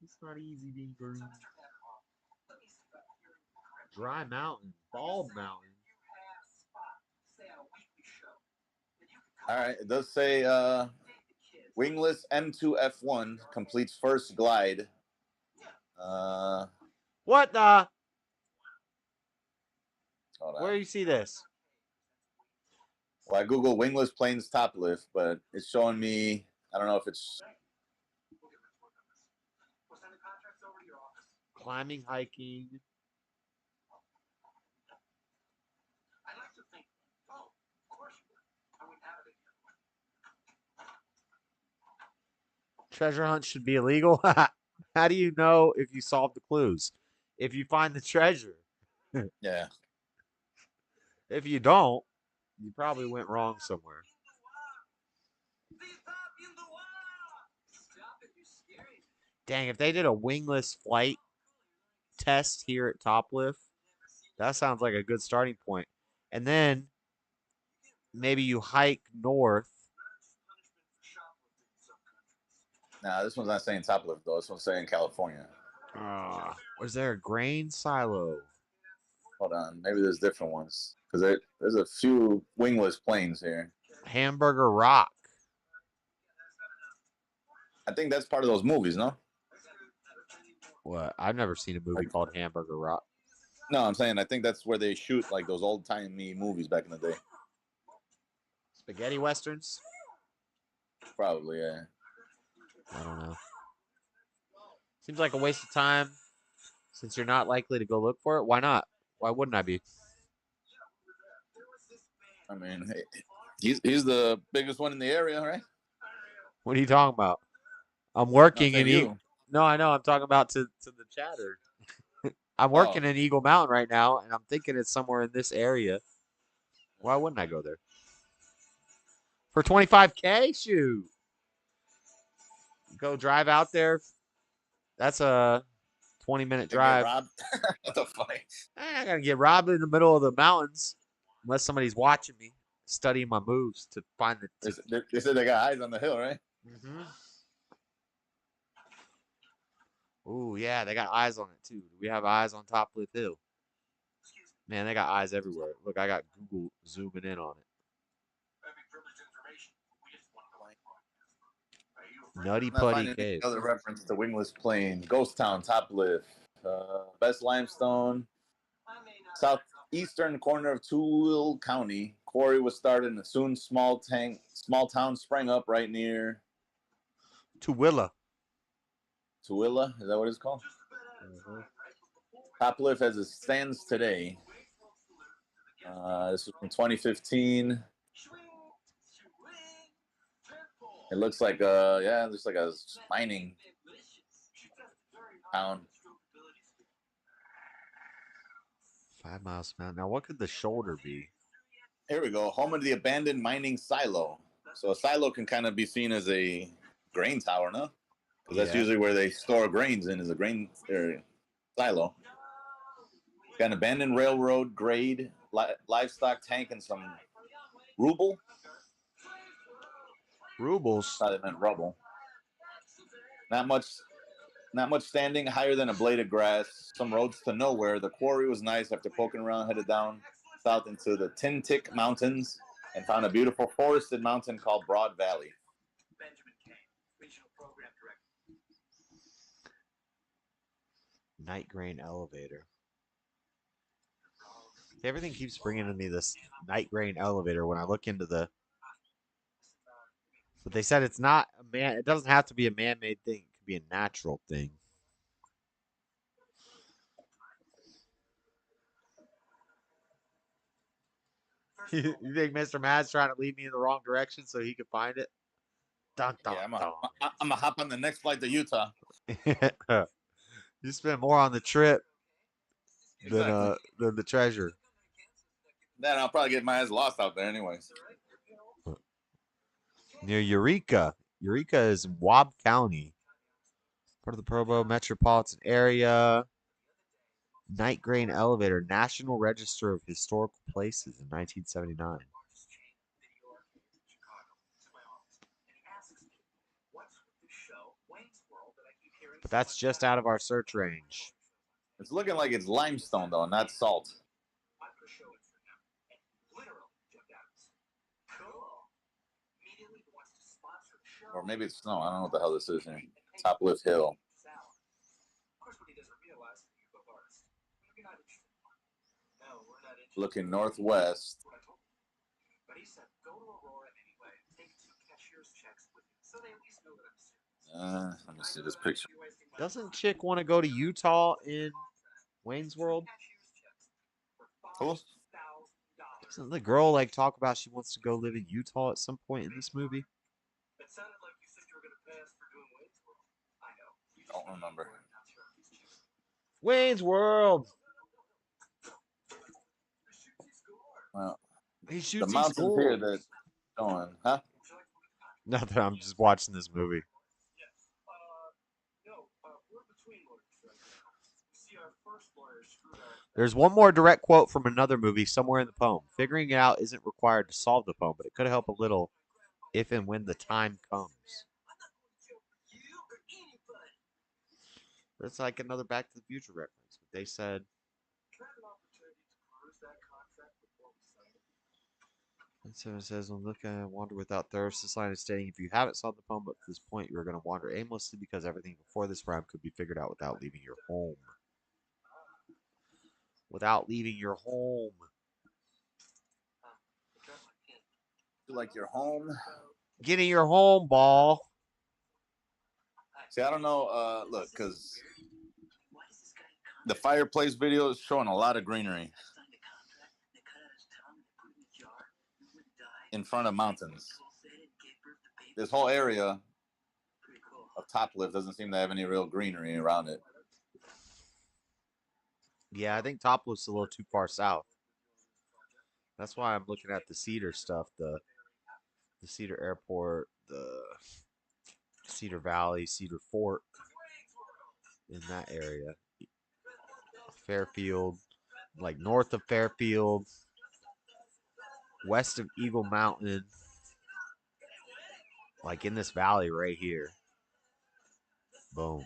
It's not easy being green. Dry Mountain. Bald Mountain.
All right. It does say wingless M2F1 completes first glide.
What the?
Hold on.
Where do you see this?
Well, I Google wingless planes top lift, but it's showing me. I don't know if it's
Climbing, hiking. Treasure hunt should be illegal. How do you know if you solve the clues? If you find the treasure.
yeah.
If you don't, you probably went wrong somewhere. Dang, if they did a wingless flight test here at Toplift, that sounds like a good starting point. And then maybe you hike north.
Nah, this one's not saying top lift though. This one's saying California.
Was there a grain silo?
Hold on, maybe there's different ones because there's a few wingless planes here.
Hamburger Rock.
I think that's part of those movies, no?
What? I've never seen a movie called Hamburger Rock.
No, I'm saying I think that's where they shoot like those old timey movies back in the day.
Spaghetti westerns?
Probably, yeah.
I don't know. Seems like a waste of time since you're not likely to go look for it. Why not? Why wouldn't I be?
I mean, he's the biggest one in the area, right?
What are you talking about? I'm working
No,
in
you.
No, I know. I'm talking about to the chatter. I'm working in Eagle Mountain right now, and I'm thinking it's somewhere in this area. Why wouldn't I go there? For $25K? Shoot. Go drive out there. That's a 20-minute drive.
Get robbed? What the fuck?
I'm not going to get robbed in the middle of the mountains unless somebody's watching me, studying my moves to find the...
They said they got eyes on the hill, right?
Mm-hmm. Ooh, yeah, they got eyes on it, too. We have eyes on Toplift Hill. Man, they got eyes everywhere. Look, I got Google zooming in on it. Nutty Putty Cave.
Another reference to wingless plane. Ghost Town, Toplift. Best limestone. Southeastern corner of Tooele County. Quarry was started and soon small town sprang up right near
Tooele.
Tooele, is that what it's called? Mm-hmm. Toplift as it stands today. This was from 2015. It looks like yeah, it looks like a mining town.
5 miles from now. Now, what could the shoulder be?
Here we go. Home of the abandoned mining silo. So a silo can kind of be seen as a grain tower, no? Because that's
Yeah.
usually where they store grains in, is a grain silo. Got an abandoned railroad, grade, livestock tank, and some ruble.
Rubles.
Probably meant rubble. Not much standing, higher than a blade of grass. Some roads to nowhere. The quarry was nice. After poking around, headed down south into the Tintic Mountains and found a beautiful forested mountain called Broad Valley.
Night grain elevator. Everything keeps bringing to me this night grain elevator when I look into the. But they said it's not a man. It doesn't have to be a man-made thing. It could be a natural thing. You think Mr. Mad's trying to lead me in the wrong direction so he can find it? Dun, dun,
Yeah,
dun.
I'm gonna hop on the next flight to Utah.
You spend more on the trip
Exactly.
than the treasure.
Then I'll probably get my ass lost out there, anyways.
Near Eureka. Eureka is in Wab County, part of the Provo metropolitan area. Night grain elevator, National Register of Historical Places in 1979. But that's just out of our search range.
It's looking like it's limestone though, not salt. Or maybe it's snow. I don't know what the hell this is here. Top Lift Hill. Looking northwest. Let me see this picture.
Doesn't Chick want to go to Utah in Wayne's World?
Cool.
Doesn't the girl like talk about she wants to go live in Utah at some point in this movie?
Don't remember.
Wayne's World.
Well,
He
the
shoots
mountains here that going, huh?
Nothing. I'm just watching this movie. There's one more direct quote from another movie somewhere in the poem. Figuring it out isn't required to solve the poem, but it could help a little if and when the time comes. That's like another Back to the Future reference. They said. And so it says, when looking at wander without thirst, this line is stating, if you haven't solved the poem up to this point, you're going to wander aimlessly because everything before this rhyme could be figured out without leaving your home. Without leaving your home.
Like your home.
Getting your home, ball.
See, I don't know. Look, because the fireplace video is showing a lot of greenery in front of mountains. This whole area of Top Lift doesn't seem to have any real greenery around it.
Yeah, I think Top Lift's a little too far south. That's why I'm looking at the Cedar stuff, the Cedar Airport, the Cedar Valley, Cedar Fort, in that area. Fairfield, like north of Fairfield, west of Eagle Mountain, like in this valley right here. Boom.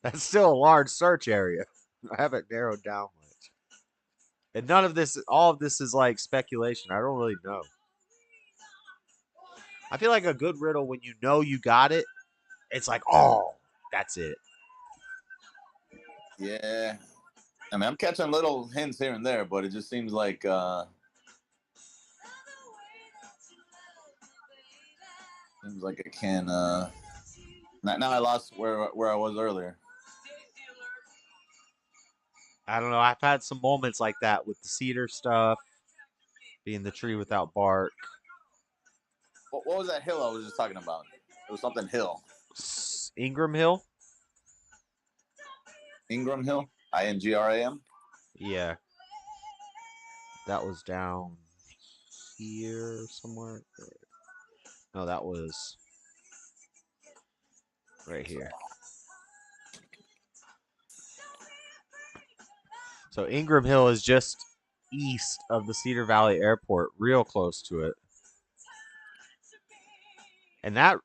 That's still a large search area. I haven't narrowed down much. And none of this, all of this is like speculation. I don't really know. I feel like a good riddle, when you know you got it, it's like, oh, that's it.
Yeah. I mean, I'm catching little hints here and there, but it just seems like I can now I lost where I was earlier.
I don't know. I've had some moments like that with the cedar stuff, being the tree without bark.
What was that hill I was just talking about? It was something hill.
Ingram Hill?
Ingram Hill? INGRAM?
Yeah. That was down here somewhere. No, that was right here. So Ingram Hill is just east of the Cedar Valley Airport, real close to it. And that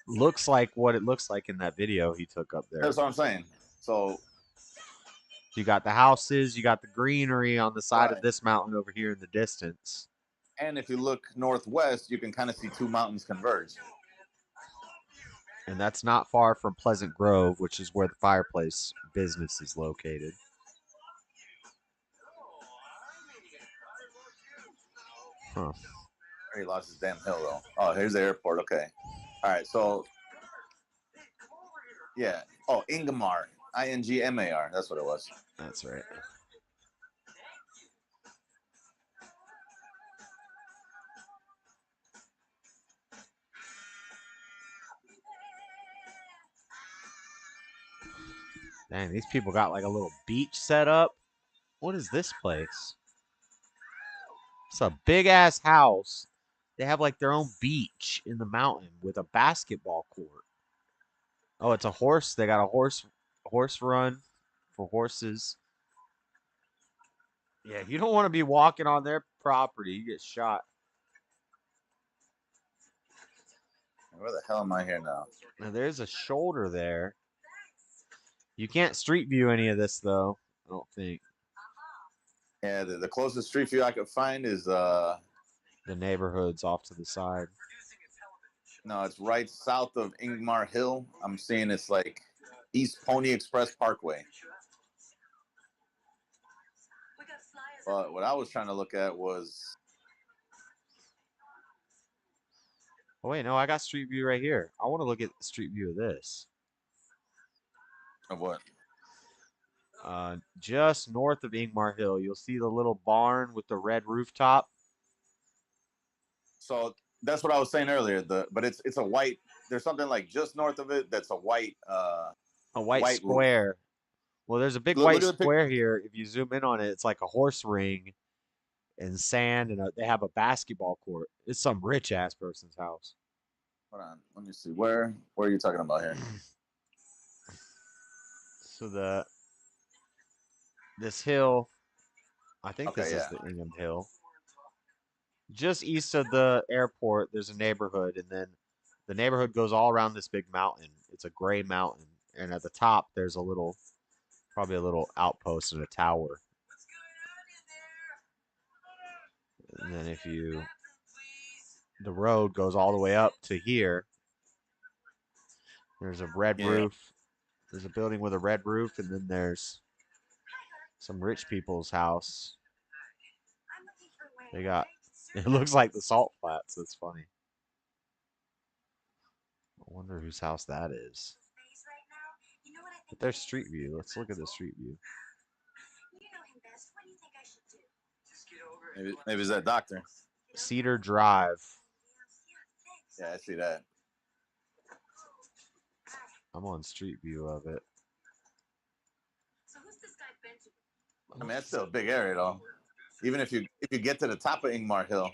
looks like what it looks like in that video he took up there.
That's what I'm saying. So
you got the houses, you got the greenery on the side of
Right.
this mountain over here in the distance.
And if you look northwest, you can kind of see two mountains converge.
And that's not far from Pleasant Grove, which is where the fireplace business is located. Huh.
He lost his damn hill, though. Oh, here's the airport. Okay. All right. So, yeah. Oh, Ingmar. INGMAR. That's what it was.
That's right. Dang, these people got like a little beach set up. What is this place? It's a big ass house. They have like their own beach in the mountain with a basketball court. Oh, it's a horse. They got a horse run for horses. Yeah, you don't want to be walking on their property. You get shot.
Where the hell am I here now?
Now, there's a shoulder there. You can't street view any of this, though. I don't think.
Yeah, the closest street view I could find is
the neighborhoods off to the side.
No, it's right south of Ingmar Hill. I'm seeing it's like East Pony Express Parkway. But what I was trying to look at was.
Oh wait, no, I got street view right here. I want to look at the street view of this.
Of what?
Just north of Ingmar Hill, you'll see the little barn with the red rooftop.
So that's what I was saying earlier. But it's a white. There's something like just north of it that's a white.
A white square. Roof. Well, there's a big white square here. If you zoom in on it, it's like a horse ring and sand, and they have a basketball court. It's some rich ass person's house.
Hold on, let me see. Where are you talking about here?
So this hill, I think this is the Ingham Hill. Just east of the airport, there's a neighborhood, and then the neighborhood goes all around this big mountain. It's a gray mountain, and at the top there's probably a little outpost and a tower. And then the road goes all the way up to here. There's a red roof. There's a building with a red roof, and then there's some rich people's house. It looks like the Salt Flats. That's funny. I wonder whose house that is. But there's street view. Let's look at the street view.
Maybe it's that doctor.
Cedar Drive.
Yeah, I see that.
I'm on street view of it.
I mean, that's still a big area, though. Even if you get to the top of Ingmar Hill.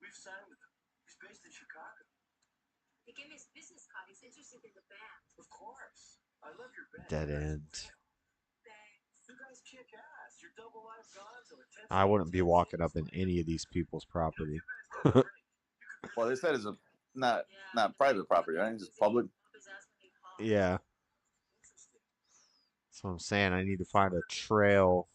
We've signed with him. He's based in Chicago.
He gave me his business card. He's interested in the band.
Of course. I love your band.
Dead end.
You guys kick ass. You're double live gods.
I wouldn't be walking up in any of these people's property.
Well, they said it's not private property, right? It's just public.
Yeah. That's what I'm saying. I need to find a trail.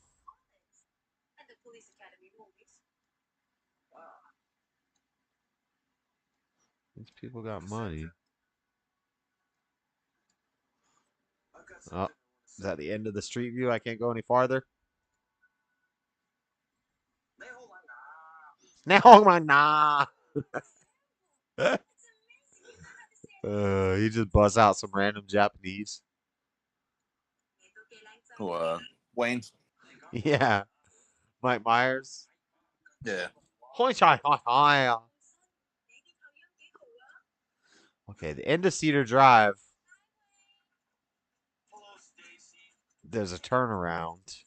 These people got money. Oh, is that the end of the street view? I can't go any farther. Nah. He just busts out some random Japanese.
Who, Wayne?
Yeah. Mike Myers.
Yeah.
Hi. Okay, the end of Cedar Drive. There's a turnaround.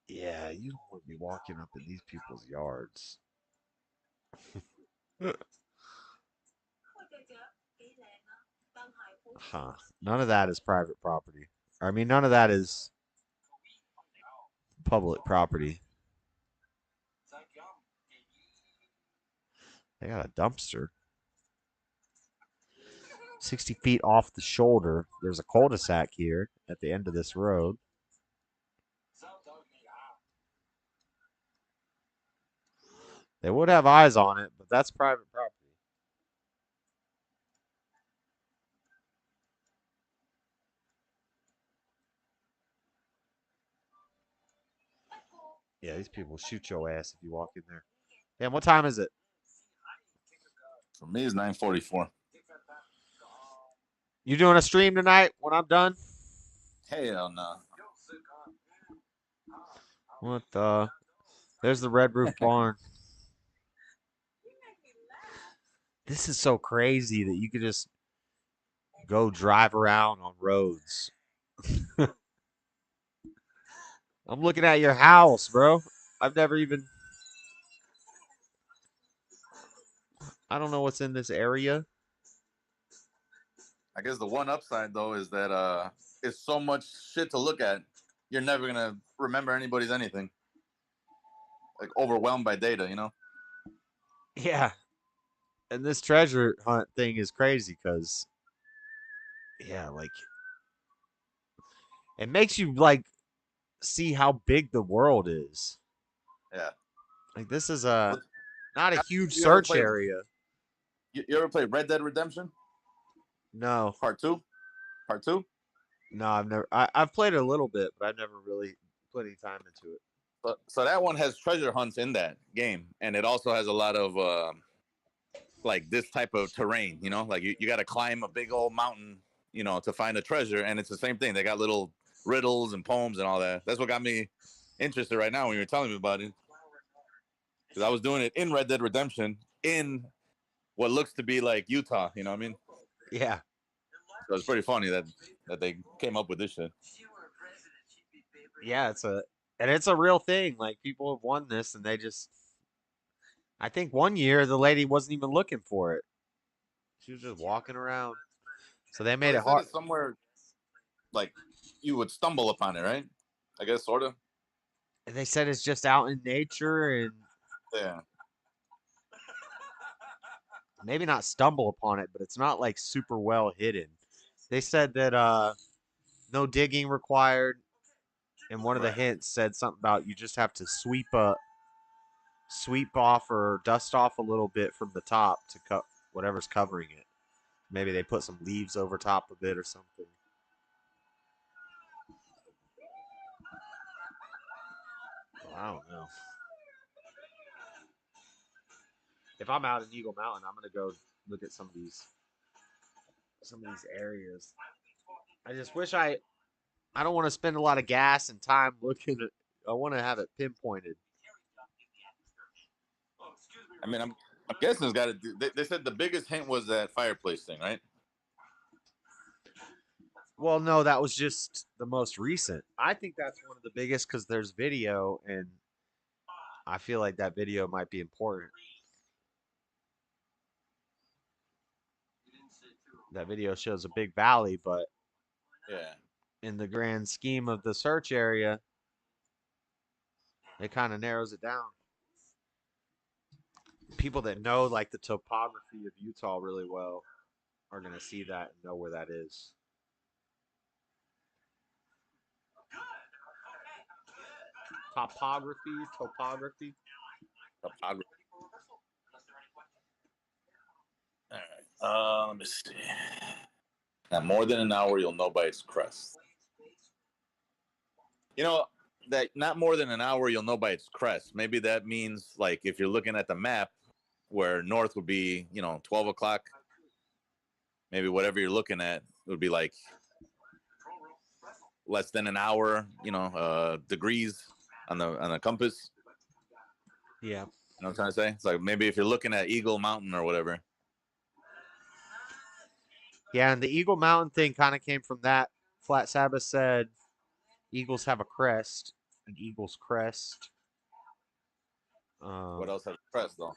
Yeah, you don't want to be walking up in these people's yards. Huh. None of that is private property. I mean, none of that is public property. They got a dumpster. 60 feet off the shoulder. There's a cul-de-sac here at the end of this road. They would have eyes on it, but that's private property. Yeah, these people shoot your ass if you walk in there. Damn, what time is it?
For me, it's 9:44.
You doing a stream tonight when I'm done?
Hell no.
What the? There's the Red Roof Barn. This is so crazy that you could just go drive around on roads. I'm looking at your house, bro. I've never even... I don't know what's in this area.
I guess the one upside though is that it's so much shit to look at. You're never gonna remember anybody's anything. Like overwhelmed by data, you know?
Yeah. And this treasure hunt thing is crazy because, yeah, like, it makes you, like, see how big the world is.
Yeah.
Like, this is not a huge
You ever
search
play-
area.
You ever play Red Dead Redemption?
No.
Part 2? Part 2?
No, I've never. I've played it a little bit, but I've never really put any time into it.
So that one has treasure hunts in that game, and it also has a lot of like this type of terrain, you know, like you got to climb a big old mountain, you know, to find a treasure, and it's the same thing. They got little riddles and poems and all that. That's what got me interested right now when you were telling me about it, because I was doing it in Red Dead Redemption in what looks to be like Utah, you know what I mean?
Yeah.
So it's pretty funny that they came up with this shit.
Yeah, it's a real thing. Like, people have won this, and they just. I think one year the lady wasn't even looking for it. She was just walking around. So they made
Well,
it hard.
it's somewhere like you would stumble upon it, right? I guess sort of.
And they said it's just out in nature and
Yeah.
maybe not stumble upon it, but it's not like super well hidden. They said that no digging required, and one of the hints said something about you just have to sweep off or dust off a little bit from the top to cut whatever's covering it. Maybe they put some leaves over top of it or something. I don't know. If I'm out in Eagle Mountain, I'm gonna go look at some of these areas. I just wish I don't want to spend a lot of gas and time looking at. I want to have it pinpointed.
I mean, I'm guessing it's got to do. They said the biggest hint was that fireplace thing, right?
Well, no, that was just the most recent. I think that's one of the biggest because there's video, and I feel like that video might be important. That video shows a big valley, but
Yeah.
in the grand scheme of the search area, it kind of narrows it down. People that know like the topography of Utah really well are going to see that and know where that is. Topography.
Topography. All right. Let me see. At more than an hour, you'll know by its crest. You know that not more than an hour, you'll know by its crest. Maybe that means like if you're looking at the map, where north would be, 12 o'clock. Maybe whatever you're looking at would be like less than an hour, degrees on the compass.
Yeah.
You know what I'm trying to say? It's like maybe if you're looking at Eagle Mountain or whatever,
Yeah, and the Eagle Mountain thing kind of came from that. Flat Sabbath said eagles have a crest, an eagle's crest.
What else has press though?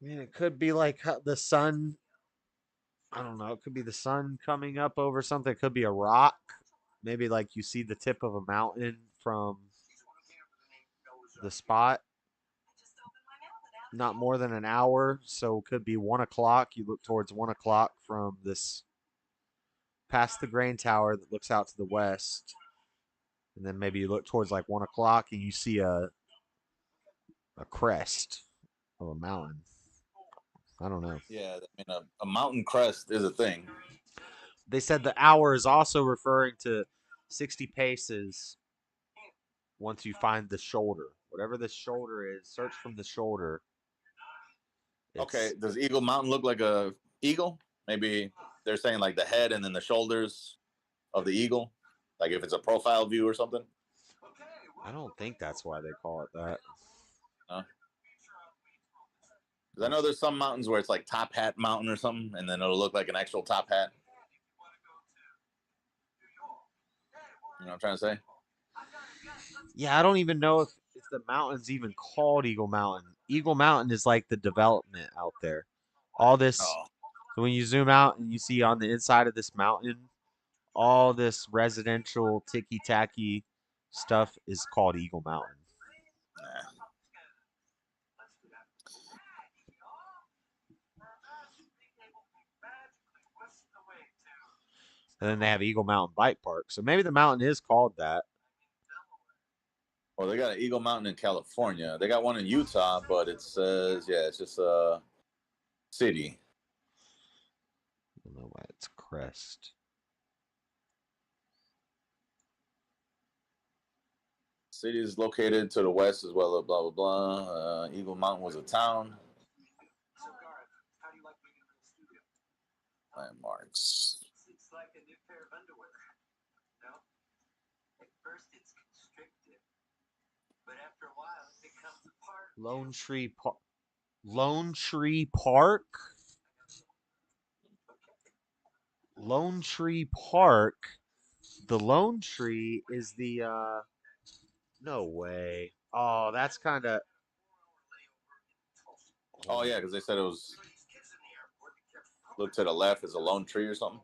I mean, it could be like the sun. I don't know. It could be the sun coming up over something. It could be a rock. Maybe like you see the tip of a mountain from the spot. Not more than an hour, so it could be 1 o'clock. You look towards 1 o'clock from this past the grain tower that looks out to the west, and then maybe you look towards like 1 o'clock and you see a crest of a mountain. I don't know.
Yeah, I mean a mountain crest is a thing.
They said the hour is also referring to 60 paces once you find the shoulder. Whatever the shoulder is, search from the shoulder.
Okay, does Eagle Mountain look like a eagle? Maybe they're saying like the head and then the shoulders of the eagle, like if it's a profile view or something.
I don't think that's why they call it that.
Because I know there's some mountains where it's like Top Hat Mountain or something, and then it'll look like an actual top hat. You know what I'm trying to say?
Yeah, I don't even know if the mountain's even called Eagle Mountain. Eagle Mountain is like the development out there. All this.
Oh,
So when you zoom out and you see on the inside of this mountain, all this residential ticky tacky stuff is called Eagle Mountain.
nah.
And then they have Eagle Mountain Bike Park. So maybe the mountain is called that.
Well, they got an Eagle Mountain in California. They got one in Utah, but it says, yeah, it's just a city.
I don't know why it's crest.
City is located to the west as well. Blah blah blah. Eagle Mountain was a town. Landmarks.
It's like a new pair of underwear. No? At first it's constrictive, but after a while it becomes a part.
Lone Tree Park. Lone Tree Park? Lone Tree Park. The Lone Tree is the no way. Oh, that's kind of.
Oh yeah, because they said it was. Look to the left is a lone tree or something.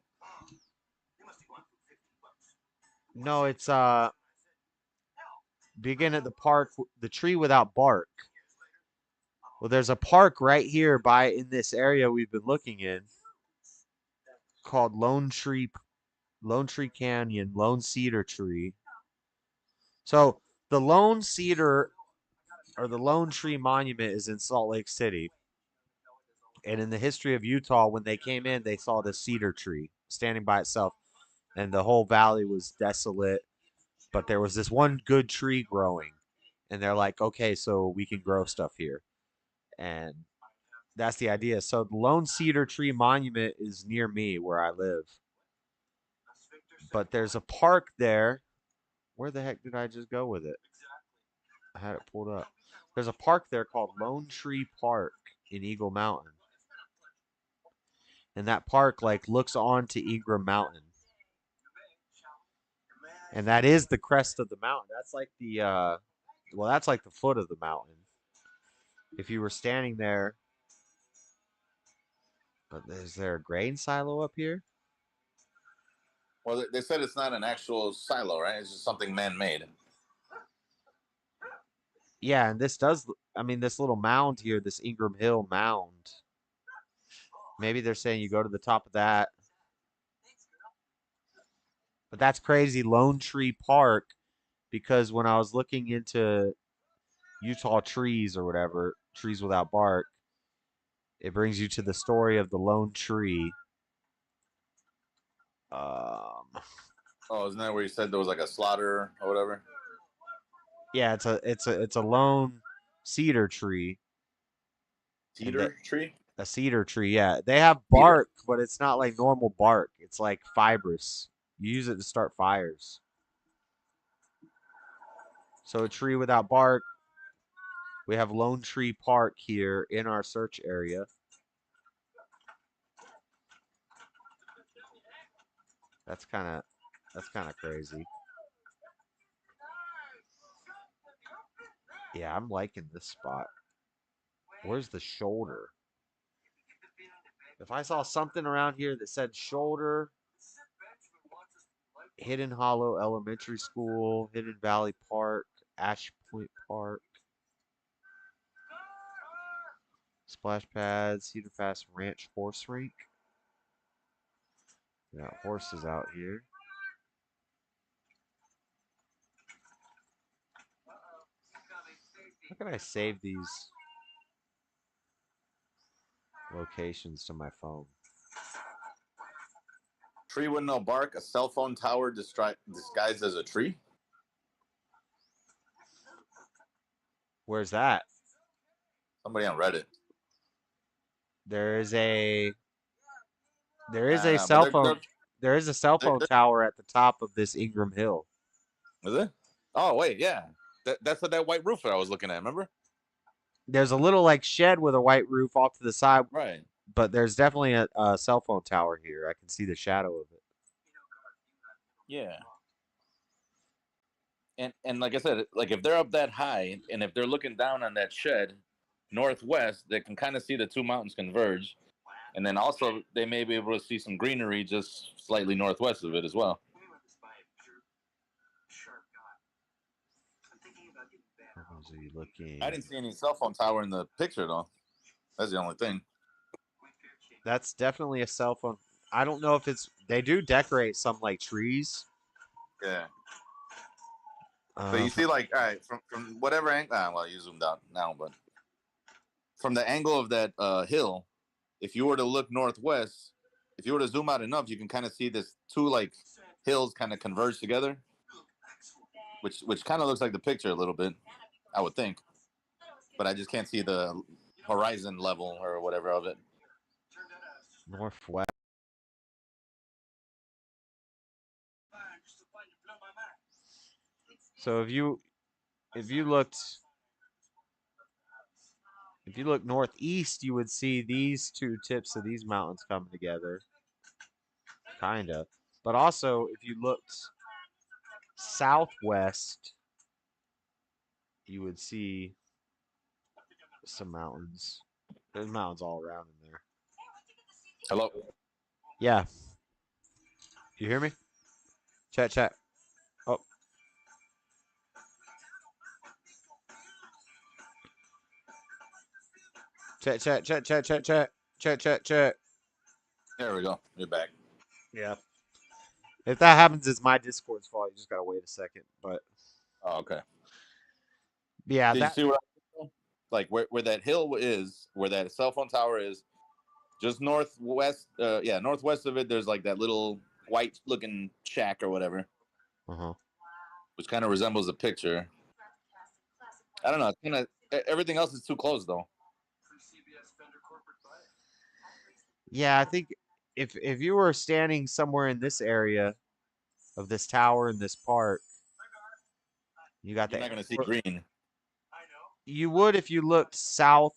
No, it's begin at the park, the tree without bark. Well, there's a park right here in this area we've been looking in called Lone Tree Canyon, Lone Cedar Tree. So the Lone Cedar or the Lone Tree Monument is in Salt Lake City. And in the history of Utah, when they came in, they saw the cedar tree standing by itself. And the whole valley was desolate. But there was this one good tree growing. And they're like, okay, so we can grow stuff here. And that's the idea. So the Lone Cedar Tree Monument is near me where I live. But there's a park there. Where the heck did I just go with it? I had it pulled up. There's a park there called Lone Tree Park in Eagle Mountain. And that park like looks onto Ingram Mountain. And that is the crest of the mountain. That's like the that's like the foot of the mountain. If you were standing there. But is there a grain silo up here?
Well, they said it's not an actual silo, right? It's just something man-made.
Yeah, and this little mound here, this Ingram Hill mound. Maybe they're saying you go to the top of that. But that's crazy, Lone Tree Park, because when I was looking into Utah trees or whatever, trees without bark, it brings you to the story of the lone tree.
Oh, isn't that where you said there was like a slaughter or whatever?
Yeah, it's a lone cedar tree.
Cedar tree?
A cedar tree, yeah. They have bark, but it's not like normal bark. It's like fibrous. You use it to start fires. So a tree without bark. We have Lone Tree Park here in our search area. That's kind of crazy. Yeah, I'm liking this spot. Where's the shoulder? If I saw something around here that said shoulder, Hidden Hollow Elementary School, Hidden Valley Park, Ash Point Park, Splash Pads, Cedar Pass Ranch Horse Rink. Got horses out here. How can I save these locations to my phone?
Tree with no bark, a cell phone tower disguised as a tree.
Where's that?
Somebody on Reddit.
There is a
Nah,
cell
but
phone. There is a cell phone
they're-
tower at the top of this Ingram Hill.
Is it? Oh wait, yeah. That's that white roof that I was looking at. Remember?
There's a little like shed with a white roof off to the side,
Right.
but there's definitely a cell phone tower here. I can see the shadow of it.
Yeah. And like I said, like if they're up that high and if they're looking down on that shed northwest, they can kind of see the two mountains converge. And then also they may be able to see some greenery just slightly northwest of it as well.
How's he looking?
I didn't see any cell phone tower in the picture though. That's the only thing.
That's definitely a cell phone. I don't know if it's. They do decorate some like trees.
Yeah. So you see, like, all right, from whatever angle. Well, you zoomed out now, but from the angle of that hill, if you were to look northwest, if you were to zoom out enough, you can kind of see this two like hills kind of converge together, which kind of looks like the picture a little bit, I would think, but I just can't see the horizon level or whatever of it.
Northwest. So if you look northeast, you would see these two tips of these mountains coming together. Kinda. But also if you looked southwest, you would see some mountains. There's mountains all around in there.
Hello.
Yeah. You hear me? Chat. Oh. Chat.
There we go. You're back.
Yeah. If that happens, it's my Discord's fault. You just gotta wait a second. But
Oh, okay.
yeah,
Did you see what? Like where that hill is, where that cell phone tower is, just northwest. Northwest of it, there's like that little white-looking shack or whatever, which kind of resembles a picture. I don't know. It's kind of everything else is too close though.
Yeah, I think if you were standing somewhere in this area of this tower in this park, you got
You're not gonna see green.
You would if you looked southwest.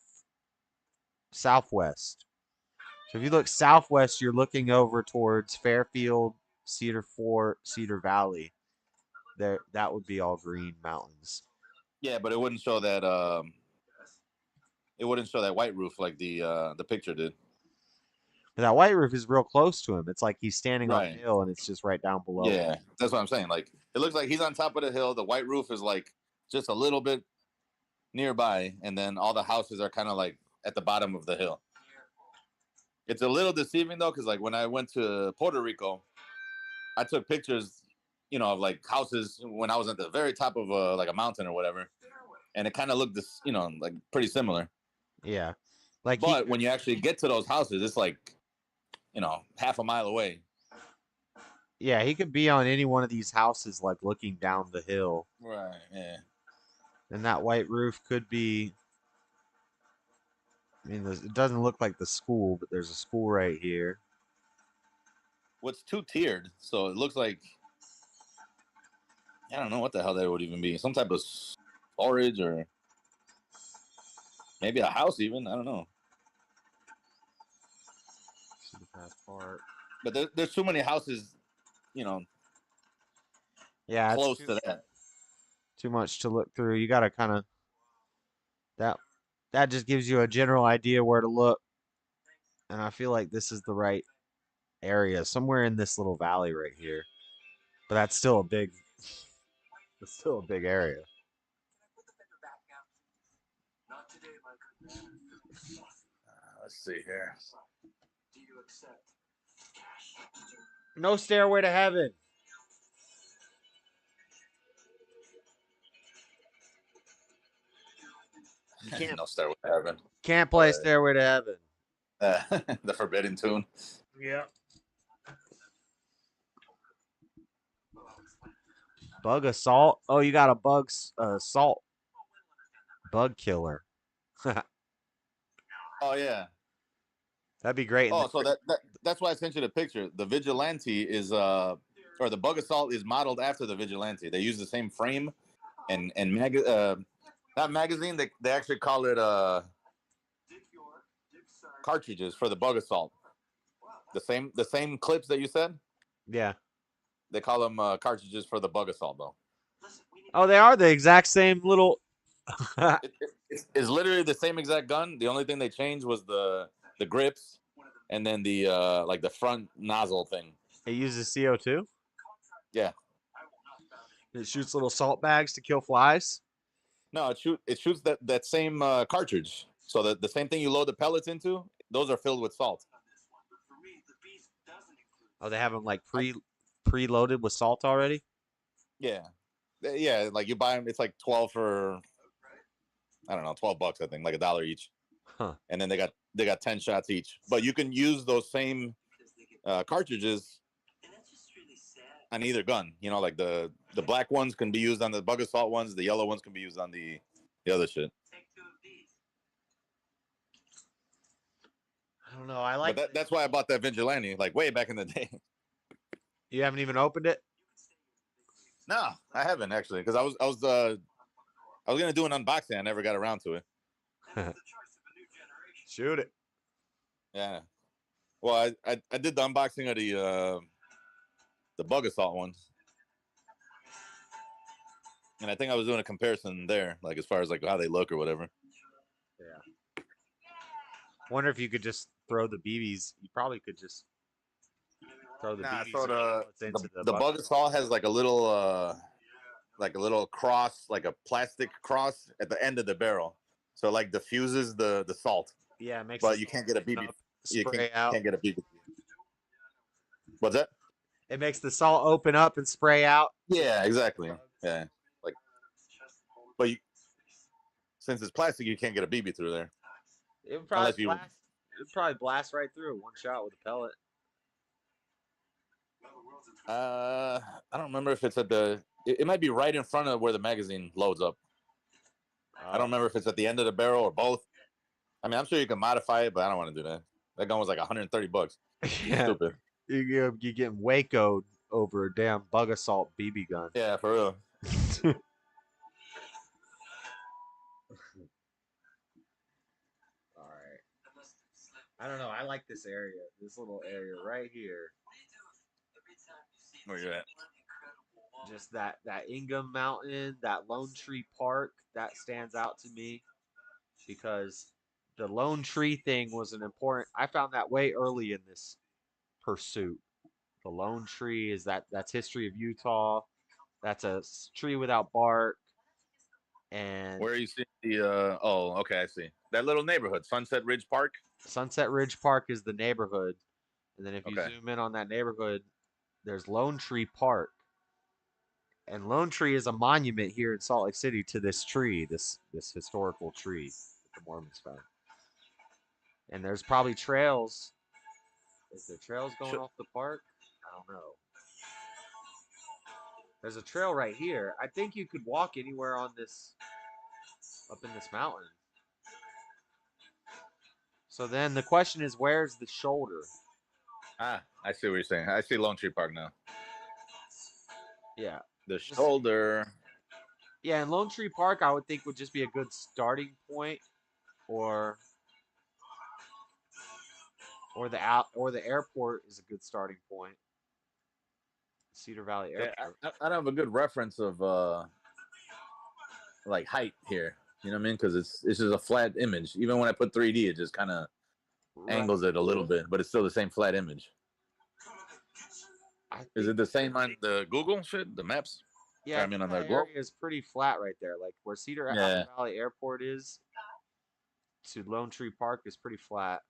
So if you look southwest, you're looking over towards Fairfield, Cedar Fort, Cedar Valley. There, that would be all green mountains.
Yeah, but it wouldn't show that. It wouldn't show that white roof like the picture did.
But that white roof is real close to him. It's like he's standing on a
Right.
hill and it's just right down below.
Yeah,
him.
that's what I'm saying. Like it looks like he's on top of the hill. The white roof is like just a little bit nearby, and then all the houses are kind of like at the bottom of the hill. It's a little deceiving though, because like when I went to Puerto Rico, I took pictures, of like houses when I was at the very top of like a mountain or whatever, and it kind of looked this, like pretty similar.
Yeah,
but when you actually get to those houses, it's like, half a mile away.
Yeah, he could be on any one of these houses, like looking down the hill.
Right. Yeah.
And that white roof could be. I mean, it doesn't look like the school, but there's a school right here.
What's two-tiered, so it looks like, I don't know what the hell that would even be. Some type of storage or maybe a house even. I don't know. But there's too many houses
Yeah, it's
close to that.
too much to look through. You got to kind of that just gives you a general idea where to look. And I feel like this is the right area, somewhere in this little valley right here. But that's still a big area.
Not today, my good man.
Let's see here.
Do you accept cash?
No stairway to heaven. You can't
No Stairway to Heaven.
can't play Stairway to Heaven.
The Forbidden Tune.
Yeah. Bug assault. Oh, you got a bug assault. Bug killer.
Oh yeah.
That'd be great.
Oh, so that's why I sent you the picture. The Vigilante is or the Bug Assault is modeled after the Vigilante. They use the same frame and not magazine. They actually call it cartridges for the Bug Assault. The same clips that you said.
Yeah.
They call them cartridges for the Bug Assault though.
Oh, they are the exact same little.
It's literally the same exact gun. The only thing they changed was the grips, and then the like the front nozzle thing.
It uses CO2.
Yeah.
It shoots little salt bags to kill flies.
No, it shoots that same cartridge. So the same thing you load the pellets into, those are filled with salt.
Oh, they have them like preloaded with salt already.
Yeah, yeah. Like you buy them, it's like 12 for, I don't know, $12 I think, like $1 each.
Huh.
And then they got 10 shots each. But you can use those same cartridges on either gun. You know, like the black ones can be used on the Bug Assault ones. The yellow ones can be used on the other shit.
I don't know. I like.
But that's why I bought that Vigilante, like way back in the day.
You haven't even opened it?
No, I haven't actually, because I was gonna do an unboxing. I never got around to it.
Shoot it.
Yeah. Well, I did the unboxing of the Bug Assault ones, and I think I was doing a comparison there, like as far as like how they look or whatever.
Yeah. Wonder if you could just throw the BBs. You probably could just throw the BBs.
So the Bug Assault has like a little cross, like a plastic cross at the end of the barrel, so like diffuses the salt.
Yeah, it makes.
But you can't get a BB. You can't get a BB. What's that?
It makes the salt open up and spray out.
Yeah, exactly. Yeah, like, but since it's plastic, you can't get a BB through there.
It would probably blast right through one shot with a pellet.
I don't remember if it's at the. It might be right in front of where the magazine loads up. I don't remember if it's at the end of the barrel or both. I mean, I'm sure you can modify it, but I don't want to do that. That gun was like $130.
Yeah.
Stupid.
You're getting Waco'd over a damn Bug Assault BB gun.
Yeah, for real.
All right. I don't know. I like this area. This little area right here.
Where you at?
Just that Ingham Mountain, that Lone Tree Park, that stands out to me because the Lone Tree thing was an important. I found that way early in this pursuit. The Lone Tree is that's history of Utah. That's a tree without bark. And
where you see the oh, okay, I see that little neighborhood, Sunset Ridge Park.
Sunset Ridge Park is the neighborhood, and then if you zoom in on that neighborhood, there's Lone Tree Park. And Lone Tree is a monument here in Salt Lake City to this tree, this historical tree that the Mormons found. And there's probably trails. Is there trails going off the park? I don't know. There's a trail right here. I think you could walk anywhere on this, up in this mountain. So then the question is, where's the shoulder?
Ah, I see what you're saying. I see Lone Tree Park now.
Yeah.
The shoulder.
Yeah, and Lone Tree Park, I would think would just be a good starting point, or the airport is a good starting point. Cedar Valley
Yeah,
Airport.
I don't have a good reference of like height here. You know what I mean? Because it's just a flat image. Even when I put 3D, it just kind of angles it a little bit, but it's still the same flat image. Is it the same on the Google shit, the maps?
Yeah,
I mean on the
that
globe.
area is pretty flat right there. Like where Cedar
Yeah.
Valley Airport is to Lone Tree Park is pretty flat.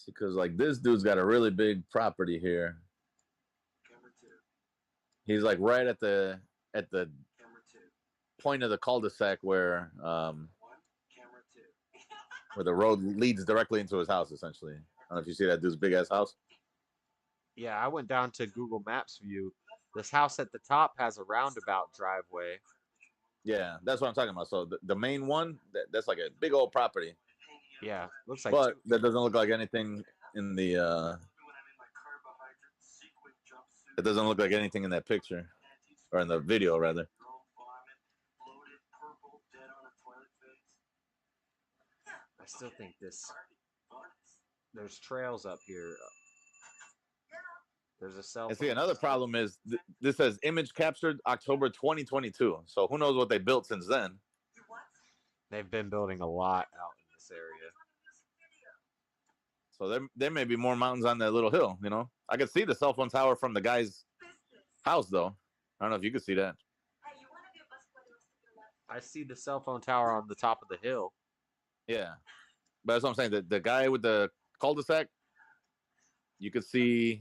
Because like this dude's got a really big property here. He's like right at the point of the cul-de-sac where the road leads directly into his house. Essentially, I don't know if you see that dude's big ass house.
Yeah, I went down to Google Maps view. This house at the top has a roundabout driveway.
Yeah, that's what I'm talking about. So the main one, that's like a big old property.
Yeah, looks like.
But that doesn't look like anything in the. It doesn't look like anything in that picture, or in the video rather.
I still think there's trails up here. There's a cell phone.
And see, another problem is this says image captured October 2022. So who knows what they built since then?
They've been building a lot out in this area.
So there may be more mountains on that little hill, you know? I could see the cell phone tower from the guy's house, though. I don't know if you could see that.
I see the cell phone tower on the top of the hill.
Yeah. But that's what I'm saying. The guy with the cul-de-sac, you could see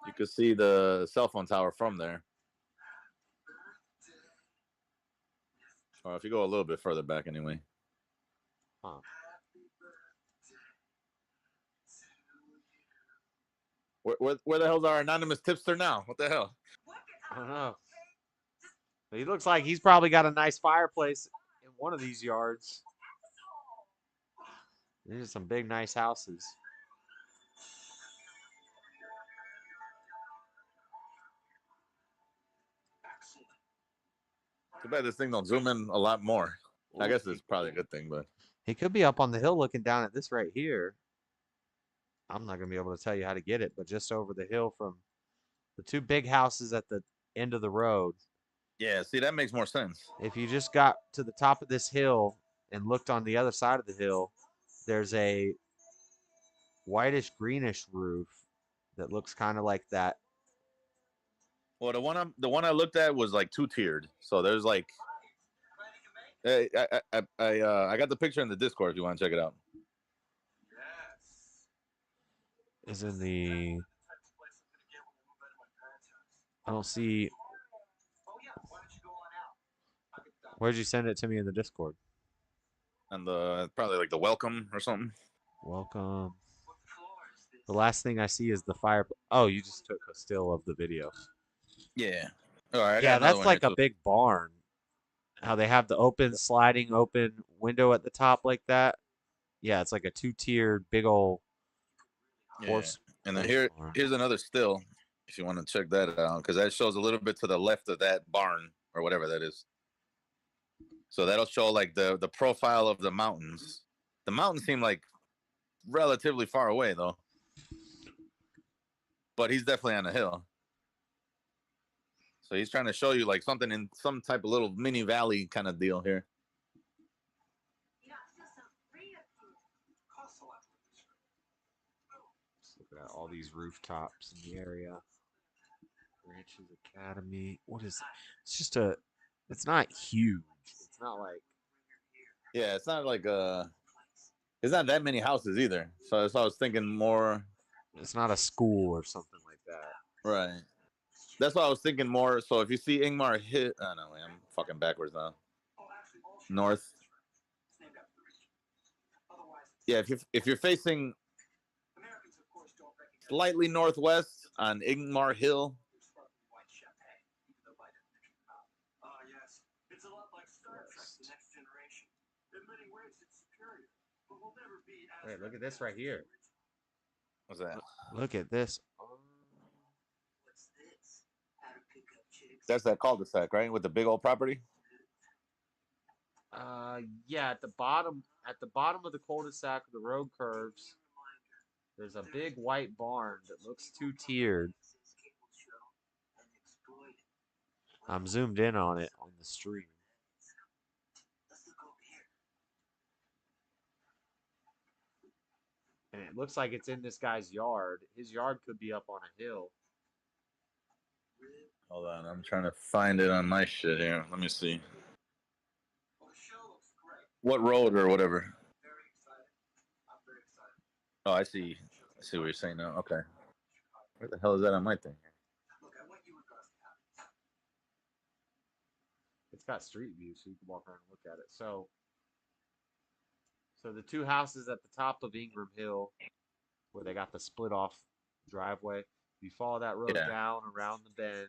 the cell phone tower from there. Or if you go a little bit further back anyway.
Huh.
Where the hell's our anonymous tipster now? What the hell?
I don't know. But he looks like he's probably got a nice fireplace in one of these yards. These are some big, nice houses.
Too bad this thing don't zoom in a lot more. I guess it's probably a good thing, but
he could be up on the hill looking down at this right here. I'm not going to be able to tell you how to get it, but just over the hill from the two big houses at the end of the road.
Yeah, see, that makes more sense.
If you just got to the top of this hill and looked on the other side of the hill, there's a whitish greenish roof that looks kind of like that.
Well, the one I looked at was like 2-tiered. So there's like I got the picture in the Discord if you want to check it out.
Is in the I don't see. Where'd you send it to me in the Discord?
And probably like the welcome or something.
Welcome. The last thing I see is the fire. Oh, you just took a still of the video.
Yeah. All right.
Yeah, that's like a big barn. How they have the sliding open window at the top like that. Yeah, it's like a 2-tiered big old horse.
Yeah. And then here's another still if you want to check that out, because that shows a little bit to the left of that barn or whatever that is. So that'll show like the profile of the mountains. The mountains seem like relatively far away though. But he's definitely on a hill. So he's trying to show you like something in some type of little mini valley kind of deal here.
Just looking at all these rooftops in the area. Ranches Academy. What is it? It's just it's not huge. It's not like.
Yeah, it's not like it's not that many houses either. So I was thinking more.
It's not a school or something like that.
Right. That's why I was thinking more. So if you see Ingmar hit, oh no, I'm fucking backwards now. North. Yeah, if you're facing slightly northwest on Ingmar Hill.
Wait, look at this right here.
What's that?
Look at this.
That's that cul-de-sac, right? With the big old property?
Yeah, at the bottom of the cul-de-sac, the road curves. There's a big white barn that looks 2-tiered. I'm zoomed in on it on the stream.
Let's look over here.
And it looks like it's in this guy's yard. His yard could be up on a hill.
Hold on, I'm trying to find it on my shit here. Let me see.
Well, the show looks great.
What road or whatever?
Very excited. I'm very excited.
Oh, I see. I see what you're saying now. Okay. Where the hell is that on my thing?
Look, I want you across the house.
It's got street view, so you can walk around and look at it. So the two houses at the top of Ingram Hill, where they got the split off driveway. You follow that road
Yeah.
down around the bend,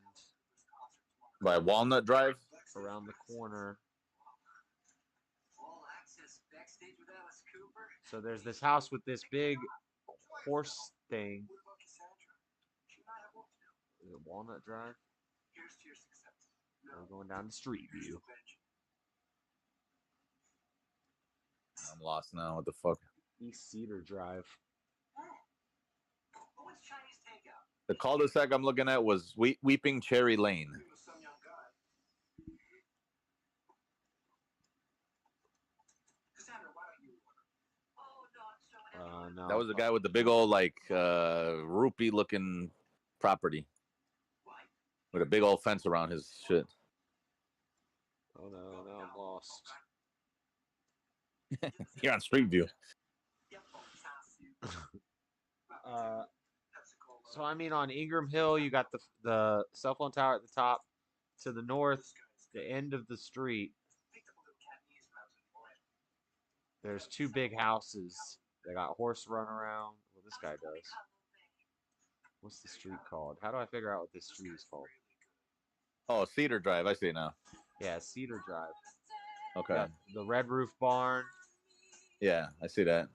By Walnut Drive?
around the corner.
All access backstage with Alice Cooper.
So there's this house with this big horse thing.
What about Cassandra? She might have work to do.
Is it Walnut Drive?
Here's to your success.
We're going down the street
Here's
view.
to Benji.
I'm lost now. What the fuck?
East Cedar Drive.
But what's Chinese takeout?
The cul-de-sac I'm looking at was Weeping Cherry Lane.
He was some young guy. Cassandra, why don't you order?
Oh, no, I'm showing
No.
That was the guy with the big old, like, rupee-looking property.
What?
With a big old fence around his shit.
Oh no, now I'm lost.
Here on Street View.
Yep,
So I mean, on Ingram Hill, you got the cell phone tower at the top. To the north, the end of the street, there's two big houses. They got horse run around. Well, this guy does. What's the street called? How do I figure out what this street is called?
Oh, Cedar Drive. I see it now.
Yeah, Cedar Drive.
Okay.
Got the red roof barn.
Yeah, I see that.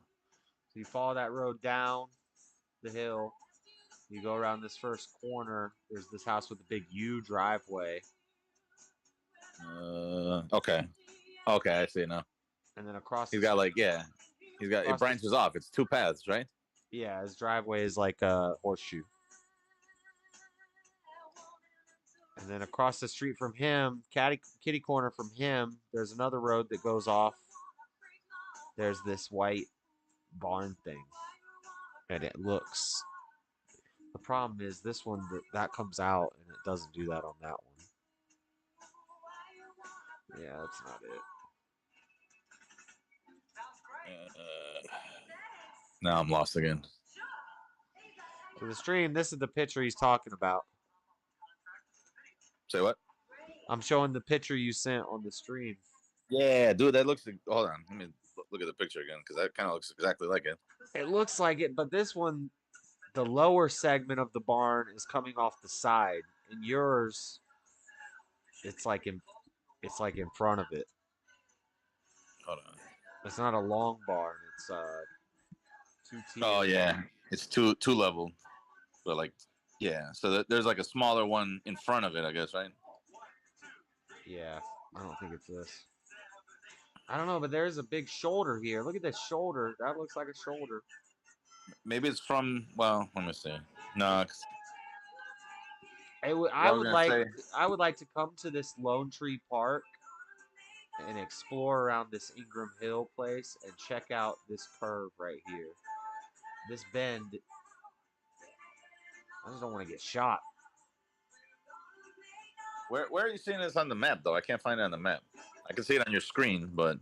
So you follow that road down the hill. You go around this first corner. There's this house with a big U driveway.
Okay. Okay, I see it now.
And then across
He's
the
got, like, yeah. He's got, it
Across the-
branches off. It's two paths, right?
Yeah, his driveway is like a horseshoe. And then across the street from him, kitty corner from him, there's another road that goes off. There's this white barn thing. And it looks. The problem is this one, that comes out, and it doesn't do that on that one. Yeah, that's not it.
Now I'm lost again.
So the stream, this is the picture he's talking about.
Say what?
I'm showing the picture you sent on the stream.
Yeah, dude, that looks. Hold on, let me look at the picture again because that kind of looks exactly like it.
It looks like it, but this one, the lower segment of the barn is coming off the side, and yours, it's like in front of it.
Hold on.
It's not a long barn. It's 2 tiers.
Oh yeah, it's two level, but like, yeah. So there's like a smaller one in front of it, I guess, right?
Yeah, I don't think it's this. I don't know, but there's a big shoulder here. Look at this shoulder. That looks like a shoulder.
Maybe it's from. Well, let me see. No,
I would like to come to this Lone Tree Park and explore around this Ingram Hill place and check out this curve right here. This bend. I just don't want to get shot.
Where are you seeing this on the map though? I can't find it on the map. I can see it on your screen, but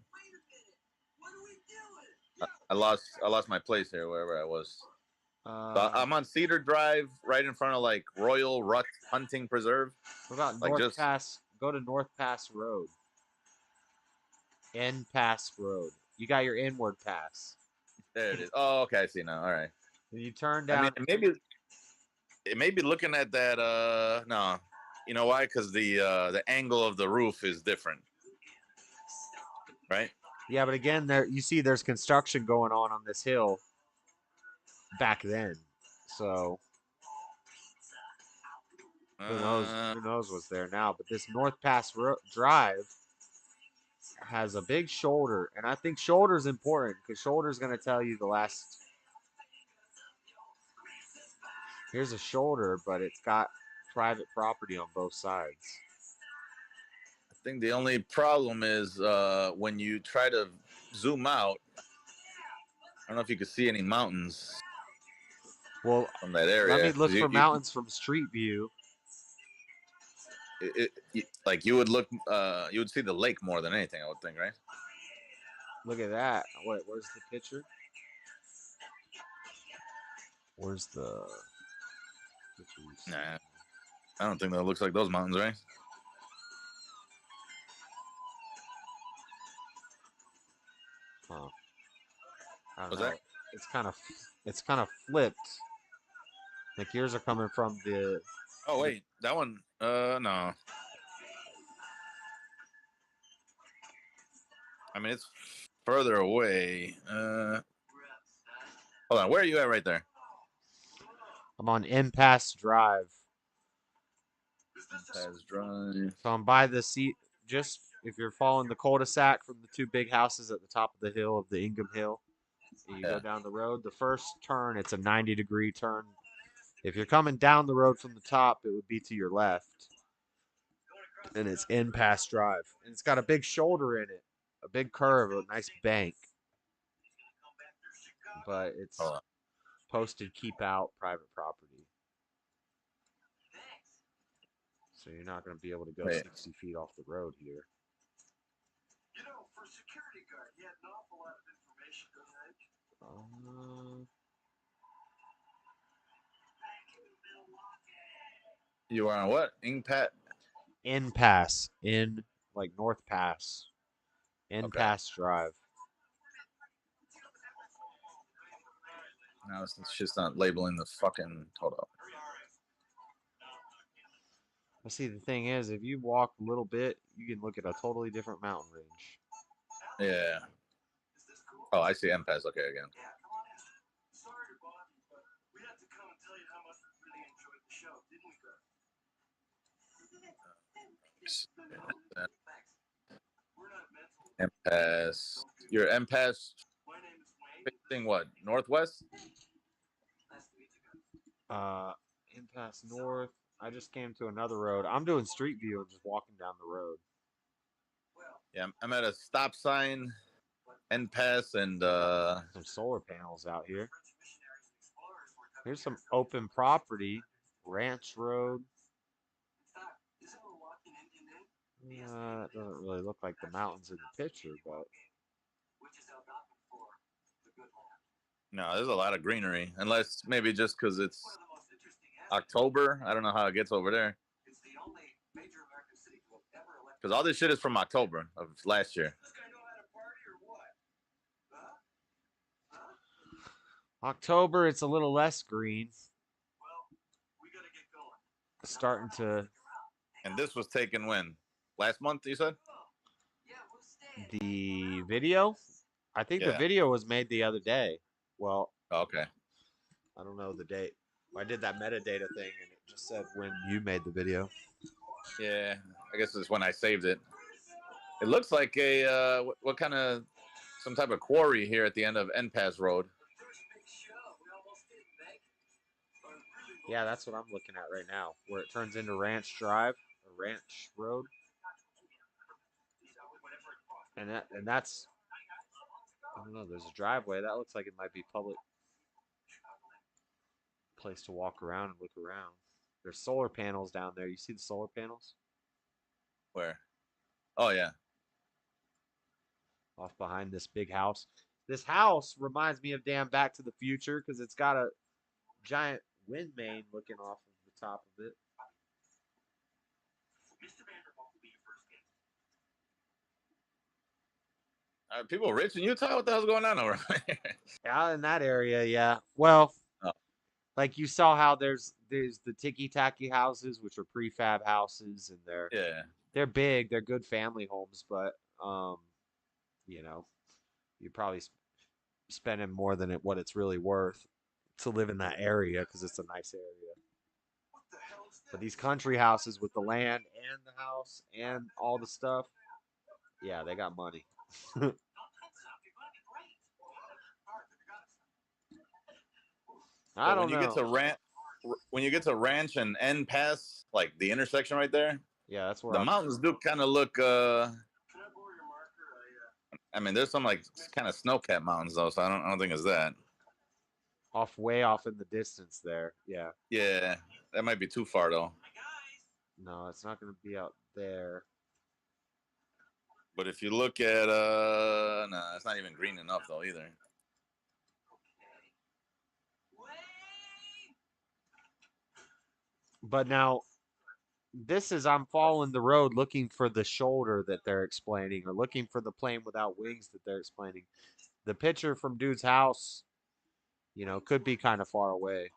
I lost my place here wherever I was. I'm on Cedar Drive, right in front of like Royal Ruck Hunting Preserve.
What about
Like
North Pass? Go to North Pass Road. End Pass Road. You got your inward pass.
There it is. Oh, okay, I see now. All right.
When you turn down.
I mean, it may be looking at that. No, you know why? Because the angle of the roof is different, right?
Yeah, but again, you see there's construction going on this hill back then. So who knows what's there now. But this North Pass Drive has a big shoulder, and I think shoulder is important because shoulder is going to tell you the last. Here's a shoulder, but it's got private property on both sides.
think the only problem is when you try to zoom out. I don't know if you can see any mountains
Well,
from that area.
let me
'cause
look for mountains from street view.
Like you would look, you would see the lake more than anything. I would think, right?
Look at that. Wait, where's the picture? Where's the pictures?
Nah, I don't think that looks like those mountains, right?
Huh. I don't
What's
know.
that?
It's kind of flipped. Like yours are coming from the.
Oh wait, that one. No. I mean, it's further away. Hold on. Where are you at right there?
I'm on Impasse Drive.
Impasse Drive.
So I'm by the seat. Just if you're following the cul-de-sac from the two big houses at the top of the hill of the Ingham Hill, and you go down the road. The first turn, it's a 90-degree turn. If you're coming down the road from the top, it would be to your left. And it's Impasse Drive. And it's got a big shoulder in it, a big curve, a nice bank. But it's posted keep out private property. So you're not going to be able to go 60 feet off the road here.
You know, for security guard, he had an awful lot of information, doesn't he?
You are on what?
Impasse. In, like, North Pass. Impasse Drive.
No, it's just not labeling the fucking. Hold up.
I see. The thing is, if you walk a little bit, you can look at a totally different mountain range.
Yeah. Oh, I see Impasse. Okay, again.
Sorry to bother you, but we had to come and tell you how much we really enjoyed the show, didn't we, guys?
Impasse. Your Impasse. Facing what? Northwest?
Impasse North. I just came to another road. I'm doing street view and just walking down the road.
Yeah, I'm at a stop sign, Impasse, and
some solar panels out here. Here's some open property, Ranch Road. That doesn't really look like the mountains in the picture, but
no, there's a lot of greenery. Unless maybe just because it's October. I don't know how it gets over there. Because all this shit is from October of last year.
October, it's a little less green. Starting to.
And this was taken when? Last month, you said?
The video? I think the video was made the other day. Well,
okay.
I don't know the date. I did that metadata thing, and it just said when you made the video.
Yeah, I guess it's when I saved it. It looks like a what kind of some type of quarry here at the end of Impasse Road.
Yeah, that's what I'm looking at right now, where it turns into Ranch Drive or Ranch Road, and that's I don't know. There's a driveway that looks like it might be public place to walk around and look around. There's solar panels down there. You see the solar panels?
Where? Oh yeah.
Off behind this big house. This house reminds me of damn Back to the Future because it's got a giant wind main looking off of the top of it.
Are people rich in Utah? What the hell's going on over there?
Out in that area, yeah. Well, like you saw how there's the ticky-tacky houses, which are prefab houses, and they're big, they're good family homes, but you know, you're probably spending more than what it's really worth to live in that area because it's a nice area. But these country houses with the land and the house and all the stuff, yeah, they got money. I don't know.
When you get to Ranch and Impasse, like the intersection right there,
Yeah, that's where
The
I'm
mountains do kind of look. I mean, there's some like kind of snow-capped mountains though, so I don't think it's that.
way off in the distance there. Yeah.
Yeah, that might be too far though.
No, it's not going to be out there.
But if you look at no, it's not even green enough though either.
But now, this is I'm following the road looking for the shoulder that they're explaining, or looking for the plane without wings that they're explaining. The picture from dude's house, could be kind of far away.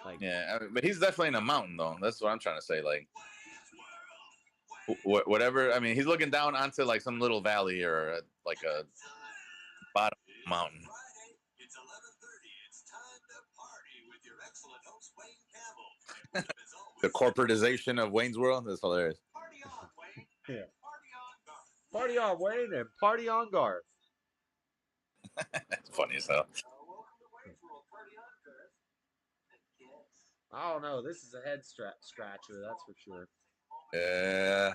Like,
Yeah, but he's definitely in a mountain though. That's what I'm trying to say. Like, whatever. I mean, he's looking down onto like some little valley or like a bottom mountain.
It's 11:30. It's time to party with your excellent host, Wayne Campbell.
The corporatization of Wayne's World. That's hilarious.
Party on, Wayne.
Yeah.
Party on, Garth.
party on Wayne and party on Garth.
That's funny as hell.
Welcome to Wayne's World. Party on, Garth. I guess.
I don't know. This is a head scratcher, that's for sure.
Yeah,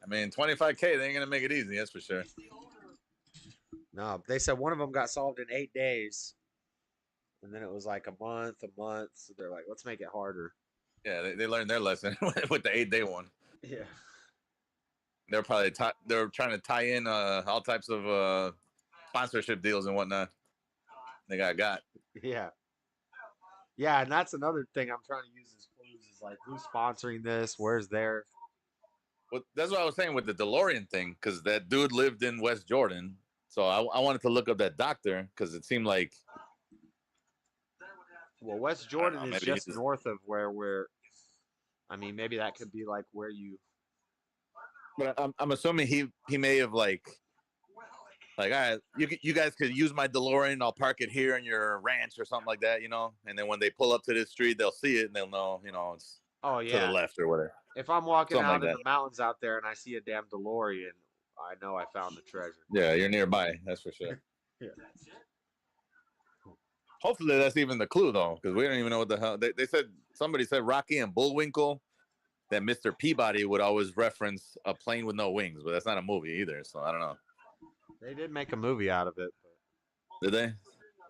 I mean, 25K. They ain't gonna make it easy. That's for sure.
No, they said one of them got solved in 8 days, and then it was like a month. So they're like, let's make it harder.
Yeah, they learned their lesson with the 8-day one.
Yeah.
They're probably they're trying to tie in all types of sponsorship deals and whatnot. They got.
Yeah. Yeah, and that's another thing I'm trying to use as clues is like who's sponsoring this, where's their.
Well, that's what I was saying with the DeLorean thing, because that dude lived in West Jordan. So I wanted to look up that doctor because it seemed like.
Well, West Jordan is
maybe
just
he's-
north of where we're. I mean, maybe that could be like where you.
But I'm assuming he may have like, all right, you guys could use my DeLorean. I'll park it here in your ranch or something like that, And then when they pull up to this street, they'll see it and they'll know, it's
Oh
to
yeah.
the left or whatever.
If I'm walking
Something
out
like
in the mountains out there and I see a damn DeLorean, I know I found the treasure.
Yeah, you're nearby. That's for sure.
Yeah.
Hopefully that's even the clue though, because we don't even know what the hell they said. Somebody said Rocky and Bullwinkle that Mr. Peabody would always reference a plane with no wings, but that's not a movie either. So I don't know.
They did make a movie out of it.
Did they?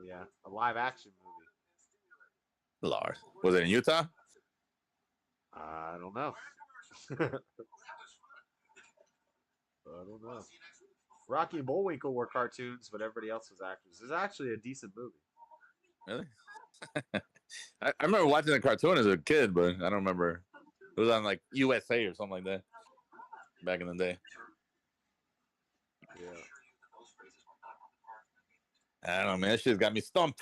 Yeah, a live action movie.
Lord, was it in Utah?
I don't know. I don't know. Rocky and Bullwinkle were cartoons, but everybody else was actors. It's actually a decent movie.
Really? I remember watching the cartoon as a kid, but I don't remember. It was on like USA or something like that back in the day.
Yeah.
I don't know, man. That shit's got me stumped.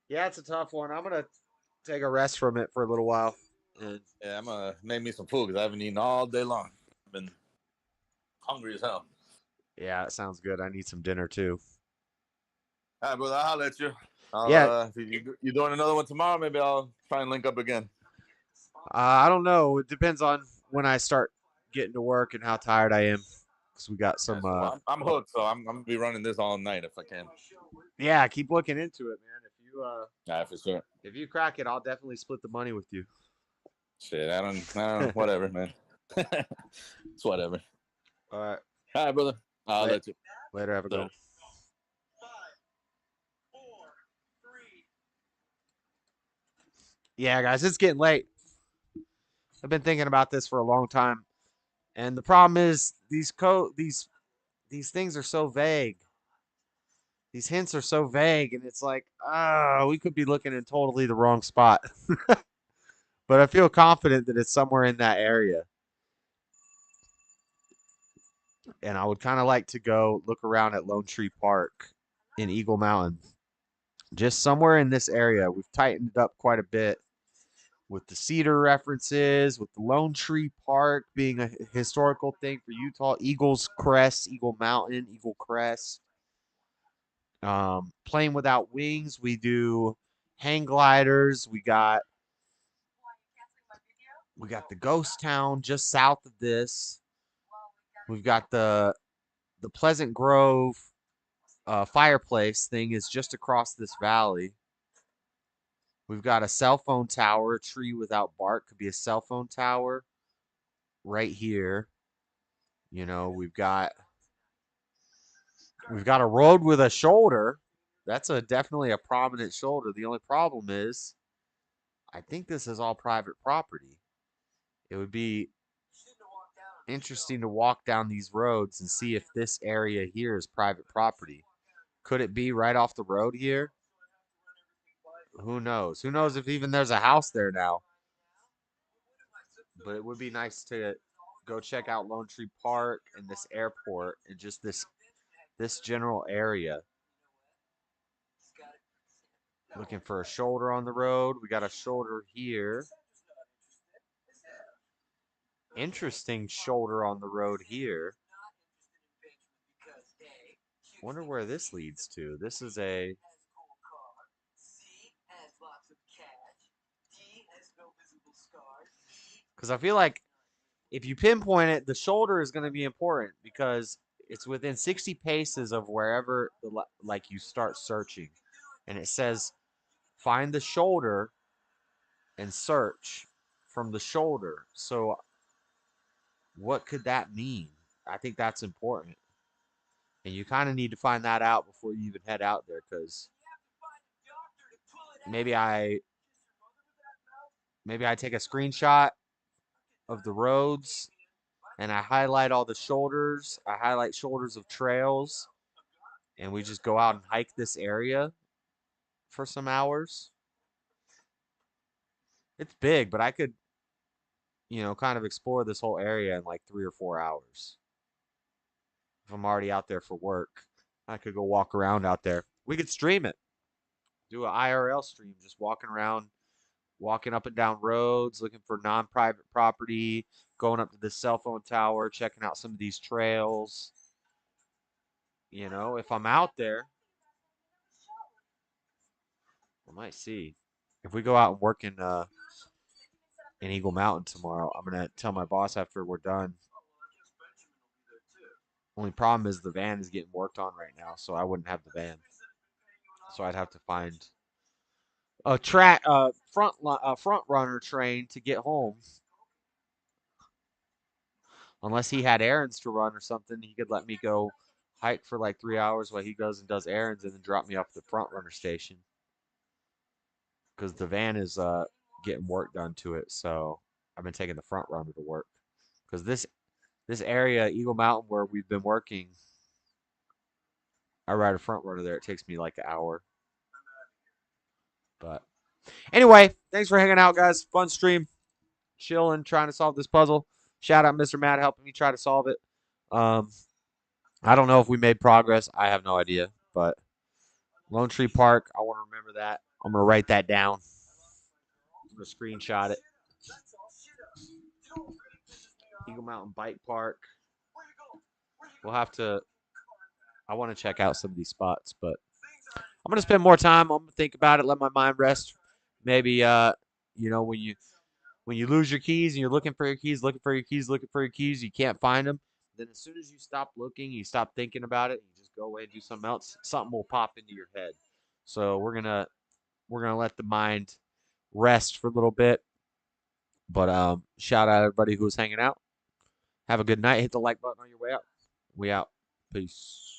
Yeah, it's a tough one. I'm gonna take a rest from it for a little while. And
Yeah, I'm gonna make me some food because I haven't eaten all day long. I've been hungry as hell.
yeah, it sounds good. I need some dinner too.
All right, brother. I'll holler at you.
Yeah.
If you doing another one tomorrow, maybe I'll try and link up again.
I don't know. It depends on when I start getting to work and how tired I am. Because we got some.
Well, I'm hooked, so I'm gonna be running this all night if I can.
Yeah, keep looking into it, man.
Yeah, for sure.
If you crack it, I'll definitely split the money with you.
Shit, I don't whatever, man. It's whatever.
All right.
All right, brother. I'll let you.
Later. Have a good one.
5, 4, 3.
Yeah, guys, it's getting late. I've been thinking about this for a long time, and the problem is these things are so vague. These hints are so vague, and it's like, we could be looking in totally the wrong spot. But I feel confident that it's somewhere in that area. And I would kind of like to go look around at Lone Tree Park in Eagle Mountain. Just somewhere in this area. We've tightened it up quite a bit with the cedar references, with the Lone Tree Park being a historical thing for Utah. Eagle's Crest, Eagle Mountain, Eagle Crest. Plane without wings. We do hang gliders. We got the ghost town just south of this. We've got the Pleasant Grove fireplace thing is just across this valley. We've got a cell phone tower, a tree without bark. Could be a cell phone tower right here. You know, we've got a road with a shoulder. That's definitely a prominent shoulder. The only problem is, I think this is all private property. It would be interesting to walk down these roads and see if this area here is private property. Could it be right off the road here? Who knows? Who knows if even there's a house there now? But it would be nice to go check out Lone Tree Park and this airport and just this general area. Looking for a shoulder on the road. We got a shoulder here. Interesting shoulder on the road here. Wonder where this leads to. This is a... Because I feel like if you pinpoint it, the shoulder is going to be important because it's within 60 paces of wherever like you start searching. And it says, find the shoulder and search from the shoulder. So what could that mean? I think that's important. And you kind of need to find that out before you even head out there, because maybe I take a screenshot of the roads and I highlight all the shoulders. I highlight shoulders of trails, and we just go out and hike this area for some hours. It's big, but I could, kind of explore this whole area in like 3 or 4 hours. If I'm already out there for work, I could go walk around out there. We could stream it. Do an IRL stream, just walking around, walking up and down roads, looking for non-private property, going up to the cell phone tower, checking out some of these trails. If I'm out there, I might see. If we go out and work in Eagle Mountain tomorrow, I'm going to tell my boss after we're done. Only problem is the van is getting worked on right now, so I wouldn't have the van. So I'd have to find a front runner train to get home. Unless he had errands to run or something, he could let me go hike for like 3 hours while he goes and does errands and then drop me off at the front runner station. Because the van is getting work done to it, so I've been taking the front runner to work. Because this area, Eagle Mountain, where we've been working, I ride a front runner there. It takes me like an hour. But anyway, thanks for hanging out, guys. Fun stream. Chilling, trying to solve this puzzle. Shout out Mr. Matt helping me try to solve it. I don't know if we made progress. I have no idea. But Lone Tree Park, I want to remember that. I'm going to write that down. I'm going to screenshot it. Eagle Mountain Bike Park. We'll have to... I want to check out some of these spots, but I'm going to spend more time. I'm going to think about it, let my mind rest. Maybe, when you lose your keys and you're looking for your keys, you can't find them. Then as soon as you stop looking, you stop thinking about it, you just go away and do something else, something will pop into your head. So we're gonna let the mind rest for a little bit. But shout out everybody who's hanging out. Have a good night. Hit the like button on your way out. We out. Peace.